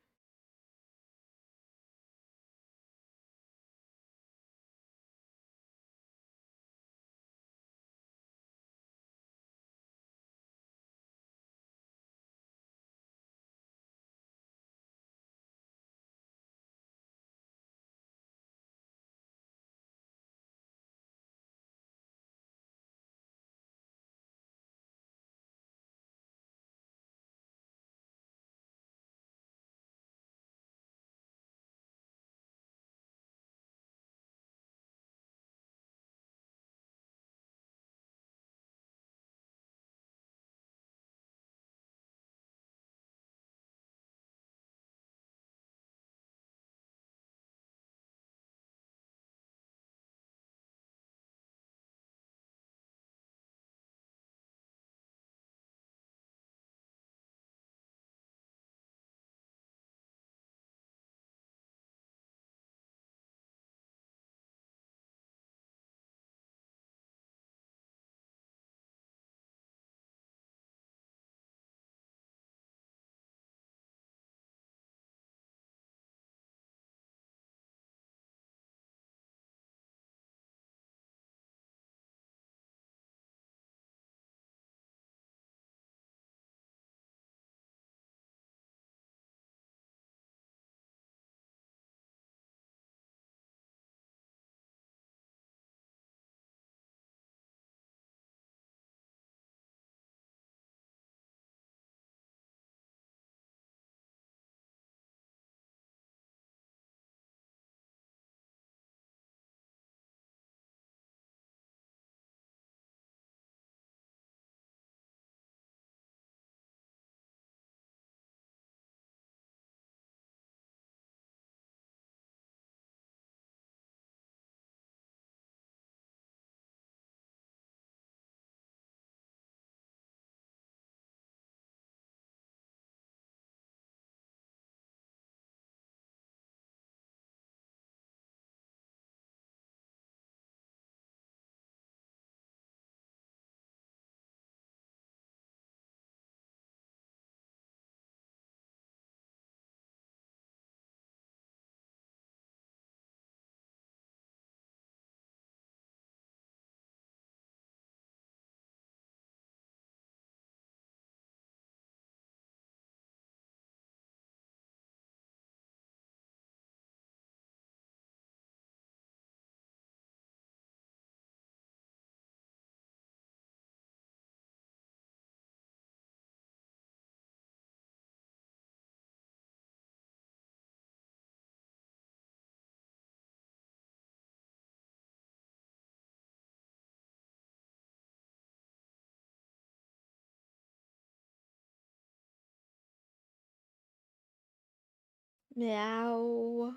Meow.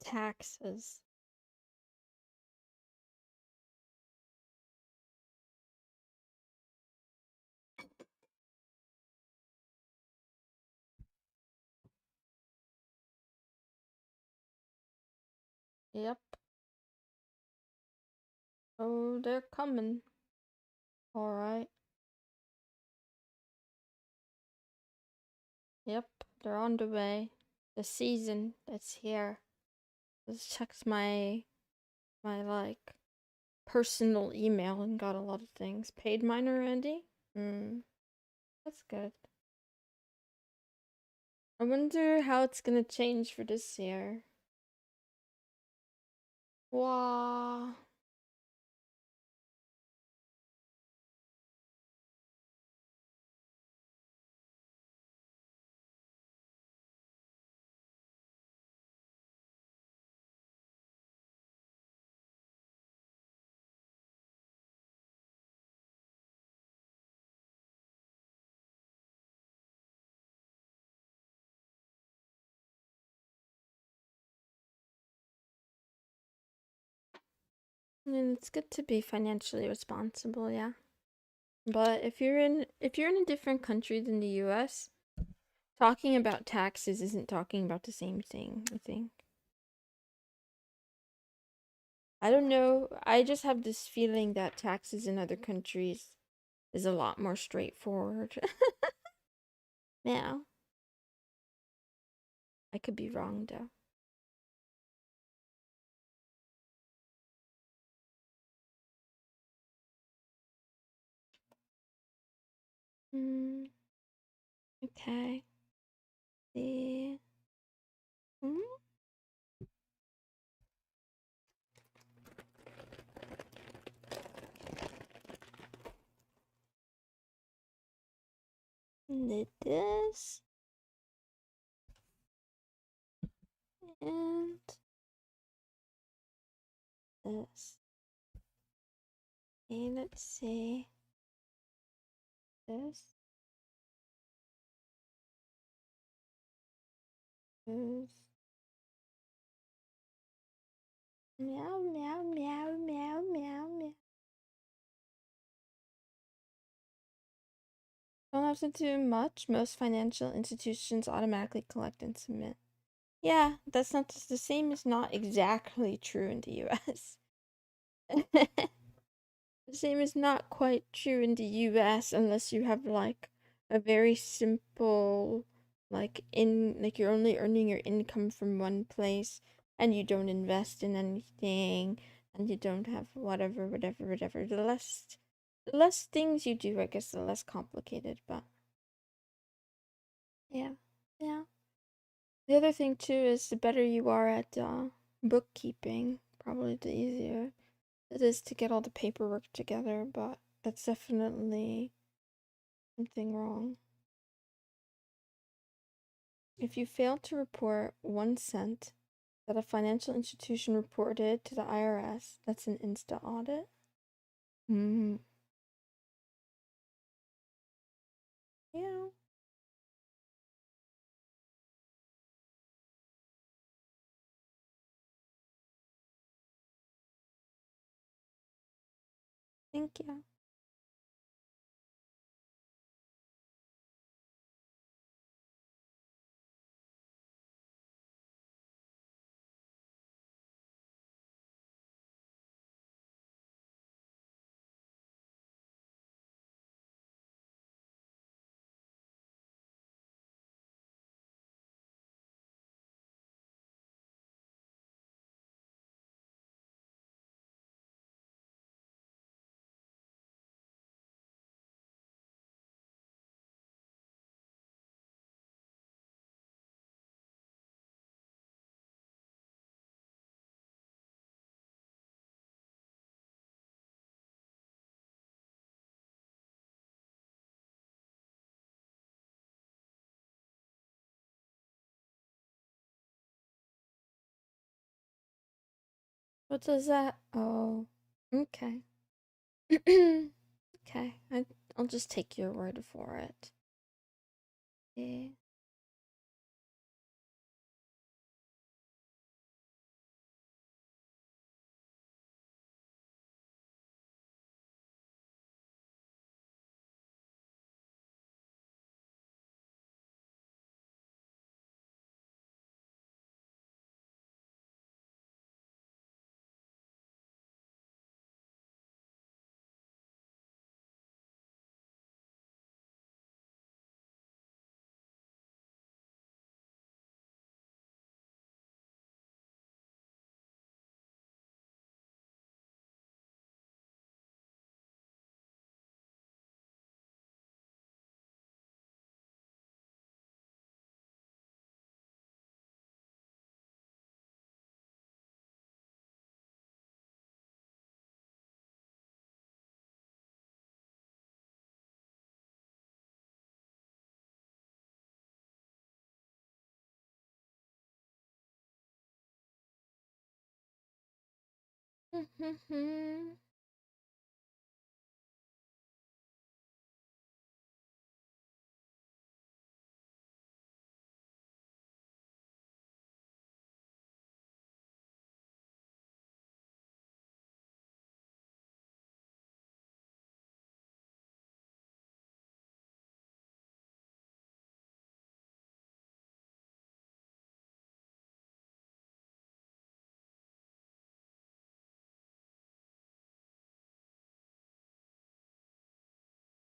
Taxes. Yep. Oh, they're coming. Alright. Yep, they're on the way. The season that's here. Just checked my like personal email and got a lot of things. Paid mine already? That's good. I wonder how it's gonna change for this year. Wow. I mean, it's good to be financially responsible, yeah. But if you're in a different country than the US, talking about taxes isn't talking about the same thing, I think. I don't know. I just have this feeling that taxes in other countries is a lot more straightforward. Now, I could be wrong though. Hmm. Okay. The hmm? Did this and this. Okay, let's see. This is meow meow meow meow meow meow. Don't have to do much. Most financial institutions automatically collect and submit. Yeah, that's not the same is not exactly true in the US. The same is not quite true in the US unless you have like a very simple like you're only earning your income from one place and you don't invest in anything and you don't have whatever. The less things you do, I guess the less complicated, but yeah. Yeah. The other thing too is the better you are at bookkeeping, probably the easier it is to get all the paperwork together, but that's definitely something wrong. If you fail to report 1 cent that a financial institution reported to the IRS, that's an insta audit. Hmm. Yeah. Thank you. What does that? Oh, okay. Okay, I'll just take your word for it. Yeah.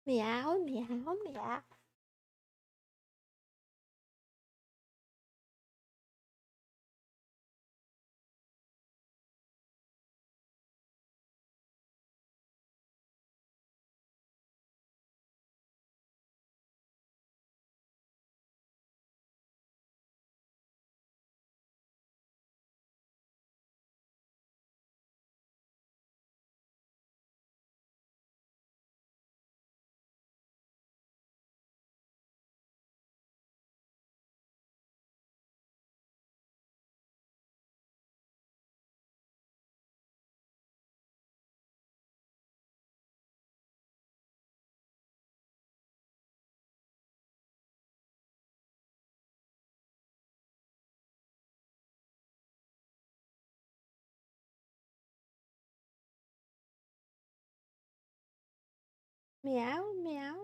Meow, meow, meow. Meow, meow.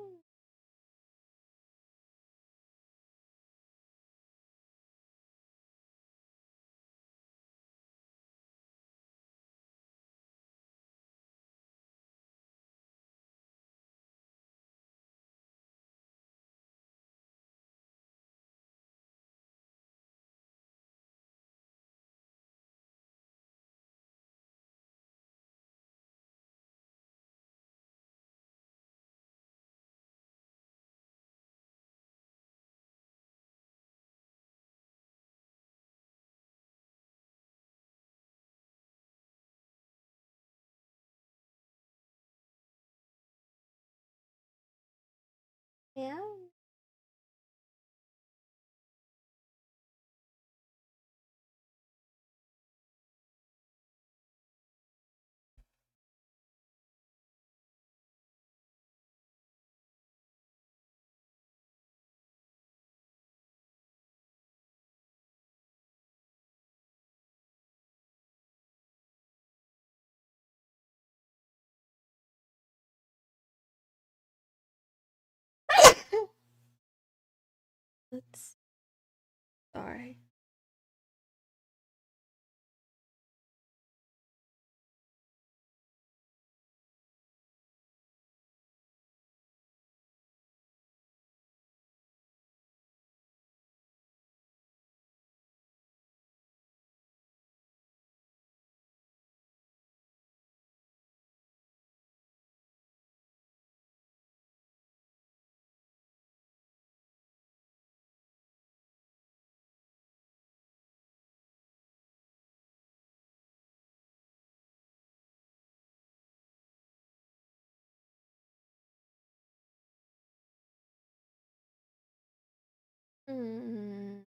Meow. Oops. Sorry. Mm.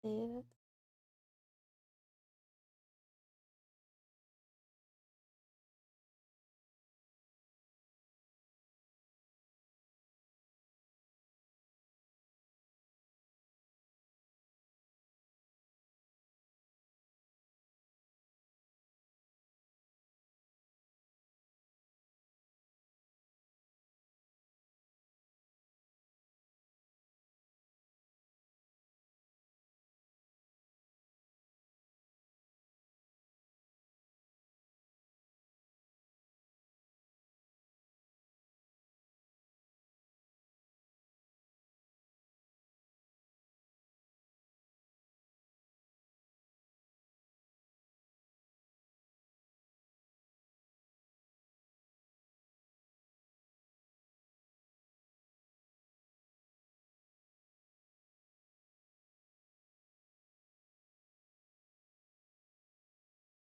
Yeah.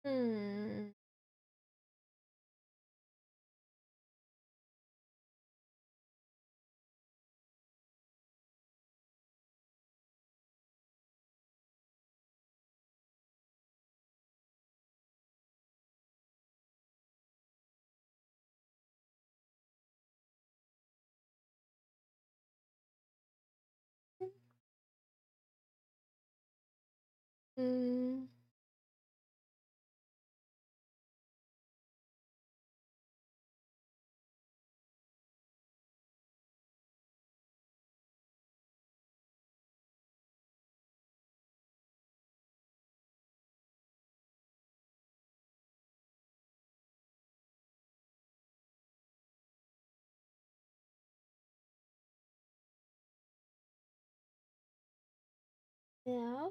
Hmm. Hmm. Yeah.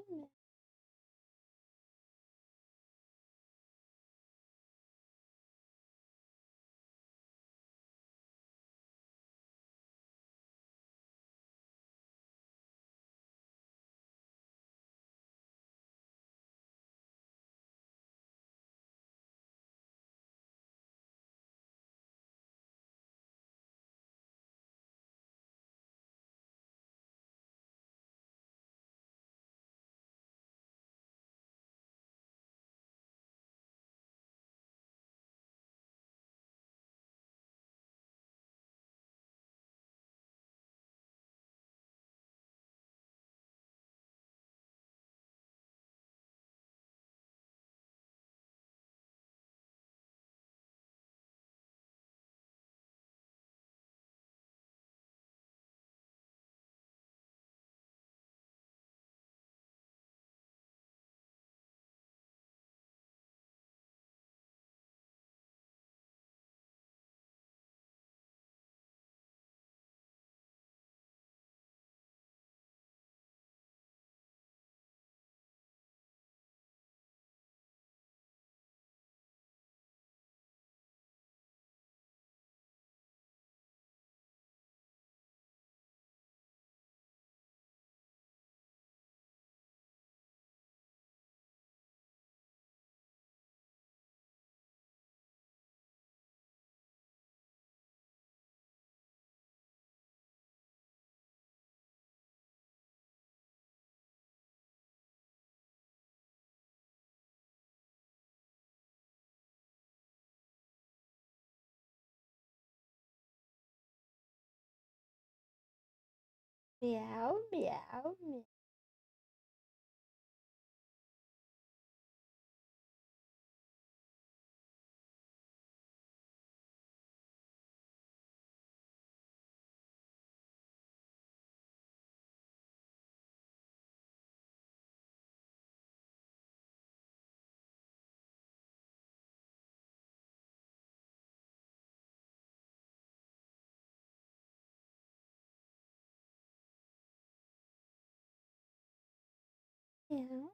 Meow, meow, meow. Meow.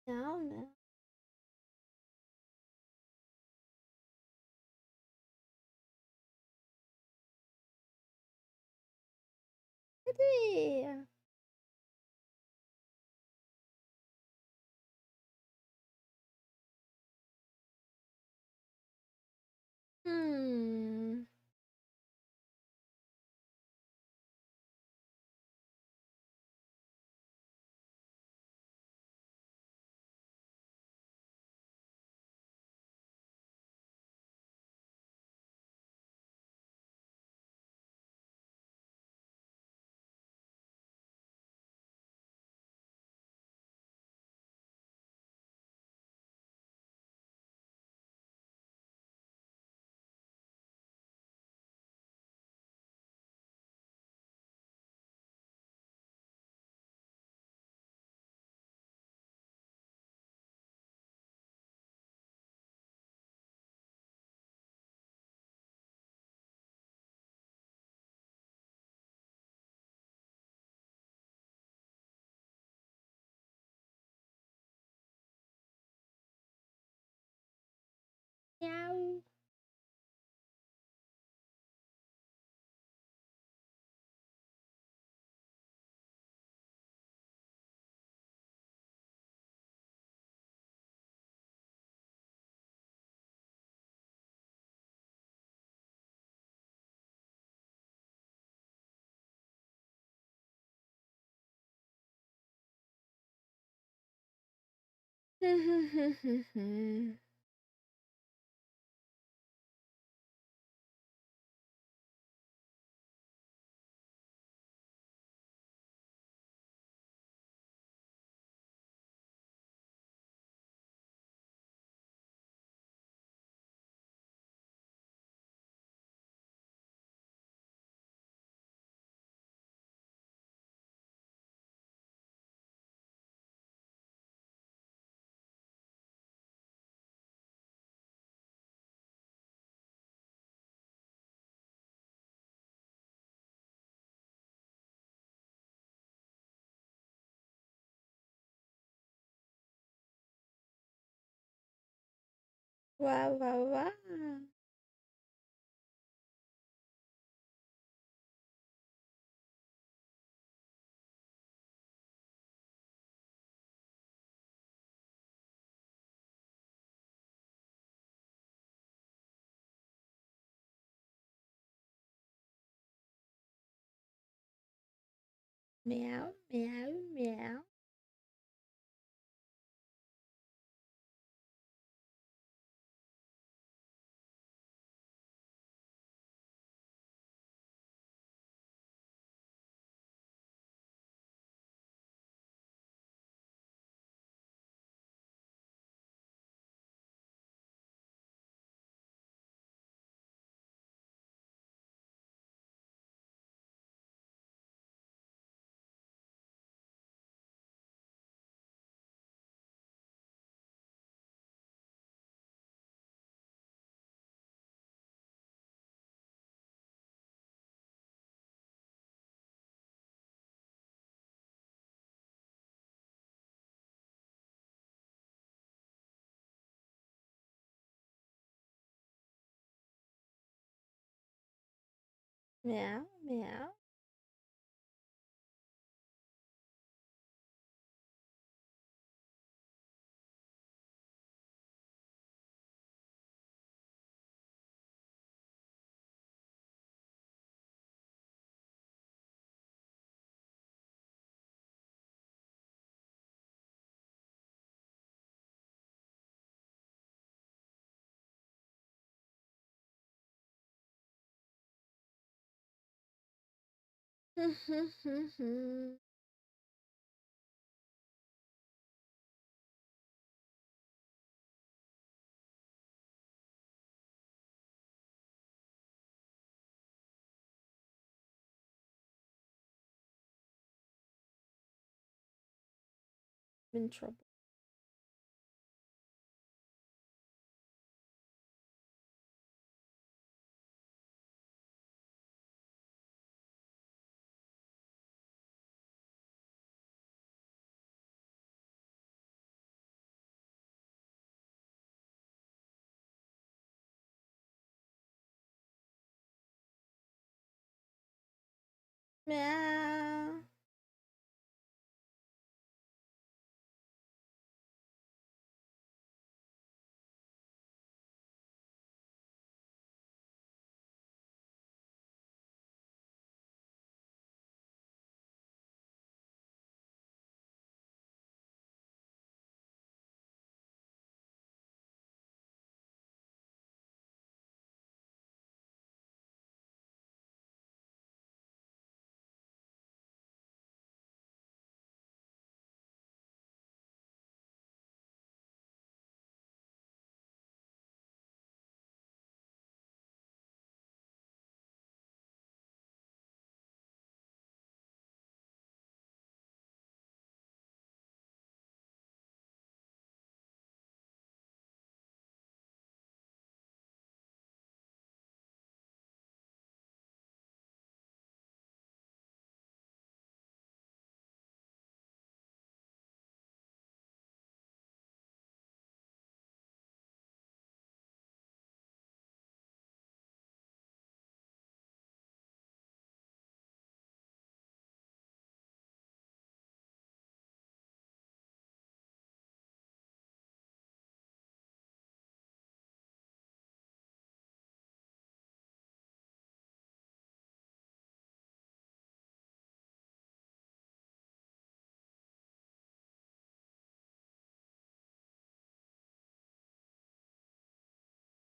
Meow, meow. Daddy. Hmm. Meow. Wow, wow, wow. Meow, meow, meow. Meow, meow. I'm in trouble. Meow.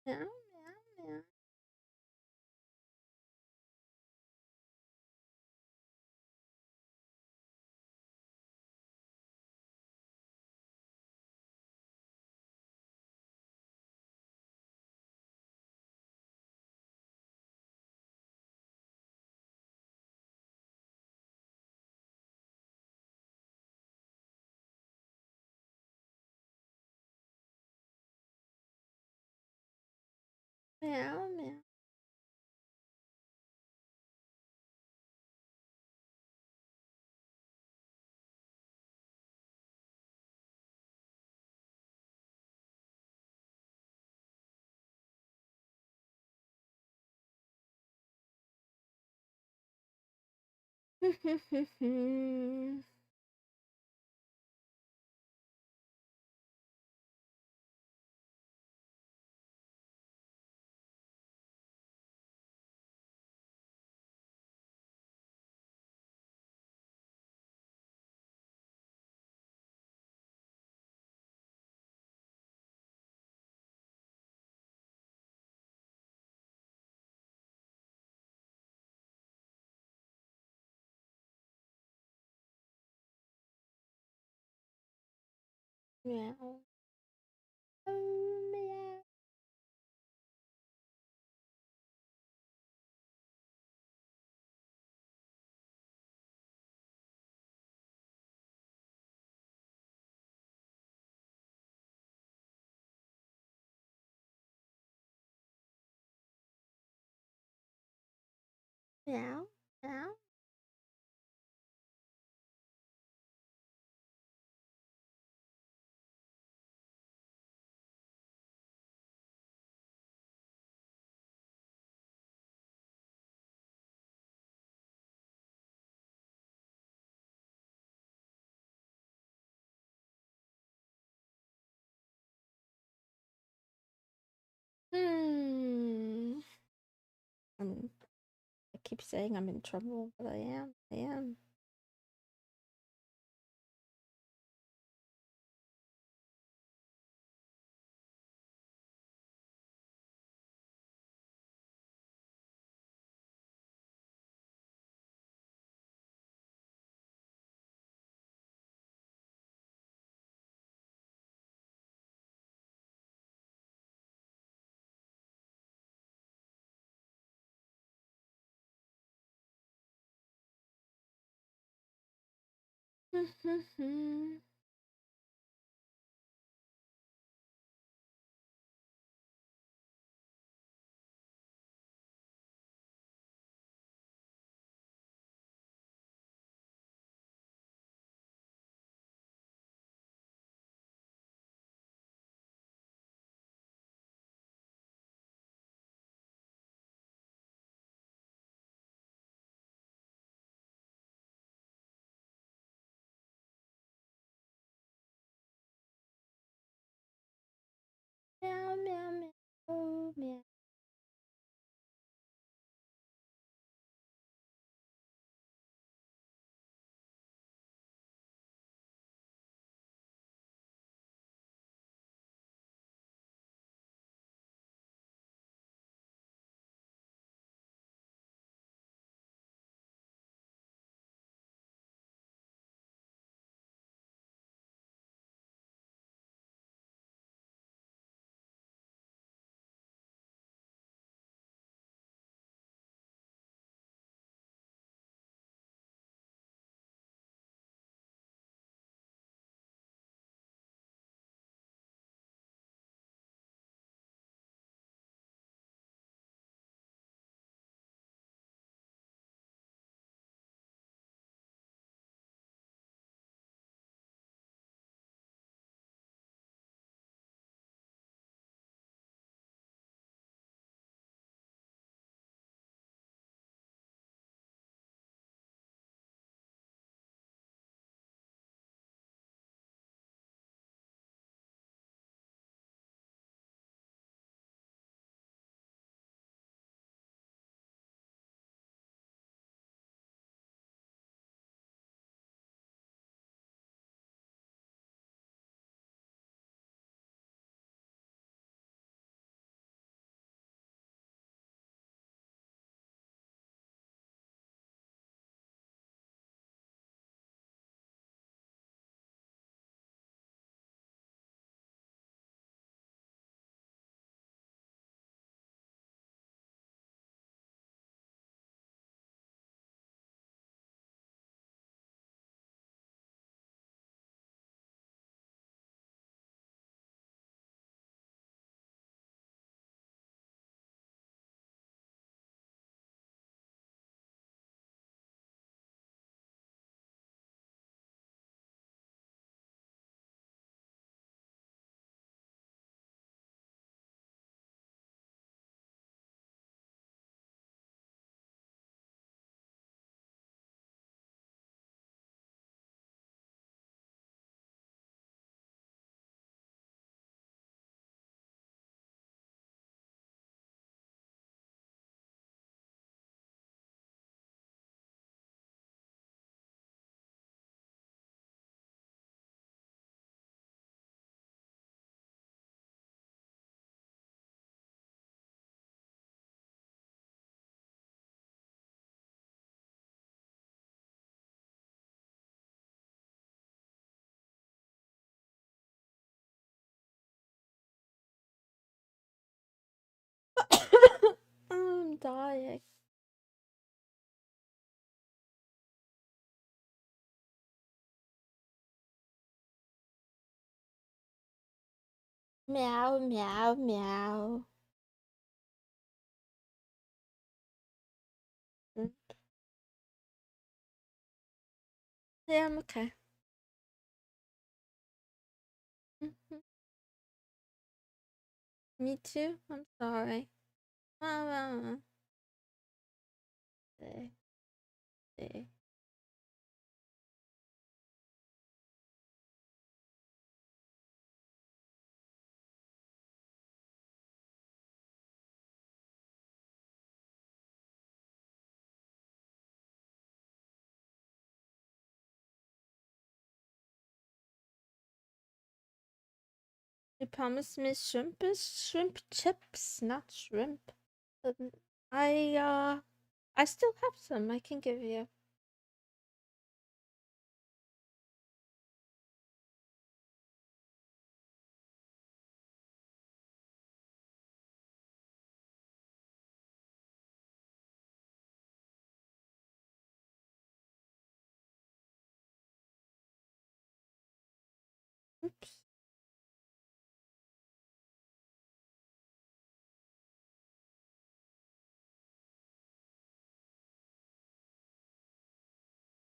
Meow, meow, meow. Meow, meow. Meow. Oh, meow. Meow. Meow. Hmm. I keep saying I'm in trouble, but I am. I am. dying. Meow, meow, meow. Yeah, I'm okay. Me too. I'm sorry. Eh, eh. You promised me shrimp chips, not shrimp. Um, I still have some I can give you. Oops.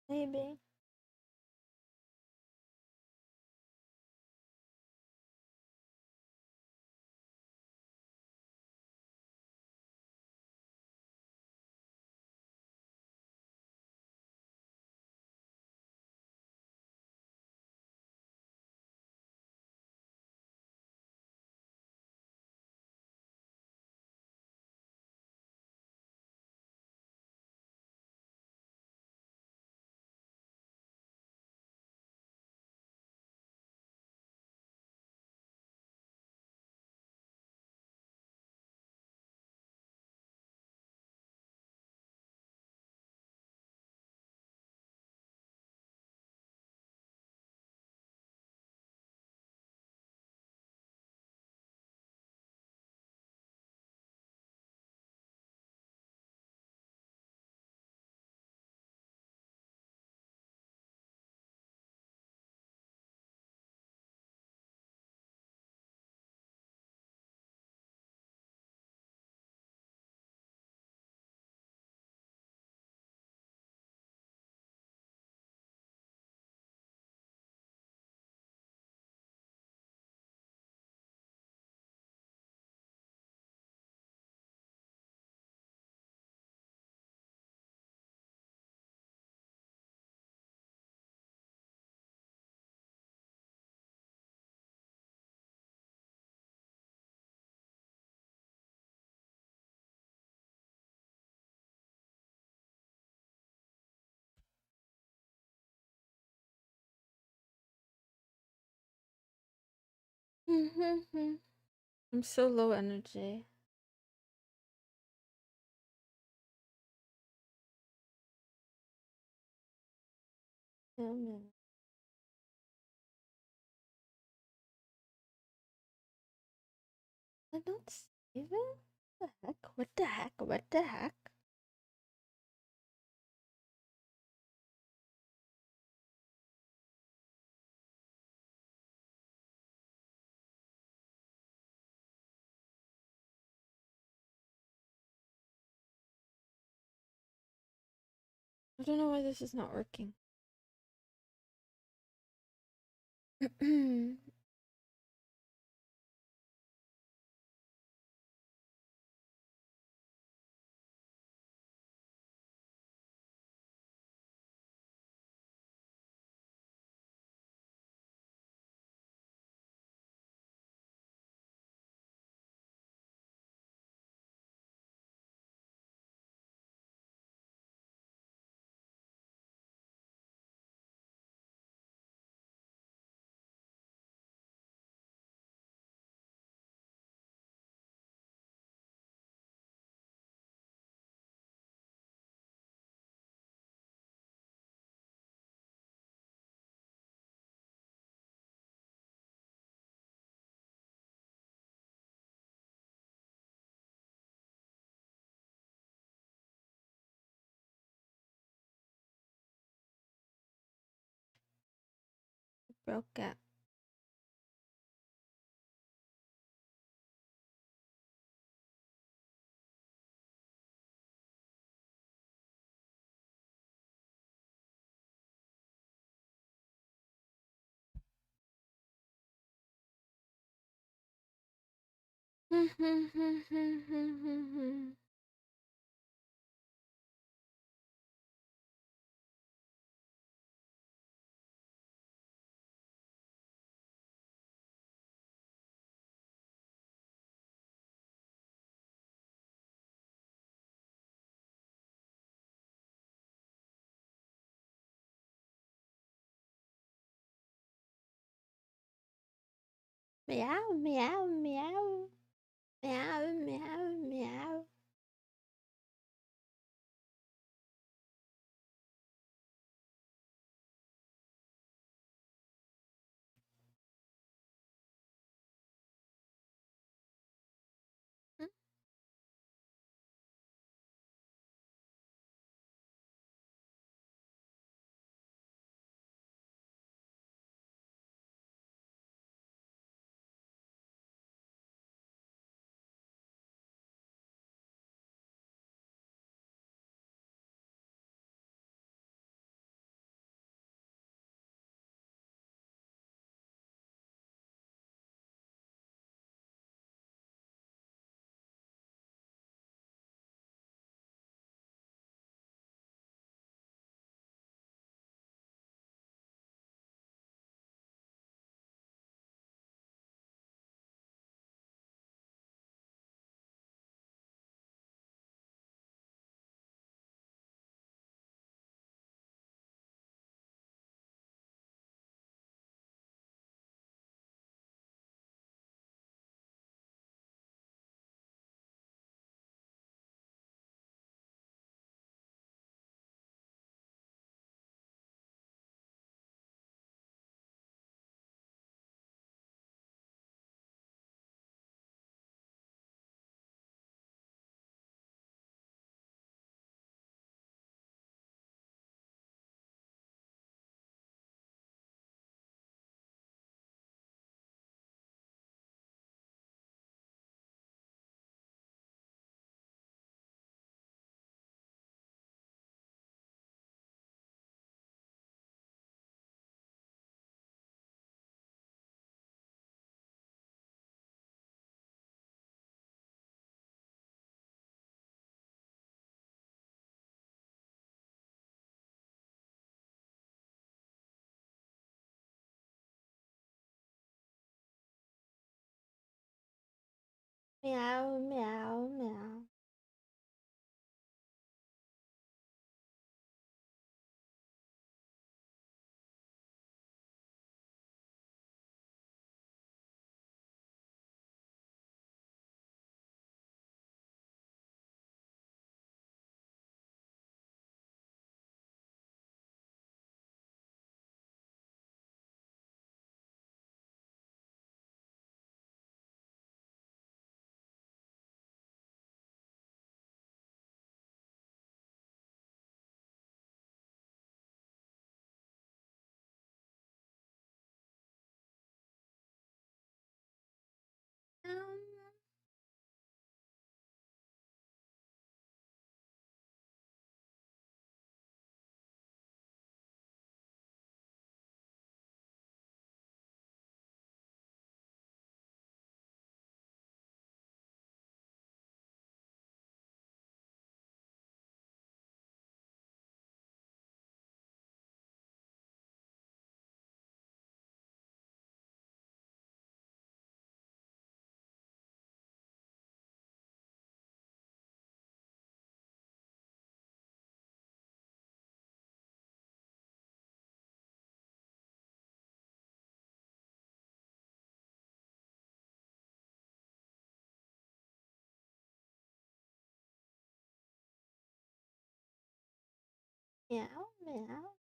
Maybe. I'm so low energy. Oh, man. I don't save it? What the heck? What the heck? What the heck? I don't know why this is not working. Broke out. Meow, meow, meow. Meow, meow, meow. Meow, meow, meow. Meow, meow.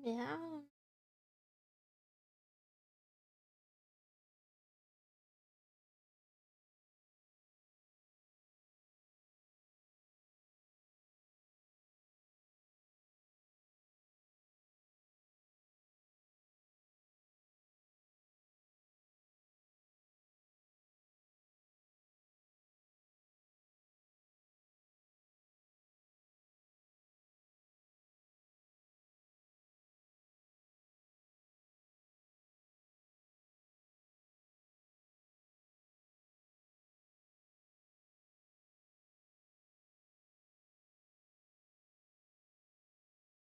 Yeah.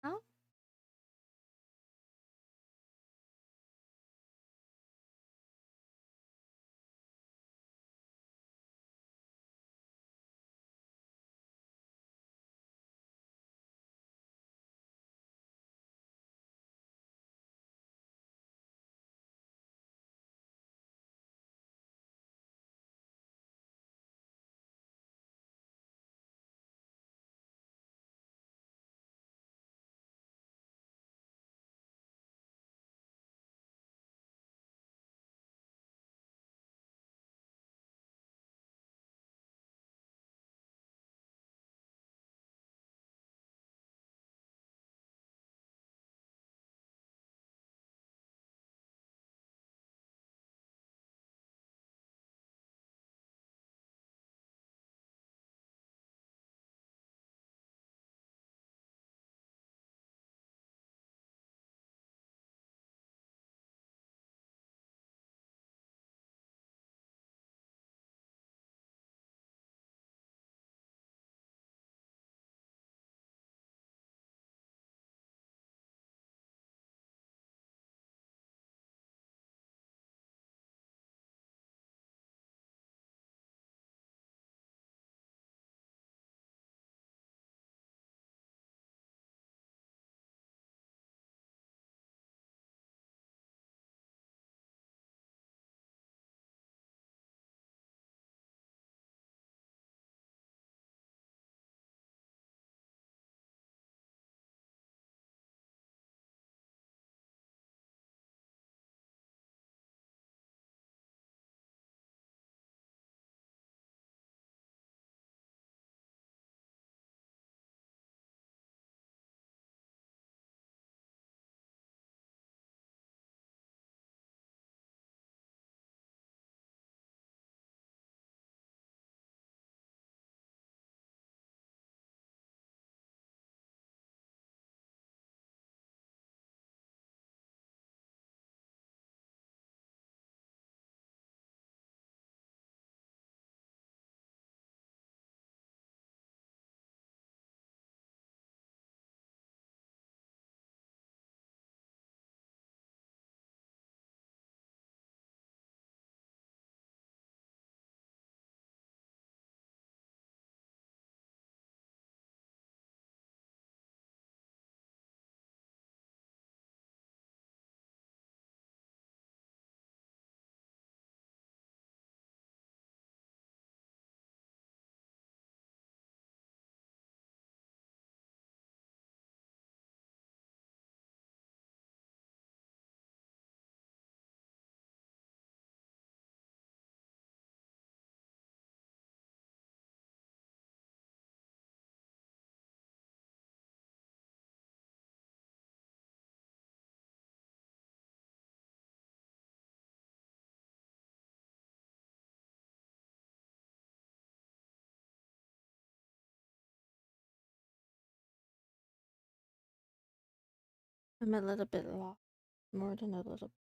Oh. I'm a little bit lost. More than a little.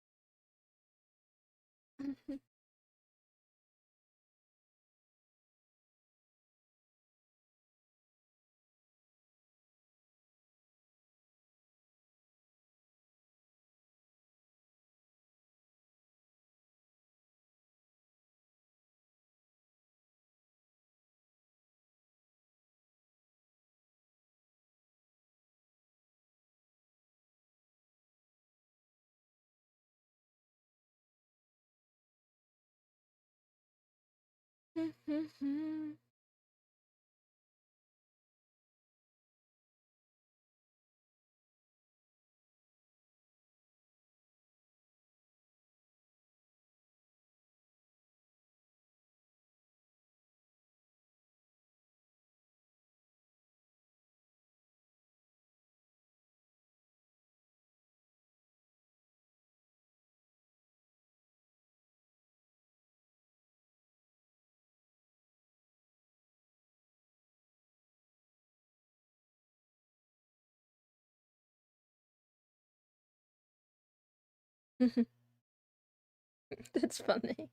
That's funny.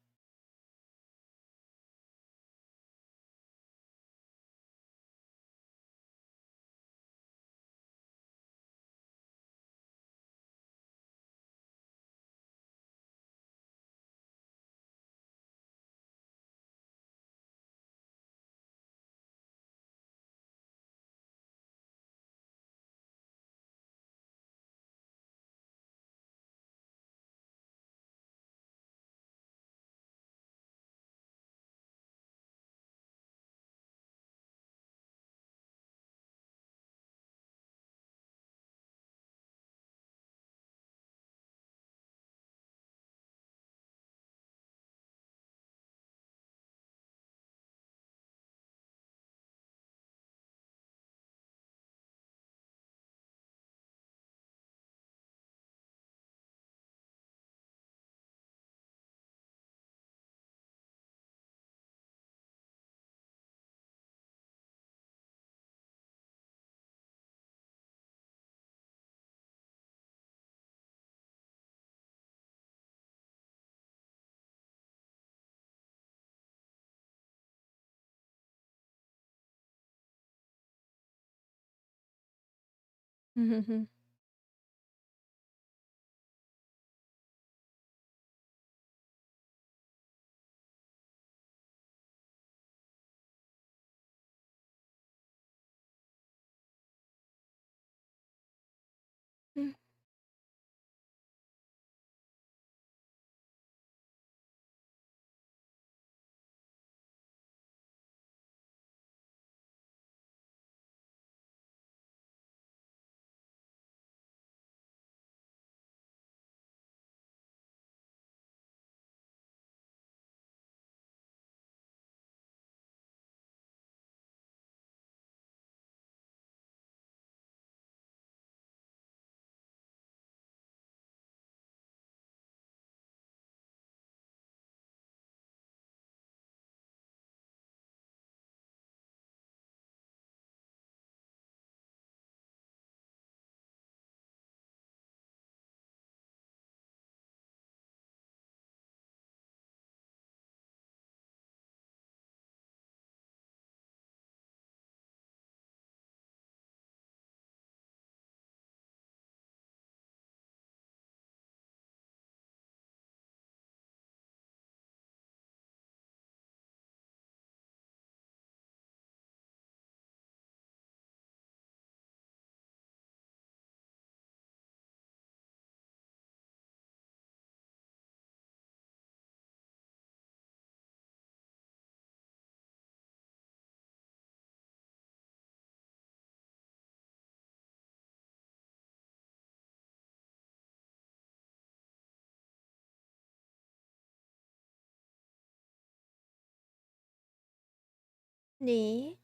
Ni,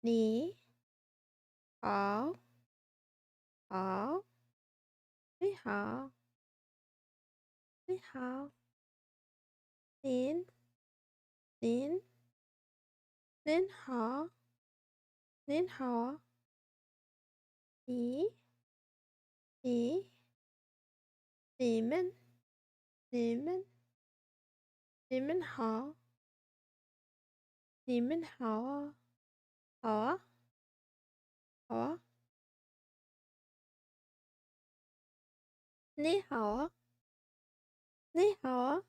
ni, hao, hao, ni hao, ni hao, nin, nin, nin hao, nin hao, ni, ni, ni men, ni men, ni men hao, ni men hao, hao, hao, ni hao, ni hao,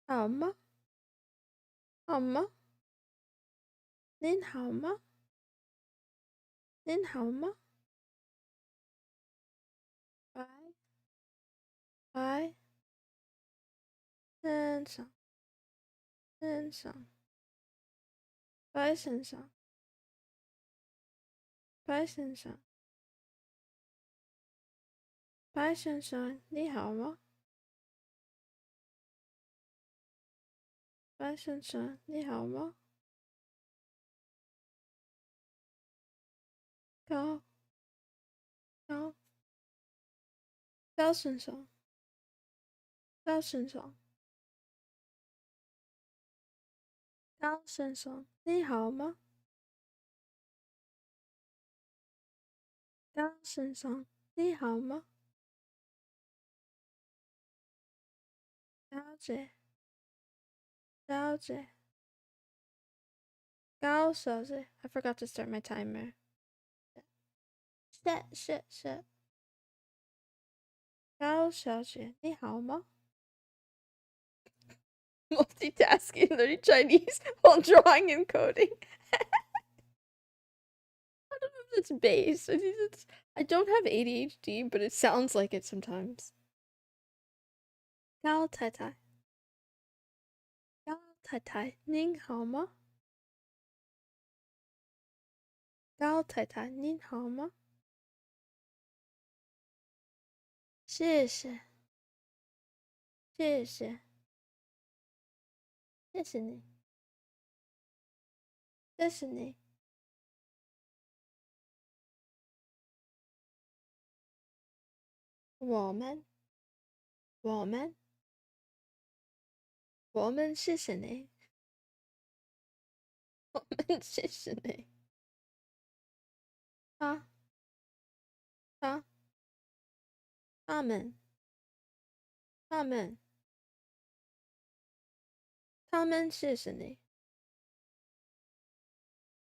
hao ma, hao ma, nin hao ma, nin hao ma, bye, bye, sen sang, sen sang, bye sen sang, bye sen sang, bye sen sang, ni hao ma, bye sen sang, ni hao ma,高高高先生，高先生，高先生，你好吗？高先生，你好吗？小姐，小姐，高小姐。I forgot to start my timer. 是，高小姐，你好吗？Multitasking, learning Chinese while drawing and coding. I don't know if it's base. I don't have ADHD, but it sounds like it sometimes. 高太太，高太太，您好吗？高太太，您好吗？谢谢，谢谢，谢谢你，谢谢你。我们，我们，我们谢谢你，我们谢谢你。他，他，他们，他们，他们谢谢你，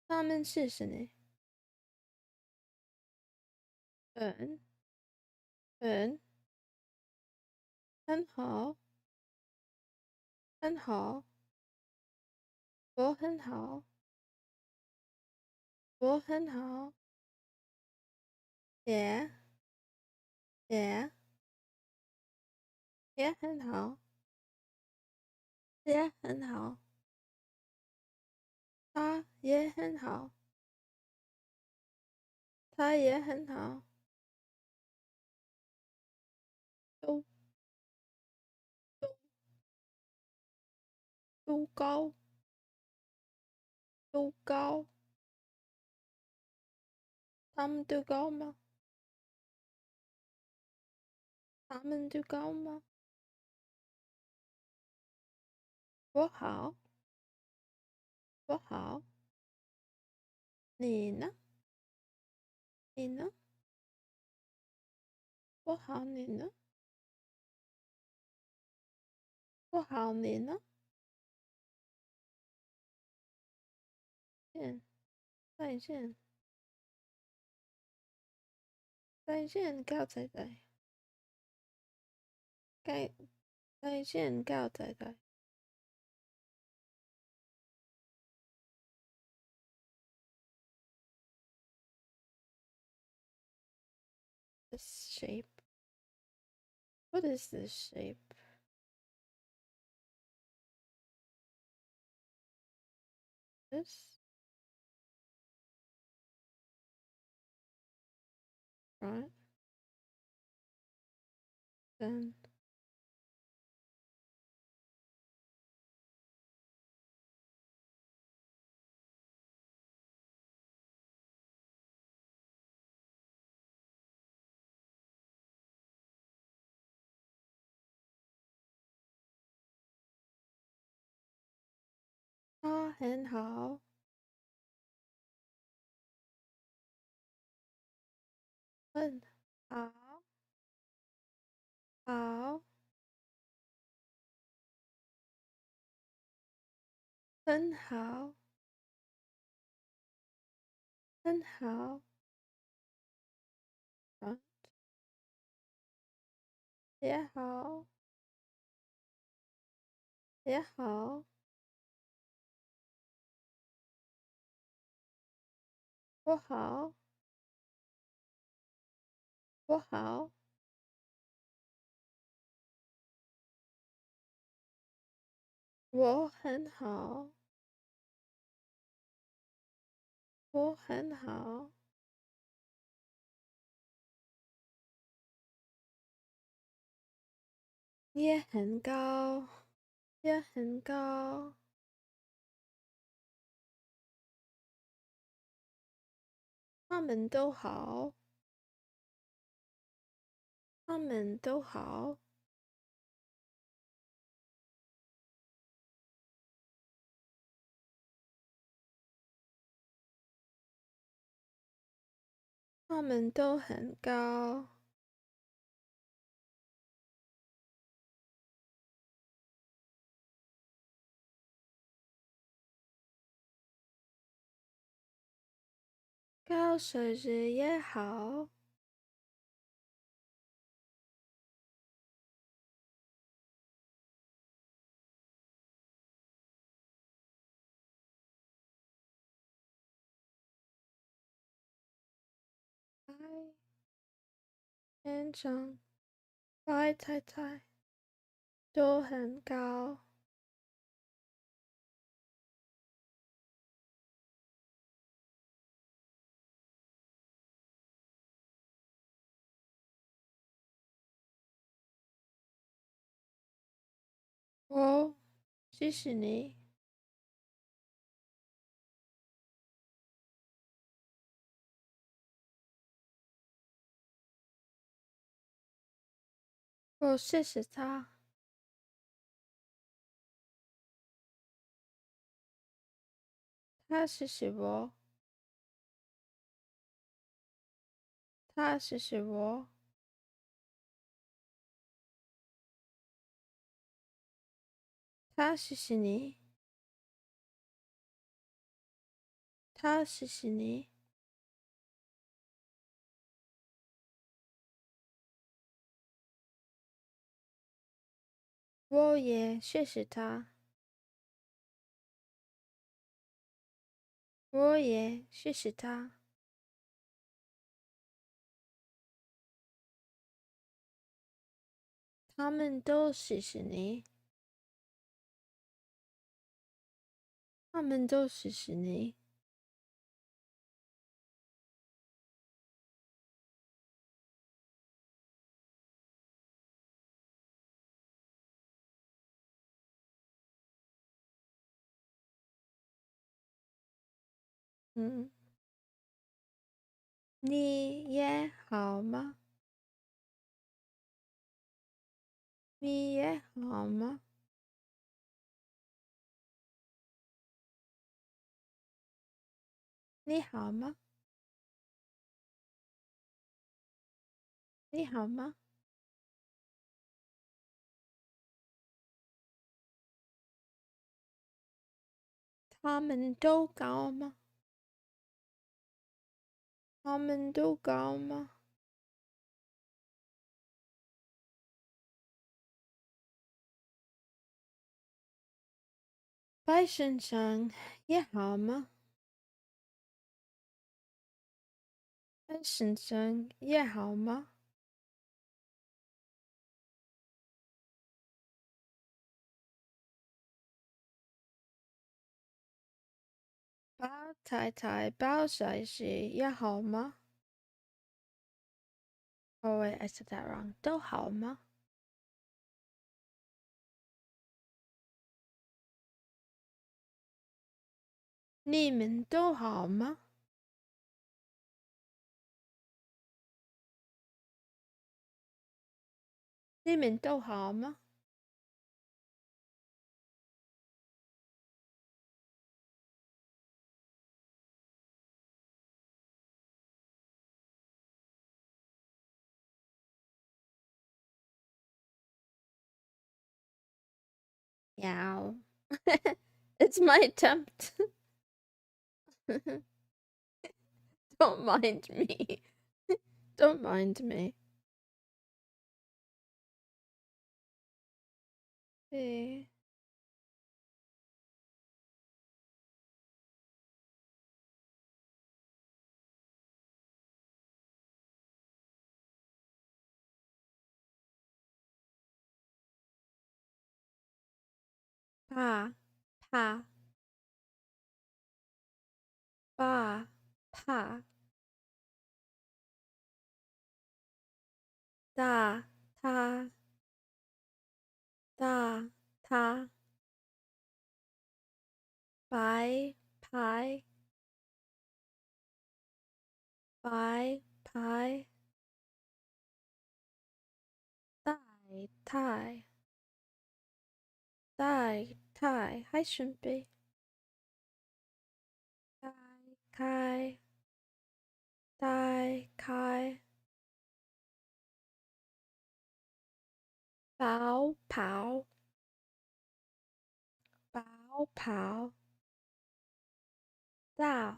他们谢谢你。嗯，嗯，很好，很好，我很好，我很好。也，也，也很好，也很好。他也很好，他也很好。都都高，都高。他们都高吗？他们都高吗？我好，我好。你呢？你呢？我好，你呢？我好，你呢？见，再见，再见，高仔仔，再再见，高仔仔。This shape. What is this shape? This right? Then他很好，很好，好，很好，很好。啊，也好，也好，我好，我好，我很好，我很好。也很高，也很高。他们都好，他们都好，他们都很高。生日也好。白天长，白太太都很高。哦，谢谢你。我谢谢他，他谢谢我，他谢谢我，他谢谢你，他谢谢你。我也谢谢他，我也谢谢他。他们都谢谢你，他们都谢谢你。嗯，你也好吗？你也好吗？你好吗？你好吗？他们都高吗？他们都高吗？白先生也好吗？白先生也好吗？包太太、包小姐也好吗？Oh wait, I said that wrong. 都好吗？你们都好吗？你们都好吗？Meow. It's my attempt. Don't mind me. Don't mind me. See. Pa, pa, pa, pa, da, ta, da, ta, bye, pie, bye, pie, die, tie, die, tie, hi Shrimpy, die, kai, die, kai, bow, pow, bow, pow, thou,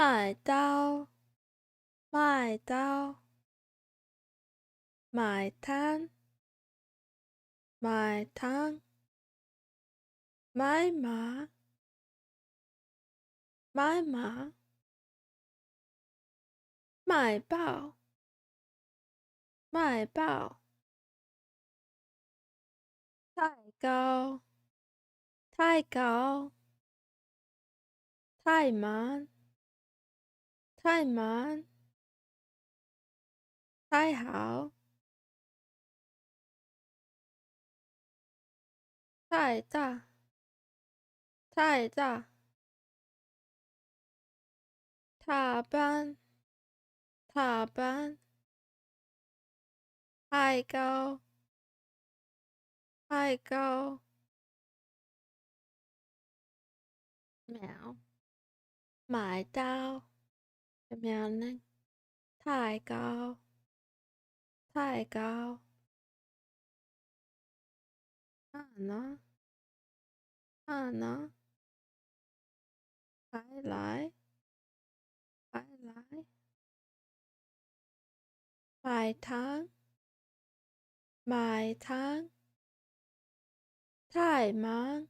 买刀，买刀，买汤，买汤，买马，买马，买爆，买爆，太高，太高，太慢，太慢，太好，太大，太大，踏板，踏板，太高，太高，喵，买刀，怎么样呢？太高，太高，看呢，看呢，还来，还来，买糖，买糖，太忙，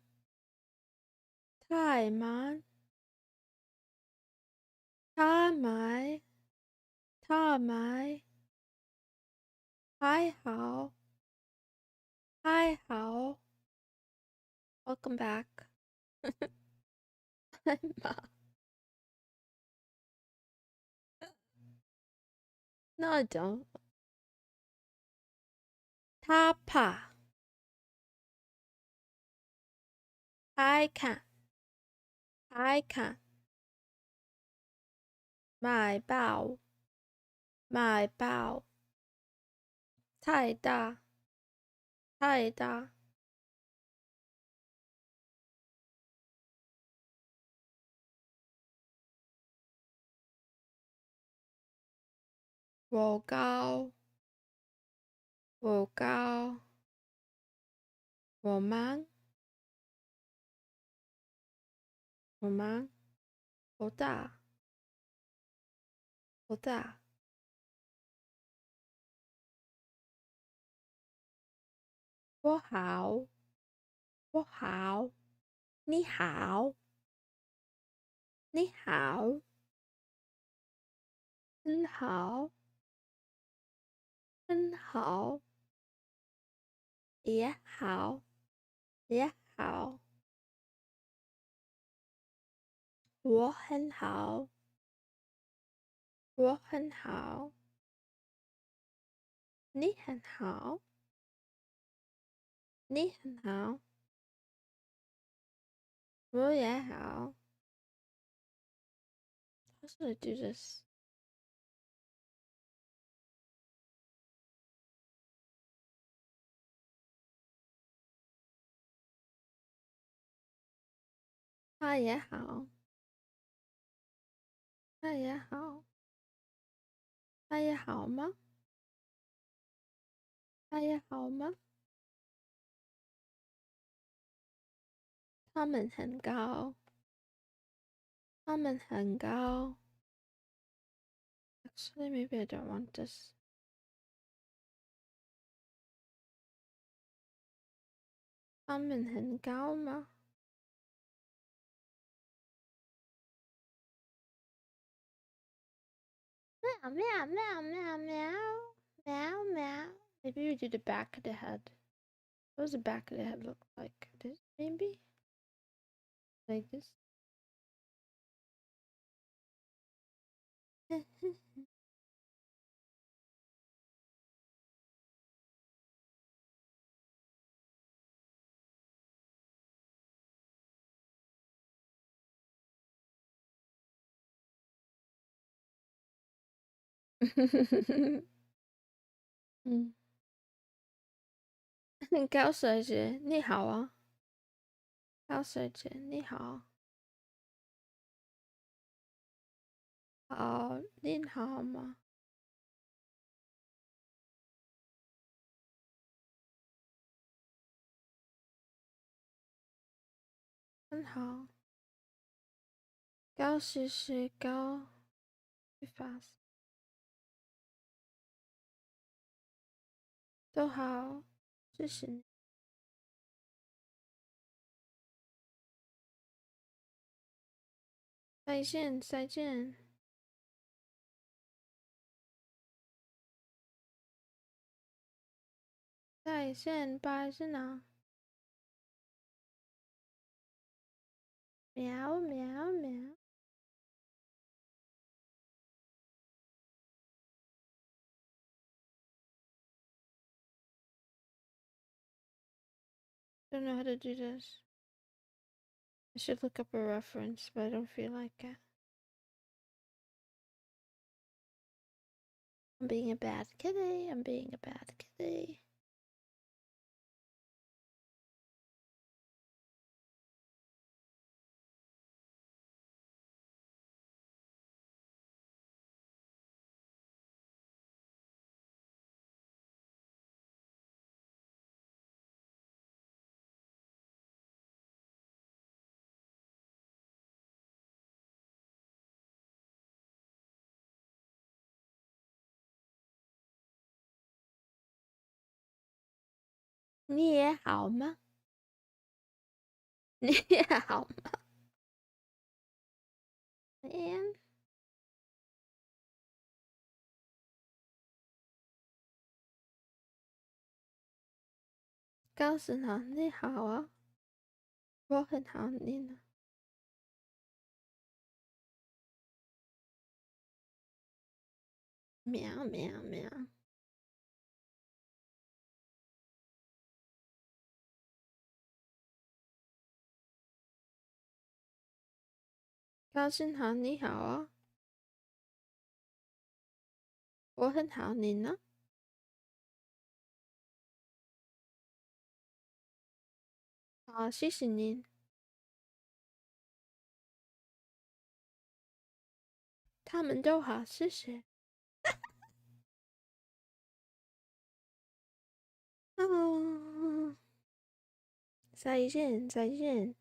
太忙，他买，他买，还好，还好，Welcome back，太忙，No I don't，他怕，还看，还看，买爆，买爆，太大，太大，我高，我高，我忙，我忙，我大，我大，我好，我好，你好，你好，很好，很好，也好，也好，我很好，我很好，你很好，你很好，我也好。How should I do this?他也好，他也好，他也好吗？他也好吗？他们很高，他们很高。Actually, maybe I don't want this. 他们很高吗？Meow, meow, meow, meow, meow, meow, meow. Maybe we do the back of the head. What does the back of the head look like? This, maybe? Like this?嗯，高小姐，你好啊，高小姐，你好，好，您好吗？很好，高时时高去发誓都好，谢谢你。再见，再见。再见，拜是哪？喵喵喵。Don't know how to do this. I should look up a reference, but I don't feel like it. I'm being a bad kitty. I'm being a bad kitty. "你也好吗？你也好吗？"嗯，告诉他你好啊，我很好，你呢？喵喵喵。告诉他你好啊，我很好，你呢？好，谢谢您。他们都好，谢谢。嗯，再见，再见。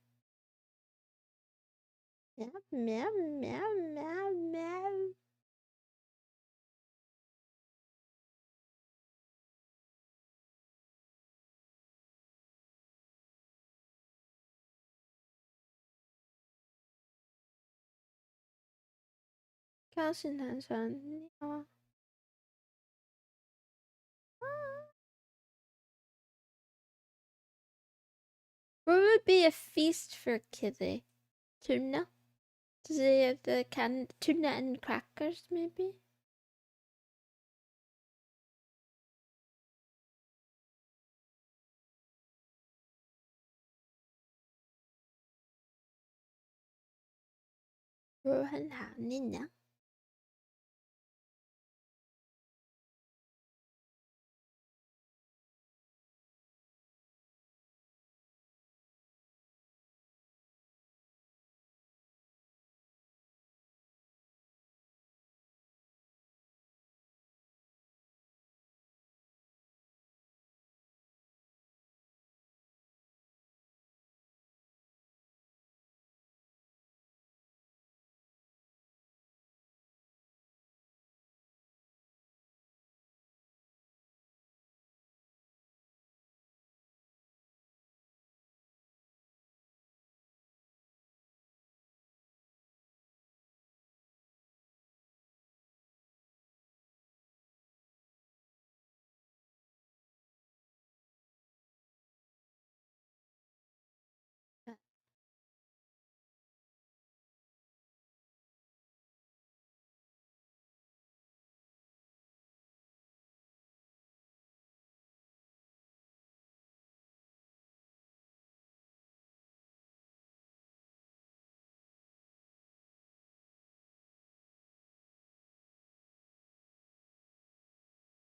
喵喵喵喵喵。告诉男生你好啊。What would be a feast for a kitty? Tuna? Does he have the canned tuna and crackers, maybe? Bro, 很好，你呢？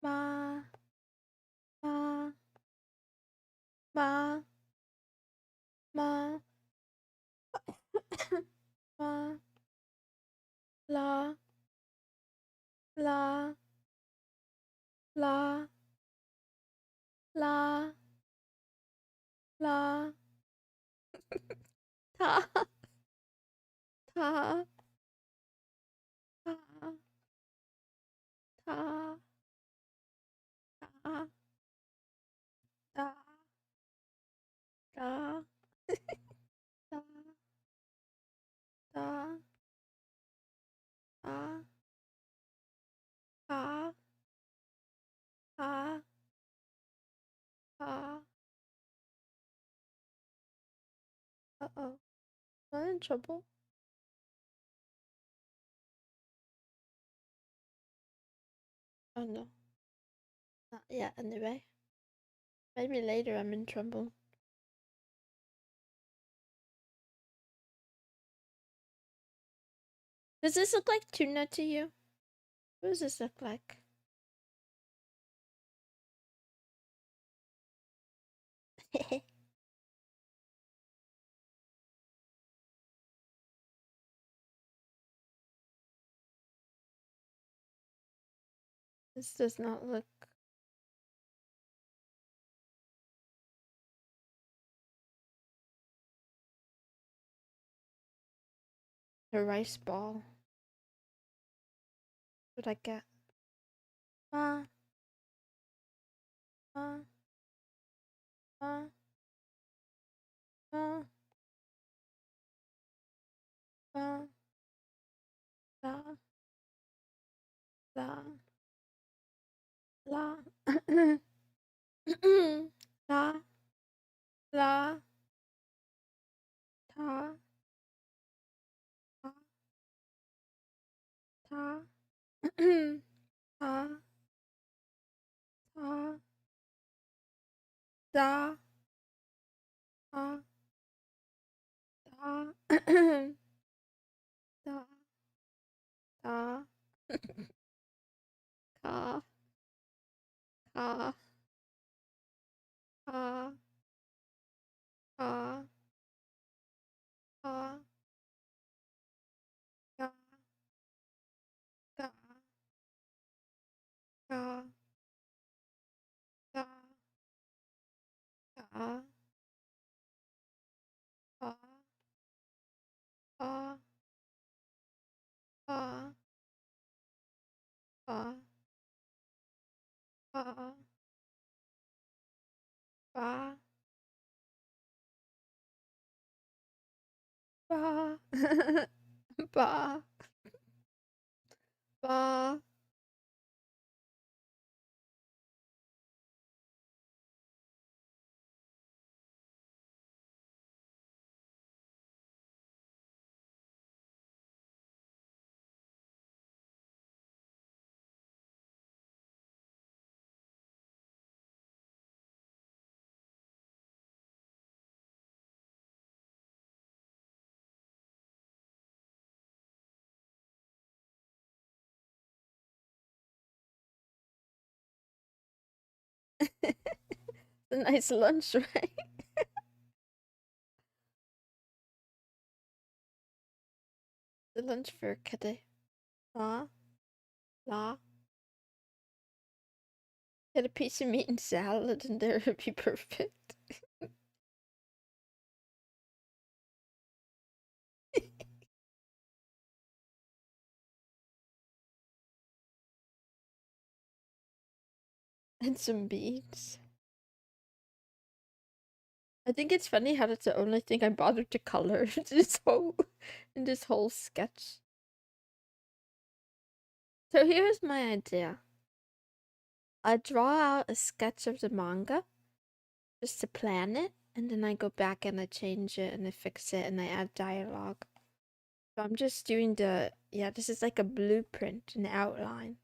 妈妈妈妈妈啦啦啦啦啦，他他 Uh-oh. I'm in trouble. Oh no. Not yet, anyway. Maybe later I'm in trouble. Does this look like tuna to you? What does this look like? This does not look... A rice ball. What I get? Ah, ah, ah, ah, ah, ah, ah, la, la, la, ta, ta, ta, ta, ta, da, ta, da, da, da, ka, ka, ka, ka, ka, ka, ka, ka, ka, ka, ka, ka, ka, ka, ka, ba, ba, ba, ba. A nice lunch, right? The lunch for a kitty. La, la. Get a piece of meat and salad, and there would be perfect. And some beans. I think it's funny how that's the only thing I bothered to color in this whole sketch. So here's my idea. I draw out a sketch of the manga just to plan it, and then I go back and I change it and I fix it and I add dialogue. So I'm just doing this is like a blueprint, an outline.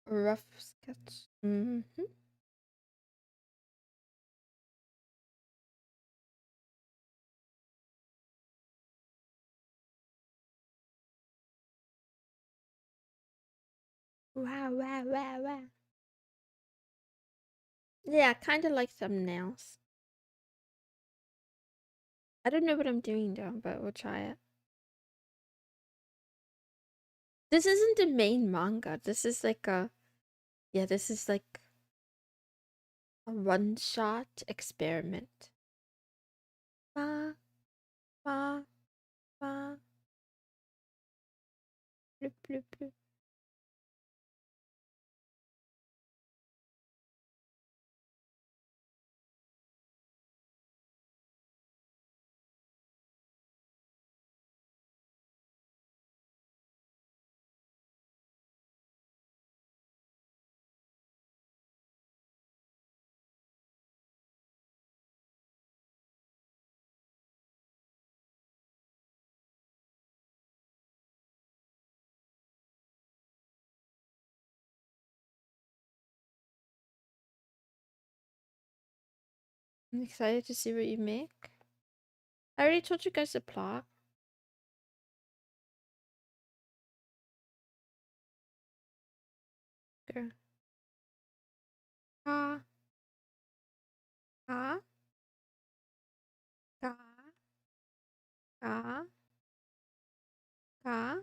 Rough sketch. Wow, wow, wow, wow. Yeah, kind of like thumbnails. I don't know what I'm doing though, but we'll try it. This isn't the main manga. This is like this is like a one-shot experiment. Ba, ba, ba. Bloop, bloop, bloop. I'm excited to see what you make. I already told you guys the plot. Girl. Ka, ka, ka, ka, ka.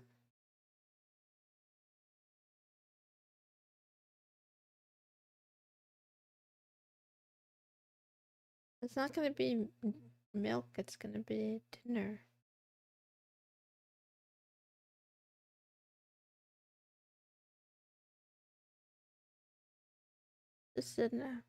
It's not gonna be milk, it's gonna be dinner. This dinner.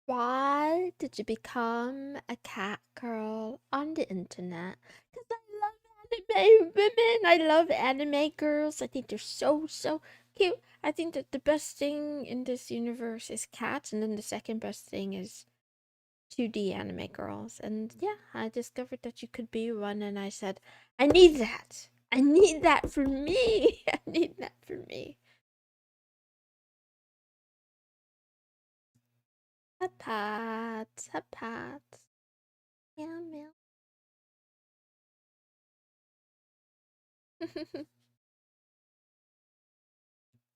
Why did you become a cat girl on the internet? Because I love anime women. I love anime girls. I think they're so cute. I think that the best thing in this universe is cats, and then the second best thing is 2D anime girls. And yeah, I discovered that you could be one, and I said, I need that. I need that for me. I need that for me. Hot pots, hot pots. Meow meow.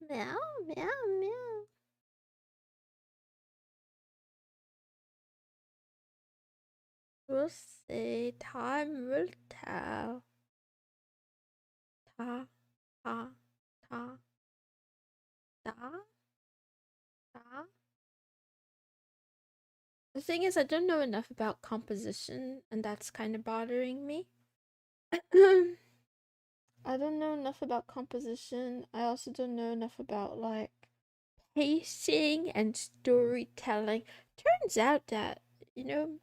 Meow, meow, meow. We'll see. Time will tell. Ta, ta, ta, da, da. The thing is, I don't know enough about composition, and that's kind of bothering me. I don't know enough about composition. I also don't know enough about, like, pacing and storytelling. Turns out that, you know,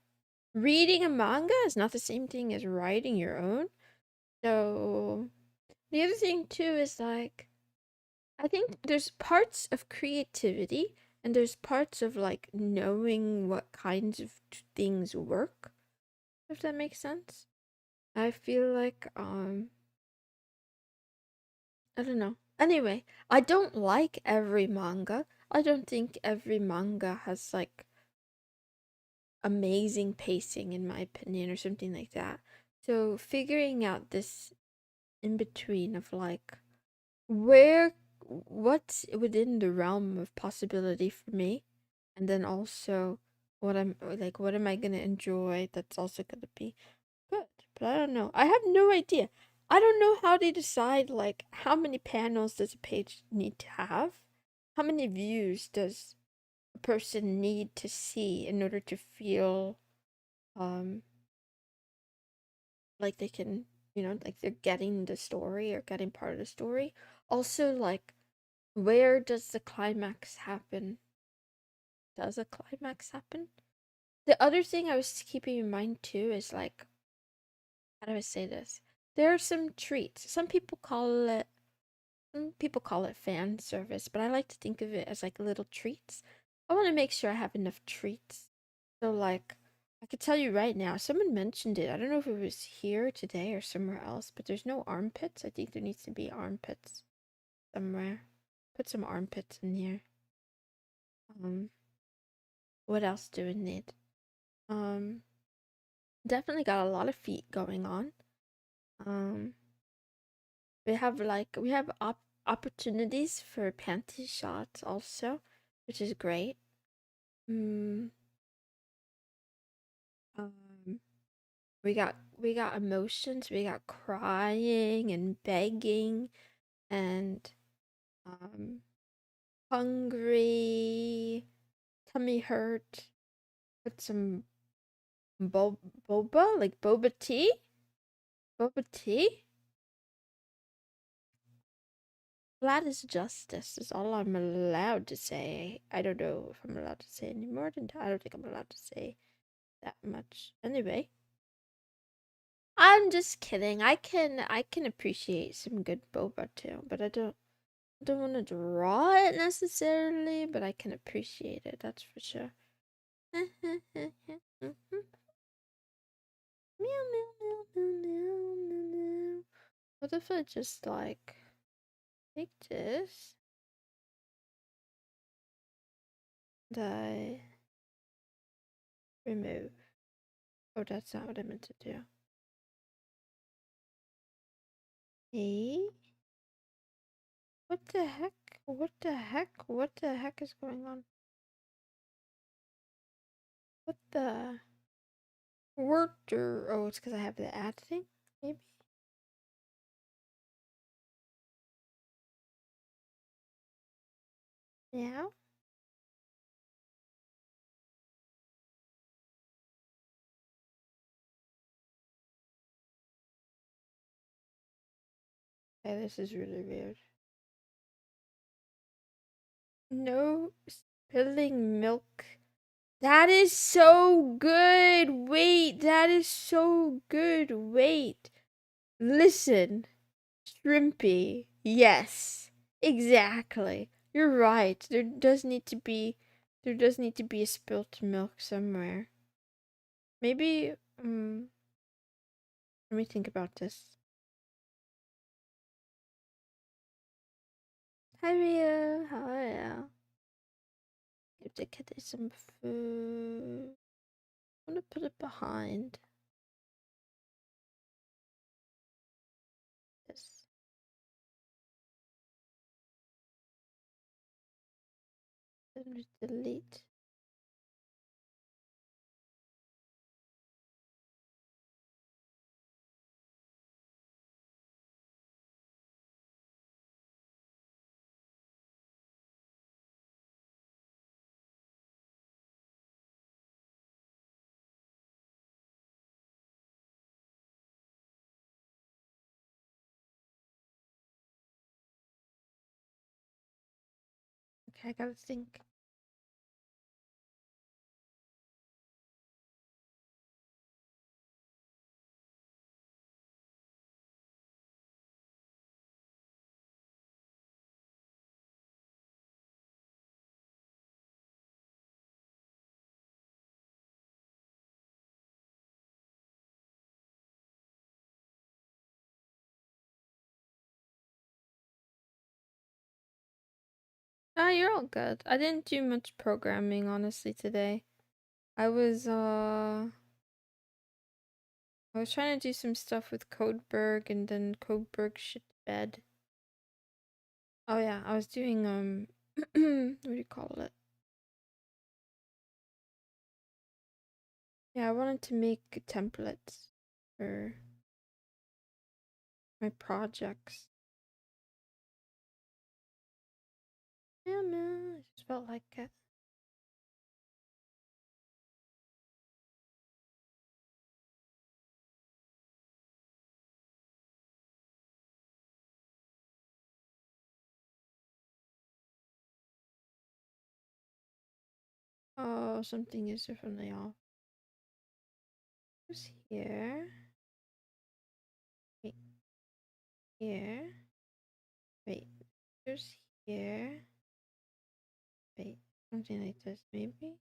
reading a manga is not the same thing as writing your own. So, the other thing too is like, I think there's parts of creativity and there's parts of like knowing what kinds of things work, if that makes sense. I feel like I don't know. Anyway, I don't like every manga. I don't think every manga has like amazing pacing in my opinion or something like that. So figuring out this in between of like where what's within the realm of possibility for me, and then also what am I gonna enjoy that's also gonna be good. But I don't know, I have no idea. I don't know how they decide like how many panels does a page need to have, how many views does a person need to see in order to feel um like they can, like they're getting the story or getting part of the story. Also, like, where does the climax happen? Does a climax happen? The other thing I was keeping in mind too is like, how do I say this? There are some treats. Some people call it fan service, but I like to think of it as like little treats. I want to make sure I have enough treats. So like, I could tell you right now, someone mentioned it. I don't know if it was here today or somewhere else, but there's no armpits. I think there needs to be armpits somewhere. Put some armpits in here. Um, what else do we need? Um, Definitely got a lot of feet going on. Um, we have opportunities for panty shots also, which is great. Mm, um, we got emotions. We got crying and begging and um hungry, tummy hurt. Put some boba, like boba tea. Boba tea. That is justice, is all I'm allowed to say. I don't know if I'm allowed to say any more than that. I don't think I'm allowed to say that much. Anyway, I'm just kidding. I can appreciate some good boba too, but I don't want to draw it necessarily, but I can appreciate it. That's for sure. Meow, meow, meow, meow, meow, meow, meow. What if I just like take this and I remove? Oh, that's not what I meant to do. Hey? What the heck? What the heck? What the heck is going on? What the? Worder. Oh, it's because I have the ad thing? Maybe? Yeah? Okay, this is really weird. No spilling milk. That is so good. Wait, that is so good. Wait. Listen. Shrimpy. Yes. Exactly. You're right. There does need to be a spilt milk somewhere. Maybe let me think about this. Hi Rio, how are you? Give the kitty some food. I'm gonna put it behind this. Then we delete. Okay, I gotta think. Ah, you're all good. I didn't do much programming honestly today. I was uh I was trying to do some stuff with Codeberg and then Codeberg shit the bed. Oh yeah, I was doing what do you call it? Yeah, I wanted to make templates for my projects. Yeah, man, I just felt like it. Oh, something is definitely off. Who's here? Wait, here. Wait, who's here? Wait, something like this, maybe?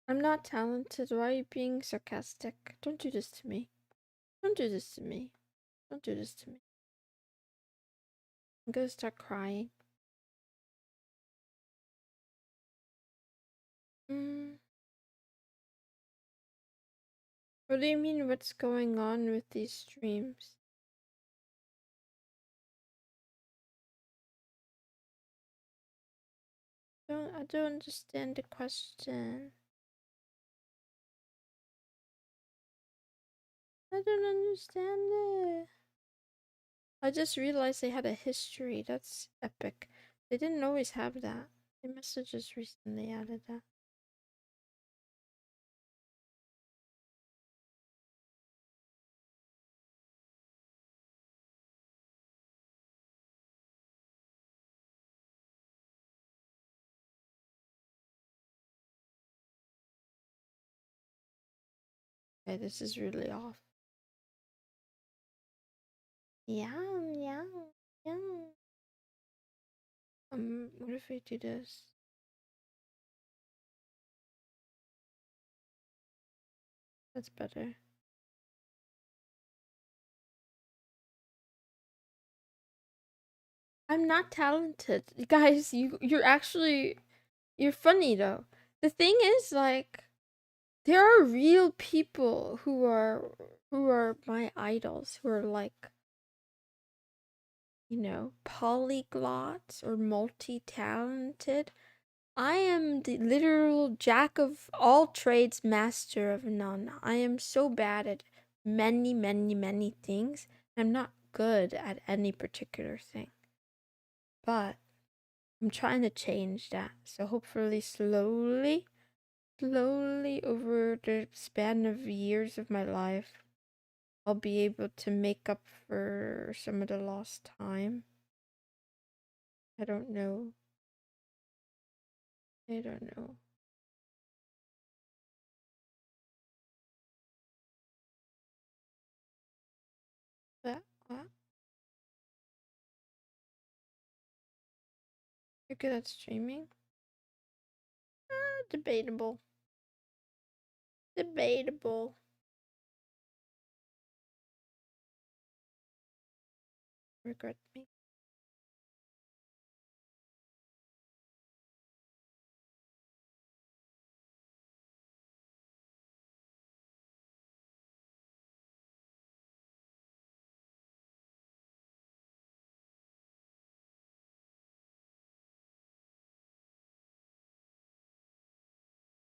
I'm not talented. Why are you being sarcastic? Don't do this to me. Don't do this to me. Don't do this to me. I'm gonna start crying. Mm. What do you mean, what's going on with these streams? I don't understand the question. I don't understand it. I just realized they had a history. That's epic. They didn't always have that. They must have just recently added that. Okay, this is really off. Yum, yum, yum. What if we do this? That's better. I'm not talented. Guys, you're funny though. The thing is, like, there are real people who are my idols, who are like, polyglots or multi-talented. I am the literal jack of all trades, master of none. I am so bad at many, many, many things. I'm not good at any particular thing. But I'm trying to change that. So hopefully slowly over the span of years of my life, I'll be able to make up for some of the lost time. I don't know. I don't know. But what? You're good at streaming? Debatable. Debatable. Regret me.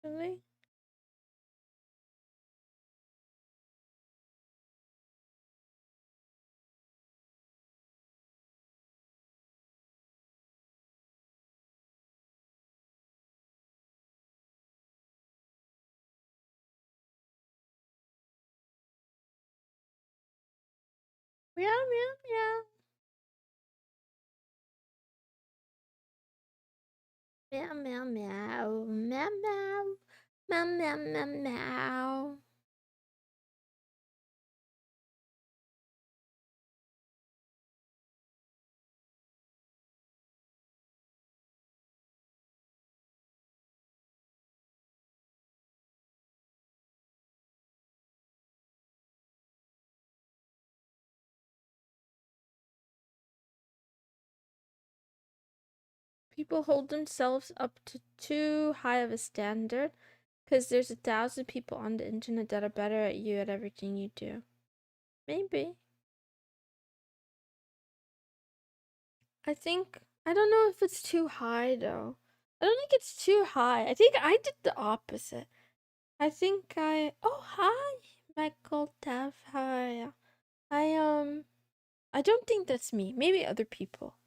Really? Meow, meow, meow. Meow, meow, meow. Meow, meow. Meow, meow, meow, meow. People hold themselves up to too high of a standard because there's 1,000 people on the internet that are better at you at everything you do. Maybe. I don't know if it's too high though. I don't think it's too high. I think I did the opposite. Oh, hi, Michael Tav. Hi. I don't think that's me. Maybe other people.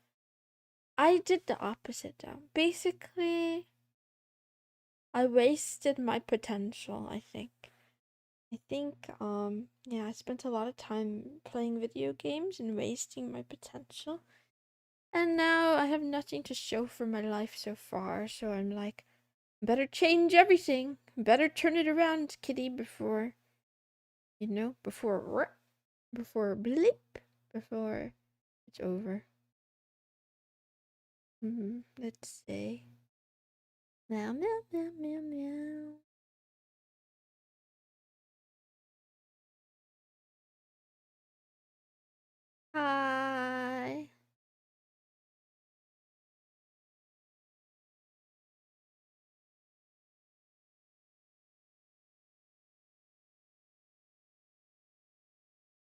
I did the opposite though. Basically, I wasted my potential, I think. Yeah, I spent a lot of time playing video games and wasting my potential. And now I have nothing to show for my life so far, so I'm like, better change everything. Better turn it around, kitty, before blip, before it's over. Let's see. Meow, meow, meow, meow, meow. Hi.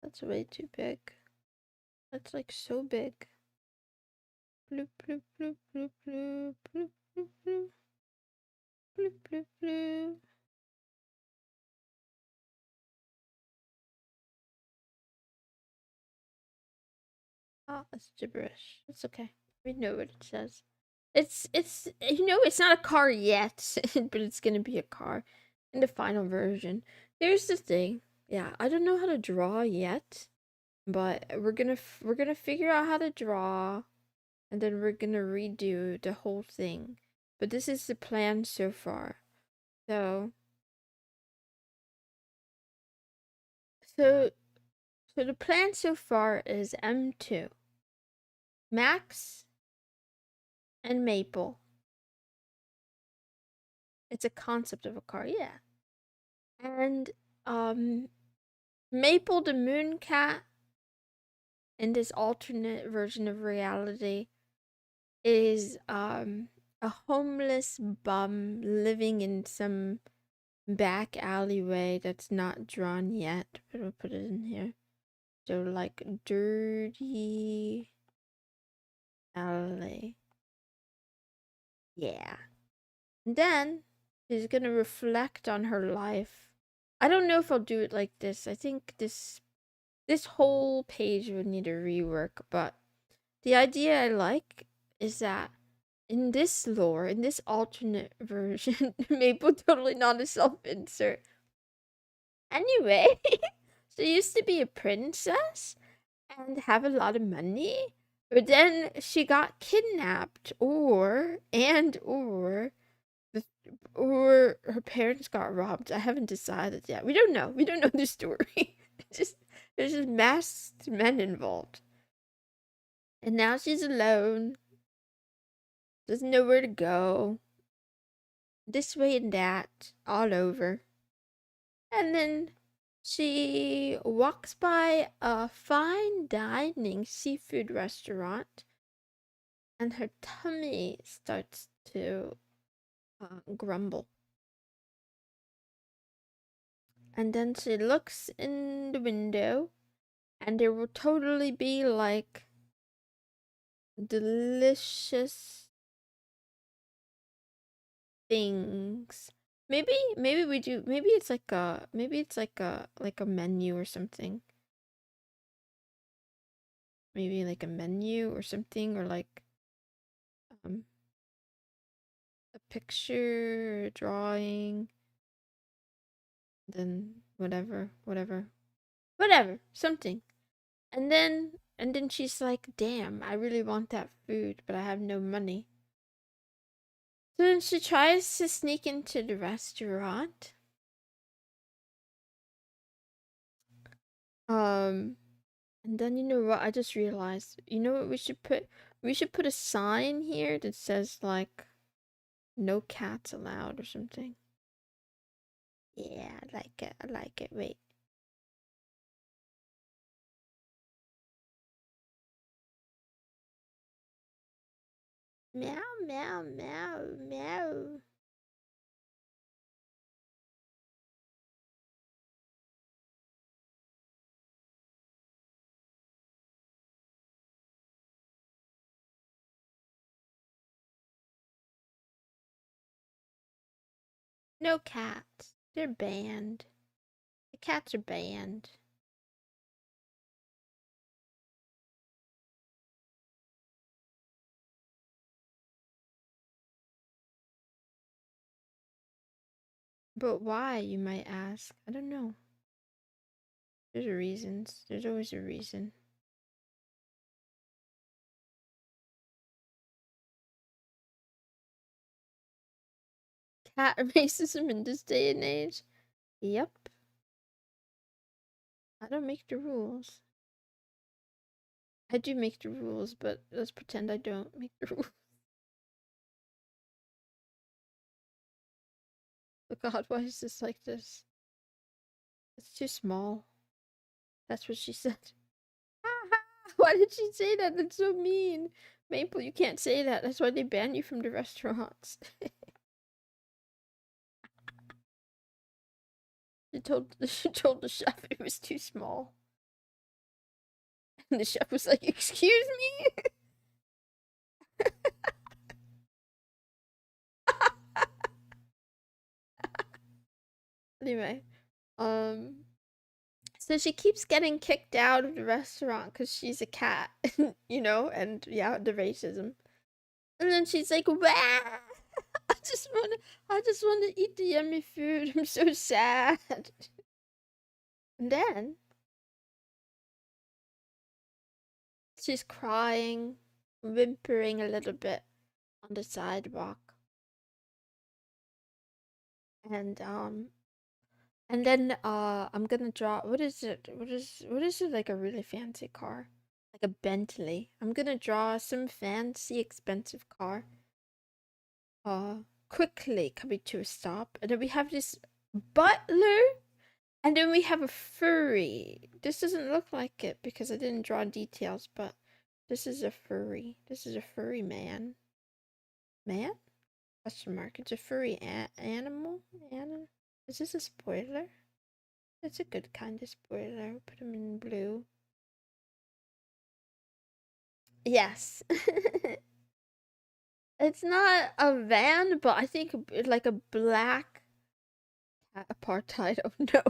That's way too big. That's like so big. Bloop, bloop, bloop, bloop, bloop, bloop, bloop, bloop. Bloop, bloop, bloop. Ah, it's gibberish. It's okay. We know what it says. It's not a car yet, but it's gonna be a car in the final version. Here's the thing. Yeah, I don't know how to draw yet, but we're gonna figure out how to draw, and then we're gonna redo the whole thing. But this is the plan so far. So so so the plan so far is M2 Max and Maple. It's a concept of a car, yeah. And Maple the Moon Cat in this alternate version of reality is a homeless bum living in some back alleyway that's not drawn yet, but we'll put it in here. So like dirty alley. Yeah. And then she's gonna reflect on her life. I don't know if I'll do it like this. I think this whole page would need a rework, but the idea I like is that in this lore, in this alternate version, Maple totally not a self-insert. Anyway, she used to be a princess and have a lot of money, but then she got kidnapped, or her parents got robbed. I haven't decided yet. We don't know. We don't know the story. just there's just masked men involved, and now she's alone. Doesn't know where to go. This way and that, all over. And then she walks by a fine dining seafood restaurant, and her tummy starts to grumble. And then she looks in the window, and there will totally be like delicious things. Maybe we do. Maybe it's like a menu or something. Maybe like a menu or something, or like um a picture, a drawing, then whatever, something. And then she's like, "Damn, I really want that food, but I have no money." So then she tries to sneak into the restaurant. Um, and then you know what? I just realized. You know what we should put? We should put a sign here that says like "No cats allowed" or something. Yeah, I like it. I like it. Wait. Meow, meow, meow, meow. No cats. They're banned. The cats are banned. But why, you might ask? I don't know. There's a reasons. There's always a reason. Cat racism in this day and age? Yep. I don't make the rules. I do make the rules, but let's pretend I don't make the rules. Oh god, why is this like this? It's too small. That's what she said. Why did she say that? That's so mean. Maple, you can't say that. That's why they ban you from the restaurants. She told the chef it was too small. And the chef was like, "Excuse me?" Anyway, um so she keeps getting kicked out of the restaurant cuz she's a cat, and yeah, the racism. And then she's like, "Wah! I just want to eat the yummy food. I'm so sad." And then she's crying, whimpering a little bit on the sidewalk. And I'm gonna draw, what is it? What is it, like a really fancy car? Like a Bentley. I'm gonna draw some fancy expensive car. quickly coming to a stop. And then we have this butler, and then we have a furry. This doesn't look like it because I didn't draw details, but this is a furry. This is a furry man. Man? Question mark. It's a furry animal? Is this a spoiler? It's a good kind of spoiler. Put him in blue. Yes. It's not a van, but I think like a black apartheid. Oh no.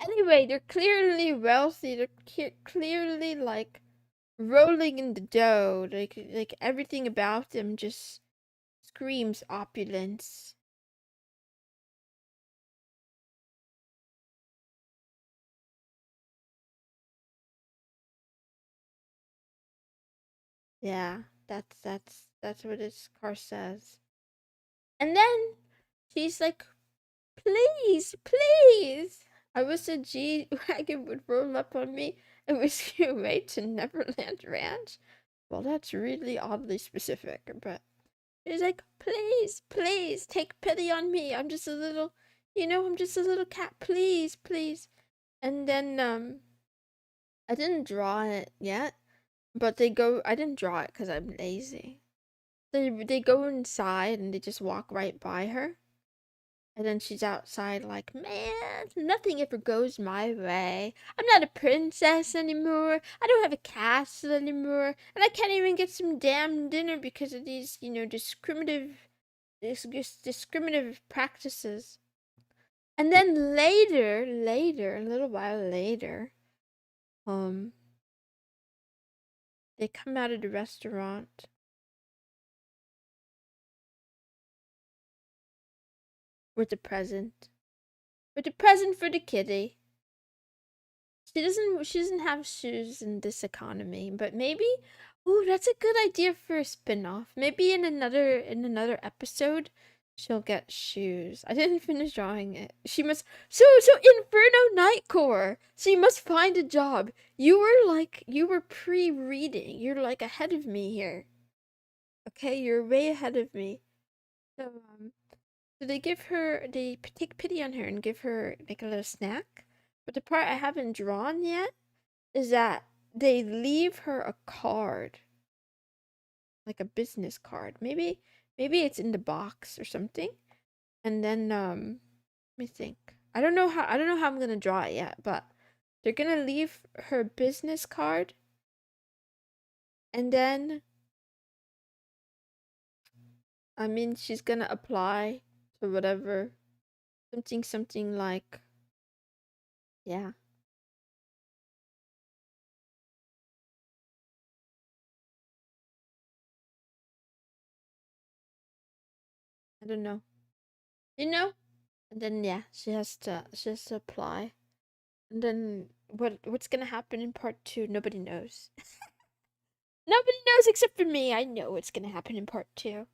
Anyway, they're clearly wealthy. They're clearly like rolling in the dough. Like everything about them just screams opulence. Yeah, that's what this car says. And then she's like, "Please, please." I wish a G wagon would roll up on me and whisk you away to Neverland Ranch. Well, that's really oddly specific, but she's like, "Please, please, take pity on me. I'm just a little, I'm just a little cat. Please, please." And then I didn't draw it yet, but I didn't draw it because I'm lazy. They go inside and they just walk right by her. And then she's outside like, "Man, nothing ever goes my way. I'm not a princess anymore. I don't have a castle anymore. And I can't even get some damn dinner because of these, discriminative practices." And then later, a little while later, um, they come out of the restaurant with a present. With a present for the kitty. She doesn't have shoes in this economy, but maybe ooh, that's a good idea for a spin-off. Maybe in another episode she'll get shoes. I didn't finish drawing it. She must so Inferno Nightcore. So you must find a job. You were pre-reading. You're like ahead of me here. Okay, you're way ahead of me. So so they take pity on her and give her like a little snack. But the part I haven't drawn yet is that they leave her a card, like a business card. Maybe it's in the box or something. And then let me think. I don't know how I'm gonna draw it yet, but they're gonna leave her business card, and then I mean she's gonna apply to whatever something like yeah. I don't know. You know? And then yeah, she has to apply. And then what's gonna happen in part two? Nobody knows. Nobody knows except for me. I know what's gonna happen in part two.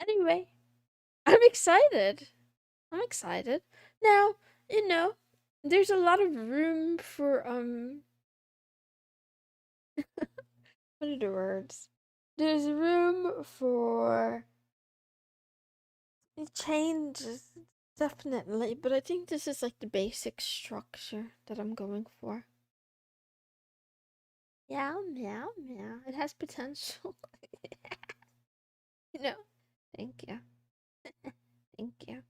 Anyway, I'm excited. I'm excited. Now, there's a lot of room for what are the words? There's room for changes, definitely, but I think this is like the basic structure that I'm going for. Meow, meow, meow. It has potential. you know. Thank you. Thank you.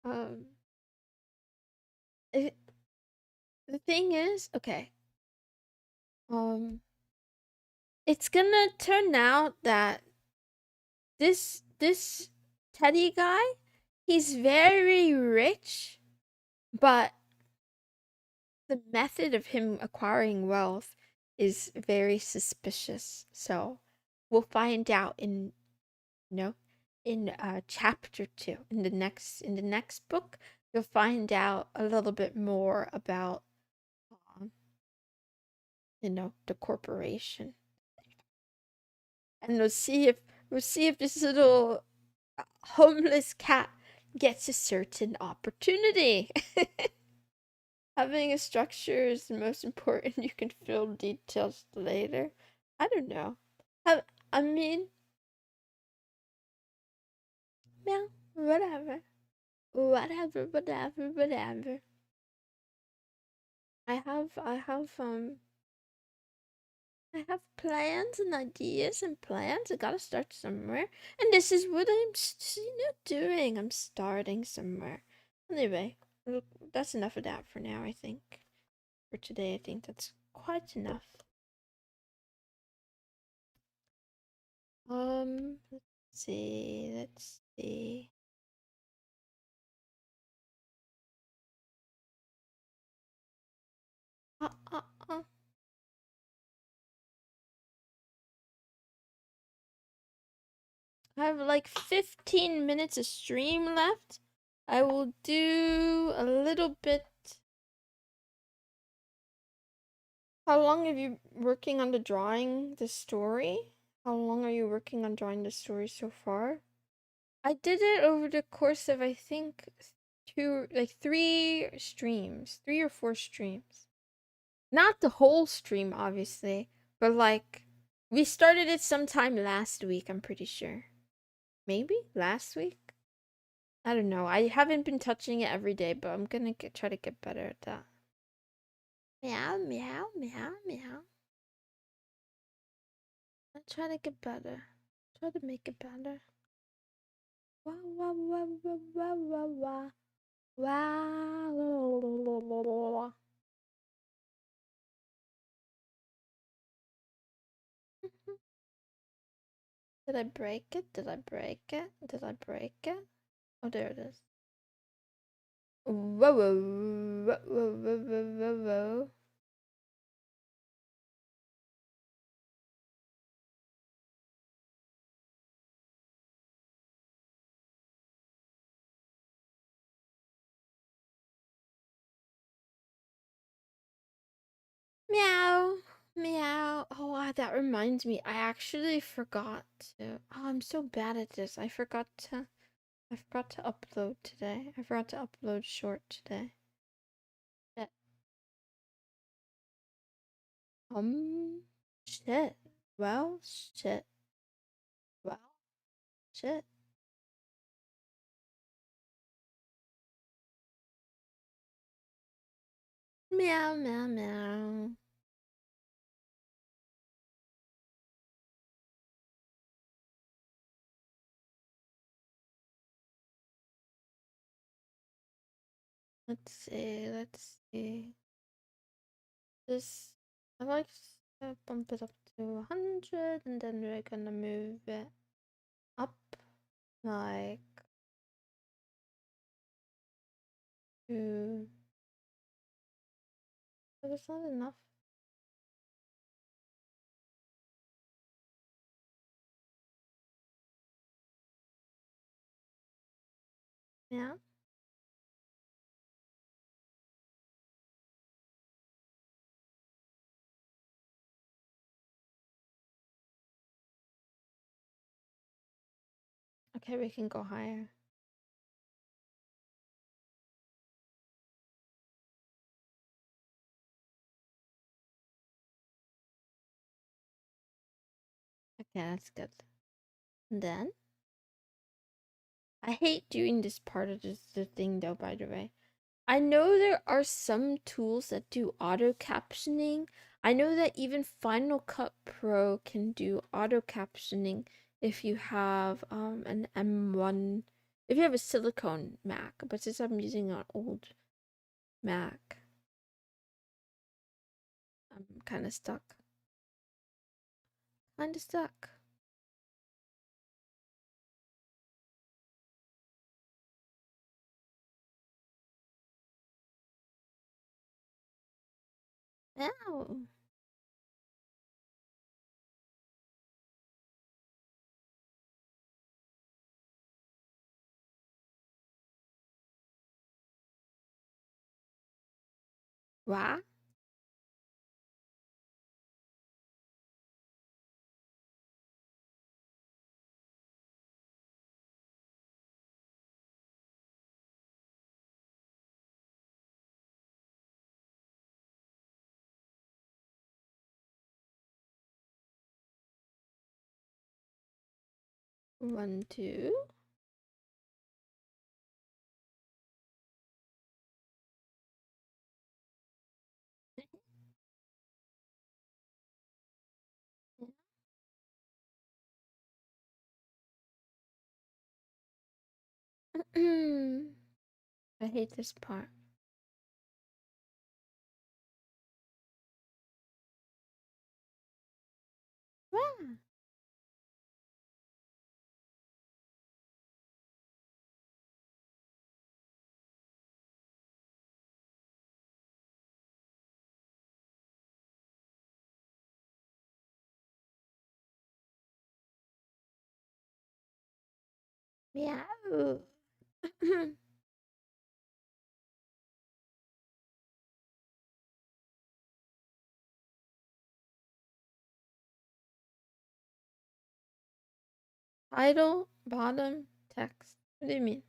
Um, it, the thing is, okay. Um, it's gonna turn out that this Teddy guy, he's very rich, but the method of him acquiring wealth is very suspicious. So we'll find out in chapter 2 in the next book. You'll find out a little bit more about um, the corporation, and we'll see if this little homeless cat gets a certain opportunity. Having a structure is the most important. You can fill details later. I don't know. I mean, meow. Whatever. Whatever. I have plans and ideas and plans. I gotta start somewhere. And this is what I'm doing. I'm starting somewhere. Anyway, look, that's enough of that for now, I think. For today, I think that's quite enough. Let's see. Uh, uh, uh. I have like 15 minutes of stream left. I will do a little bit. How long have you working on the drawing the story? How long are you working on drawing the story so far? I did it over the course of I think three streams, 3 or 4 streams. Not the whole stream, obviously, but like we started it sometime last week, I'm pretty sure. Maybe last week? I don't know. I haven't been touching it every day, but I'm gonna try to get better at that. Meow, meow, meow, meow. I try to get better. Try to make it better. Wah, wah, wah, wah, wah, wah, wah. Wow. Did I break it? Did I break it? Did I break it? Oh, there it is. Whoa, whoa, whoa, whoa, whoa, whoa, whoa. Meow. Meow. Oh, wow, that reminds me. I actually forgot to. Oh, I'm so bad at this. I forgot to upload today. I forgot to upload short today. Yeah. Shit. Well, shit. Well, shit. Meow, meow, meow. Let's see. Let's see. This. I like to bump it up to 100, and then we're gonna move it up like to. But it's not enough. Yeah. Okay, we can go higher. Okay, that's good. And then I hate doing this part of the thing though, by the way. I know there are some tools that do auto captioning. I know that even Final Cut Pro can do auto captioning if you have an M1, if you have a silicone Mac, but since I'm using an old Mac, I'm kind of stuck. Kind of stuck. Ow. What? One, two. I hate this part. Ah. Meow. Title, bottom, text. What do you mean?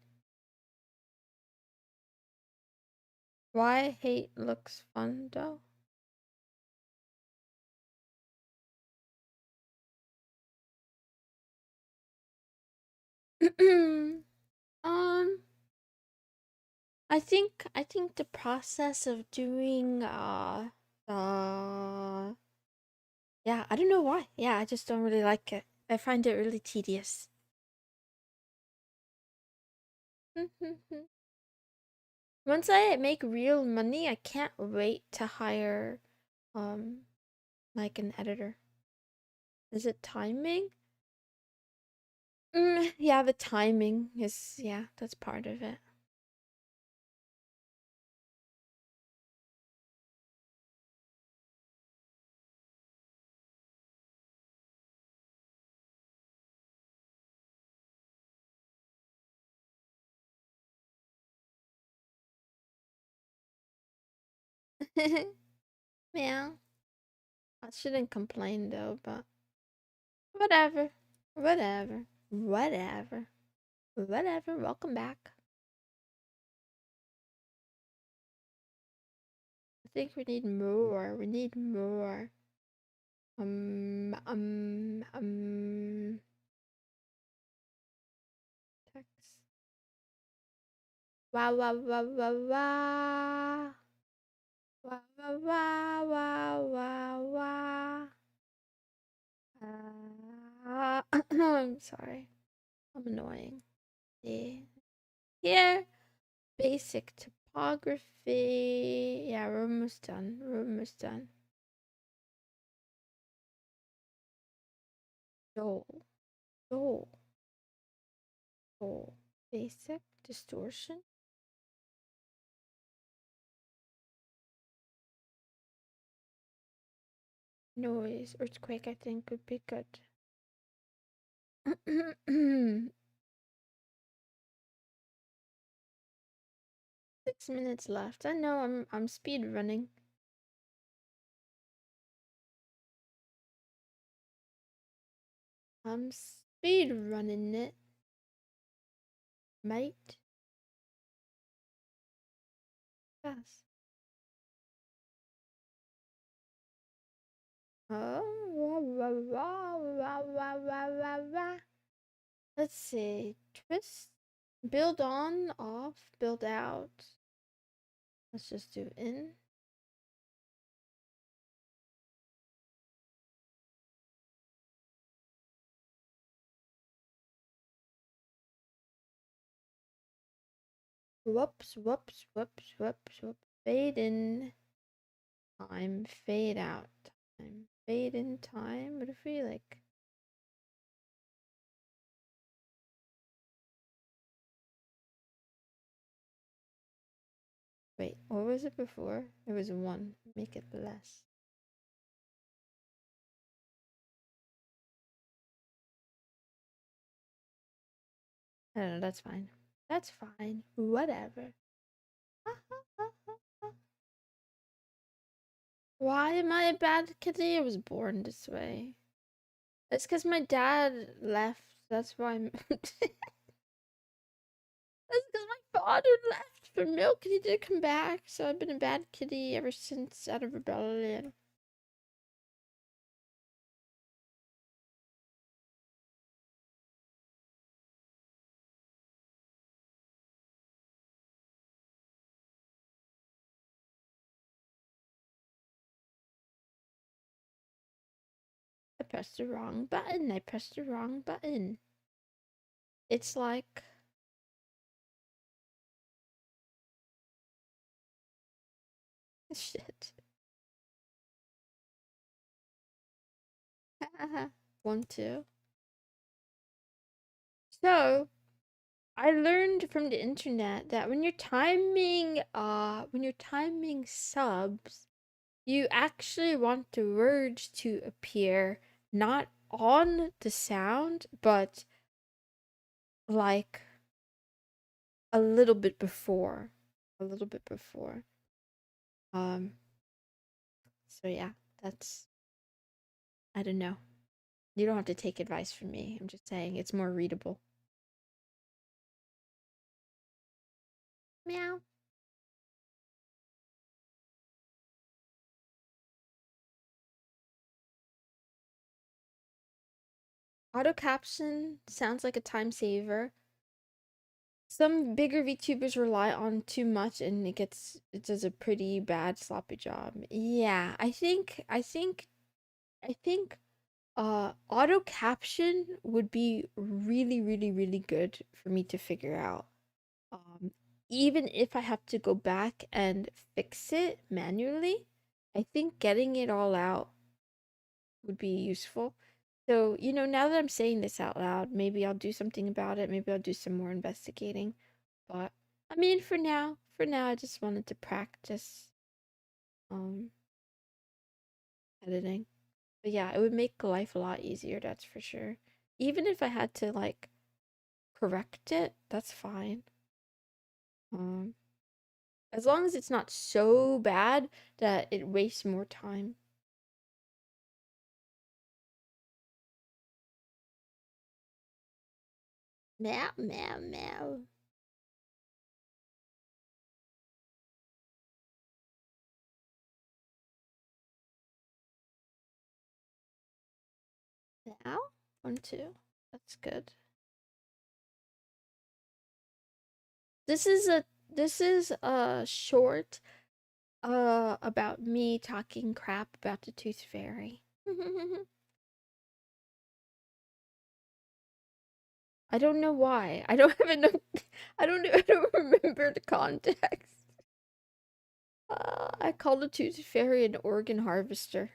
Why hate looks fun though? um, I think the process of doing yeah, I don't know why. Yeah, I just don't really like it. I find it really tedious. Once I make real money, I can't wait to hire um like an editor. Is it timing? Yeah, the timing is, yeah, that's part of it. Yeah, I shouldn't complain though, but whatever. Whatever. Whatever. Whatever. Welcome back. I think we need more. We need more. Um, um, um, text. Wow, wow, wow, wow, wow. Wow, wow, wow, wow, wow, wow. I'm sorry. I'm annoying. Yeah. Here, basic topography. Yeah, we're almost done. We're almost done. Joel. Joel. Joel. Basic distortion. Noise. Earthquake, I think, would be good. 6 minutes left. I know I'm speed running. I'm speed running it, mate. Yes. Let's see. Twist. Build on, off, build out. Let's just do in. Whoops, whoops, whoops, whoops, whoops. Fade in. Time. Fade out. Time. Fade in time. What if we like. Wait, what was it before? It was 1. Make it less. I don't know, that's fine. That's fine. Whatever. Why am I a bad kitty? I was born this way. It's because my dad left. That's why I'm. That's because my father left for milk and he didn't come back. So I've been a bad kitty ever since out of rebellion. I pressed the wrong button. I pressed the wrong button. It's like Shit. 1, 2. So, I learned from the internet that when you're timing subs, you actually want the words to appear not on the sound, but like a little bit before. A little bit before. Um, so yeah, that's I don't know. You don't have to take advice from me. I'm just saying it's more readable. Meow. Auto caption sounds like a time saver. Some bigger VTubers rely on too much and it does a pretty bad sloppy job. Yeah, I think auto caption would be really really really good for me to figure out. Um Even if I have to go back and fix it manually, I think getting it all out would be useful. So, now that I'm saying this out loud, maybe I'll do something about it. Maybe I'll do some more investigating. But I mean, for now, I just wanted to practice um editing. But yeah, it would make life a lot easier, that's for sure. Even if I had to like correct it, that's fine. Um, as long as it's not so bad that it wastes more time. Meow, meow, meow. Meow. 1, 2. That's good. This is a short about me talking crap about the tooth fairy. I don't know why. I don't have enough. I don't remember the context. I called the tooth fairy an organ harvester.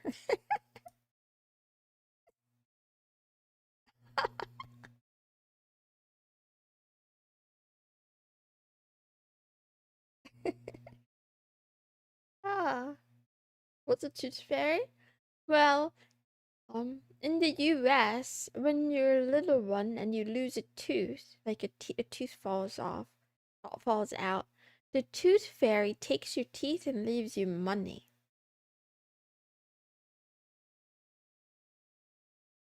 Ah, what's a tooth fairy? Well, in the US, when you're a little one and you lose a tooth, like a tooth falls out, the tooth fairy takes your teeth and leaves you money.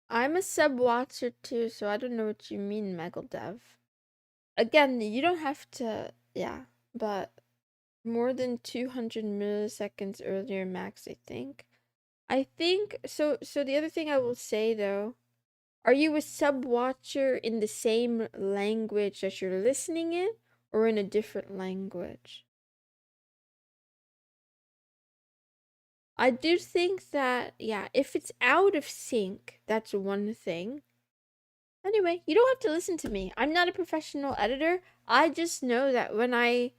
I'm a sub watcher too, so I don't know what you mean, Megaldev. Again, you don't have to, yeah, but more than 200 milliseconds earlier max, I think. I think so the other thing I will say though, are you a sub watcher in the same language that you're listening in or in a different language? I do think that yeah, if it's out of sync, that's one thing. Anyway, you don't have to listen to me. I'm not a professional editor. I just know that when I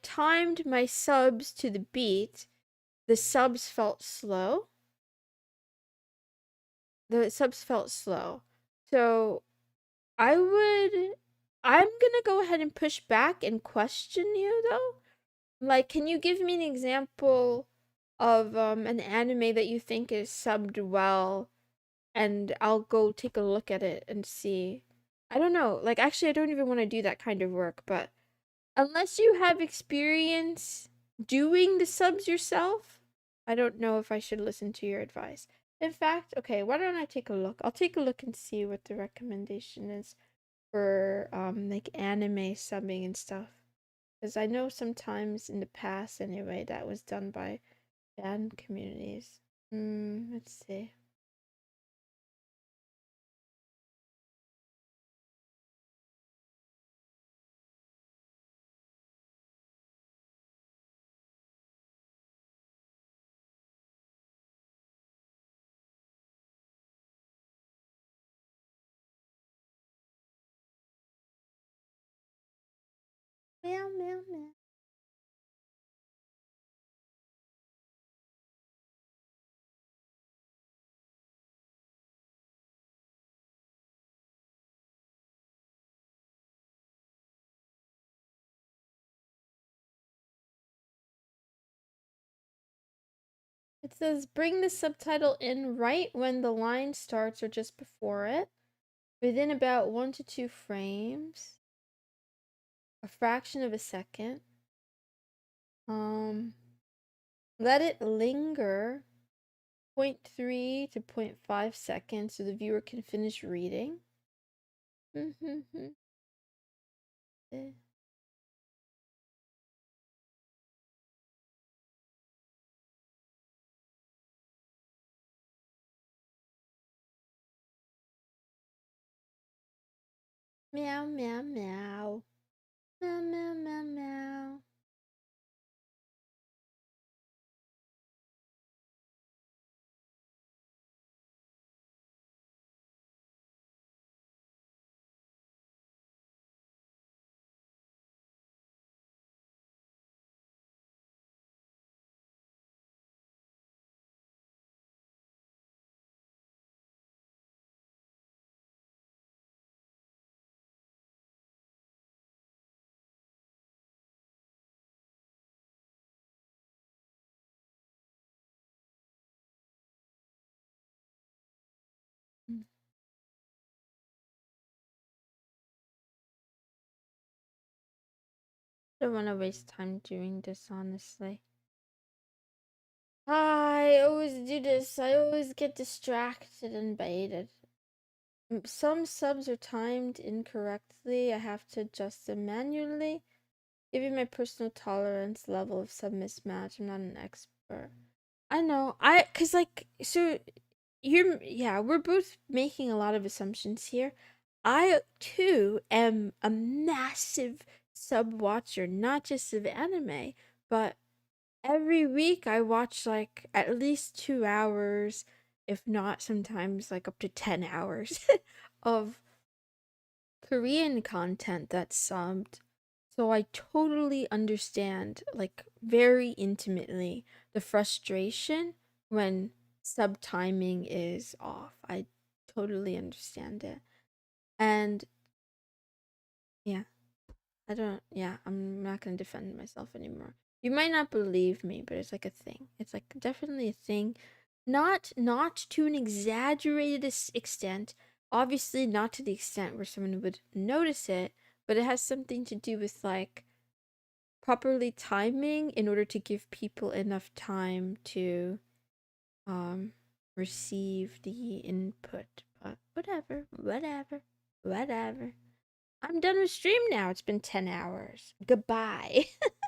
timed my subs to the beat, the subs felt slow. The subs felt slow. So I would I'm gonna go ahead and push back and question you though. Like, can you give me an example of an anime that you think is subbed well and I'll go take a look at it and see. I don't know. Like actually I don't even want to do that kind of work, but unless you have experience doing the subs yourself, I don't know if I should listen to your advice. In fact, okay, why don't I take a look? I'll take a look and see what the recommendation is for like anime subbing and stuff. Because I know sometimes in the past anyway that was done by fan communities. Let's see. Meow meow meow. It says bring the subtitle in right when the line starts or just before it, within about 1 to 2 frames, a fraction of a second. Let it linger 0.3 to 0.5 seconds so the viewer can finish reading. Meow, meow, meow. Meow, meow, meow, meow. I don't want to waste time doing this, honestly. I always do this. I always get distracted and baited. Some subs are timed incorrectly. I have to adjust them manually. Given my personal tolerance level of sub mismatch, I'm not an expert. I know. Cause like, so yeah, we're both making a lot of assumptions here. I too am a massive sub watcher, not just of anime, but every week I watch like at least 2 hours, if not sometimes like up to 10 hours of Korean content that's subbed. So I totally understand, like very intimately, the frustration when sub timing is off. I totally understand it. And yeah, I'm not going to defend myself anymore. You might not believe me, but it's like a thing. It's like definitely a thing. Not to an exaggerated extent. Obviously not to the extent where someone would notice it, but it has something to do with like properly timing in order to give people enough time to receive the input. But whatever. I'm done with stream now. It's been 10 hours. Goodbye.